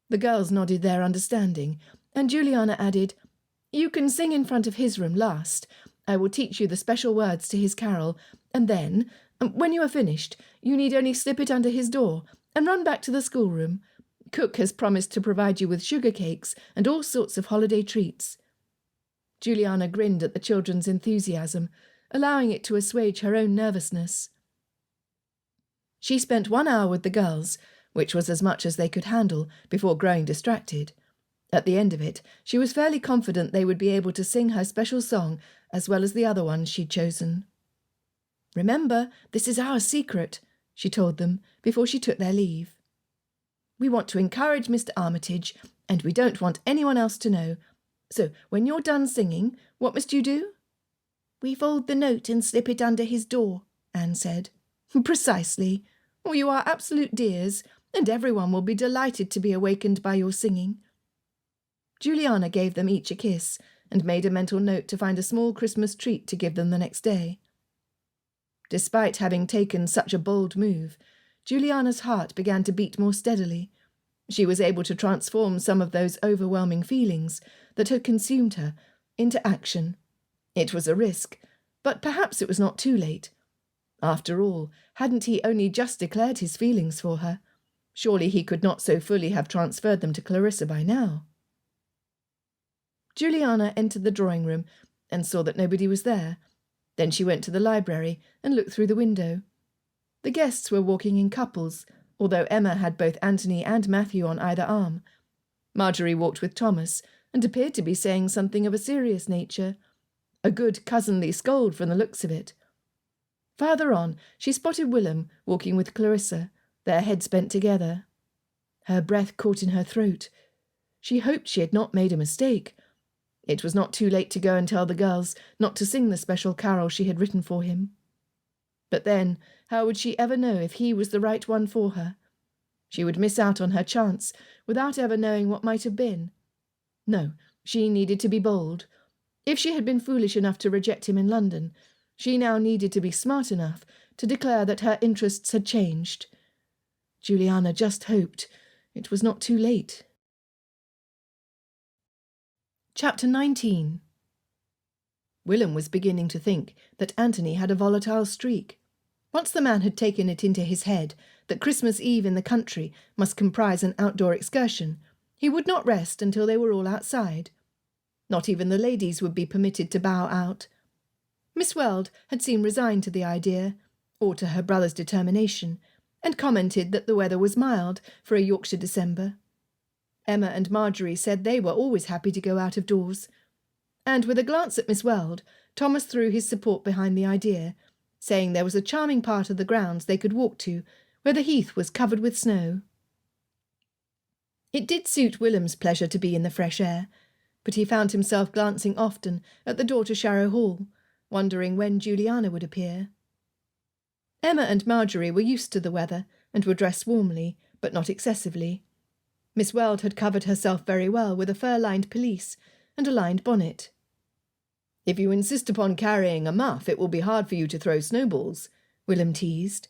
The girls nodded their understanding, and Juliana added, "You can sing in front of his room last. I will teach you the special words to his carol, and then, when you are finished, you need only slip it under his door and run back to the schoolroom. Cook has promised to provide you with sugar cakes and all sorts of holiday treats." Juliana grinned at the children's enthusiasm, allowing it to assuage her own nervousness. She spent 1 hour with the girls, which was as much as they could handle, before growing distracted. At the end of it, she was fairly confident they would be able to sing her special song as well as the other ones she'd chosen. "Remember, this is our secret," she told them before she took their leave. "We want to encourage Mr. Armitage, and we don't want anyone else to know. So, when you're done singing, what must you do?" "We fold the note and slip it under his door," Anne said. "Precisely. Well, you are absolute dears, and everyone will be delighted to be awakened by your singing." Juliana gave them each a kiss, and made a mental note to find a small Christmas treat to give them the next day. Despite having taken such a bold move, Juliana's heart began to beat more steadily. She was able to transform some of those overwhelming feelings that had consumed her into action. It was a risk, but perhaps it was not too late. After all, hadn't he only just declared his feelings for her? Surely he could not so fully have transferred them to Clarissa by now. Juliana entered the drawing-room and saw that nobody was there. Then she went to the library and looked through the window. The guests were walking in couples, although Emma had both Anthony and Matthew on either arm. Marjorie walked with Thomas, and appeared to be saying something of a serious nature. A good cousinly scold from the looks of it. Farther on, she spotted Willelm walking with Clarissa, their heads bent together. Her breath caught in her throat. She hoped she had not made a mistake. It was not too late to go and tell the girls not to sing the special carol she had written for him. But then, how would she ever know if he was the right one for her? She would miss out on her chance without ever knowing what might have been. No, she needed to be bold. If she had been foolish enough to reject him in London, she now needed to be smart enough to declare that her interests had changed. Juliana just hoped it was not too late. Chapter 19. Willem was beginning to think that Anthony had a volatile streak. Once the man had taken it into his head that Christmas Eve in the country must comprise an outdoor excursion, he would not rest until they were all outside. Not even the ladies would be permitted to bow out. Miss Weld had seemed resigned to the idea, or to her brother's determination, and commented that the weather was mild for a Yorkshire December. Emma and Marjorie said they were always happy to go out of doors. And with a glance at Miss Weld, Thomas threw his support behind the idea, saying there was a charming part of the grounds they could walk to, where the heath was covered with snow. It did suit Willem's pleasure to be in the fresh air, but he found himself glancing often at the door to Sharrow Hall, wondering when Juliana would appear. Emma and Marjorie were used to the weather, and were dressed warmly, but not excessively. Miss Weld had covered herself very well with a fur-lined pelisse and a lined bonnet. "If you insist upon carrying a muff, it will be hard for you to throw snowballs," Willem teased.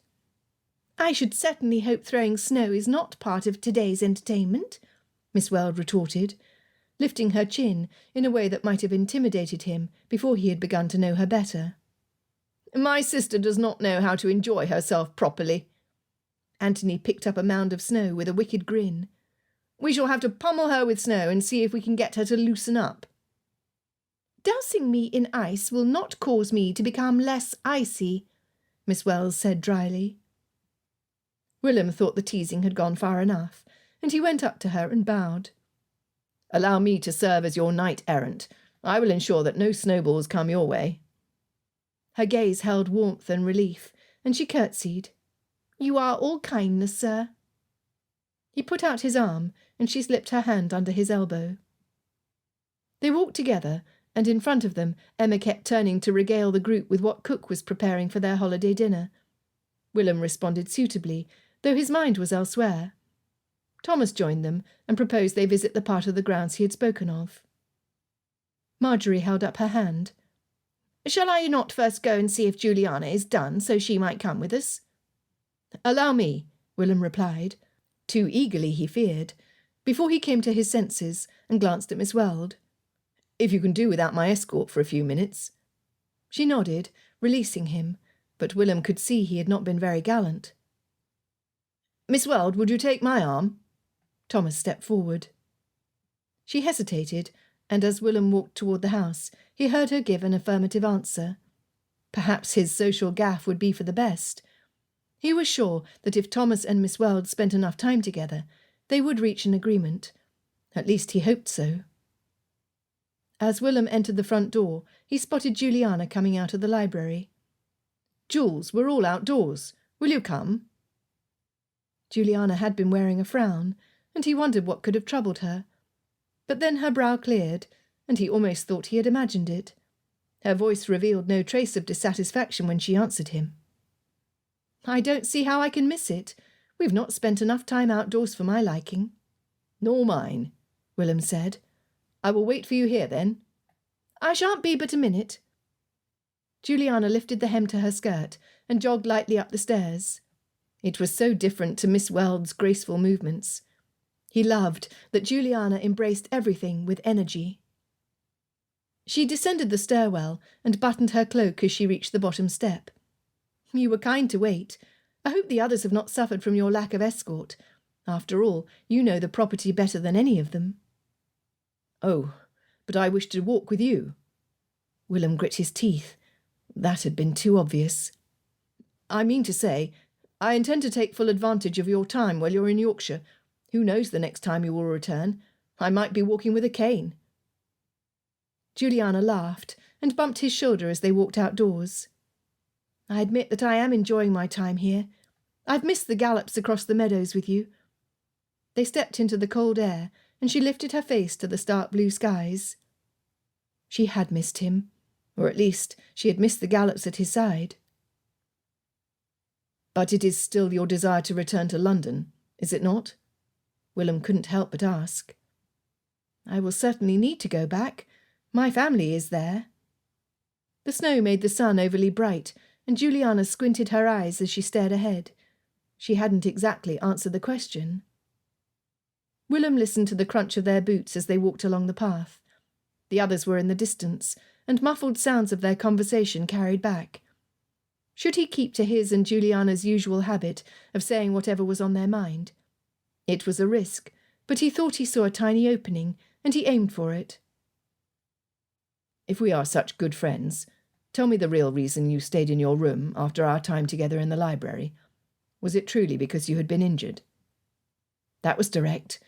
"I should certainly hope throwing snow is not part of today's entertainment," Miss Weld retorted, lifting her chin in a way that might have intimidated him before he had begun to know her better. "My sister does not know how to enjoy herself properly." Anthony picked up a mound of snow with a wicked grin. "We shall have to pummel her with snow and see if we can get her to loosen up." Dousing me in ice will not cause me to become less icy, Miss Wells said dryly. Willem thought the teasing had gone far enough, and he went up to her and bowed. Allow me to serve as your knight-errant. I will ensure that no snowballs come your way. Her gaze held warmth and relief, and she curtsied. You are all kindness, sir. He put out his arm, and she slipped her hand under his elbow. They walked together, and in front of them Emma kept turning to regale the group with what cook was preparing for their holiday dinner. Willem responded suitably, though his mind was elsewhere. Thomas joined them and proposed they visit the part of the grounds he had spoken of. Marjorie held up her hand. Shall I not first go and see if Juliana is done, so she might come with us? Allow me, Willem replied, too eagerly he feared, before he came to his senses and glanced at Miss Weld. If you can do without my escort for a few minutes. She nodded, releasing him, but Willem could see he had not been very gallant. Miss Weld, would you take my arm? Thomas stepped forward. She hesitated, and as Willem walked toward the house, he heard her give an affirmative answer. Perhaps his social gaffe would be for the best. He was sure that if Thomas and Miss Weld spent enough time together, they would reach an agreement. At least he hoped so. As Willem entered the front door, he spotted Juliana coming out of the library. Jules, we're all outdoors. Will you come? Juliana had been wearing a frown, and he wondered what could have troubled her. But then her brow cleared, and he almost thought he had imagined it. Her voice revealed no trace of dissatisfaction when she answered him. I don't see how I can miss it. We've not spent enough time outdoors for my liking. Nor mine, Willem said. I will wait for you here, then. I shan't be but a minute. Juliana lifted the hem to her skirt and jogged lightly up the stairs. It was so different to Miss Weld's graceful movements. He loved that Juliana embraced everything with energy. She descended the stairwell and buttoned her cloak as she reached the bottom step. You were kind to wait. I hope the others have not suffered from your lack of escort. After all, you know the property better than any of them. Oh, but I wish to walk with you. Willem grit his teeth. That had been too obvious. I mean to say, I intend to take full advantage of your time while you're in Yorkshire. Who knows the next time you will return? I might be walking with a cane. Juliana laughed and bumped his shoulder as they walked outdoors. I admit that I am enjoying my time here. I've missed the gallops across the meadows with you. They stepped into the cold air, and she lifted her face to the stark blue skies. She had missed him, or at least she had missed the gallops at his side. But it is still your desire to return to London, is it not? Willem couldn't help but ask. I will certainly need to go back. My family is there. The snow made the sun overly bright, and Juliana squinted her eyes as she stared ahead. She hadn't exactly answered the question. Willem listened to the crunch of their boots as they walked along the path. The others were in the distance, and muffled sounds of their conversation carried back. Should he keep to his and Juliana's usual habit of saying whatever was on their mind? It was a risk, but he thought he saw a tiny opening, and he aimed for it. If we are such good friends, tell me the real reason you stayed in your room after our time together in the library. Was it truly because you had been injured? That was direct,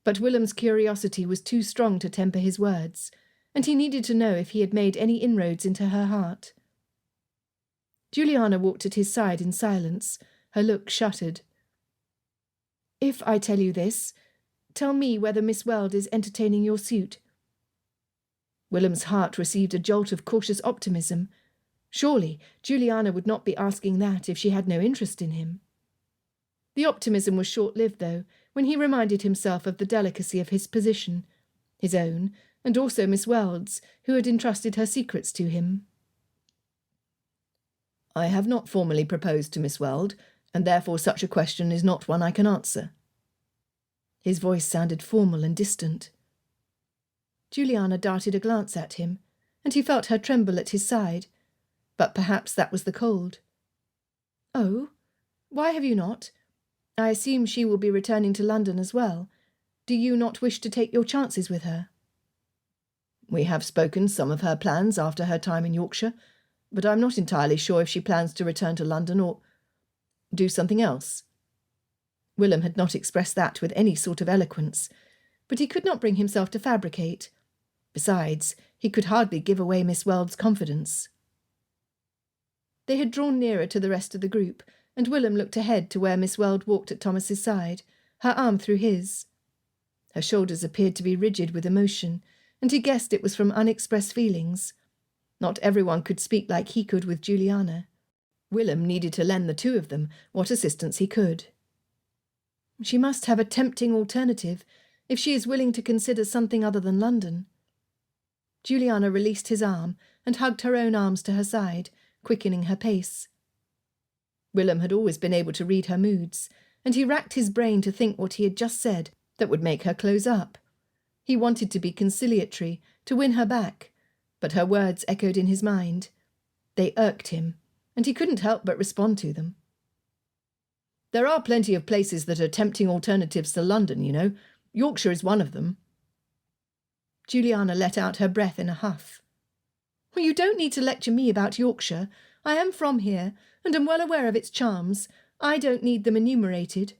but Willem's curiosity was too strong to temper his words, and he needed to know if he had made any inroads into her heart. Juliana walked at his side in silence, her look shuttered. If I tell you this, tell me whether Miss Weld is entertaining your suit. Willem's heart received a jolt of cautious optimism. Surely Juliana would not be asking that if she had no interest in him. The optimism was short-lived, though, when he reminded himself of the delicacy of his position, his own, and also Miss Weld's, who had entrusted her secrets to him. I have not formally proposed to Miss Weld, and therefore such a question is not one I can answer. His voice sounded formal and distant. Juliana darted a glance at him, and he felt her tremble at his side, but perhaps that was the cold. Oh, why have you not? I assume she will be returning to London as well. Do you not wish to take your chances with her? We have spoken some of her plans after her time in Yorkshire, but I'm not entirely sure if she plans to return to London or do something else." Willem had not expressed that with any sort of eloquence, but he could not bring himself to fabricate. Besides, he could hardly give away Miss Weld's confidence. They had drawn nearer to the rest of the group, and Willem looked ahead to where Miss Weld walked at Thomas's side, her arm through his. Her shoulders appeared to be rigid with emotion, and he guessed it was from unexpressed feelings. Not everyone could speak like he could with Juliana. Willem needed to lend the two of them what assistance he could. She must have a tempting alternative if she is willing to consider something other than London. Juliana released his arm and hugged her own arms to her side, quickening her pace. Willem had always been able to read her moods, and he racked his brain to think what he had just said that would make her close up. He wanted to be conciliatory, to win her back, but her words echoed in his mind. They irked him, and he couldn't help but respond to them. "There are plenty of places that are tempting alternatives to London, you know. Yorkshire is one of them." Juliana let out her breath in a huff. "Well, you don't need to lecture me about Yorkshire. I am from here, and am well aware of its charms. I don't need them enumerated."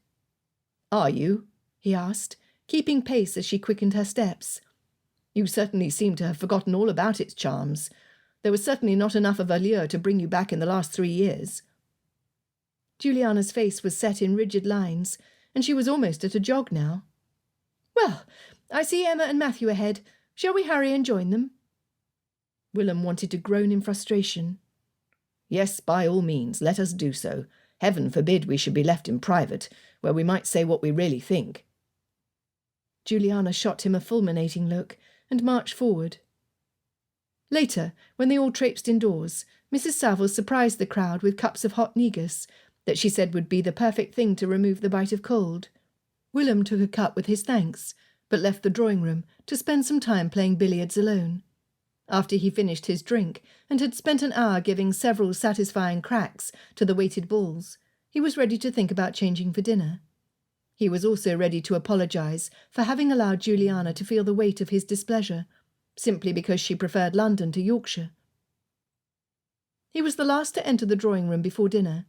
"Are you?" he asked, keeping pace as she quickened her steps. "You certainly seem to have forgotten all about its charms. There was certainly not enough of allure to bring you back in the last 3 years." Juliana's face was set in rigid lines, and she was almost at a jog now. "Well, I see Emma and Matthew ahead. Shall we hurry and join them?" Willem wanted to groan in frustration. "Yes, by all means, let us do so. Heaven forbid we should be left in private, where we might say what we really think." Juliana shot him a fulminating look and marched forward. Later, when they all traipsed indoors, Mrs. Saville surprised the crowd with cups of hot negus that she said would be the perfect thing to remove the bite of cold. Willem took a cup with his thanks, but left the drawing-room to spend some time playing billiards alone. After he finished his drink and had spent an hour giving several satisfying cracks to the weighted balls, he was ready to think about changing for dinner. He was also ready to apologise for having allowed Juliana to feel the weight of his displeasure, simply because she preferred London to Yorkshire. He was the last to enter the drawing-room before dinner.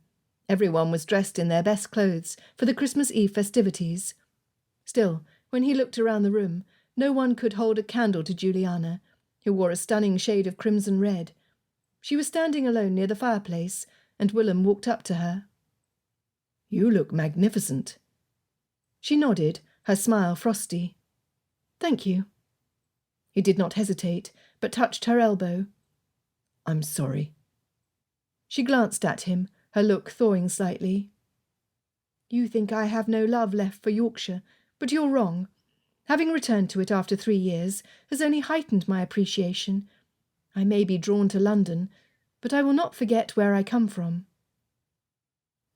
Everyone was dressed in their best clothes for the Christmas Eve festivities. Still, when he looked around the room, no one could hold a candle to Juliana, who wore a stunning shade of crimson red. She was standing alone near the fireplace, and Willem walked up to her. "You look magnificent." She nodded, her smile frosty. "Thank you." He did not hesitate, but touched her elbow. "I'm sorry." She glanced at him, her look thawing slightly. "You think I have no love left for Yorkshire, but you're wrong. Having returned to it after 3 years has only heightened my appreciation. I may be drawn to London, but I will not forget where I come from."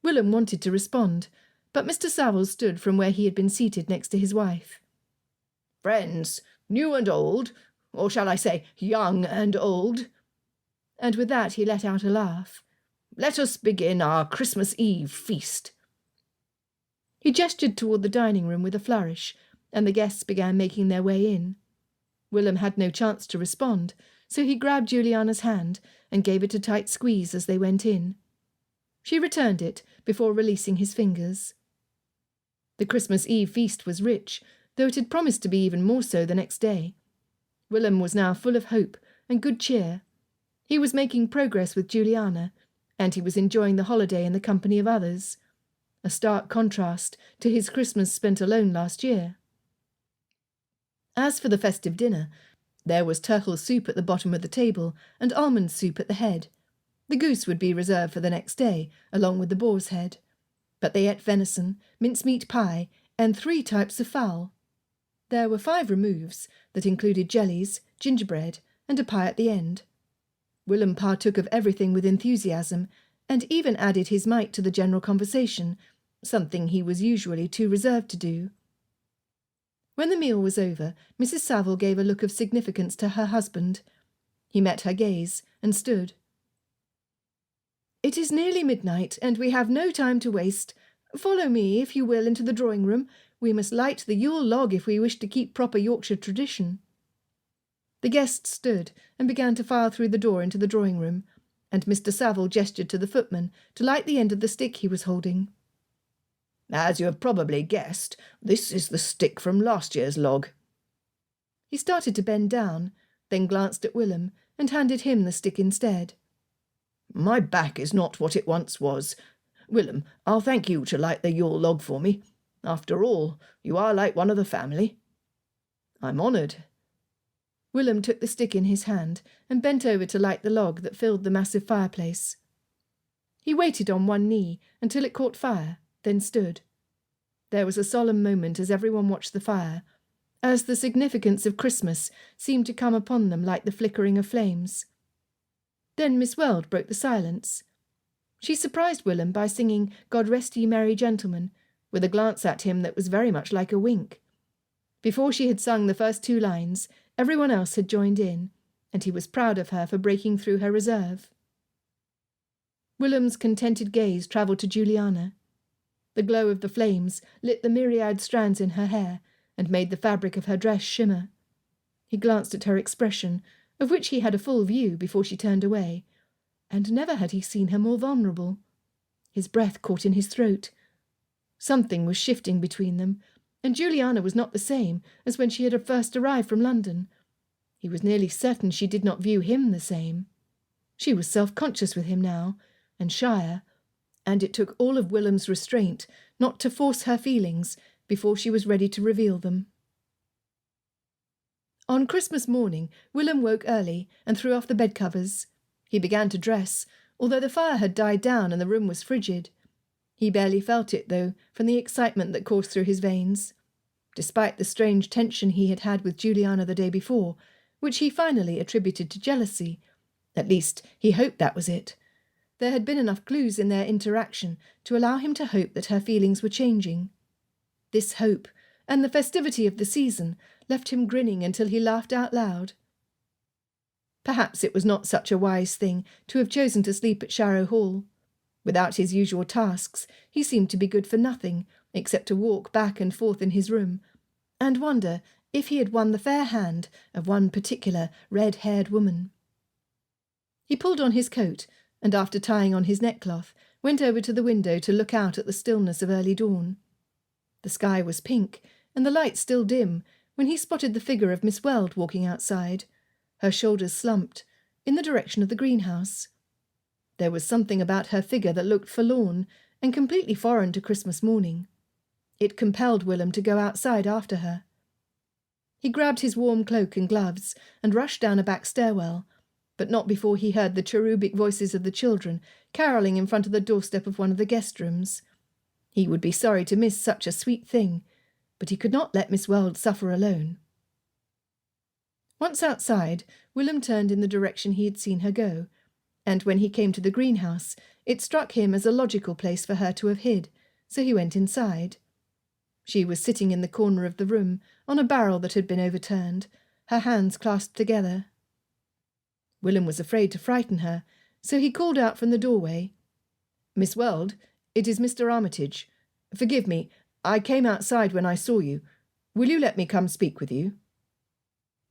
Willem wanted to respond, but Mr. Saville stood from where he had been seated next to his wife. "Friends, new and old, or shall I say young and old?" And with that he let out a laugh. "Let us begin our Christmas Eve feast." He gestured toward the dining-room with a flourish, and the guests began making their way in. Willem had no chance to respond, so he grabbed Juliana's hand and gave it a tight squeeze as they went in. She returned it before releasing his fingers. The Christmas Eve feast was rich, though it had promised to be even more so the next day. Willem was now full of hope and good cheer. He was making progress with Juliana, and he was enjoying the holiday in the company of others, a stark contrast to his Christmas spent alone last year. As for the festive dinner, there was turtle soup at the bottom of the table and almond soup at the head. The goose would be reserved for the next day, along with the boar's head. But they ate venison, mincemeat pie, and 3 types of fowl. There were 5 removes that included jellies, gingerbread, and a pie at the end. Willem partook of everything with enthusiasm, and even added his mite to the general conversation, something he was usually too reserved to do. When the meal was over, Mrs. Saville gave a look of significance to her husband. He met her gaze and stood. "It is nearly midnight, and we have no time to waste. Follow me, if you will, into the drawing-room. We must light the Yule log if we wish to keep proper Yorkshire tradition." The guests stood and began to file through the door into the drawing-room, and Mr. Saville gestured to the footman to light the end of the stick he was holding. As you have probably guessed, this is the stick from last year's log. He started to bend down, then glanced at Willem and handed him the stick instead. My back is not what it once was. Willem, I'll thank you to light the Yule log for me. After all, you are like one of the family. I'm honoured. Willem took the stick in his hand and bent over to light the log that filled the massive fireplace. He waited on one knee until it caught fire, then stood. There was a solemn moment as everyone watched the fire, as the significance of Christmas seemed to come upon them like the flickering of flames. Then Miss Weld broke the silence. She surprised Willem by singing God Rest Ye Merry Gentlemen, with a glance at him that was very much like a wink. Before she had sung the first 2 lines, everyone else had joined in, and he was proud of her for breaking through her reserve. Willem's contented gaze travelled to Juliana. The glow of the flames lit the myriad strands in her hair and made the fabric of her dress shimmer. He glanced at her expression, of which he had a full view before she turned away, and never had he seen her more vulnerable. His breath caught in his throat. Something was shifting between them, and Juliana was not the same as when she had first arrived from London. He was nearly certain she did not view him the same. She was self-conscious with him now, and shyer, and it took all of Willem's restraint not to force her feelings before she was ready to reveal them. On Christmas morning, Willem woke early and threw off the bedcovers. He began to dress, although the fire had died down and the room was frigid. He barely felt it, though, from the excitement that coursed through his veins. Despite the strange tension he had had with Juliana the day before, which he finally attributed to jealousy, at least he hoped that was it, there had been enough clues in their interaction to allow him to hope that her feelings were changing. This hope, and the festivity of the season, left him grinning until he laughed out loud. Perhaps it was not such a wise thing to have chosen to sleep at Sharrow Hall. Without his usual tasks, he seemed to be good for nothing, except to walk back and forth in his room, and wonder if he had won the fair hand of one particular red-haired woman. He pulled on his coat, and after tying on his neckcloth, went over to the window to look out at the stillness of early dawn. The sky was pink, and the light still dim, when he spotted the figure of Miss Weld walking outside, her shoulders slumped, in the direction of the greenhouse. There was something about her figure that looked forlorn and completely foreign to Christmas morning. It compelled Willem to go outside after her. He grabbed his warm cloak and gloves and rushed down a back stairwell, but not before he heard the cherubic voices of the children carolling in front of the doorstep of one of the guest rooms. He would be sorry to miss such a sweet thing, but he could not let Miss Weld suffer alone. Once outside, Willem turned in the direction he had seen her go, and when he came to the greenhouse, it struck him as a logical place for her to have hid, so he went inside. She was sitting in the corner of the room, on a barrel that had been overturned, her hands clasped together. Willem was afraid to frighten her, so he called out from the doorway, "Miss Weld, it is Mr. Armitage. Forgive me, I came outside when I saw you. Will you let me come speak with you?"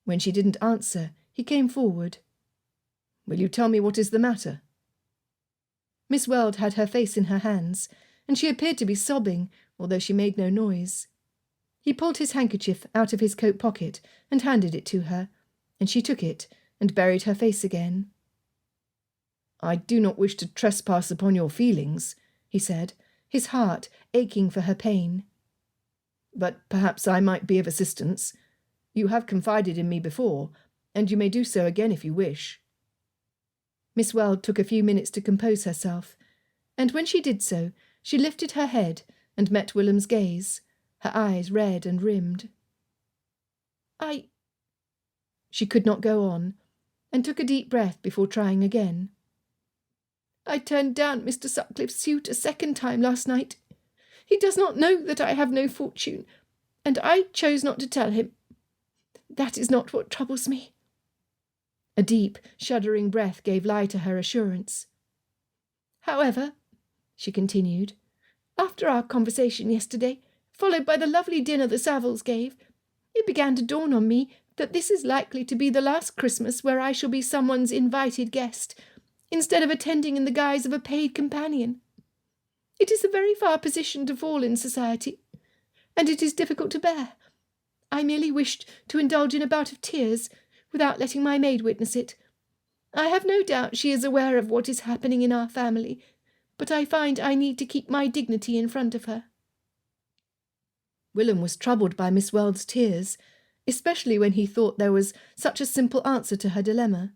When she didn't answer, he came forward. "Will you tell me what is the matter?" Miss Weld had her face in her hands, and she appeared to be sobbing, although she made no noise. He pulled his handkerchief out of his coat pocket and handed it to her, and she took it and buried her face again. "I do not wish to trespass upon your feelings," he said, his heart aching for her pain. "But perhaps I might be of assistance. You have confided in me before, and you may do so again if you wish." Miss Weld took a few minutes to compose herself, and when she did so, she lifted her head and met Willem's gaze, her eyes red and rimmed. She could not go on, and took a deep breath before trying again. "I turned down Mr. Sutcliffe's suit a second time last night. He does not know that I have no fortune, and I chose not to tell him. That is not what troubles me." A deep, shuddering breath gave lie to her assurance. "However," she continued, "after our conversation yesterday, followed by the lovely dinner the Savilles gave, it began to dawn on me that this is likely to be the last Christmas where I shall be someone's invited guest, instead of attending in the guise of a paid companion. It is a very far position to fall in society, and it is difficult to bear. I merely wished to indulge in a bout of tears, without letting my maid witness it. I have no doubt she is aware of what is happening in our family, but I find I need to keep my dignity in front of her." Willem was troubled by Miss Weld's tears, especially when he thought there was such a simple answer to her dilemma.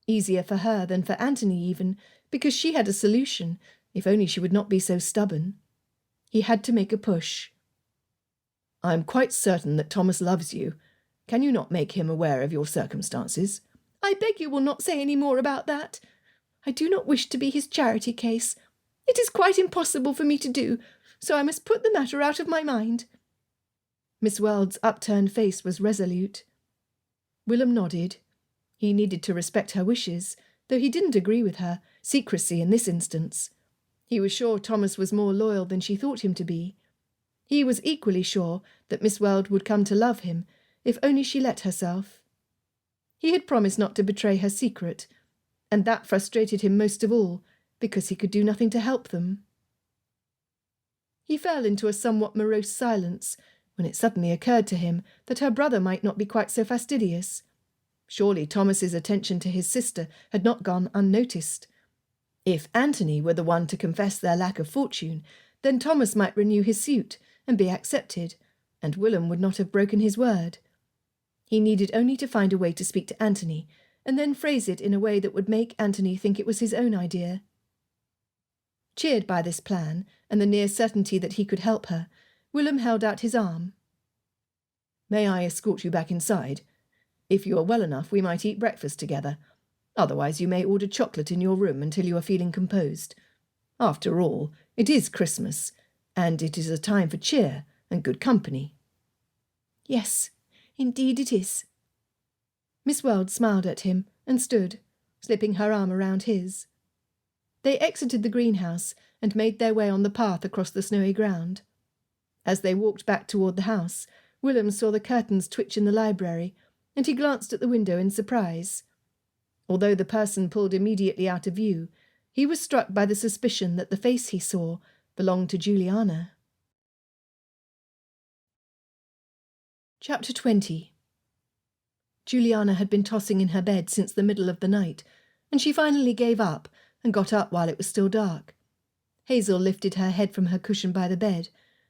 Easier for her than for Anthony even, because she had a solution, if only she would not be so stubborn. He had to make a push. "I am quite certain that Thomas loves you. Can you not make him aware of your circumstances?" "I beg you will not say any more about that. I do not wish to be his charity case. It is quite impossible for me to do, so I must put the matter out of my mind." Miss Weld's upturned face was resolute. Willem nodded. He needed to respect her wishes, though he didn't agree with her secrecy in this instance. He was sure Thomas was more loyal than she thought him to be. He was equally sure that Miss Weld would come to love him, if only she let herself. He had promised not to betray her secret, and that frustrated him most of all, because he could do nothing to help them. He fell into a somewhat morose silence, when it suddenly occurred to him that her brother might not be quite so fastidious. Surely Thomas's attention to his sister had not gone unnoticed. If Anthony were the one to confess their lack of fortune, then Thomas might renew his suit and be accepted, and Willem would not have broken his word. He needed only to find a way to speak to Anthony, and then phrase it in a way that would make Anthony think it was his own idea. Cheered by this plan, and the near certainty that he could help her, Willem held out his arm. "May I escort you back inside? If you are well enough, we might eat breakfast together. Otherwise you may order chocolate in your room until you are feeling composed. After all, it is Christmas, and it is a time for cheer and good company." "Yes, indeed it is." Miss Weld smiled at him and stood, slipping her arm around his. They exited the greenhouse and made their way on the path across the snowy ground. As they walked back toward the house, Willem saw the curtains twitch in the library, and he glanced at the window in surprise. Although the person pulled immediately out of view, he was struck by the suspicion that the face he saw belonged to Juliana. Chapter 20. Juliana had been tossing in her bed since the middle of the night, and she finally gave up and got up while it was still dark. Hazel lifted her head from her cushion by the bed,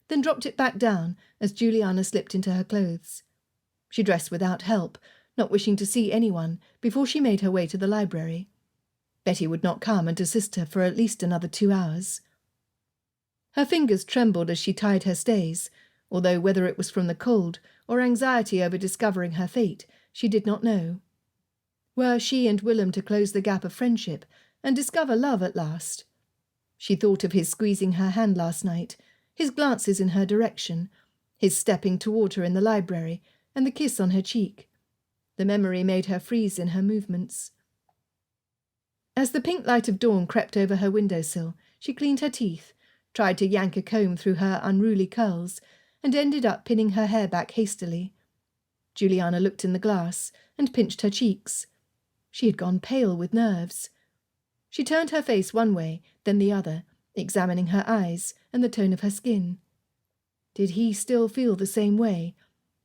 then dropped it back down as Juliana slipped into her clothes. She dressed without help, not wishing to see anyone, before she made her way to the library. Betty would not come and assist her for at least another 2 hours. Her fingers trembled as she tied her stays, although whether it was from the cold or anxiety over discovering her fate, she did not know. Were she and Willem to close the gap of friendship and discover love at last? She thought of his squeezing her hand last night, his glances in her direction, his stepping toward her in the library, and the kiss on her cheek. The memory made her freeze in her movements. As the pink light of dawn crept over her windowsill, she cleaned her teeth, tried to yank a comb through her unruly curls, and ended up pinning her hair back hastily. Juliana looked in the glass and pinched her cheeks. She had gone pale with nerves. She turned her face one way, then the other, examining her eyes and the tone of her skin. Did he still feel the same way?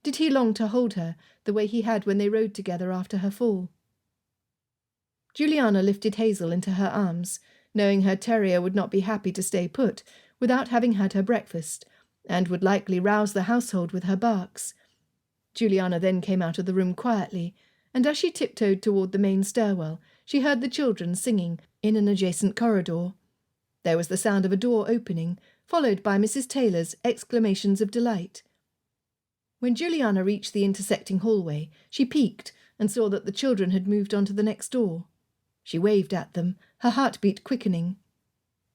Did he long to hold her the way he had when they rode together after her fall? Juliana lifted Hazel into her arms, knowing her terrier would not be happy to stay put without having had her breakfast, and would likely rouse the household with her barks. Juliana then came out of the room quietly, and as she tiptoed toward the main stairwell, she heard the children singing in an adjacent corridor. There was the sound of a door opening, followed by Mrs. Taylor's exclamations of delight. When Juliana reached the intersecting hallway, she peeked and saw that the children had moved on to the next door. She waved at them, her heartbeat quickening.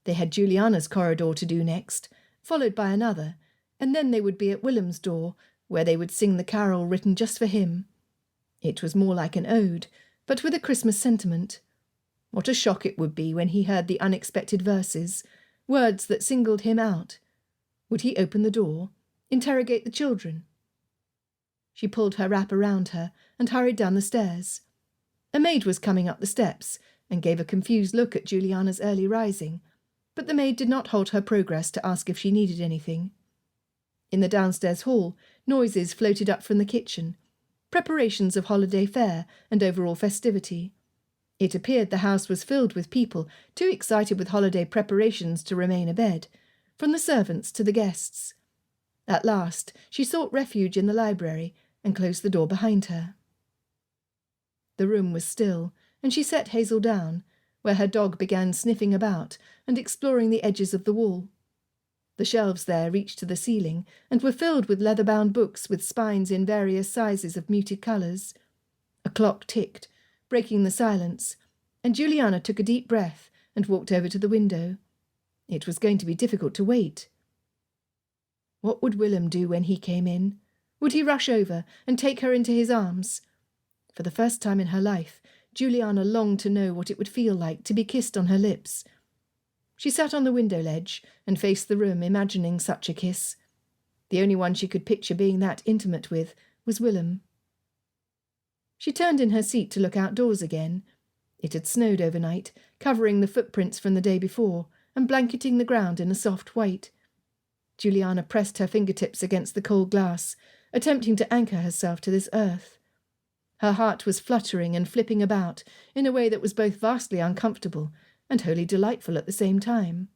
They had Juliana's corridor to do next, followed by another, and then they would be at Willem's door, where they would sing the carol written just for him. It was more like an ode, but with a Christmas sentiment. What a shock it would be when he heard the unexpected verses, words that singled him out. Would he open the door, interrogate the children? She pulled her wrap around her and hurried down the stairs. A maid was coming up the steps and gave a confused look at Juliana's early rising, but the maid did not halt her progress to ask if she needed anything. In the downstairs hall, noises floated up from the kitchen, preparations of holiday fare and overall festivity. It appeared the house was filled with people too excited with holiday preparations to remain abed, from the servants to the guests. At last she sought refuge in the library and closed the door behind her. The room was still, and she set Hazel down, where her dog began sniffing about and exploring the edges of the wall. The shelves there reached to the ceiling and were filled with leather-bound books with spines in various sizes of muted colours. A clock ticked, breaking the silence, and Juliana took a deep breath and walked over to the window. It was going to be difficult to wait. What would Willelm do when he came in? Would he rush over and take her into his arms? For the first time in her life, Juliana longed to know what it would feel like to be kissed on her lips. She sat on the window ledge and faced the room, imagining such a kiss. The only one she could picture being that intimate with was Willelm. She turned in her seat to look outdoors again. It had snowed overnight, covering the footprints from the day before and blanketing the ground in a soft white. Juliana pressed her fingertips against the cold glass, attempting to anchor herself to this earth. Her heart was fluttering and flipping about in a way that was both vastly uncomfortable and wholly delightful at the same time.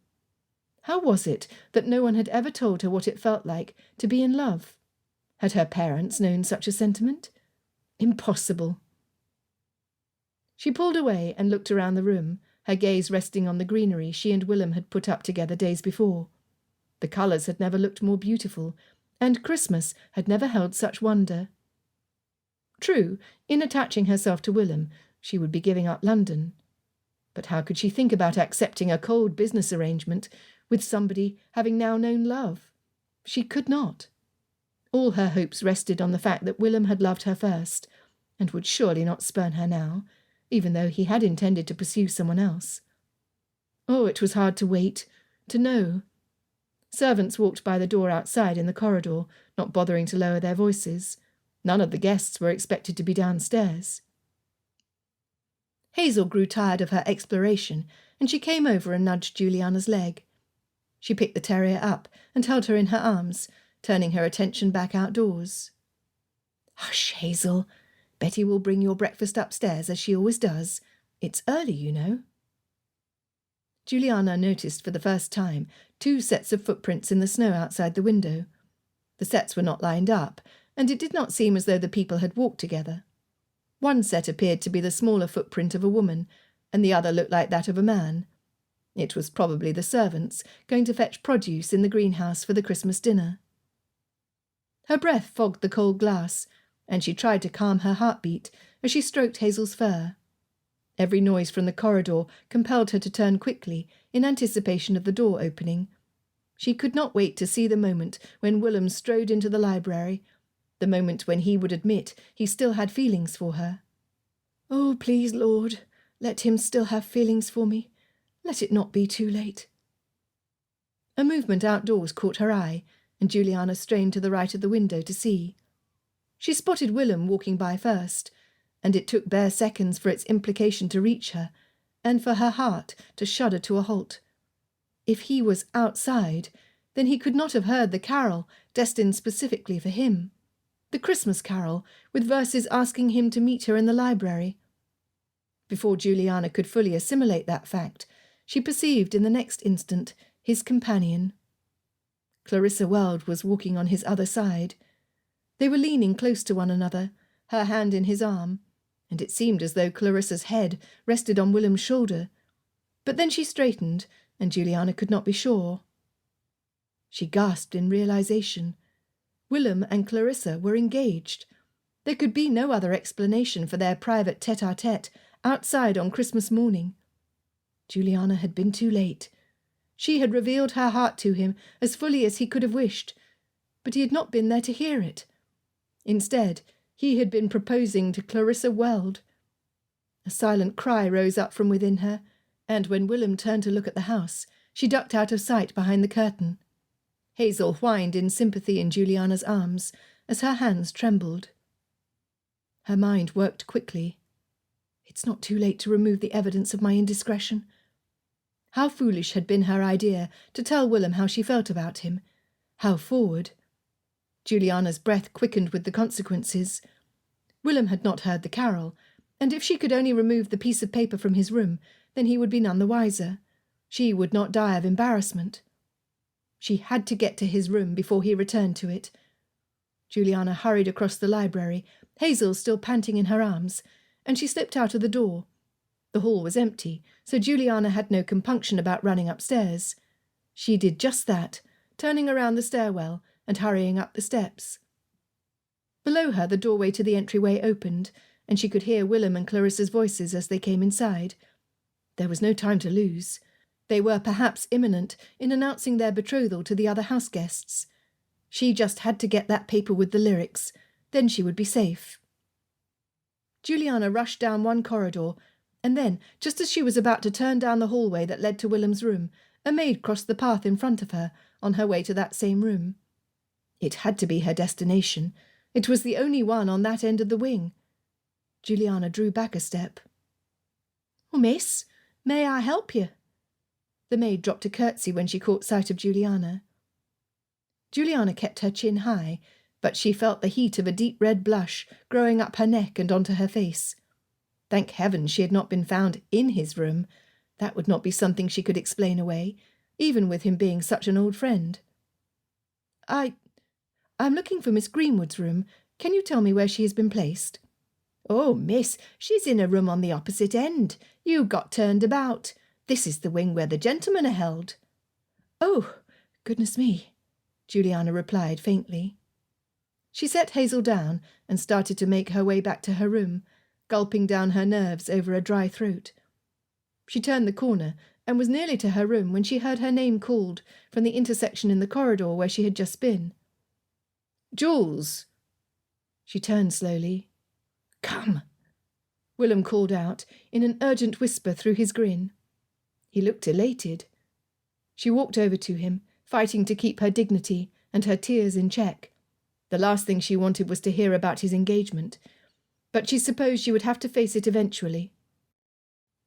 How was it that no one had ever told her what it felt like to be in love? Had her parents known such a sentiment? Impossible. She pulled away and looked around the room, her gaze resting on the greenery she and Willelm had put up together days before. The colours had never looked more beautiful, and Christmas had never held such wonder. True, in attaching herself to Willelm, she would be giving up London. But how could she think about accepting a cold business arrangement with somebody having now known love? She could not. All her hopes rested on the fact that Willelm had loved her first, and would surely not spurn her now, even though he had intended to pursue someone else. Oh, it was hard to wait, to know. Servants walked by the door outside in the corridor, not bothering to lower their voices. None of the guests were expected to be downstairs. Hazel grew tired of her exploration, and she came over and nudged Juliana's leg. She picked the terrier up and held her in her arms, turning her attention back outdoors. "Hush, Hazel. Betty will bring your breakfast upstairs, as she always does. It's early, you know." Juliana noticed for the first time 2 sets of footprints in the snow outside the window. The sets were not lined up, and it did not seem as though the people had walked together. One set appeared to be the smaller footprint of a woman, and the other looked like that of a man. It was probably the servants going to fetch produce in the greenhouse for the Christmas dinner. Her breath fogged the cold glass, and she tried to calm her heartbeat as she stroked Hazel's fur. Every noise from the corridor compelled her to turn quickly in anticipation of the door opening. She could not wait to see the moment when Willelm strode into the library, the moment when he would admit he still had feelings for her. "Oh, please, Lord, let him still have feelings for me. Let it not be too late." A movement outdoors caught her eye, and Juliana strained to the right of the window to see. She spotted Willelm walking by first, and it took bare seconds for its implication to reach her, and for her heart to shudder to a halt. If he was outside, then he could not have heard the carol destined specifically for him. The Christmas carol, with verses asking him to meet her in the library. Before Juliana could fully assimilate that fact, she perceived in the next instant his companion. Clarissa Weld was walking on his other side. They were leaning close to one another, her hand in his arm, and it seemed as though Clarissa's head rested on Willelm's shoulder. But then she straightened, and Juliana could not be sure. She gasped in realization. Willelm and Clarissa were engaged. There could be no other explanation for their private tête-à-tête outside on Christmas morning. Juliana had been too late. She had revealed her heart to him as fully as he could have wished, but he had not been there to hear it. Instead, he had been proposing to Clarissa Weld. A silent cry rose up from within her, and when Willelm turned to look at the house, she ducked out of sight behind the curtain. Hazel whined in sympathy in Juliana's arms, as her hands trembled. Her mind worked quickly. It's not too late to remove the evidence of my indiscretion. How foolish had been her idea to tell Willem how she felt about him. How forward. Juliana's breath quickened with the consequences. Willem had not heard the carol, and if she could only remove the piece of paper from his room, then he would be none the wiser. She would not die of embarrassment. She had to get to his room before he returned to it. Juliana hurried across the library, Hazel still panting in her arms, and she slipped out of the door. The hall was empty, so Juliana had no compunction about running upstairs. She did just that, turning around the stairwell and hurrying up the steps. Below her the doorway to the entryway opened, and she could hear Willem and Clarissa's voices as they came inside. There was no time to lose. They were perhaps imminent in announcing their betrothal to the other house guests. She just had to get that paper with the lyrics, then she would be safe. Juliana rushed down one corridor, and then, just as she was about to turn down the hallway that led to Willem's room, a maid crossed the path in front of her, on her way to that same room. It had to be her destination. It was the only one on that end of the wing. Juliana drew back a step. "Oh, miss, may I help you?" The maid dropped a curtsy when she caught sight of Juliana. Juliana kept her chin high, but she felt the heat of a deep red blush growing up her neck and onto her face. Thank heaven she had not been found in his room. That would not be something she could explain away, even with him being such an old friend. I'm looking for Miss Greenwood's room. Can you tell me where she has been placed?" "Oh, miss, she's in a room on the opposite end. You got turned about. This is the wing where the gentlemen are held." "Oh, goodness me," Juliana replied faintly. She set Hazel down and started to make her way back to her room, gulping down her nerves over a dry throat. She turned the corner and was nearly to her room when she heard her name called from the intersection in the corridor where she had just been. "Jules!" She turned slowly. "Come!" Willem called out in an urgent whisper through his grin. He looked elated. She walked over to him, fighting to keep her dignity and her tears in check. The last thing she wanted was to hear about his engagement, but she supposed she would have to face it eventually.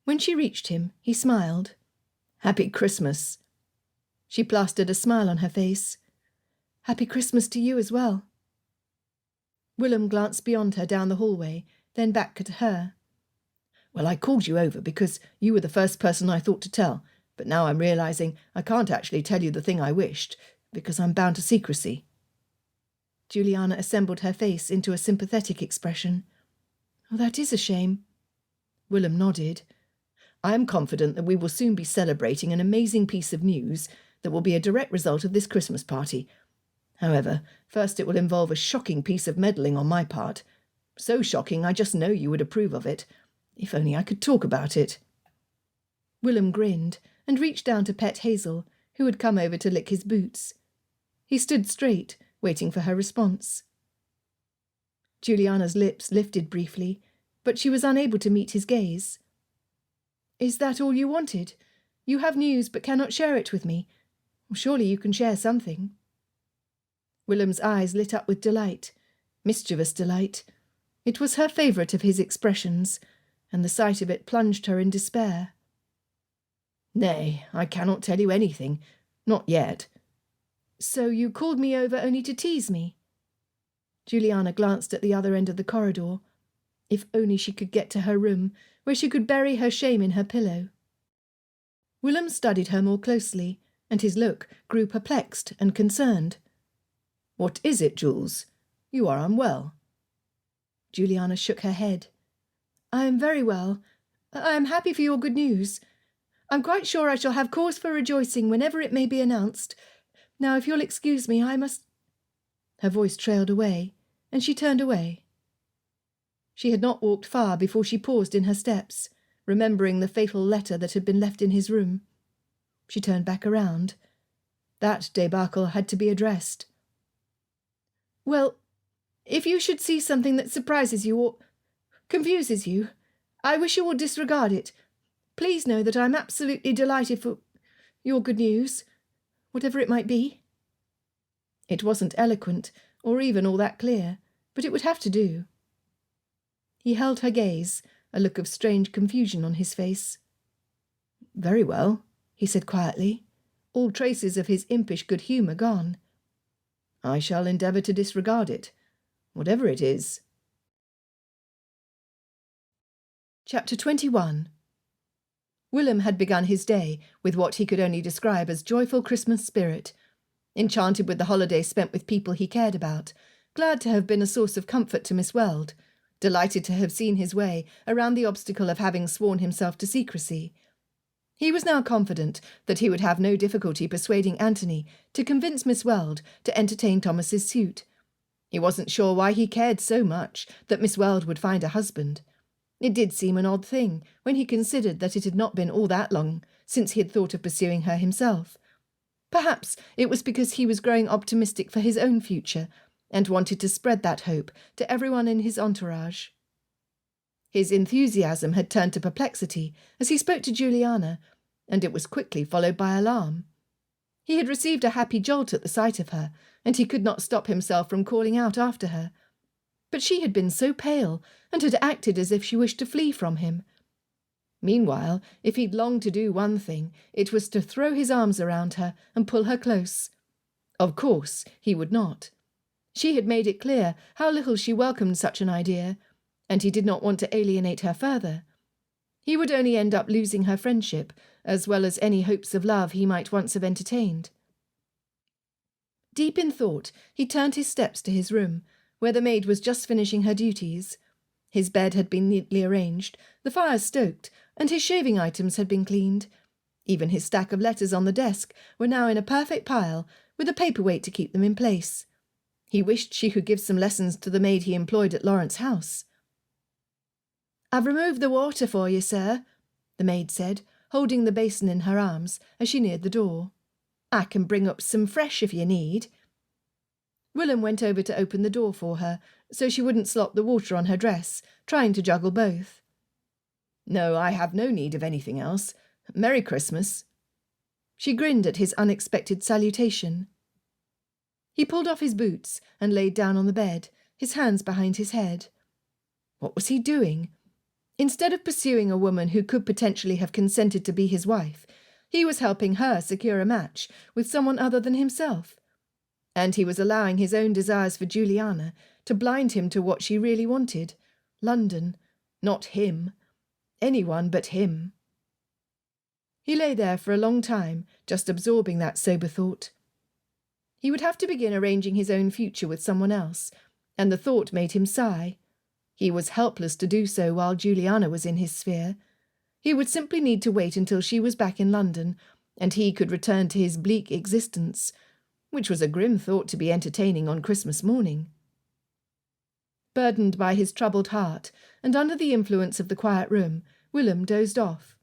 When she reached him, he smiled. "Happy Christmas." She plastered a smile on her face. "Happy Christmas to you as well." Willem glanced beyond her down the hallway, then back at her. "Well, I called you over because you were the first person I thought to tell, but now I'm realizing I can't actually tell you the thing I wished, because I'm bound to secrecy." Juliana assembled her face into a sympathetic expression. "Oh, that is a shame." Willem nodded. "I am confident that we will soon be celebrating an amazing piece of news that will be a direct result of this Christmas party. However, first it will involve a shocking piece of meddling on my part. So shocking I just know you would approve of it. If only I could talk about it." Willem grinned and reached down to pet Hazel, who had come over to lick his boots. He stood straight, waiting for her response. Juliana's lips lifted briefly, but she was unable to meet his gaze. "Is that all you wanted? You have news but cannot share it with me. Surely you can share something." Willem's eyes lit up with delight, mischievous delight. It was her favourite of his expressions, and the sight of it plunged her in despair. "Nay, I cannot tell you anything. Not yet." "So you called me over only to tease me?" Juliana glanced at the other end of the corridor. If only she could get to her room, where she could bury her shame in her pillow. Willem studied her more closely, and his look grew perplexed and concerned. "What is it, Jules? You are unwell." Juliana shook her head. "I am very well. I am happy for your good news. I'm quite sure I shall have cause for rejoicing whenever it may be announced. Now, if you'll excuse me, I must—" Her voice trailed away, and she turned away. She had not walked far before she paused in her steps, remembering the fatal letter that had been left in his room. She turned back around. That debacle had to be addressed. "Well, if you should see something that surprises you or confuses you, I wish you would disregard it. Please know that I'm absolutely delighted for your good news, whatever it might be." It wasn't eloquent, or even all that clear, but it would have to do. He held her gaze, a look of strange confusion on his face. "Very well," he said quietly, all traces of his impish good humour gone. "I shall endeavour to disregard it, whatever it is." Chapter 21. Willem had begun his day with what he could only describe as joyful Christmas spirit, enchanted with the holiday spent with people he cared about, glad to have been a source of comfort to Miss Weld, delighted to have seen his way around the obstacle of having sworn himself to secrecy. He was now confident that he would have no difficulty persuading Anthony to convince Miss Weld to entertain Thomas's suit. He wasn't sure why he cared so much that Miss Weld would find a husband. It did seem an odd thing when he considered that it had not been all that long since he had thought of pursuing her himself. Perhaps it was because he was growing optimistic for his own future and wanted to spread that hope to everyone in his entourage. His enthusiasm had turned to perplexity as he spoke to Juliana, and it was quickly followed by alarm. He had received a happy jolt at the sight of her, and he could not stop himself from calling out after her. But she had been so pale, and had acted as if she wished to flee from him. Meanwhile, if he'd longed to do one thing, it was to throw his arms around her and pull her close. Of course, he would not. She had made it clear how little she welcomed such an idea, and he did not want to alienate her further. He would only end up losing her friendship, as well as any hopes of love he might once have entertained. Deep in thought, he turned his steps to his room, where the maid was just finishing her duties. His bed had been neatly arranged, the fire stoked, and his shaving items had been cleaned. Even his stack of letters on the desk were now in a perfect pile, with a paperweight to keep them in place. He wished she could give some lessons to the maid he employed at Lawrence House. "I've removed the water for you, sir," the maid said, holding the basin in her arms as she neared the door. "I can bring up some fresh if you need." Willem went over to open the door for her, so she wouldn't slop the water on her dress, trying to juggle both. "No, I have no need of anything else. Merry Christmas." She grinned at his unexpected salutation. He pulled off his boots and laid down on the bed, his hands behind his head. What was he doing? Instead of pursuing a woman who could potentially have consented to be his wife, he was helping her secure a match with someone other than himself. And he was allowing his own desires for Juliana to blind him to what she really wanted. London. Not him. Anyone but him. He lay there for a long time, just absorbing that sober thought. He would have to begin arranging his own future with someone else, and the thought made him sigh. He was helpless to do so while Juliana was in his sphere. He would simply need to wait until she was back in London, and he could return to his bleak existence, which was a grim thought to be entertaining on Christmas morning. Burdened by his troubled heart, and under the influence of the quiet room, Willem dozed off.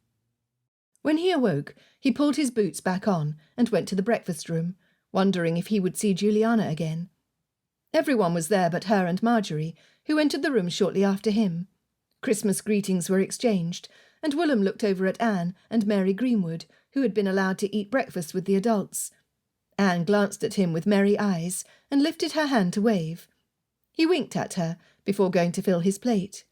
When he awoke, he pulled his boots back on and went to the breakfast room, wondering if he would see Juliana again. Everyone was there but her and Marjorie, who entered the room shortly after him. Christmas greetings were exchanged, and Willem looked over at Anne and Mary Greenwood, who had been allowed to eat breakfast with the adults. Anne glanced at him with merry eyes and lifted her hand to wave. He winked at her before going to fill his plate.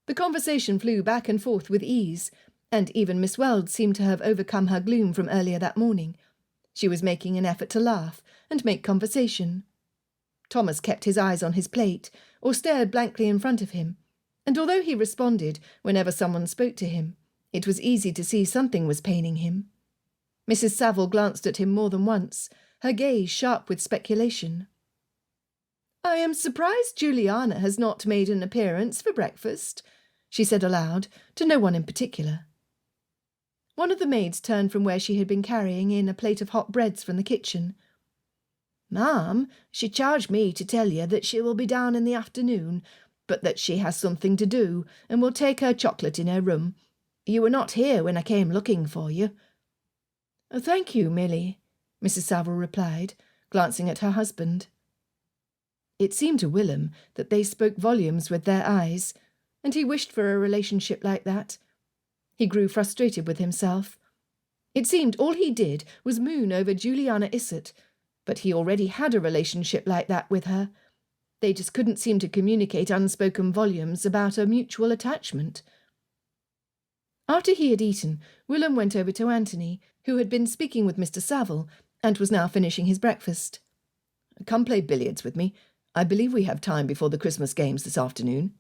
The conversation flew back and forth with ease, and even Miss Weld seemed to have overcome her gloom from earlier that morning. She was making an effort to laugh and make conversation. Thomas kept his eyes on his plate or stared blankly in front of him, and although he responded whenever someone spoke to him, it was easy to see something was paining him. Mrs. Saville glanced at him more than once, her gaze sharp with speculation. "I am surprised Juliana has not made an appearance for breakfast," she said aloud, to no one in particular. One of the maids turned from where she had been carrying in a plate of hot breads from the kitchen. "Ma'am, she charged me to tell you that she will be down in the afternoon, but that she has something to do, and will take her chocolate in her room. You were not here when I came looking for you." "Thank you, Milly," Mrs. Saville replied, glancing at her husband. It seemed to Willem that they spoke volumes with their eyes, and he wished for a relationship like that. He grew frustrated with himself. It seemed all he did was moon over Juliana Issot, But he already had a relationship like that with her. They just couldn't seem to communicate unspoken volumes about a mutual attachment. After he had eaten, Willem went over to Anthony, who had been speaking with Mr. Saville, and was now finishing his breakfast. "Come play billiards with me. I believe we have time before the Christmas games this afternoon."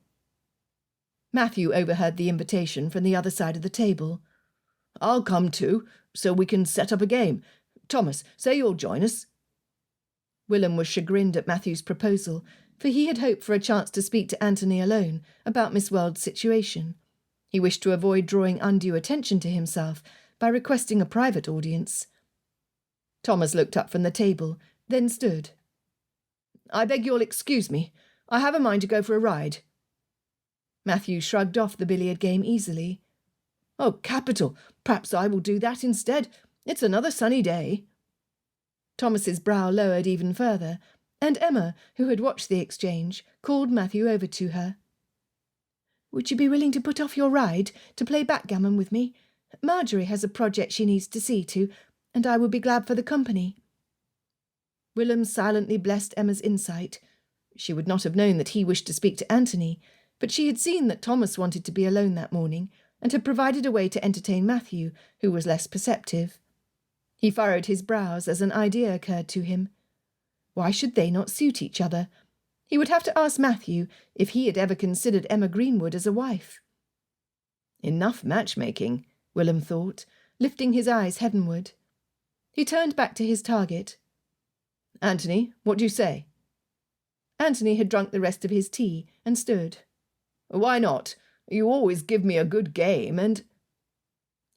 Matthew overheard the invitation from the other side of the table. "I'll come too, so we can set up a game. Thomas, say you'll join us." Willem was chagrined at Matthew's proposal, for he had hoped for a chance to speak to Anthony alone about Miss Weld's situation. He wished to avoid drawing undue attention to himself by requesting a private audience. Thomas looked up from the table, then stood. "I beg you'll excuse me. I have a mind to go for a ride." Matthew shrugged off the billiard game easily. "Oh, capital! Perhaps I will do that instead. It's another sunny day." Thomas's brow lowered even further, and Emma, who had watched the exchange, called Matthew over to her. "Would you be willing to put off your ride to play backgammon with me? Marjorie has a project she needs to see to, and I would be glad for the company." Willem silently blessed Emma's insight. She would not have known that he wished to speak to Anthony, but she had seen that Thomas wanted to be alone that morning, and had provided a way to entertain Matthew, who was less perceptive. He furrowed his brows as an idea occurred to him. Why should they not suit each other? He would have to ask Matthew if he had ever considered Emma Greenwood as a wife. Enough matchmaking, Willem thought, lifting his eyes heavenward. He turned back to his target. "Anthony, what do you say?" Anthony had drunk the rest of his tea and stood. "Why not? You always give me a good game, and—"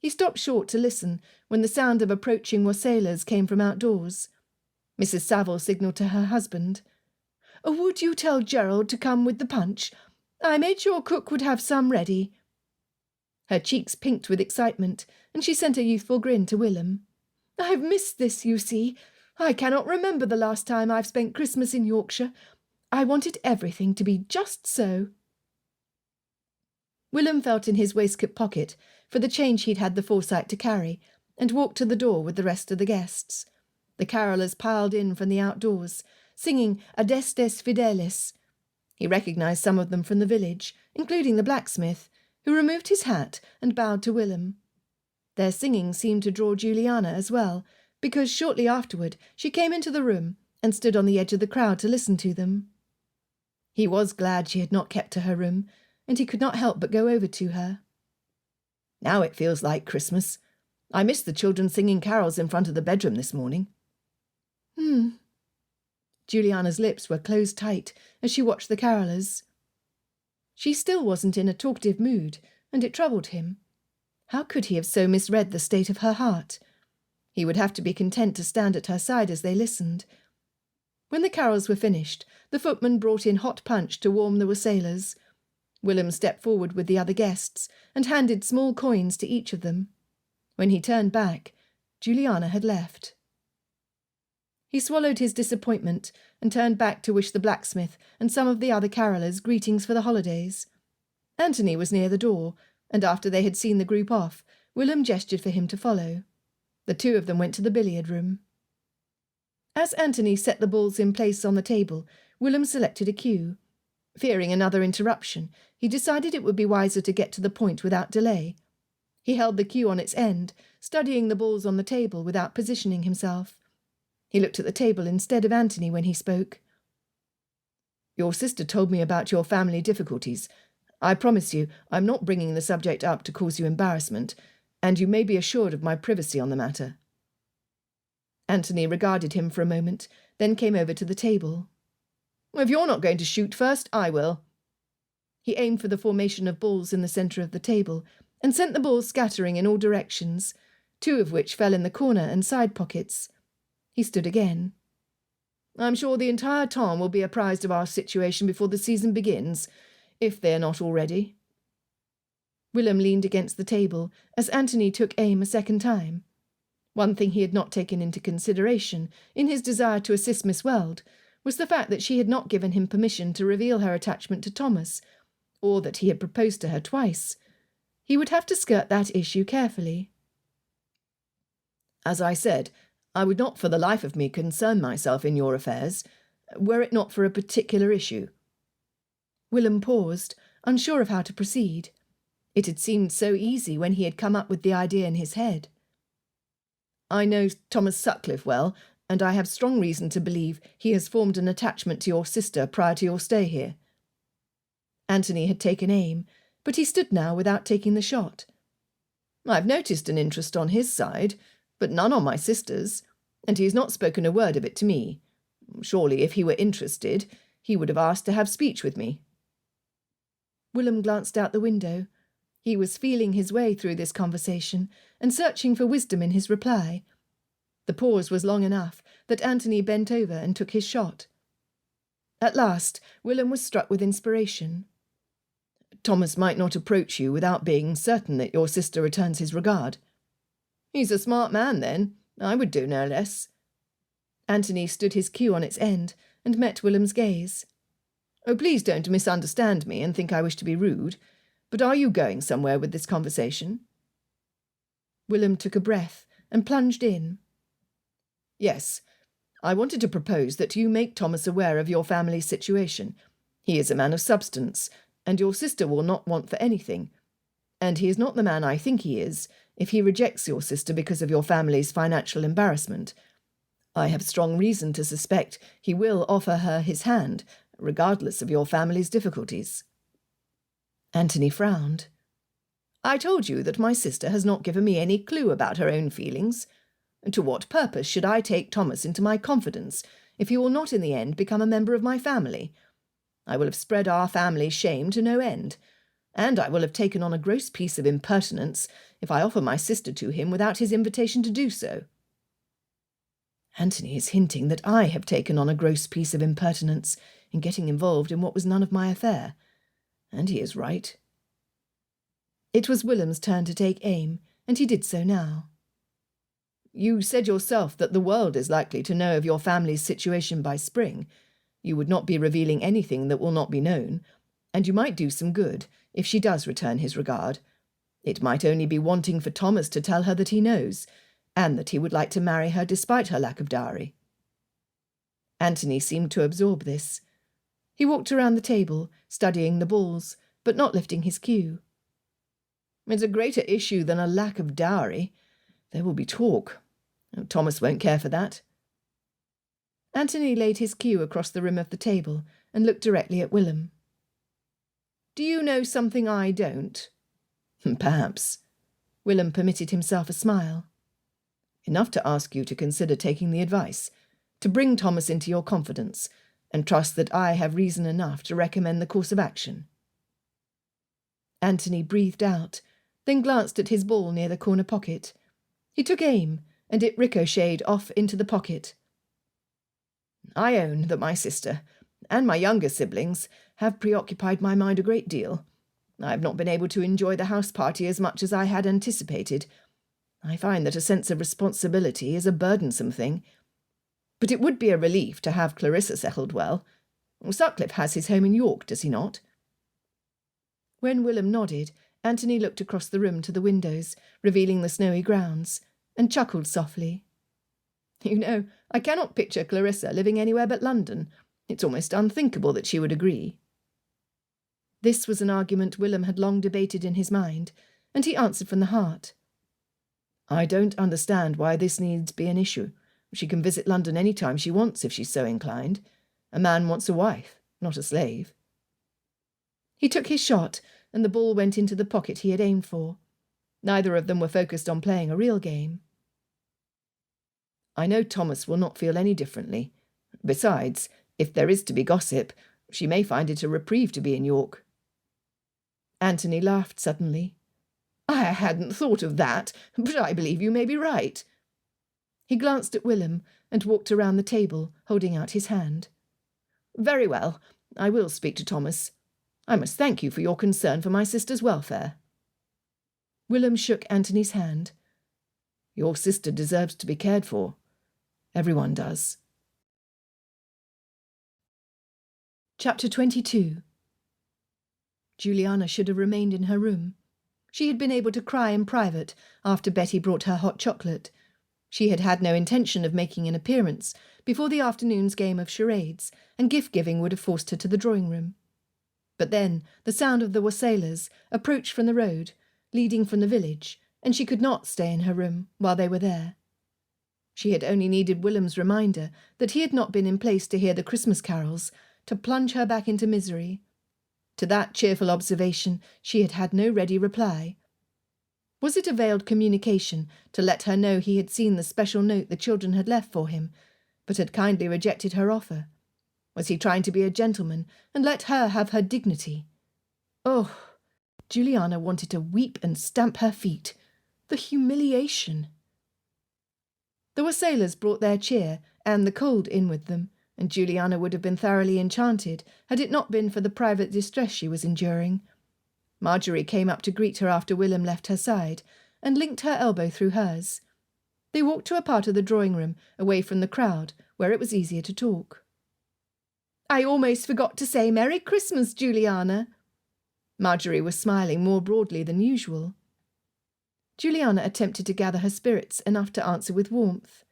He stopped short to listen when the sound of approaching wassailers came from outdoors. Mrs. Saville signalled to her husband. "Would you tell Gerald to come with the punch? I made sure cook would have some ready." Her cheeks pinked with excitement, and she sent a youthful grin to Willem. "I've missed this, you see. I cannot remember the last time I've spent Christmas in Yorkshire. I wanted everything to be just so." Willem felt in his waistcoat pocket for the change he'd had the foresight to carry, and walked to the door with the rest of the guests. The carolers piled in from the outdoors, singing Adestes Fidelis. He recognised some of them from the village, including the blacksmith, who removed his hat and bowed to Willem. Their singing seemed to draw Juliana as well, because shortly afterward she came into the room and stood on the edge of the crowd to listen to them. He was glad she had not kept to her room, and he could not help but go over to her. "Now it feels like Christmas. I missed the children singing carols in front of the bedroom this morning." Juliana's lips were closed tight as she watched the carolers. She still wasn't in a talkative mood, and it troubled him. How could he have so misread the state of her heart? He would have to be content to stand at her side as they listened. When the carols were finished, the footman brought in hot punch to warm the wassailers. Willem stepped forward with the other guests and handed small coins to each of them. When he turned back, Juliana had left. He swallowed his disappointment and turned back to wish the blacksmith and some of the other carolers greetings for the holidays. Anthony was near the door, and after they had seen the group off, Willem gestured for him to follow. The two of them went to the billiard room. As Anthony set the balls in place on the table, Willem selected a cue. Fearing another interruption, he decided it would be wiser to get to the point without delay. He held the cue on its end, studying the balls on the table without positioning himself. He looked at the table instead of Anthony when he spoke. "Your sister told me about your family difficulties. I promise you, I'm not bringing the subject up to cause you embarrassment, and you may be assured of my privacy on the matter." Anthony regarded him for a moment, then came over to the table. "If you're not going to shoot first, I will." He aimed for the formation of balls in the centre of the table, and sent the balls scattering in all directions, 2 of which fell in the corner and side pockets. He stood again. "I'm sure the entire town will be apprised of our situation before the season begins, if they are not already." Willem leaned against the table as Anthony took aim a second time. One thing he had not taken into consideration in his desire to assist Miss Weld was the fact that she had not given him permission to reveal her attachment to Thomas, or that he had proposed to her twice. He would have to skirt that issue carefully. "As I said, I would not for the life of me concern myself in your affairs, were it not for a particular issue." Willem paused, unsure of how to proceed. It had seemed so easy when he had come up with the idea in his head. "I know Thomas Sutcliffe well, and I have strong reason to believe he has formed an attachment to your sister prior to your stay here." Anthony had taken aim, but he stood now without taking the shot. "I've noticed an interest on his side, but none on my sister's, and he has not spoken a word of it to me. Surely, if he were interested, he would have asked to have speech with me." Willem glanced out the window. He was feeling his way through this conversation and searching for wisdom in his reply. The pause was long enough that Anthony bent over and took his shot. At last, Willem was struck with inspiration. "Thomas might not approach you without being certain that your sister returns his regard." "He's a smart man, then. I would do no less." Anthony stood his cue on its end and met Willem's gaze. "Oh, please don't misunderstand me and think I wish to be rude, but are you going somewhere with this conversation?" Willem took a breath and plunged in. "Yes. I wanted to propose that you make Thomas aware of your family's situation. He is a man of substance, and your sister will not want for anything. And he is not the man I think he is if he rejects your sister because of your family's financial embarrassment. I have strong reason to suspect he will offer her his hand, regardless of your family's difficulties." Anthony frowned. "I told you that my sister has not given me any clue about her own feelings. To what purpose should I take Thomas into my confidence if he will not in the end become a member of my family? I will have spread our family's shame to no end, and I will have taken on a gross piece of impertinence if I offer my sister to him without his invitation to do so." Anthony is hinting that I have taken on a gross piece of impertinence in getting involved in what was none of my affair, and he is right. It was Willem's turn to take aim, and he did so now. "You said yourself that the world is likely to know of your family's situation by spring. You would not be revealing anything that will not be known, and you might do some good if she does return his regard. It might only be wanting for Thomas to tell her that he knows, and that he would like to marry her despite her lack of dowry." Anthony seemed to absorb this. He walked around the table, studying the balls, but not lifting his cue. "It's a greater issue than a lack of dowry. There will be talk. Thomas won't care for that." Anthony laid his cue across the rim of the table and looked directly at Willem. "Do you know something I don't?" "Perhaps." Willem permitted himself a smile. "Enough to ask you to consider taking the advice, to bring Thomas into your confidence, and trust that I have reason enough to recommend the course of action." Anthony breathed out, then glanced at his ball near the corner pocket. He took aim, and it ricocheted off into the pocket. "I own that my sister, and my younger siblings, have preoccupied my mind a great deal. I have not been able to enjoy the house party as much as I had anticipated. I find that a sense of responsibility is a burdensome thing. But it would be a relief to have Clarissa settled well. Sutcliffe has his home in York, does he not?" When Willem nodded, Anthony looked across the room to the windows, revealing the snowy grounds, and chuckled softly. "You know, I cannot picture Clarissa living anywhere but London. It's almost unthinkable that she would agree." This was an argument Willem had long debated in his mind, and he answered from the heart. "I don't understand why this needs be an issue. She can visit London any time she wants if she's so inclined. A man wants a wife, not a slave." He took his shot, and the ball went into the pocket he had aimed for. Neither of them were focused on playing a real game. "I know Thomas will not feel any differently. Besides, if there is to be gossip, she may find it a reprieve to be in York." Anthony laughed suddenly. "I hadn't thought of that, but I believe you may be right." He glanced at Willem and walked around the table, holding out his hand. "Very well, I will speak to Thomas. I must thank you for your concern for my sister's welfare." Willem shook Anthony's hand. "Your sister deserves to be cared for. Everyone does." Chapter 22. Juliana should have remained in her room. She had been able to cry in private after Betty brought her hot chocolate. She had had no intention of making an appearance before the afternoon's game of charades, and gift-giving would have forced her to the drawing-room. But then the sound of the wassailers approached from the road, leading from the village, and she could not stay in her room while they were there. She had only needed Willem's reminder that he had not been in place to hear the Christmas carols to plunge her back into misery. To that cheerful observation she had had no ready reply. Was it a veiled communication to let her know he had seen the special note the children had left for him, but had kindly rejected her offer? Was he trying to be a gentleman and let her have her dignity? Oh, Juliana wanted to weep and stamp her feet. The humiliation! The wassailers brought their cheer and the cold in with them, and Juliana would have been thoroughly enchanted had it not been for the private distress she was enduring. Marjorie came up to greet her after Willem left her side, and linked her elbow through hers. They walked to a part of the drawing-room, away from the crowd, where it was easier to talk. "I almost forgot to say Merry Christmas, Juliana." Marjorie was smiling more broadly than usual. Juliana attempted to gather her spirits enough to answer with warmth.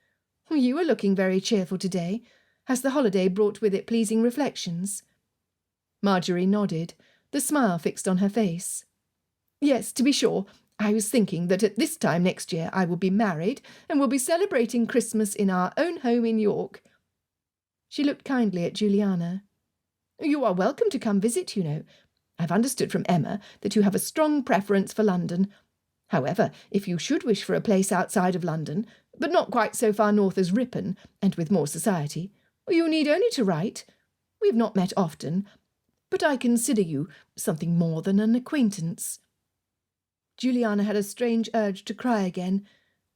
"You are looking very cheerful today. Has the holiday brought with it pleasing reflections?" Marjorie nodded, the smile fixed on her face. "Yes, to be sure. I was thinking that at this time next year I will be married and will be celebrating Christmas in our own home in York." She looked kindly at Juliana. "You are welcome to come visit, you know. I've understood from Emma that you have a strong preference for London. However, if you should wish for a place outside of London, but not quite so far north as Ripon, and with more society, you need only to write. We've not met often, but I consider you something more than an acquaintance." Juliana had a strange urge to cry again,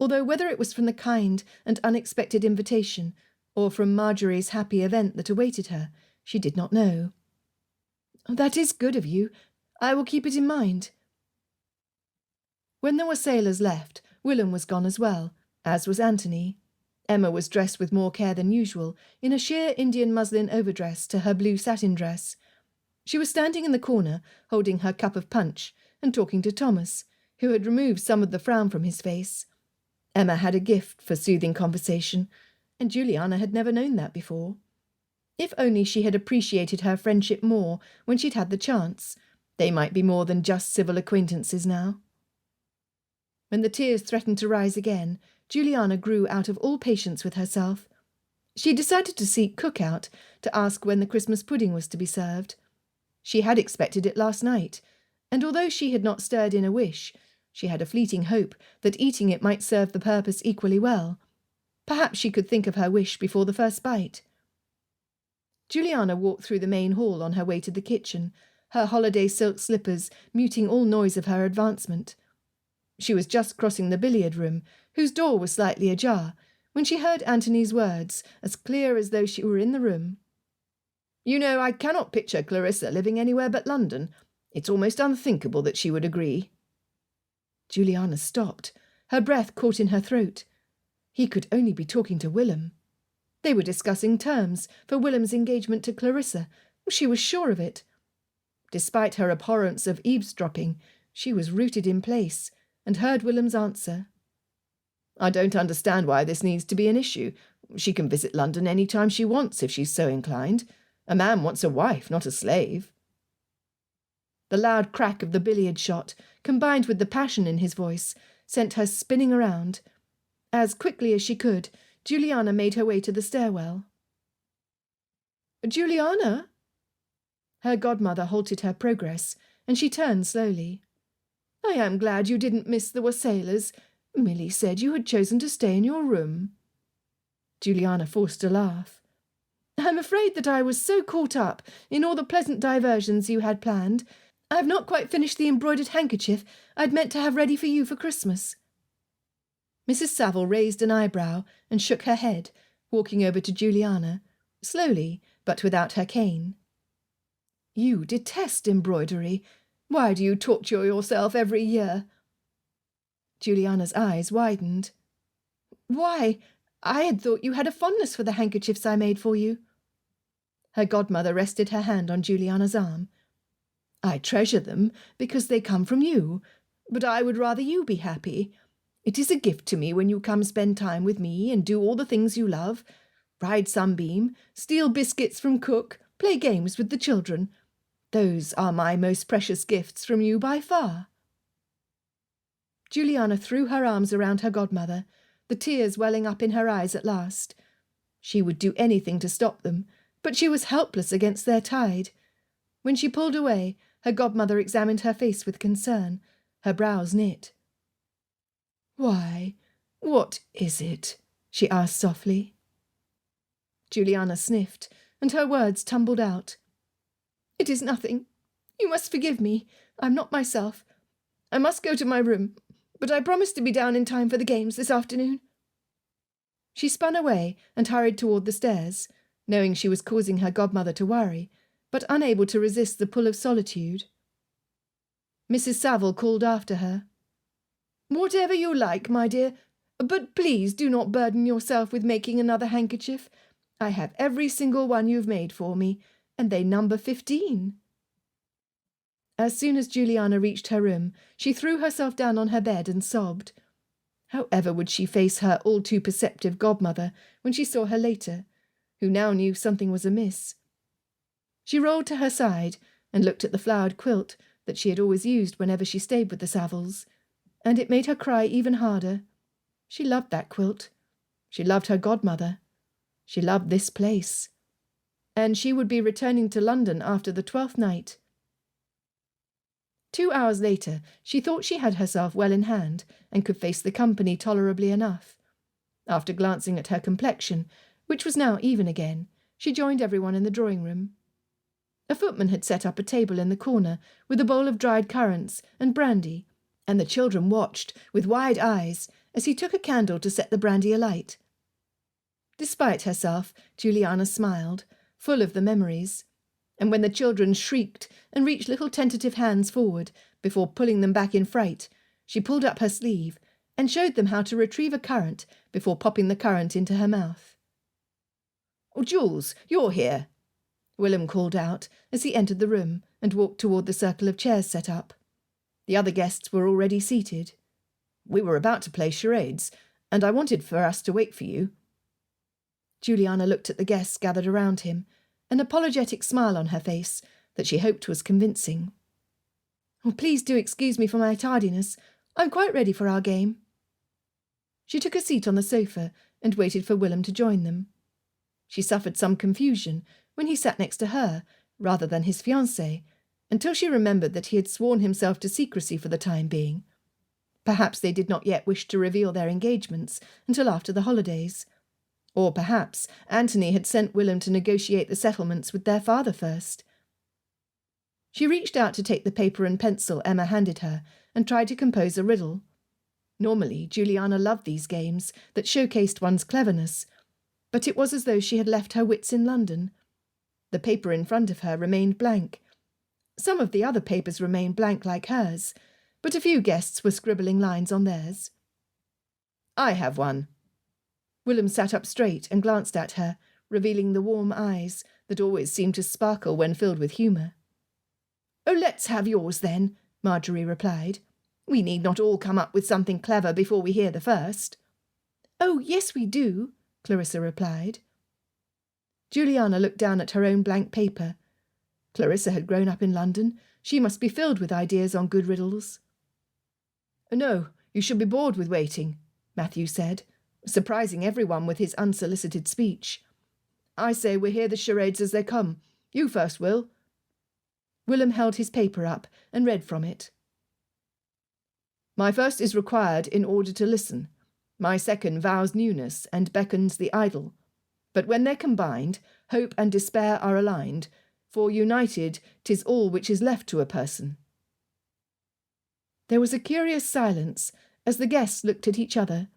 although whether it was from the kind and unexpected invitation, or from Marjorie's happy event that awaited her, she did not know. "That is good of you. I will keep it in mind." When the wassailers left, Willem was gone as well, as was Anthony. Emma was dressed with more care than usual, in a sheer Indian muslin overdress to her blue satin dress. She was standing in the corner, holding her cup of punch, and talking to Thomas, who had removed some of the frown from his face. Emma had a gift for soothing conversation, and Juliana had never known that before. If only she had appreciated her friendship more when she'd had the chance, they might be more than just civil acquaintances now. When the tears threatened to rise again, Juliana grew out of all patience with herself. She decided to seek cook out to ask when the Christmas pudding was to be served. She had expected it last night, and although she had not stirred in a wish, she had a fleeting hope that eating it might serve the purpose equally well. Perhaps she could think of her wish before the first bite. Juliana walked through the main hall on her way to the kitchen, her holiday silk slippers muting all noise of her advancement. She was just crossing the billiard room, whose door was slightly ajar, when she heard Anthony's words, as clear as though she were in the room. "You know, I cannot picture Clarissa living anywhere but London. It's almost unthinkable that she would agree." Juliana stopped, her breath caught in her throat. He could only be talking to Willem. They were discussing terms for Willem's engagement to Clarissa. She was sure of it. Despite her abhorrence of eavesdropping, she was rooted in place, and heard Willem's answer. "I don't understand why this needs to be an issue. She can visit London any time she wants if she's so inclined. A man wants a wife, not a slave." The loud crack of the billiard shot, combined with the passion in his voice, sent her spinning around. As quickly as she could, Juliana made her way to the stairwell. "Juliana?" Her godmother halted her progress, and she turned slowly. "I am glad you didn't miss the wassailers. Milly said you had chosen to stay in your room." Juliana forced a laugh. "I'm afraid that I was so caught up in all the pleasant diversions you had planned, I have not quite finished the embroidered handkerchief I'd meant to have ready for you for Christmas." Mrs. Saville raised an eyebrow and shook her head, walking over to Juliana, slowly, but without her cane. "You detest embroidery. Why do you torture yourself every year?" Juliana's eyes widened. "Why, I had thought you had a fondness for the handkerchiefs I made for you." Her godmother rested her hand on Juliana's arm. "I treasure them because they come from you, but I would rather you be happy. It is a gift to me when you come spend time with me and do all the things you love. Ride Sunbeam, steal biscuits from cook, play games with the children. Those are my most precious gifts from you by far." Juliana threw her arms around her godmother, the tears welling up in her eyes at last. She would do anything to stop them, but she was helpless against their tide. When she pulled away, her godmother examined her face with concern, her brows knit. "Why, what is it?" she asked softly. Juliana sniffed, and her words tumbled out. "It is nothing. You must forgive me. I'm not myself. I must go to my room, but I promise to be down in time for the games this afternoon." She spun away and hurried toward the stairs, knowing she was causing her godmother to worry, but unable to resist the pull of solitude. Mrs. Saville called after her. "Whatever you like, my dear, but please do not burden yourself with making another handkerchief. I have every single one you've made for me, and they number 15. As soon as Juliana reached her room, she threw herself down on her bed and sobbed. How ever would she face her all-too-perceptive godmother when she saw her later, who now knew something was amiss? She rolled to her side and looked at the flowered quilt that she had always used whenever she stayed with the Savilles, and it made her cry even harder. She loved that quilt. She loved her godmother. She loved this place. And she would be returning to London after the 12th night. 2 hours later, she thought she had herself well in hand and could face the company tolerably enough. After glancing at her complexion, which was now even again, she joined everyone in the drawing-room. A footman had set up a table in the corner with a bowl of dried currants and brandy, and the children watched with wide eyes as he took a candle to set the brandy alight. Despite herself, Juliana smiled, full of the memories, and when the children shrieked and reached little tentative hands forward before pulling them back in fright, she pulled up her sleeve and showed them how to retrieve a currant before popping the currant into her mouth. "Oh, Jules, you're here," Willem called out as he entered the room and walked toward the circle of chairs set up. The other guests were already seated. "We were about to play charades, and I wanted for us to wait for you." Juliana looked at the guests gathered around him, an apologetic smile on her face that she hoped was convincing. "Oh, please do excuse me for my tardiness. I'm quite ready for our game." She took a seat on the sofa and waited for Willem to join them. She suffered some confusion when he sat next to her, rather than his fiancée, until she remembered that he had sworn himself to secrecy for the time being. Perhaps they did not yet wish to reveal their engagements until after the holidays. Or perhaps Anthony had sent Willem to negotiate the settlements with their father first. She reached out to take the paper and pencil Emma handed her and tried to compose a riddle. Normally, Juliana loved these games that showcased one's cleverness, but it was as though she had left her wits in London. The paper in front of her remained blank. Some of the other papers remained blank like hers, but a few guests were scribbling lines on theirs. "I have one." Willem sat up straight and glanced at her, revealing the warm eyes that always seemed to sparkle when filled with humour. "Oh, let's have yours then," Marjorie replied. "We need not all come up with something clever before we hear the first." "Oh, yes, we do," Clarissa replied. Juliana looked down at her own blank paper. Clarissa had grown up in London. She must be filled with ideas on good riddles. "No, you should be bored with waiting," Matthew said, surprising everyone with his unsolicited speech. "I say we hear the charades as they come. You first, Will." Willem held his paper up and read from it. "My first is required in order to listen. My second vows newness and beckons the idle. But when they're combined, hope and despair are aligned, for united 'tis all which is left to a person." There was a curious silence as the guests looked at each other.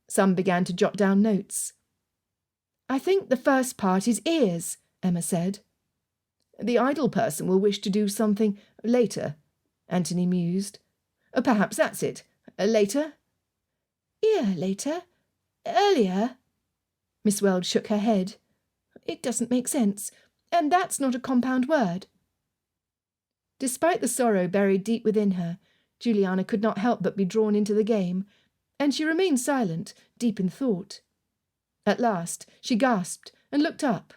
Some began to jot down notes. "I think the first part is ears," Emma said. "The idle person will wish to do something later," Anthony mused. "Perhaps that's it. Later?" "Ear later? Earlier?" Miss Weld shook her head. "It doesn't make sense, and that's not a compound word." Despite the sorrow buried deep within her, Juliana could not help but be drawn into the game, and she remained silent, deep in thought. At last she gasped and looked up.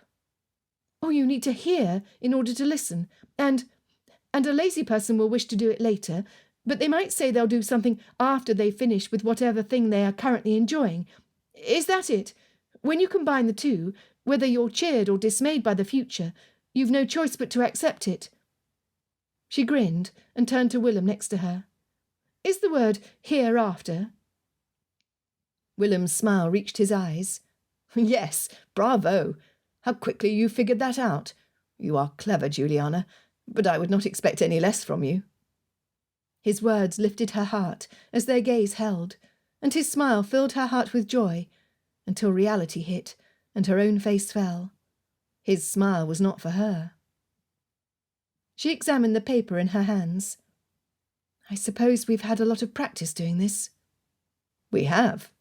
"Oh, you need to hear in order to listen, and a lazy person will wish to do it later, but they might say they'll do something after they finish with whatever thing they are currently enjoying. Is that it? When you combine the two, whether you're cheered or dismayed by the future, you've no choice but to accept it." She grinned and turned to Willem next to her. "Is the word hereafter?" Willem's smile reached his eyes. "Yes, bravo! How quickly you figured that out. You are clever, Juliana, but I would not expect any less from you." His words lifted her heart as their gaze held, and his smile filled her heart with joy, until reality hit and her own face fell. His smile was not for her. She examined the paper in her hands. "I suppose we've had a lot of practice doing this." "We have."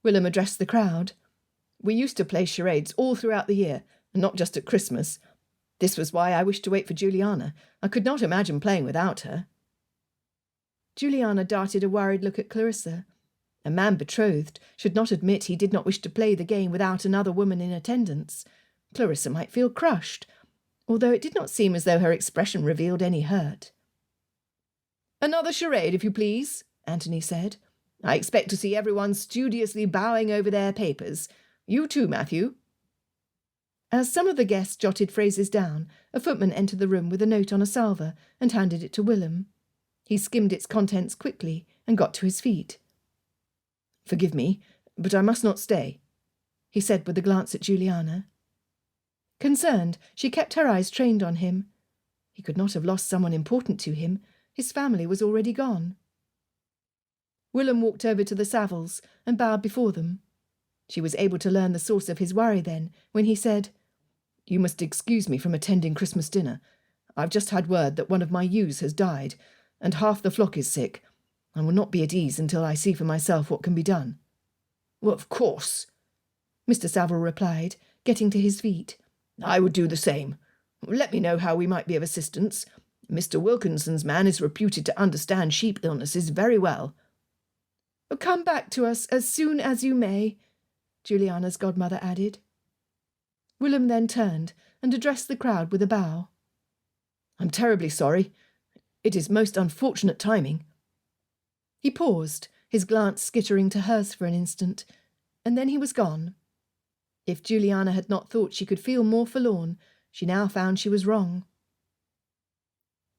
Willem addressed the crowd. "We used to play charades all throughout the year, and not just at Christmas. This was why I wished to wait for Juliana. I could not imagine playing without her." Juliana darted a worried look at Clarissa. A man betrothed should not admit he did not wish to play the game without another woman in attendance. Clarissa might feel crushed, although it did not seem as though her expression revealed any hurt. "Another charade, if you please," Anthony said. "I expect to see everyone studiously bowing over their papers. You too, Matthew." As some of the guests jotted phrases down, a footman entered the room with a note on a salver and handed it to Willem. He skimmed its contents quickly and got to his feet. "Forgive me, but I must not stay," he said with a glance at Juliana. Concerned, she kept her eyes trained on him. He could not have lost someone important to him. His family was already gone. Willem walked over to the Savills and bowed before them. She was able to learn the source of his worry then, when he said, "You must excuse me from attending Christmas dinner. I've just had word that one of my ewes has died, and half the flock is sick. I will not be at ease until I see for myself what can be done." "Well, of course," Mr. Saville replied, getting to his feet. "I would do the same. Let me know how we might be of assistance. Mr. Wilkinson's man is reputed to understand sheep illnesses very well." "Come back to us as soon as you may," Juliana's godmother added. Willem then turned and addressed the crowd with a bow. "I'm terribly sorry. It is most unfortunate timing." He paused, his glance skittering to hers for an instant, and then he was gone. If Juliana had not thought she could feel more forlorn, she now found she was wrong.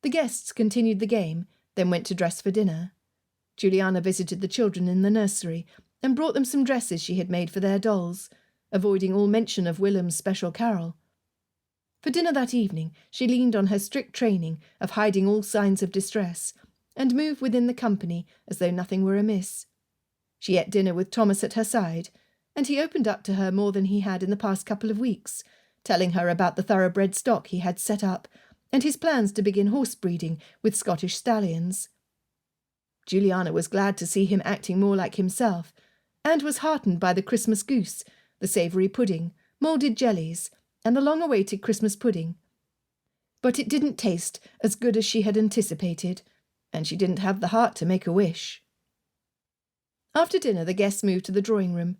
The guests continued the game, then went to dress for dinner. Juliana visited the children in the nursery and brought them some dresses she had made for their dolls, avoiding all mention of Willem's special carol. For dinner that evening, she leaned on her strict training of hiding all signs of distress, and moved within the company as though nothing were amiss. She ate dinner with Thomas at her side, and he opened up to her more than he had in the past couple of weeks, telling her about the thoroughbred stock he had set up, and his plans to begin horse breeding with Scottish stallions. Juliana was glad to see him acting more like himself, and was heartened by the Christmas goose, the savoury pudding, moulded jellies, and the long-awaited Christmas pudding. But it didn't taste as good as she had anticipated, and she didn't have the heart to make a wish. After dinner the guests moved to the drawing-room,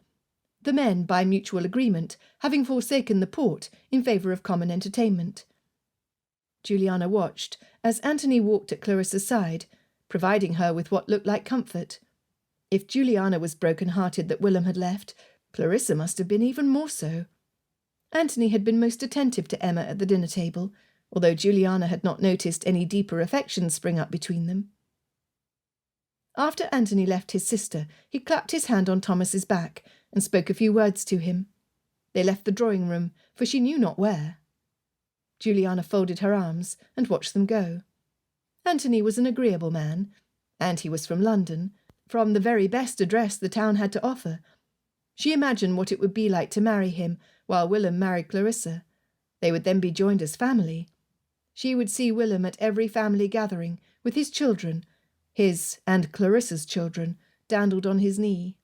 the men, by mutual agreement, having forsaken the port in favour of common entertainment. Juliana watched as Anthony walked at Clarissa's side, providing her with what looked like comfort. If Juliana was broken-hearted that Willem had left, Clarissa must have been even more so. Anthony had been most attentive to Emma at the dinner table, although Juliana had not noticed any deeper affection spring up between them. After Anthony left his sister, he clapped his hand on Thomas's back and spoke a few words to him. They left the drawing-room, for she knew not where. Juliana folded her arms and watched them go. Anthony was an agreeable man, and he was from London, from the very best address the town had to offer. She imagined what it would be like to marry him while Willem married Clarissa. They would then be joined as family. She would see Willem at every family gathering, with his children, his and Clarissa's children, dandled on his knee.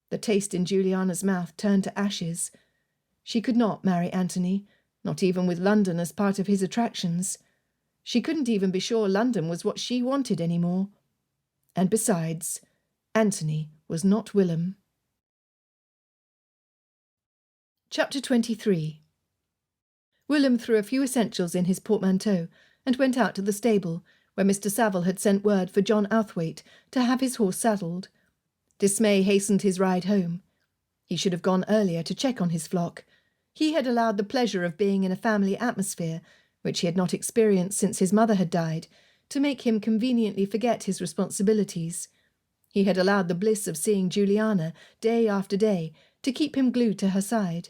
The taste in Juliana's mouth turned to ashes. She could not marry Anthony, not even with London as part of his attractions. She couldn't even be sure London was what she wanted any more. And besides, Anthony was not Willem. Chapter 23. Willem threw a few essentials in his portmanteau and went out to the stable, where Mr. Saville had sent word for John Outhwaite to have his horse saddled. Dismay hastened his ride home. He should have gone earlier to check on his flock. He had allowed the pleasure of being in a family atmosphere, which he had not experienced since his mother had died, to make him conveniently forget his responsibilities. He had allowed the bliss of seeing Juliana day after day to keep him glued to her side.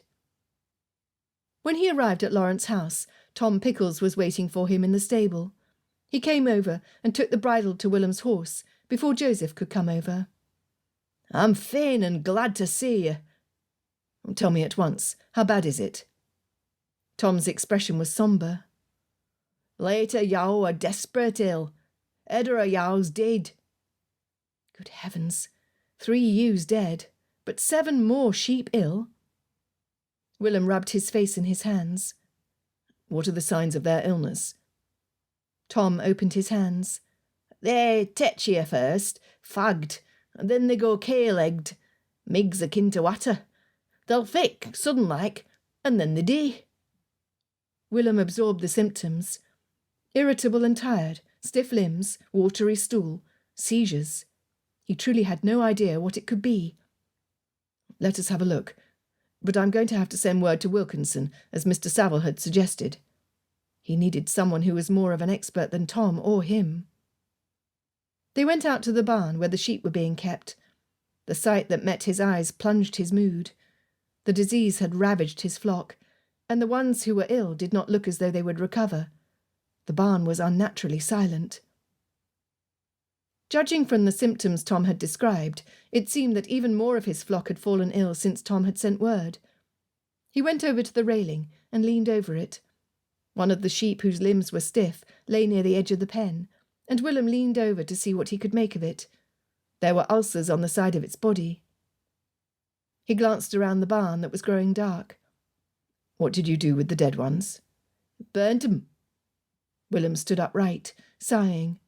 When he arrived at Lawrence House, Tom Pickles was waiting for him in the stable. He came over and took the bridle to Willem's horse before Joseph could come over. "I'm fain and glad to see you." "Tell me at once, how bad is it?" Tom's expression was sombre. "Later yow are desperate ill. Edder a yow's dead." Good heavens, 3 ewes dead, but 7 more sheep ill? Willem rubbed his face in his hands. What are the signs of their illness? Tom opened his hands. "They tetch ye first, fagged, and then they go kale-egged. Migs akin to water. They'll thick, sudden-like, and then they dee." Willem absorbed the symptoms. Irritable and tired, stiff limbs, watery stool, seizures. He truly had no idea what it could be. "Let us have a look. But I'm going to have to send word to Wilkinson, as Mr. Saville had suggested." He needed someone who was more of an expert than Tom or him. They went out to the barn where the sheep were being kept. The sight that met his eyes plunged his mood. The disease had ravaged his flock, and the ones who were ill did not look as though they would recover. The barn was unnaturally silent. Judging from the symptoms Tom had described, it seemed that even more of his flock had fallen ill since Tom had sent word. He went over to the railing and leaned over it. One of the sheep whose limbs were stiff lay near the edge of the pen, and Willem leaned over to see what he could make of it. There were ulcers on the side of its body. He glanced around the barn that was growing dark. "What did you do with the dead ones?" "Burnt 'em." Willem stood upright, sighing.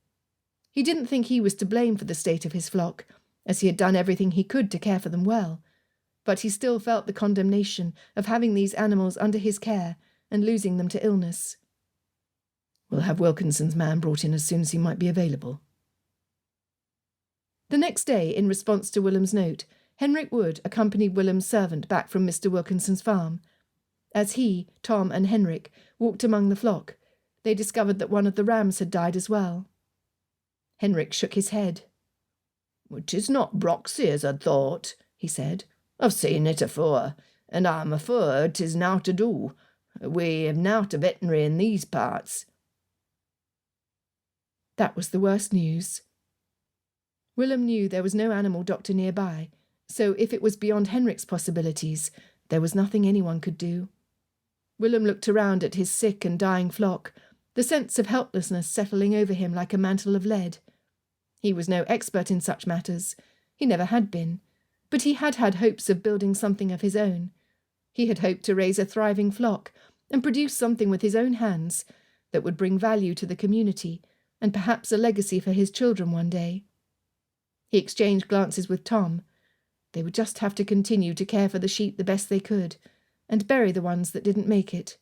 He didn't think he was to blame for the state of his flock, as he had done everything he could to care for them well, but he still felt the condemnation of having these animals under his care and losing them to illness. "We'll have Wilkinson's man brought in as soon as he might be available." The next day, in response to Willem's note, Henrik Wood accompanied Willem's servant back from Mr. Wilkinson's farm. As he, Tom and Henrik walked among the flock, they discovered that one of the rams had died as well. Henrik shook his head. "'Tis not Broxy as I'd thought," he said. "I've seen it afore, and I'm afeard 'tis nowt to do. We have nowt a veterinary in these parts." That was the worst news. Willem knew there was no animal doctor nearby, so if it was beyond Henrik's possibilities, there was nothing anyone could do. Willem looked around at his sick and dying flock, the sense of helplessness settling over him like a mantle of lead. He was no expert in such matters. He never had been. But he had had hopes of building something of his own. He had hoped to raise a thriving flock and produce something with his own hands that would bring value to the community and perhaps a legacy for his children one day. He exchanged glances with Tom. They would just have to continue to care for the sheep the best they could and bury the ones that didn't make it.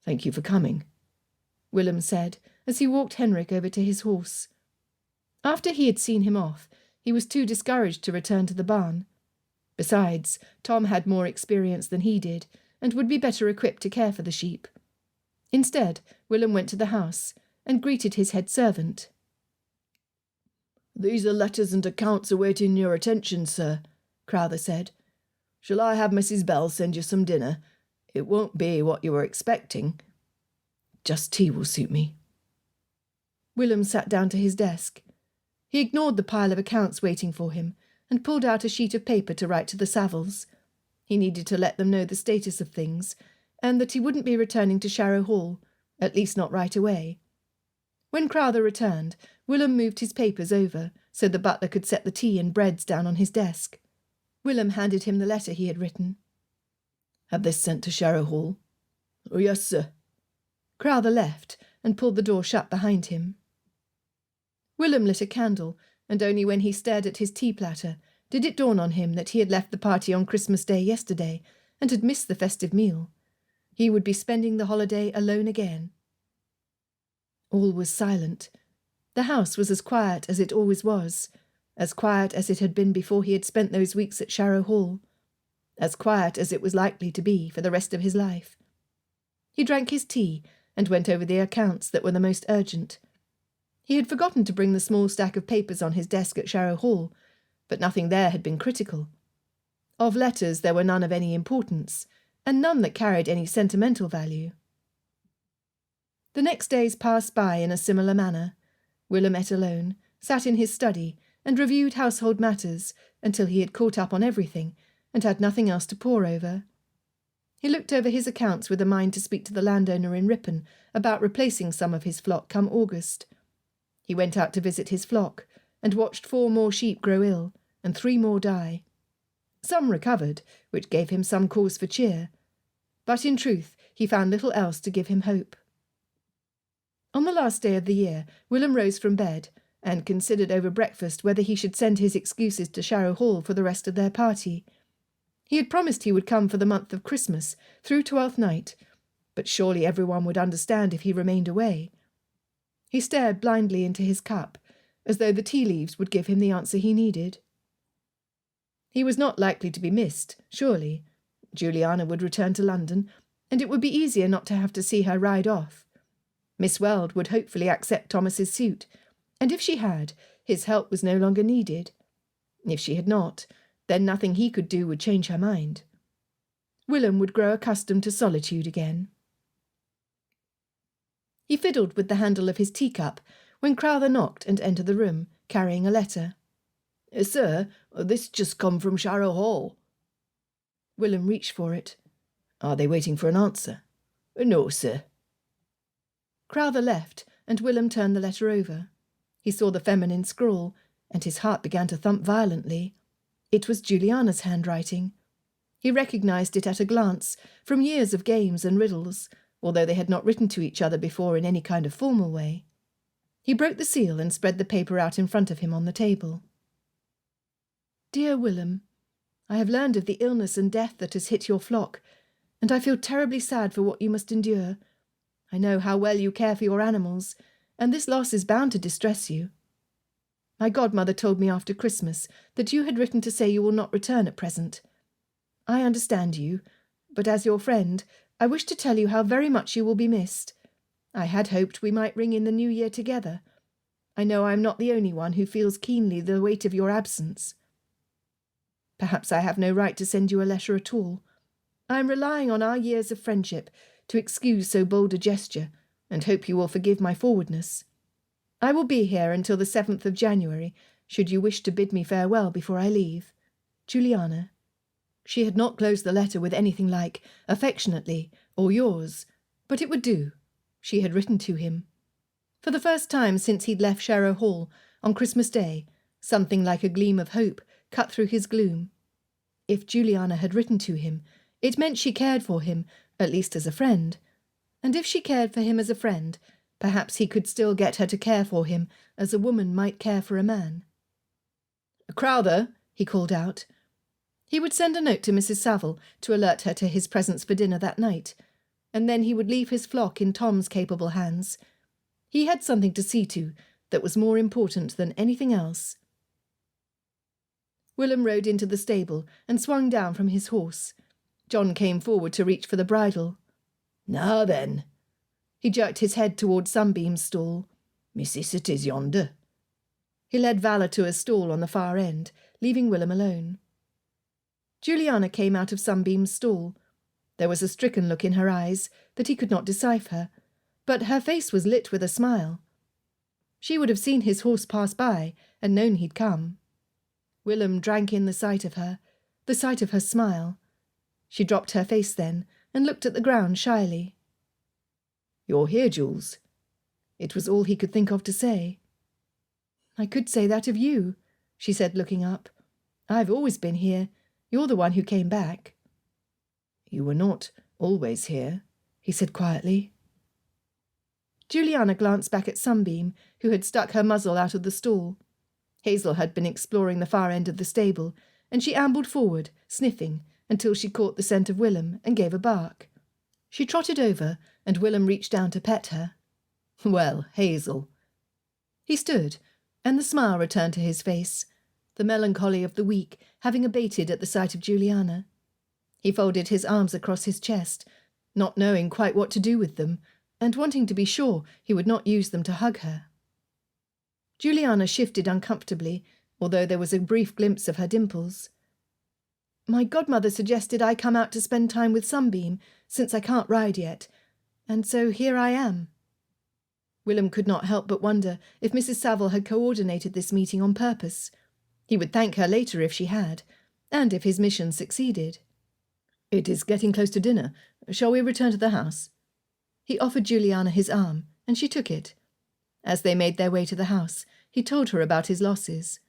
"Thank you for coming," Willem said as he walked Henrik over to his horse. After he had seen him off, he was too discouraged to return to the barn. Besides, Tom had more experience than he did and would be better equipped to care for the sheep. Instead, Willem went to the house and greeted his head servant. "These are letters and accounts awaiting your attention, sir," Crowther said. "Shall I have Mrs. Bell send you some dinner? It won't be what you were expecting." "Just tea will suit me." Willem sat down to his desk. He ignored the pile of accounts waiting for him and pulled out a sheet of paper to write to the Savilles. He needed to let them know the status of things, and that he wouldn't be returning to Sharrow Hall, at least not right away. When Crowther returned, Willem moved his papers over so the butler could set the tea and breads down on his desk. Willem handed him the letter he had written. "Have this sent to Sharrow Hall?" "Oh, yes, sir." Crowther left and pulled the door shut behind him. Willem lit a candle and only when he stared at his tea platter did it dawn on him that he had left the party on Christmas Day yesterday and had missed the festive meal. He would be spending the holiday alone again. All was silent. The house was as quiet as it always was, as quiet as it had been before he had spent those weeks at Sharrow Hall, as quiet as it was likely to be for the rest of his life. He drank his tea and went over the accounts that were the most urgent. He had forgotten to bring the small stack of papers on his desk at Sharrow Hall, but nothing there had been critical. Of letters there were none of any importance, and none that carried any sentimental value. The next days passed by in a similar manner. Willem ate alone, sat in his study, and reviewed household matters until he had caught up on everything and had nothing else to pore over. He looked over his accounts with a mind to speak to the landowner in Ripon about replacing some of his flock come August. He went out to visit his flock, and watched 4 more sheep grow ill, and 3 more die. Some recovered, which gave him some cause for cheer, but in truth he found little else to give him hope. On the last day of the year, Willem rose from bed, and considered over breakfast whether he should send his excuses to Sharrow Hall for the rest of their party. He had promised he would come for the month of Christmas, through Twelfth Night, but surely everyone would understand if he remained away. He stared blindly into his cup, as though the tea leaves would give him the answer he needed. He was not likely to be missed, surely. Juliana would return to London, and it would be easier not to have to see her ride off. Miss Weld would hopefully accept Thomas's suit, and if she had, his help was no longer needed. If she had not, then nothing he could do would change her mind. Willem would grow accustomed to solitude again. He fiddled with the handle of his teacup when Crowther knocked and entered the room, carrying a letter. Sir, this just come from Sharrow Hall. Willem reached for it. Are they waiting for an answer? No, sir. Crowther left, and Willem turned the letter over. He saw the feminine scrawl, and his heart began to thump violently. It was Juliana's handwriting. He recognised it at a glance, from years of games and riddles, although they had not written to each other before in any kind of formal way. He broke the seal and spread the paper out in front of him on the table. Dear Willem, I have learned of the illness and death that has hit your flock, and I feel terribly sad for what you must endure. I know how well you care for your animals, and this loss is bound to distress you. My godmother told me after Christmas that you had written to say you will not return at present. I understand you, but as your friend, I wish to tell you how very much you will be missed. I had hoped we might ring in the new year together. I know I am not the only one who feels keenly the weight of your absence. Perhaps I have no right to send you a letter at all. I am relying on our years of friendship to excuse so bold a gesture, and hope you will forgive my forwardness. I will be here until the 7th of January, should you wish to bid me farewell before I leave. Juliana. She had not closed the letter with anything like affectionately or yours, but it would do. She had written to him. For the first time since he'd left Sharrow Hall on Christmas Day, something like a gleam of hope cut through his gloom. If Juliana had written to him, it meant she cared for him, at least as a friend. And if she cared for him as a friend, perhaps he could still get her to care for him as a woman might care for a man. Crowther, he called out. He would send a note to Mrs. Saville to alert her to his presence for dinner that night, and then he would leave his flock in Tom's capable hands. He had something to see to that was more important than anything else. Willem rode into the stable and swung down from his horse. John came forward to reach for the bridle. Now then. He jerked his head toward Sunbeam's stall. Miss Issot is yonder. He led Valour to a stall on the far end, leaving Willem alone. Juliana came out of Sunbeam's stall. There was a stricken look in her eyes that he could not decipher, but her face was lit with a smile. She would have seen his horse pass by and known he'd come. Willem drank in the sight of her smile. She dropped her face then and looked at the ground shyly. You're here, Jules. It was all he could think of to say. I could say that of you, she said, looking up. I've always been here. You're the one who came back. You were not always here, he said quietly. Juliana glanced back at Sunbeam, who had stuck her muzzle out of the stall. Hazel had been exploring the far end of the stable, and she ambled forward, sniffing, until she caught the scent of Willem and gave a bark. She trotted over, and Willem reached down to pet her. "Well, Hazel." He stood, and the smile returned to his face, the melancholy of the week having abated at the sight of Juliana. He folded his arms across his chest, not knowing quite what to do with them, and wanting to be sure he would not use them to hug her. Juliana shifted uncomfortably, although there was a brief glimpse of her dimples. "My godmother suggested I come out to spend time with Sunbeam, since I can't ride yet, and so here I am." Willem could not help but wonder if Mrs. Saville had coordinated this meeting on purpose. He would thank her later if she had, and if his mission succeeded. "It is getting close to dinner. Shall we return to the house?" He offered Juliana his arm, and she took it. As they made their way to the house, he told her about his losses.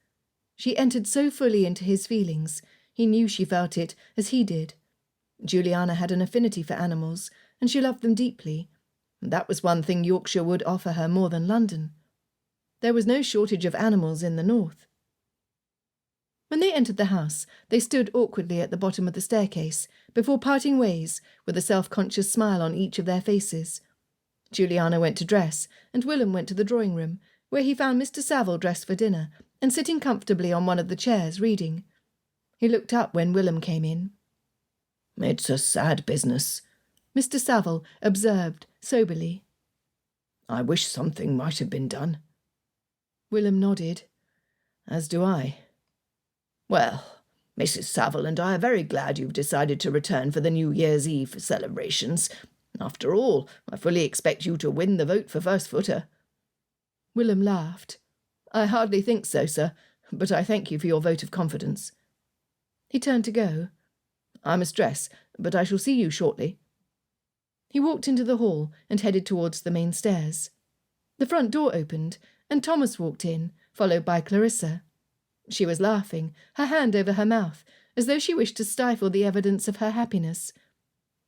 She entered so fully into his feelings, he knew she felt it as he did. Juliana had an affinity for animals, and she loved them deeply. That was one thing Yorkshire would offer her more than London. There was no shortage of animals in the north. When they entered the house, they stood awkwardly at the bottom of the staircase, before parting ways, with a self-conscious smile on each of their faces. Juliana went to dress, and Willem went to the drawing-room, where he found Mr. Saville dressed for dinner, and sitting comfortably on one of the chairs, reading. He looked up when Willem came in. "It's a sad business," Mr. Saville observed soberly. "I wish something might have been done." Willem nodded. "As do I. Well, Mrs. Saville and I are very glad you've decided to return for the New Year's Eve celebrations. After all, I fully expect you to win the vote for first footer." Willem laughed. "I hardly think so, sir, but I thank you for your vote of confidence." He turned to go. "I must dress, but I shall see you shortly." He walked into the hall and headed towards the main stairs. The front door opened, and Thomas walked in, followed by Clarissa. She was laughing, her hand over her mouth, as though she wished to stifle the evidence of her happiness.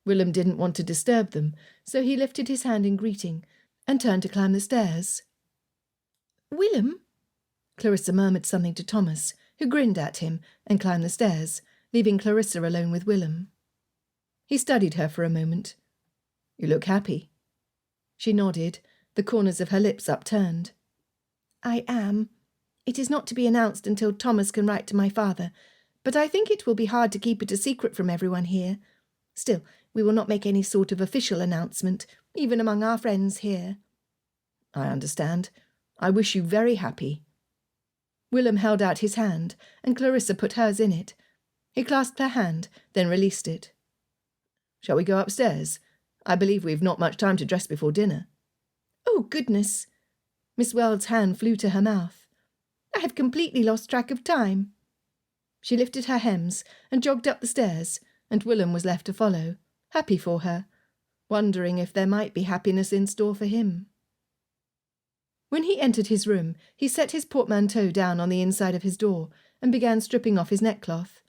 Willem didn't want to disturb them, so he lifted his hand in greeting and turned to climb the stairs. "Willem?" Clarissa murmured something to Thomas, who grinned at him and climbed the stairs, leaving Clarissa alone with Willem. He studied her for a moment. "You look happy." She nodded, the corners of her lips upturned. "I am. It is not to be announced until Thomas can write to my father, but I think it will be hard to keep it a secret from everyone here. Still, we will not make any sort of official announcement, even among our friends here." "I understand. I wish you very happy." Willem held out his hand, and Clarissa put hers in it. He clasped her hand, then released it. "Shall we go upstairs? I believe we've not much time to dress before dinner." "Oh, goodness!" Miss Weld's hand flew to her mouth. "I have completely lost track of time." She lifted her hems and jogged up the stairs, and Willem was left to follow, happy for her, wondering if there might be happiness in store for him. When he entered his room, he set his portmanteau down on the inside of his door and began stripping off his neckcloth.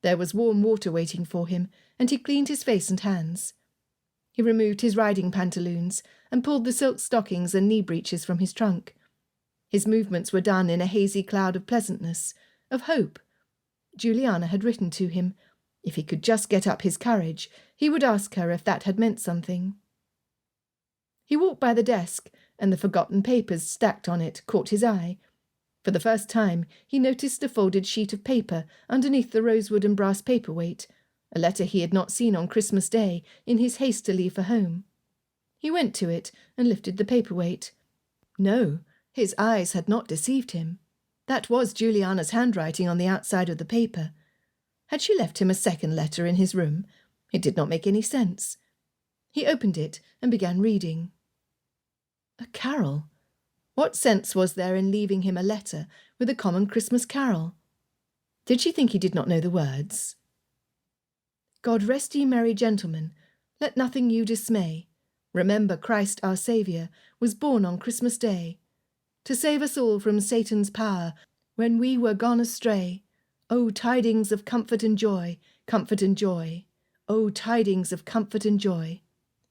There was warm water waiting for him, and he cleaned his face and hands. He removed his riding pantaloons and pulled the silk stockings and knee breeches from his trunk. His movements were done in a hazy cloud of pleasantness, of hope. Juliana had written to him. If he could just get up his courage, he would ask her if that had meant something. He walked by the desk, and the forgotten papers stacked on it caught his eye. For the first time, he noticed a folded sheet of paper underneath the rosewood and brass paperweight, a letter he had not seen on Christmas Day in his haste to leave for home. He went to it and lifted the paperweight. No, his eyes had not deceived him. That was Juliana's handwriting on the outside of the paper. Had she left him a second letter in his room? It did not make any sense. He opened it and began reading. A carol. What sense was there in leaving him a letter with a common Christmas carol? Did she think he did not know the words? God rest ye merry gentlemen, let nothing you dismay. Remember Christ our Saviour was born on Christmas Day, to save us all from Satan's power when we were gone astray. O tidings of comfort and joy, comfort and joy. O tidings of comfort and joy.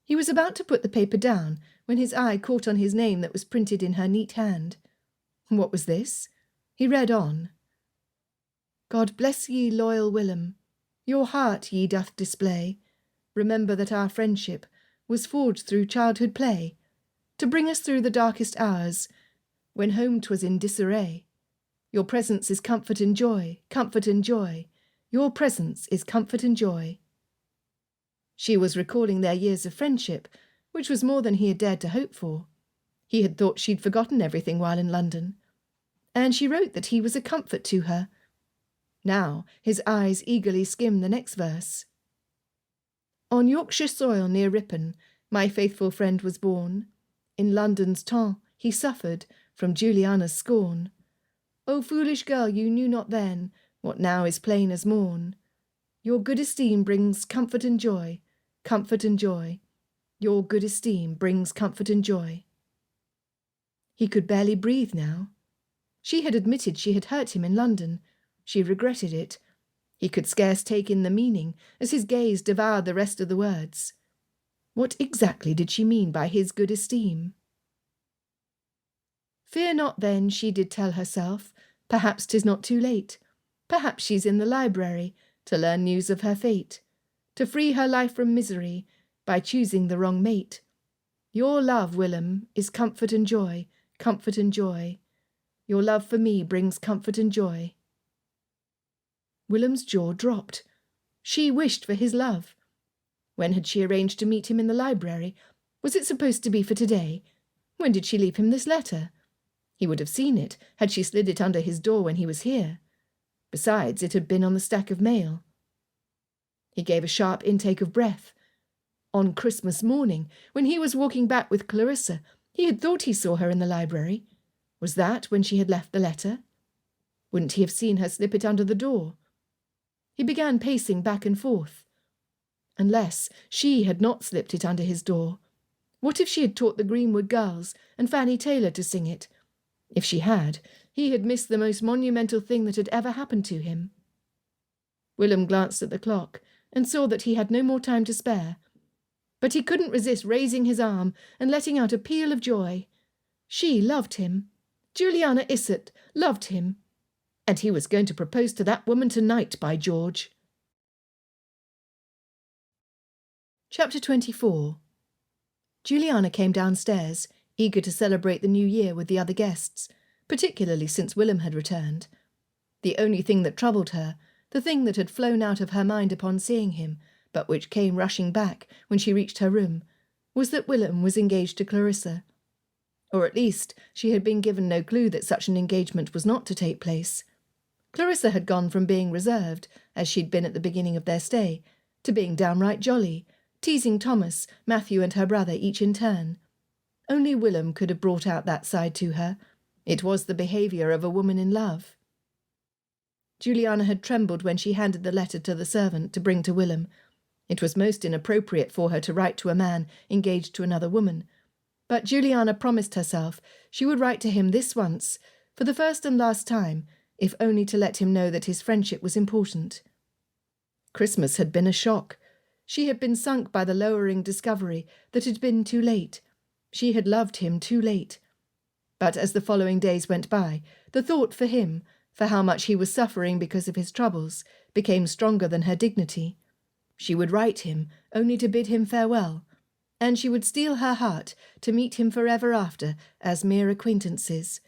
He was about to put the paper down when his eye caught on his name that was printed in her neat hand. What was this? He read on. God bless ye, loyal Willelm, your heart ye doth display. Remember that our friendship was forged through childhood play, to bring us through the darkest hours, when home 'twas in disarray. Your presence is comfort and joy, comfort and joy. Your presence is comfort and joy. She was recalling their years of friendship, which was more than he had dared to hope for. He had thought she'd forgotten everything while in London. And she wrote that he was a comfort to her. Now his eyes eagerly skimmed the next verse. On Yorkshire soil near Ripon, my faithful friend was born. In London's temps he suffered from Juliana's scorn. O foolish girl, you knew not then what now is plain as morn. Your good esteem brings comfort and joy, comfort and joy. Your good esteem brings comfort and joy. He could barely breathe now. She had admitted she had hurt him in London. She regretted it. He could scarce take in the meaning, as his gaze devoured the rest of the words. What exactly did she mean by his good esteem? Fear not then, she did tell herself. Perhaps 'tis not too late. Perhaps she's in the library, to learn news of her fate, to free her life from misery by choosing the wrong mate. Your love, Willelm, is comfort and joy, comfort and joy. Your love for me brings comfort and joy. Willem's jaw dropped. She wished for his love. When had she arranged to meet him in the library? Was it supposed to be for today? When did she leave him this letter? He would have seen it, had she slid it under his door when he was here. Besides, it had been on the stack of mail. He gave a sharp intake of breath. On Christmas morning, when he was walking back with Clarissa, he had thought he saw her in the library. Was that when she had left the letter? Wouldn't he have seen her slip it under the door? He began pacing back and forth. Unless she had not slipped it under his door. What if she had taught the Greenwood girls and Fanny Taylor to sing it? If she had, he had missed the most monumental thing that had ever happened to him. Willem glanced at the clock and saw that he had no more time to spare. But he couldn't resist raising his arm and letting out a peal of joy. She loved him. Juliana Issot loved him. And he was going to propose to that woman tonight, by George. Chapter 24. Juliana came downstairs, eager to celebrate the new year with the other guests, particularly since Willem had returned. The only thing that troubled her, the thing that had flown out of her mind upon seeing him, but which came rushing back when she reached her room, was that Willem was engaged to Clarissa. Or at least she had been given no clue that such an engagement was not to take place. Clarissa had gone from being reserved, as she'd been at the beginning of their stay, to being downright jolly, teasing Thomas, Matthew and her brother each in turn. Only Willem could have brought out that side to her. It was the behaviour of a woman in love. Juliana had trembled when she handed the letter to the servant to bring to Willem. It was most inappropriate for her to write to a man engaged to another woman. But Juliana promised herself she would write to him this once, for the first and last time, if only to let him know that his friendship was important. Christmas had been a shock. She had been sunk by the lowering discovery that it had been too late. She had loved him too late. But as the following days went by, the thought for him, for how much he was suffering because of his troubles, became stronger than her dignity. She would write him, only to bid him farewell, and she would steel her heart to meet him forever after as mere acquaintances,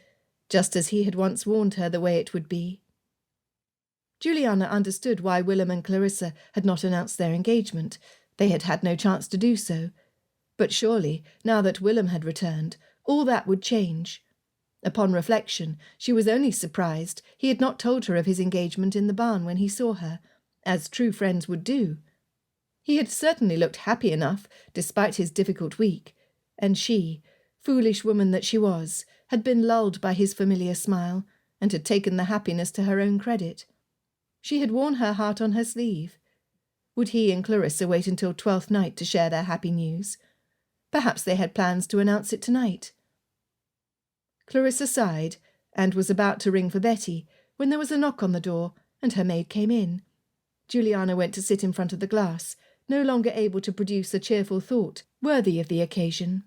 just as he had once warned her the way it would be. Juliana understood why Willem and Clarissa had not announced their engagement. They had had no chance to do so. But surely, now that Willem had returned, all that would change. Upon reflection, she was only surprised he had not told her of his engagement in the barn when he saw her, as true friends would do. He had certainly looked happy enough, despite his difficult week, and she, foolish woman that she was, had been lulled by his familiar smile, and had taken the happiness to her own credit. She had worn her heart on her sleeve. Would he and Clarissa wait until 12th night to share their happy news? Perhaps they had plans to announce it tonight. Clarissa sighed, and was about to ring for Betty, when there was a knock on the door, and her maid came in. Juliana went to sit in front of the glass, no longer able to produce a cheerful thought worthy of the occasion.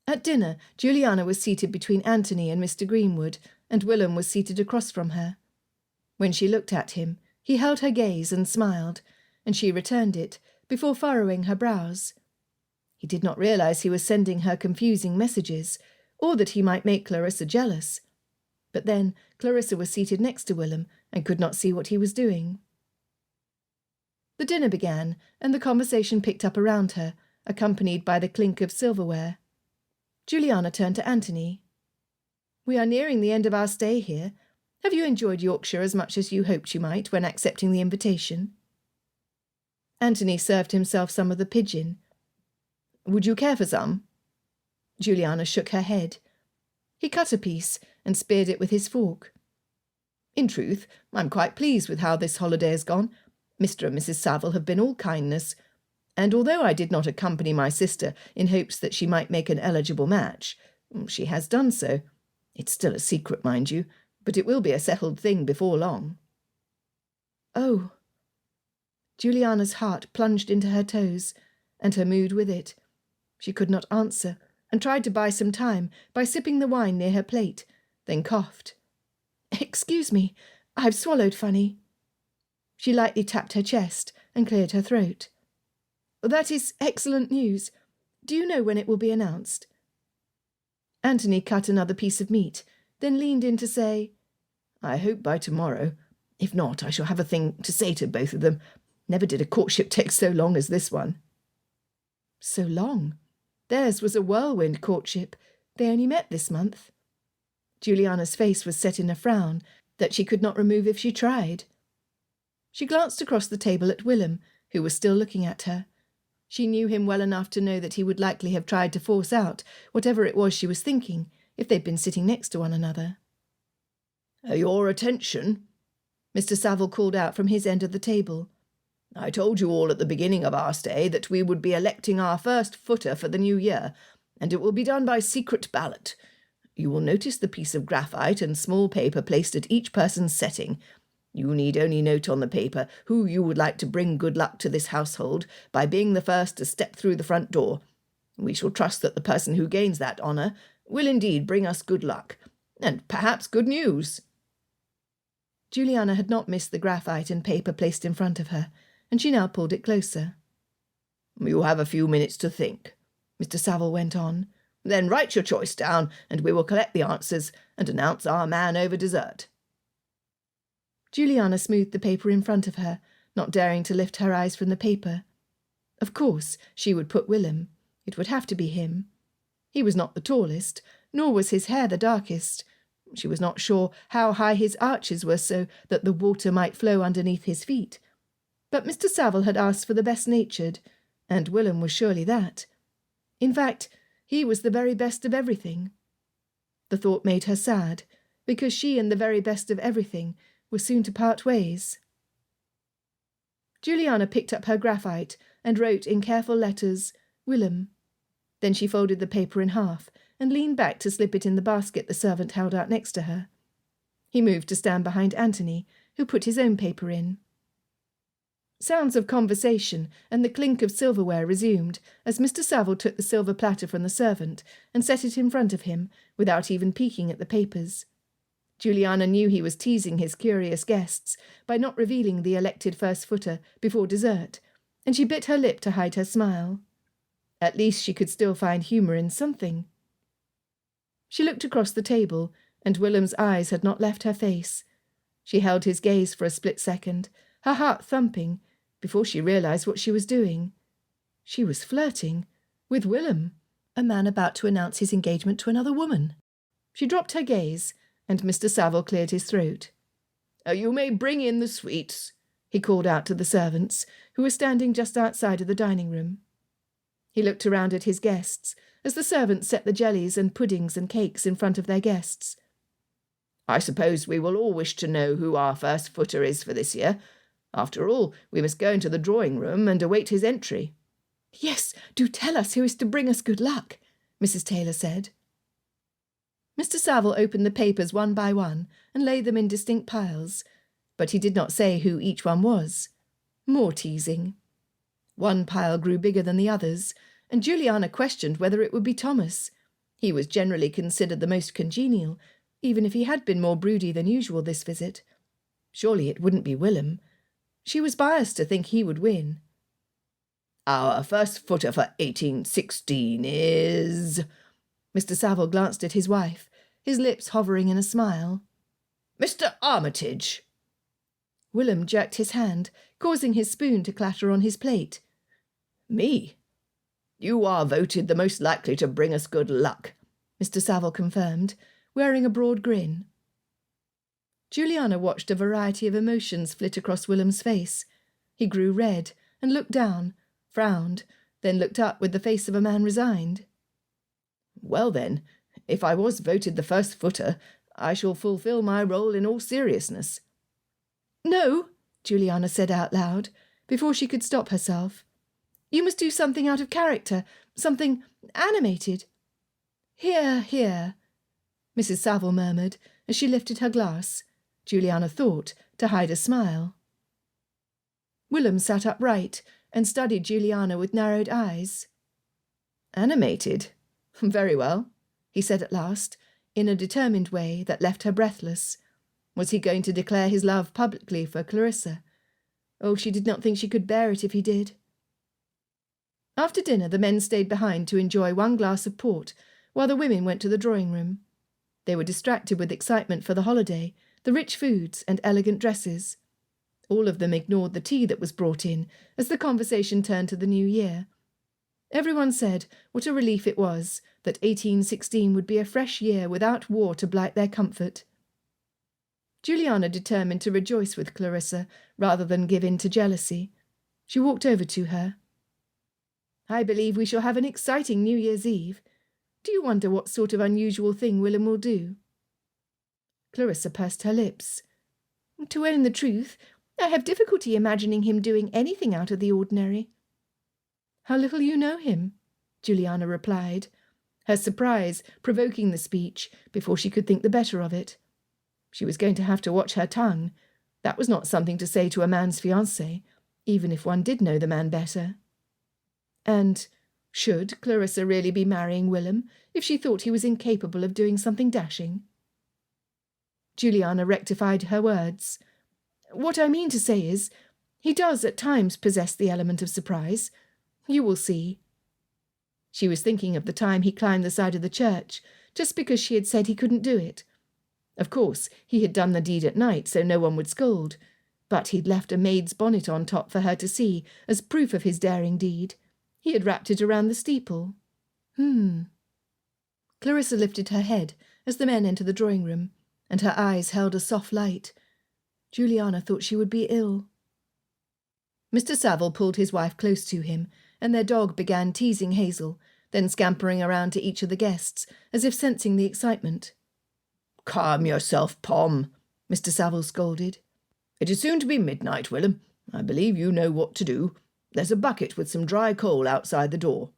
At dinner, Juliana was seated between Anthony and Mr. Greenwood, and Willem was seated across from her. When she looked at him, he held her gaze and smiled, and she returned it, before furrowing her brows. He did not realise he was sending her confusing messages, or that he might make Clarissa jealous. But then Clarissa was seated next to Willem and could not see what he was doing. The dinner began, and the conversation picked up around her, accompanied by the clink of silverware. Juliana turned to Anthony. "We are nearing the end of our stay here. Have you enjoyed Yorkshire as much as you hoped you might when accepting the invitation?" Anthony served himself some of the pigeon. "Would you care for some?" Juliana shook her head. He cut a piece and speared it with his fork. "In truth, I'm quite pleased with how this holiday has gone. Mr. and Mrs. Saville have been all kindness, and although I did not accompany my sister in hopes that she might make an eligible match, she has done so. It's still a secret, mind you, but it will be a settled thing before long." "Oh." Juliana's heart plunged into her toes, and her mood with it. She could not answer, and tried to buy some time by sipping the wine near her plate, then coughed. "Excuse me, I've swallowed funny." She lightly tapped her chest and cleared her throat. "That is excellent news. Do you know when it will be announced?" Anthony cut another piece of meat, then leaned in to say, "I hope by tomorrow. If not, I shall have a thing to say to both of them. Never did a courtship take so long as this one." "So long? Theirs was a whirlwind courtship. They only met this month." Juliana's face was set in a frown that she could not remove if she tried. She glanced across the table at Willem, who was still looking at her. She knew him well enough to know that he would likely have tried to force out whatever it was she was thinking if they'd been sitting next to one another. "Your attention," Mr. Saville called out from his end of the table. "I told you all at the beginning of our stay that we would be electing our first footer for the new year, and it will be done by secret ballot. You will notice the piece of graphite and small paper placed at each person's setting. You need only note on the paper who you would like to bring good luck to this household by being the first to step through the front door. We shall trust that the person who gains that honour will indeed bring us good luck, and perhaps good news." Juliana had not missed the graphite and paper placed in front of her, and she now pulled it closer. "You have a few minutes to think," Mr. Saville went on. "Then write your choice down, and we will collect the answers and announce our man over dessert." Juliana smoothed the paper in front of her, not daring to lift her eyes from the paper. Of course, she would put Willem. It would have to be him. He was not the tallest, nor was his hair the darkest. She was not sure how high his arches were so that the water might flow underneath his feet. But Mr. Saville had asked for the best-natured, and Willem was surely that. In fact, he was the very best of everything. The thought made her sad, because she and the very best of everything were soon to part ways. Juliana picked up her graphite and wrote in careful letters, "Willem." Then she folded the paper in half and leaned back to slip it in the basket the servant held out next to her. He moved to stand behind Anthony, who put his own paper in. Sounds of conversation and the clink of silverware resumed as Mr. Saville took the silver platter from the servant and set it in front of him, without even peeking at the papers. Juliana knew he was teasing his curious guests by not revealing the elected first footer before dessert, and she bit her lip to hide her smile. At least she could still find humour in something. She looked across the table, and Willem's eyes had not left her face. She held his gaze for a split second, her heart thumping, before she realised what she was doing. She was flirting with Willem, a man about to announce his engagement to another woman. She dropped her gaze, and Mr. Saville cleared his throat. "You may bring in the sweets," he called out to the servants, who were standing just outside of the dining room. He looked around at his guests, as the servants set the jellies and puddings and cakes in front of their guests. "I suppose we will all wish to know who our first footer is for this year. After all, we must go into the drawing-room and await his entry." "Yes, do tell us who is to bring us good luck," Mrs. Taylor said. Mr. Saville opened the papers one by one and laid them in distinct piles, but he did not say who each one was. More teasing. One pile grew bigger than the others, and Juliana questioned whether it would be Thomas. He was generally considered the most congenial, even if he had been more broody than usual this visit. Surely it wouldn't be Willem. She was biased to think he would win. Our first footer for 1816 is... Mr. Savile glanced at his wife, his lips hovering in a smile. Mr. Armitage. Willem jerked his hand, causing his spoon to clatter on his plate. Me? You are voted the most likely to bring us good luck, Mr. Savile confirmed, wearing a broad grin. Juliana watched a variety of emotions flit across Willem's face. He grew red and looked down, frowned, then looked up with the face of a man resigned. Well then, if I was voted the first footer, I shall fulfil my role in all seriousness. No, Juliana said out loud, before she could stop herself. You must do something out of character, something animated. Here, here, Mrs. Savile murmured as she lifted her glass, Juliana thought, to hide a smile. Willem sat upright and studied Juliana with narrowed eyes. Animated? Very well, he said at last, in a determined way that left her breathless. Was he going to declare his love publicly for Clarissa? Oh, she did not think she could bear it if he did. After dinner the men stayed behind to enjoy one glass of port, while the women went to the drawing-room. They were distracted with excitement for the holiday, the rich foods and elegant dresses. All of them ignored the tea that was brought in as the conversation turned to the new year. Everyone said what a relief it was that 1816 would be a fresh year without war to blight their comfort. Juliana determined to rejoice with Clarissa rather than give in to jealousy. She walked over to her. I believe we shall have an exciting New Year's Eve. Do you wonder what sort of unusual thing Willem will do? Clarissa pursed her lips. To own the truth, I have difficulty imagining him doing anything out of the ordinary. How little you know him, Juliana replied, her surprise provoking the speech before she could think the better of it. She was going to have to watch her tongue. That was not something to say to a man's fiancé, even if one did know the man better. And should Clarissa really be marrying Willem if she thought he was incapable of doing something dashing? Juliana rectified her words. What I mean to say is, he does at times possess the element of surprise. You will see. She was thinking of the time he climbed the side of the church, just because she had said he couldn't do it. Of course, he had done the deed at night, so no one would scold, but he'd left a maid's bonnet on top for her to see, as proof of his daring deed. He had wrapped it around the steeple. Clarissa lifted her head as the men entered the drawing-room, and her eyes held a soft light. Juliana thought she would be ill. Mr. Savile pulled his wife close to him, and their dog began teasing Hazel, then scampering around to each of the guests, as if sensing the excitement. Calm yourself, Pom, Mr. Savile scolded. It is soon to be midnight, Willem. I believe you know what to do. There's a bucket with some dry coal outside the door.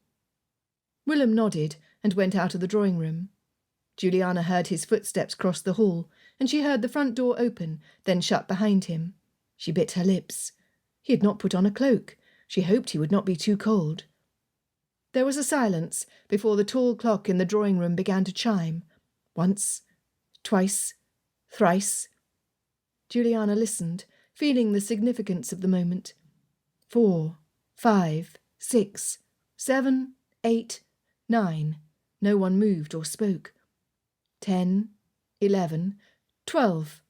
Willem nodded and went out of the drawing-room. Juliana heard his footsteps cross the hall, and she heard the front door open, then shut behind him. She bit her lips. He had not put on a cloak. She hoped he would not be too cold. There was a silence before the tall clock in the drawing-room began to chime. Once, twice, thrice. Juliana listened, feeling the significance of the moment. 4, 5, 6, 7, 8, 9. No one moved or spoke. 10, 11, 12.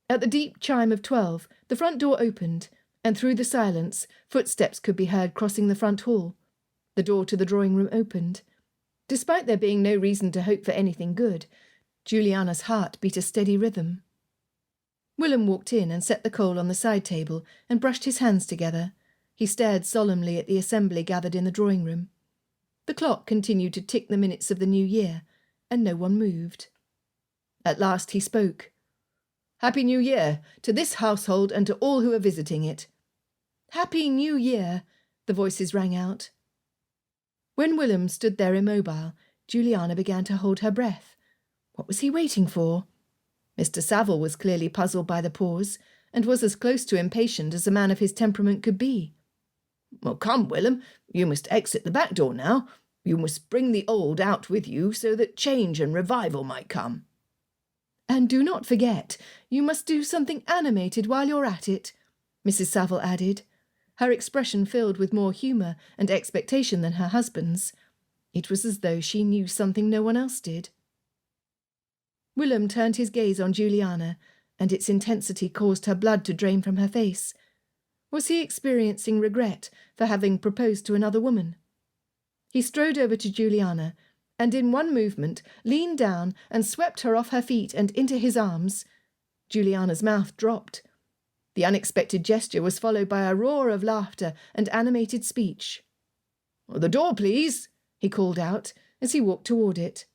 At the deep chime of 12, the front door opened, and through the silence, footsteps could be heard crossing the front hall. The door to the drawing-room opened. Despite there being no reason to hope for anything good, Juliana's heart beat a steady rhythm. Willem walked in and set the coal on the side table and brushed his hands together. He stared solemnly at the assembly gathered in the drawing-room. The clock continued to tick the minutes of the new year, and no one moved. At last he spoke. Happy New Year to this household and to all who are visiting it. Happy New Year, the voices rang out. When Willem stood there immobile, Juliana began to hold her breath. What was he waiting for? Mr. Savile was clearly puzzled by the pause, and was as close to impatient as a man of his temperament could be. Well, come, Willem, you must exit the back door now. You must bring the old out with you so that change and revival might come. And do not forget, you must do something animated while you're at it, Mrs. Saville added, her expression filled with more humour and expectation than her husband's. It was as though she knew something no one else did. Willem turned his gaze on Juliana, and its intensity caused her blood to drain from her face. Was he experiencing regret for having proposed to another woman? He strode over to Juliana, and in one movement leaned down and swept her off her feet and into his arms. Juliana's mouth dropped. The unexpected gesture was followed by a roar of laughter and animated speech. "The door, please," he called out as he walked toward it.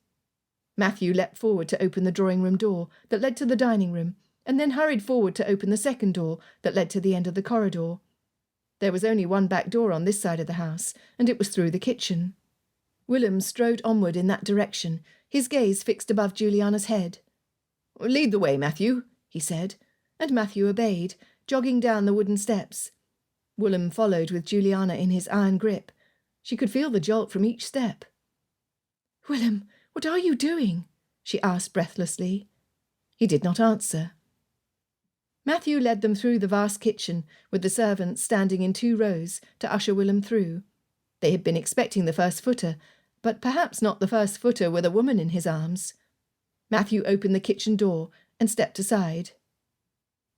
Matthew leapt forward to open the drawing-room door that led to the dining room, and then hurried forward to open the second door that led to the end of the corridor. There was only one back door on this side of the house, and it was through the kitchen. Willem strode onward in that direction, his gaze fixed above Juliana's head. "Lead the way, Matthew," he said, and Matthew obeyed, jogging down the wooden steps. Willem followed with Juliana in his iron grip. She could feel the jolt from each step. "Willem, what are you doing?" she asked breathlessly. He did not answer. Matthew led them through the vast kitchen, with the servants standing in 2 rows to usher Willem through. They had been expecting the first footer, but perhaps not the first footer with a woman in his arms. Matthew opened the kitchen door and stepped aside.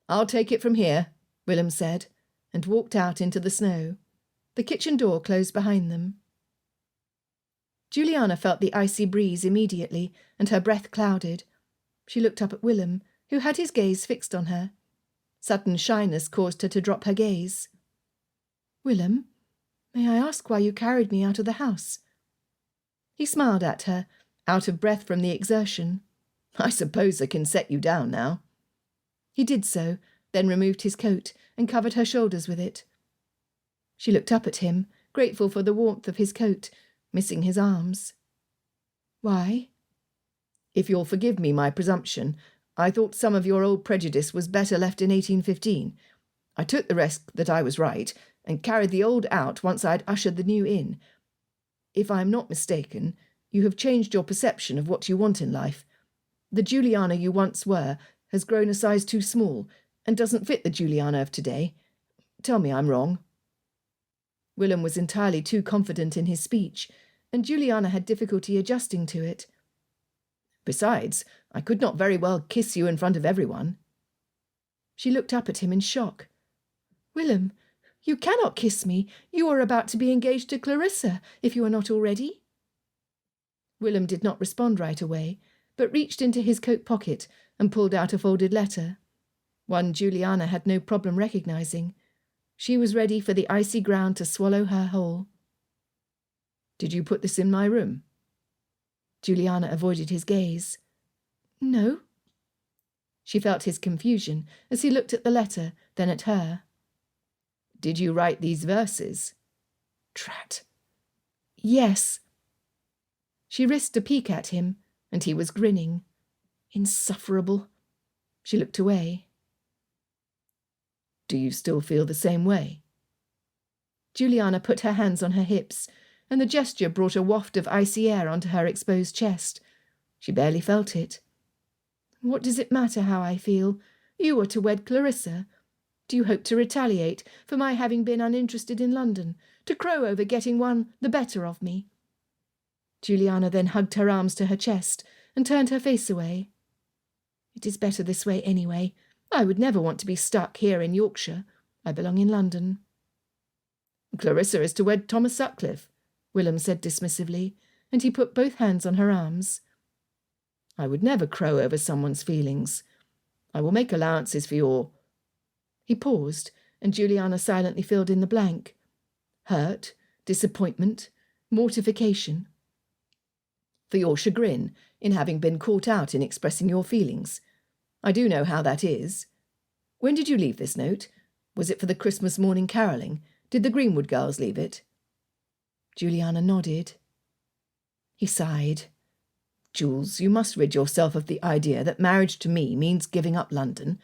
"I'll take it from here," Willem said, and walked out into the snow. The kitchen door closed behind them. Juliana felt the icy breeze immediately, and her breath clouded. She looked up at Willem, who had his gaze fixed on her. Sudden shyness caused her to drop her gaze. "Willem, may I ask why you carried me out of the house?" He smiled at her, out of breath from the exertion. "I suppose I can set you down now." He did so, then removed his coat and covered her shoulders with it. She looked up at him, grateful for the warmth of his coat, missing his arms. "Why?" "If you'll forgive me my presumption, I thought some of your old prejudice was better left in 1815. I took the risk that I was right, and carried the old out once I'd ushered the new in. If I am not mistaken, you have changed your perception of what you want in life. The Juliana you once were has grown a size too small, and doesn't fit the Juliana of today. Tell me I'm wrong." Willem was entirely too confident in his speech, and Juliana had difficulty adjusting to it. "Besides, I could not very well kiss you in front of everyone." She looked up at him in shock. "Willem, you cannot kiss me. You are about to be engaged to Clarissa, if you are not already." Willem did not respond right away, but reached into his coat pocket and pulled out a folded letter. One Juliana had no problem recognising. She was ready for the icy ground to swallow her whole. "Did you put this in my room?" Juliana avoided his gaze. "No." She felt his confusion as he looked at the letter, then at her. "Did you write these verses?" "Drat." "Yes." She risked a peek at him, and he was grinning. Insufferable. She looked away. "Do you still feel the same way?" Juliana put her hands on her hips, and the gesture brought a waft of icy air onto her exposed chest. She barely felt it. "What does it matter how I feel? You are to wed Clarissa. Do you hope to retaliate for my having been uninterested in London, to crow over getting one the better of me?" Juliana then hugged her arms to her chest and turned her face away. "It is better this way anyway. I would never want to be stuck here in Yorkshire. I belong in London." "Clarissa is to wed Thomas Sutcliffe," Willem said dismissively, and he put both hands on her arms. "I would never crow over someone's feelings. I will make allowances for your—" He paused, and Juliana silently filled in the blank. Hurt, disappointment, mortification. "For your chagrin in having been caught out in expressing your feelings. I do know how that is. When did you leave this note? Was it for the Christmas morning carolling? Did the Greenwood girls leave it?" Juliana nodded. He sighed. "Jules, you must rid yourself of the idea that marriage to me means giving up London.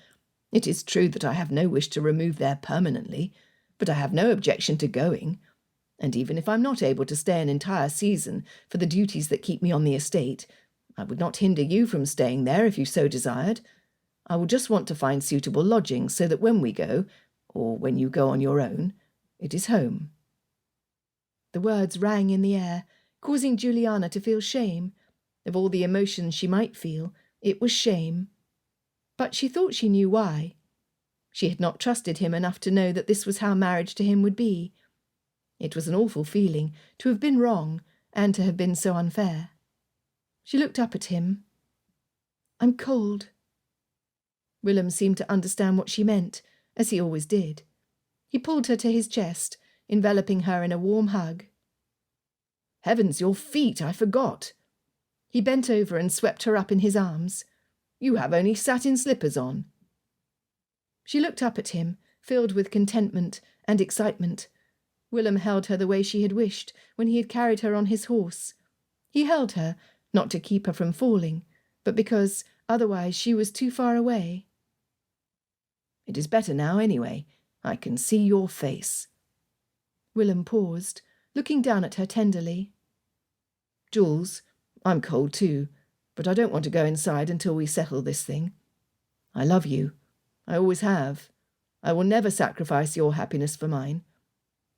It is true that I have no wish to remove there permanently, but I have no objection to going. And even if I'm not able to stay an entire season for the duties that keep me on the estate, I would not hinder you from staying there if you so desired. I will just want to find suitable lodgings so that when we go, or when you go on your own, it is home." The words rang in the air, causing Juliana to feel shame. Of all the emotions she might feel, it was shame. But she thought she knew why. She had not trusted him enough to know that this was how marriage to him would be. It was an awful feeling to have been wrong and to have been so unfair. She looked up at him. "I'm cold." Willem seemed to understand what she meant, as he always did. He pulled her to his chest, enveloping her in a warm hug. "Heavens, your feet, I forgot." He bent over and swept her up in his arms. "You have only satin slippers on." She looked up at him, filled with contentment and excitement. Willem held her the way she had wished when he had carried her on his horse. He held her, not to keep her from falling, but because otherwise she was too far away. "It is better now, anyway. I can see your face." Willem paused, looking down at her tenderly. "Jules, I'm cold too, but I don't want to go inside until we settle this thing. I love you. I always have. I will never sacrifice your happiness for mine.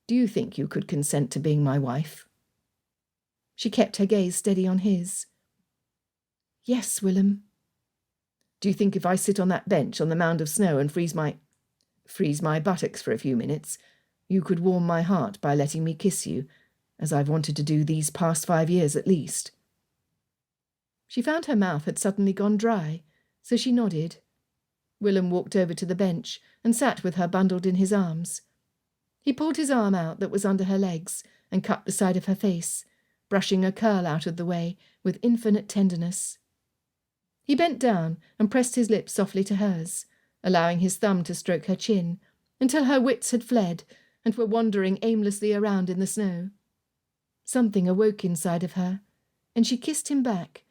Do you think you could consent to being my wife?" She kept her gaze steady on his. "Yes, Willem." "Do you think if I sit on that bench on the mound of snow and freeze my buttocks for a few minutes, you could warm my heart by letting me kiss you, as I've wanted to do these past 5 years at least?" She found her mouth had suddenly gone dry, so she nodded. Willem walked over to the bench and sat with her bundled in his arms. He pulled his arm out that was under her legs and cut the side of her face, brushing a curl out of the way with infinite tenderness. He bent down and pressed his lips softly to hers, allowing his thumb to stroke her chin, until her wits had fled and were wandering aimlessly around in the snow. Something awoke inside of her, and she kissed him back,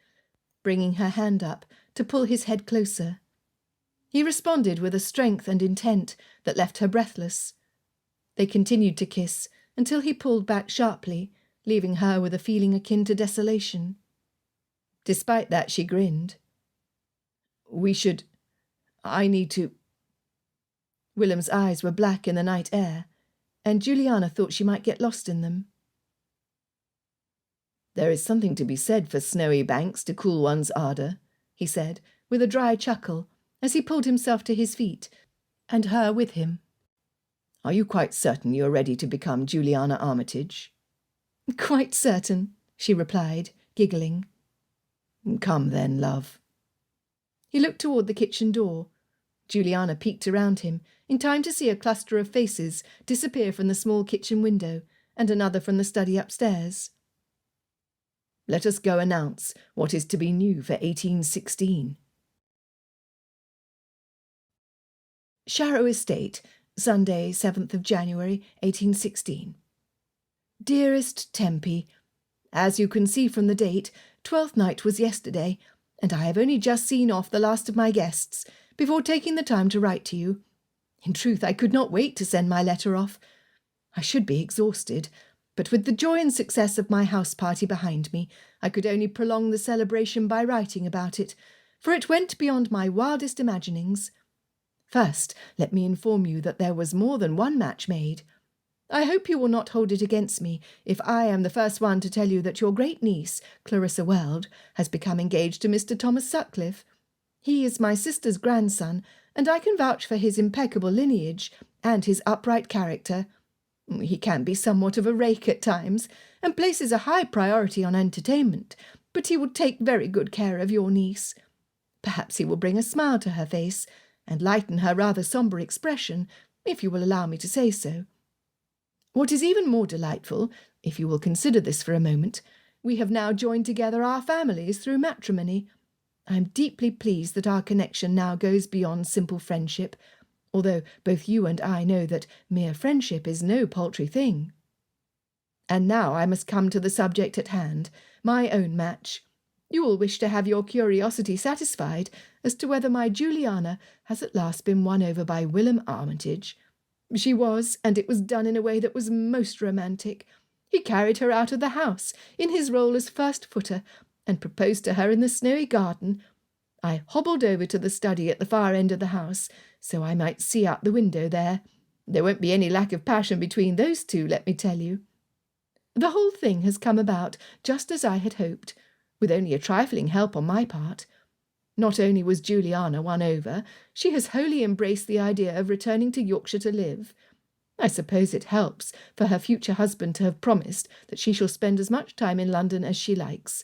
bringing her hand up to pull his head closer. He responded with a strength and intent that left her breathless. They continued to kiss until he pulled back sharply, leaving her with a feeling akin to desolation. Despite that, she grinned. I need to... Willem's eyes were black in the night air, and Juliana thought she might get lost in them. "There is something to be said for snowy banks to cool one's ardour," he said, with a dry chuckle, as he pulled himself to his feet, and her with him. "Are you quite certain you are ready to become Juliana Armitage?" "Quite certain," she replied, giggling. "Come then, love." He looked toward the kitchen door. Juliana peeked around him, in time to see a cluster of faces disappear from the small kitchen window, and another from the study upstairs. "Let us go announce what is to be new for 1816. Sharrow Estate, Sunday, 7th of January, 1816. Dearest Tempie, as you can see from the date, 12th night was yesterday, and I have only just seen off the last of my guests before taking the time to write to you. In truth, I could not wait to send my letter off. I should be exhausted, but with the joy and success of my house party behind me, I could only prolong the celebration by writing about it, for it went beyond my wildest imaginings. First, let me inform you that there was more than one match made. I hope you will not hold it against me if I am the first one to tell you that your great niece, Clarissa Weld, has become engaged to Mr. Thomas Sutcliffe. He is my sister's grandson, and I can vouch for his impeccable lineage and his upright character. He can be somewhat of a rake at times, and places a high priority on entertainment, but he will take very good care of your niece. Perhaps he will bring a smile to her face, and lighten her rather sombre expression, if you will allow me to say so. What is even more delightful, if you will consider this for a moment, we have now joined together our families through matrimony. I am deeply pleased that our connection now goes beyond simple friendship, although both you and I know that mere friendship is no paltry thing. And now I must come to the subject at hand, my own match. You will wish to have your curiosity satisfied as to whether my Juliana has at last been won over by Willelm Armitage. She was, and it was done in a way that was most romantic. He carried her out of the house in his role as first footer, and proposed to her in the snowy garden. I hobbled over to the study at the far end of the house, so I might see out the window there. There won't be any lack of passion between those two, let me tell you. The whole thing has come about just as I had hoped, with only a trifling help on my part. Not only was Juliana won over, she has wholly embraced the idea of returning to Yorkshire to live. I suppose it helps for her future husband to have promised that she shall spend as much time in London as she likes.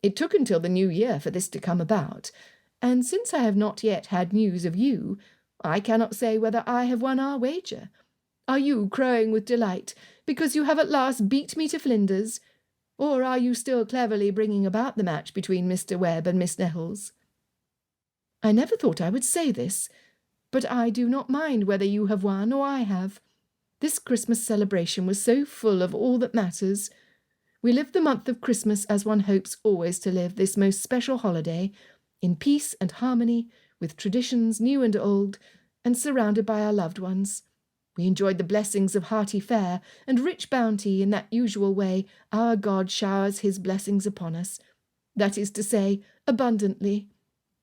It took until the new year for this to come about, and since I have not yet had news of you, I cannot say whether I have won our wager. Are you crowing with delight because you have at last beat me to Flinders, or are you still cleverly bringing about the match between Mr. Webb and Miss Nettles? I never thought I would say this, but I do not mind whether you have won or I have. This Christmas celebration was so full of all that matters. We lived the month of Christmas as one hopes always to live this most special holiday, in peace and harmony, with traditions new and old, and surrounded by our loved ones. We enjoyed the blessings of hearty fare and rich bounty in that usual way our God showers his blessings upon us, that is to say, abundantly.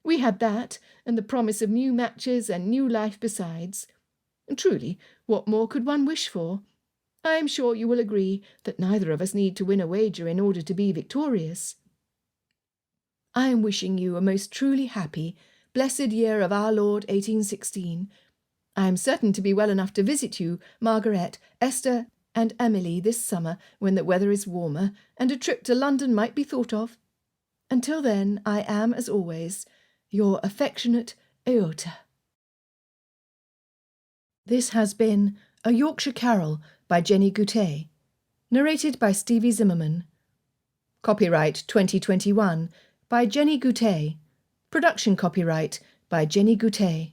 We had that, and the promise of new matches and new life besides. Truly, what more could one wish for? I am sure you will agree that neither of us need to win a wager in order to be victorious. I am wishing you a most truly happy, blessed year of our Lord 1816. I am certain to be well enough to visit you, Margaret, Esther, and Emily this summer when the weather is warmer, and a trip to London might be thought of. Until then, I am, as always, your affectionate Aota. This has been A Yorkshire Carol by Jenny Goutet, narrated by Stevie Zimmerman. Copyright 2021 by Jenny Goutet. Production copyright by Jenny Goutet.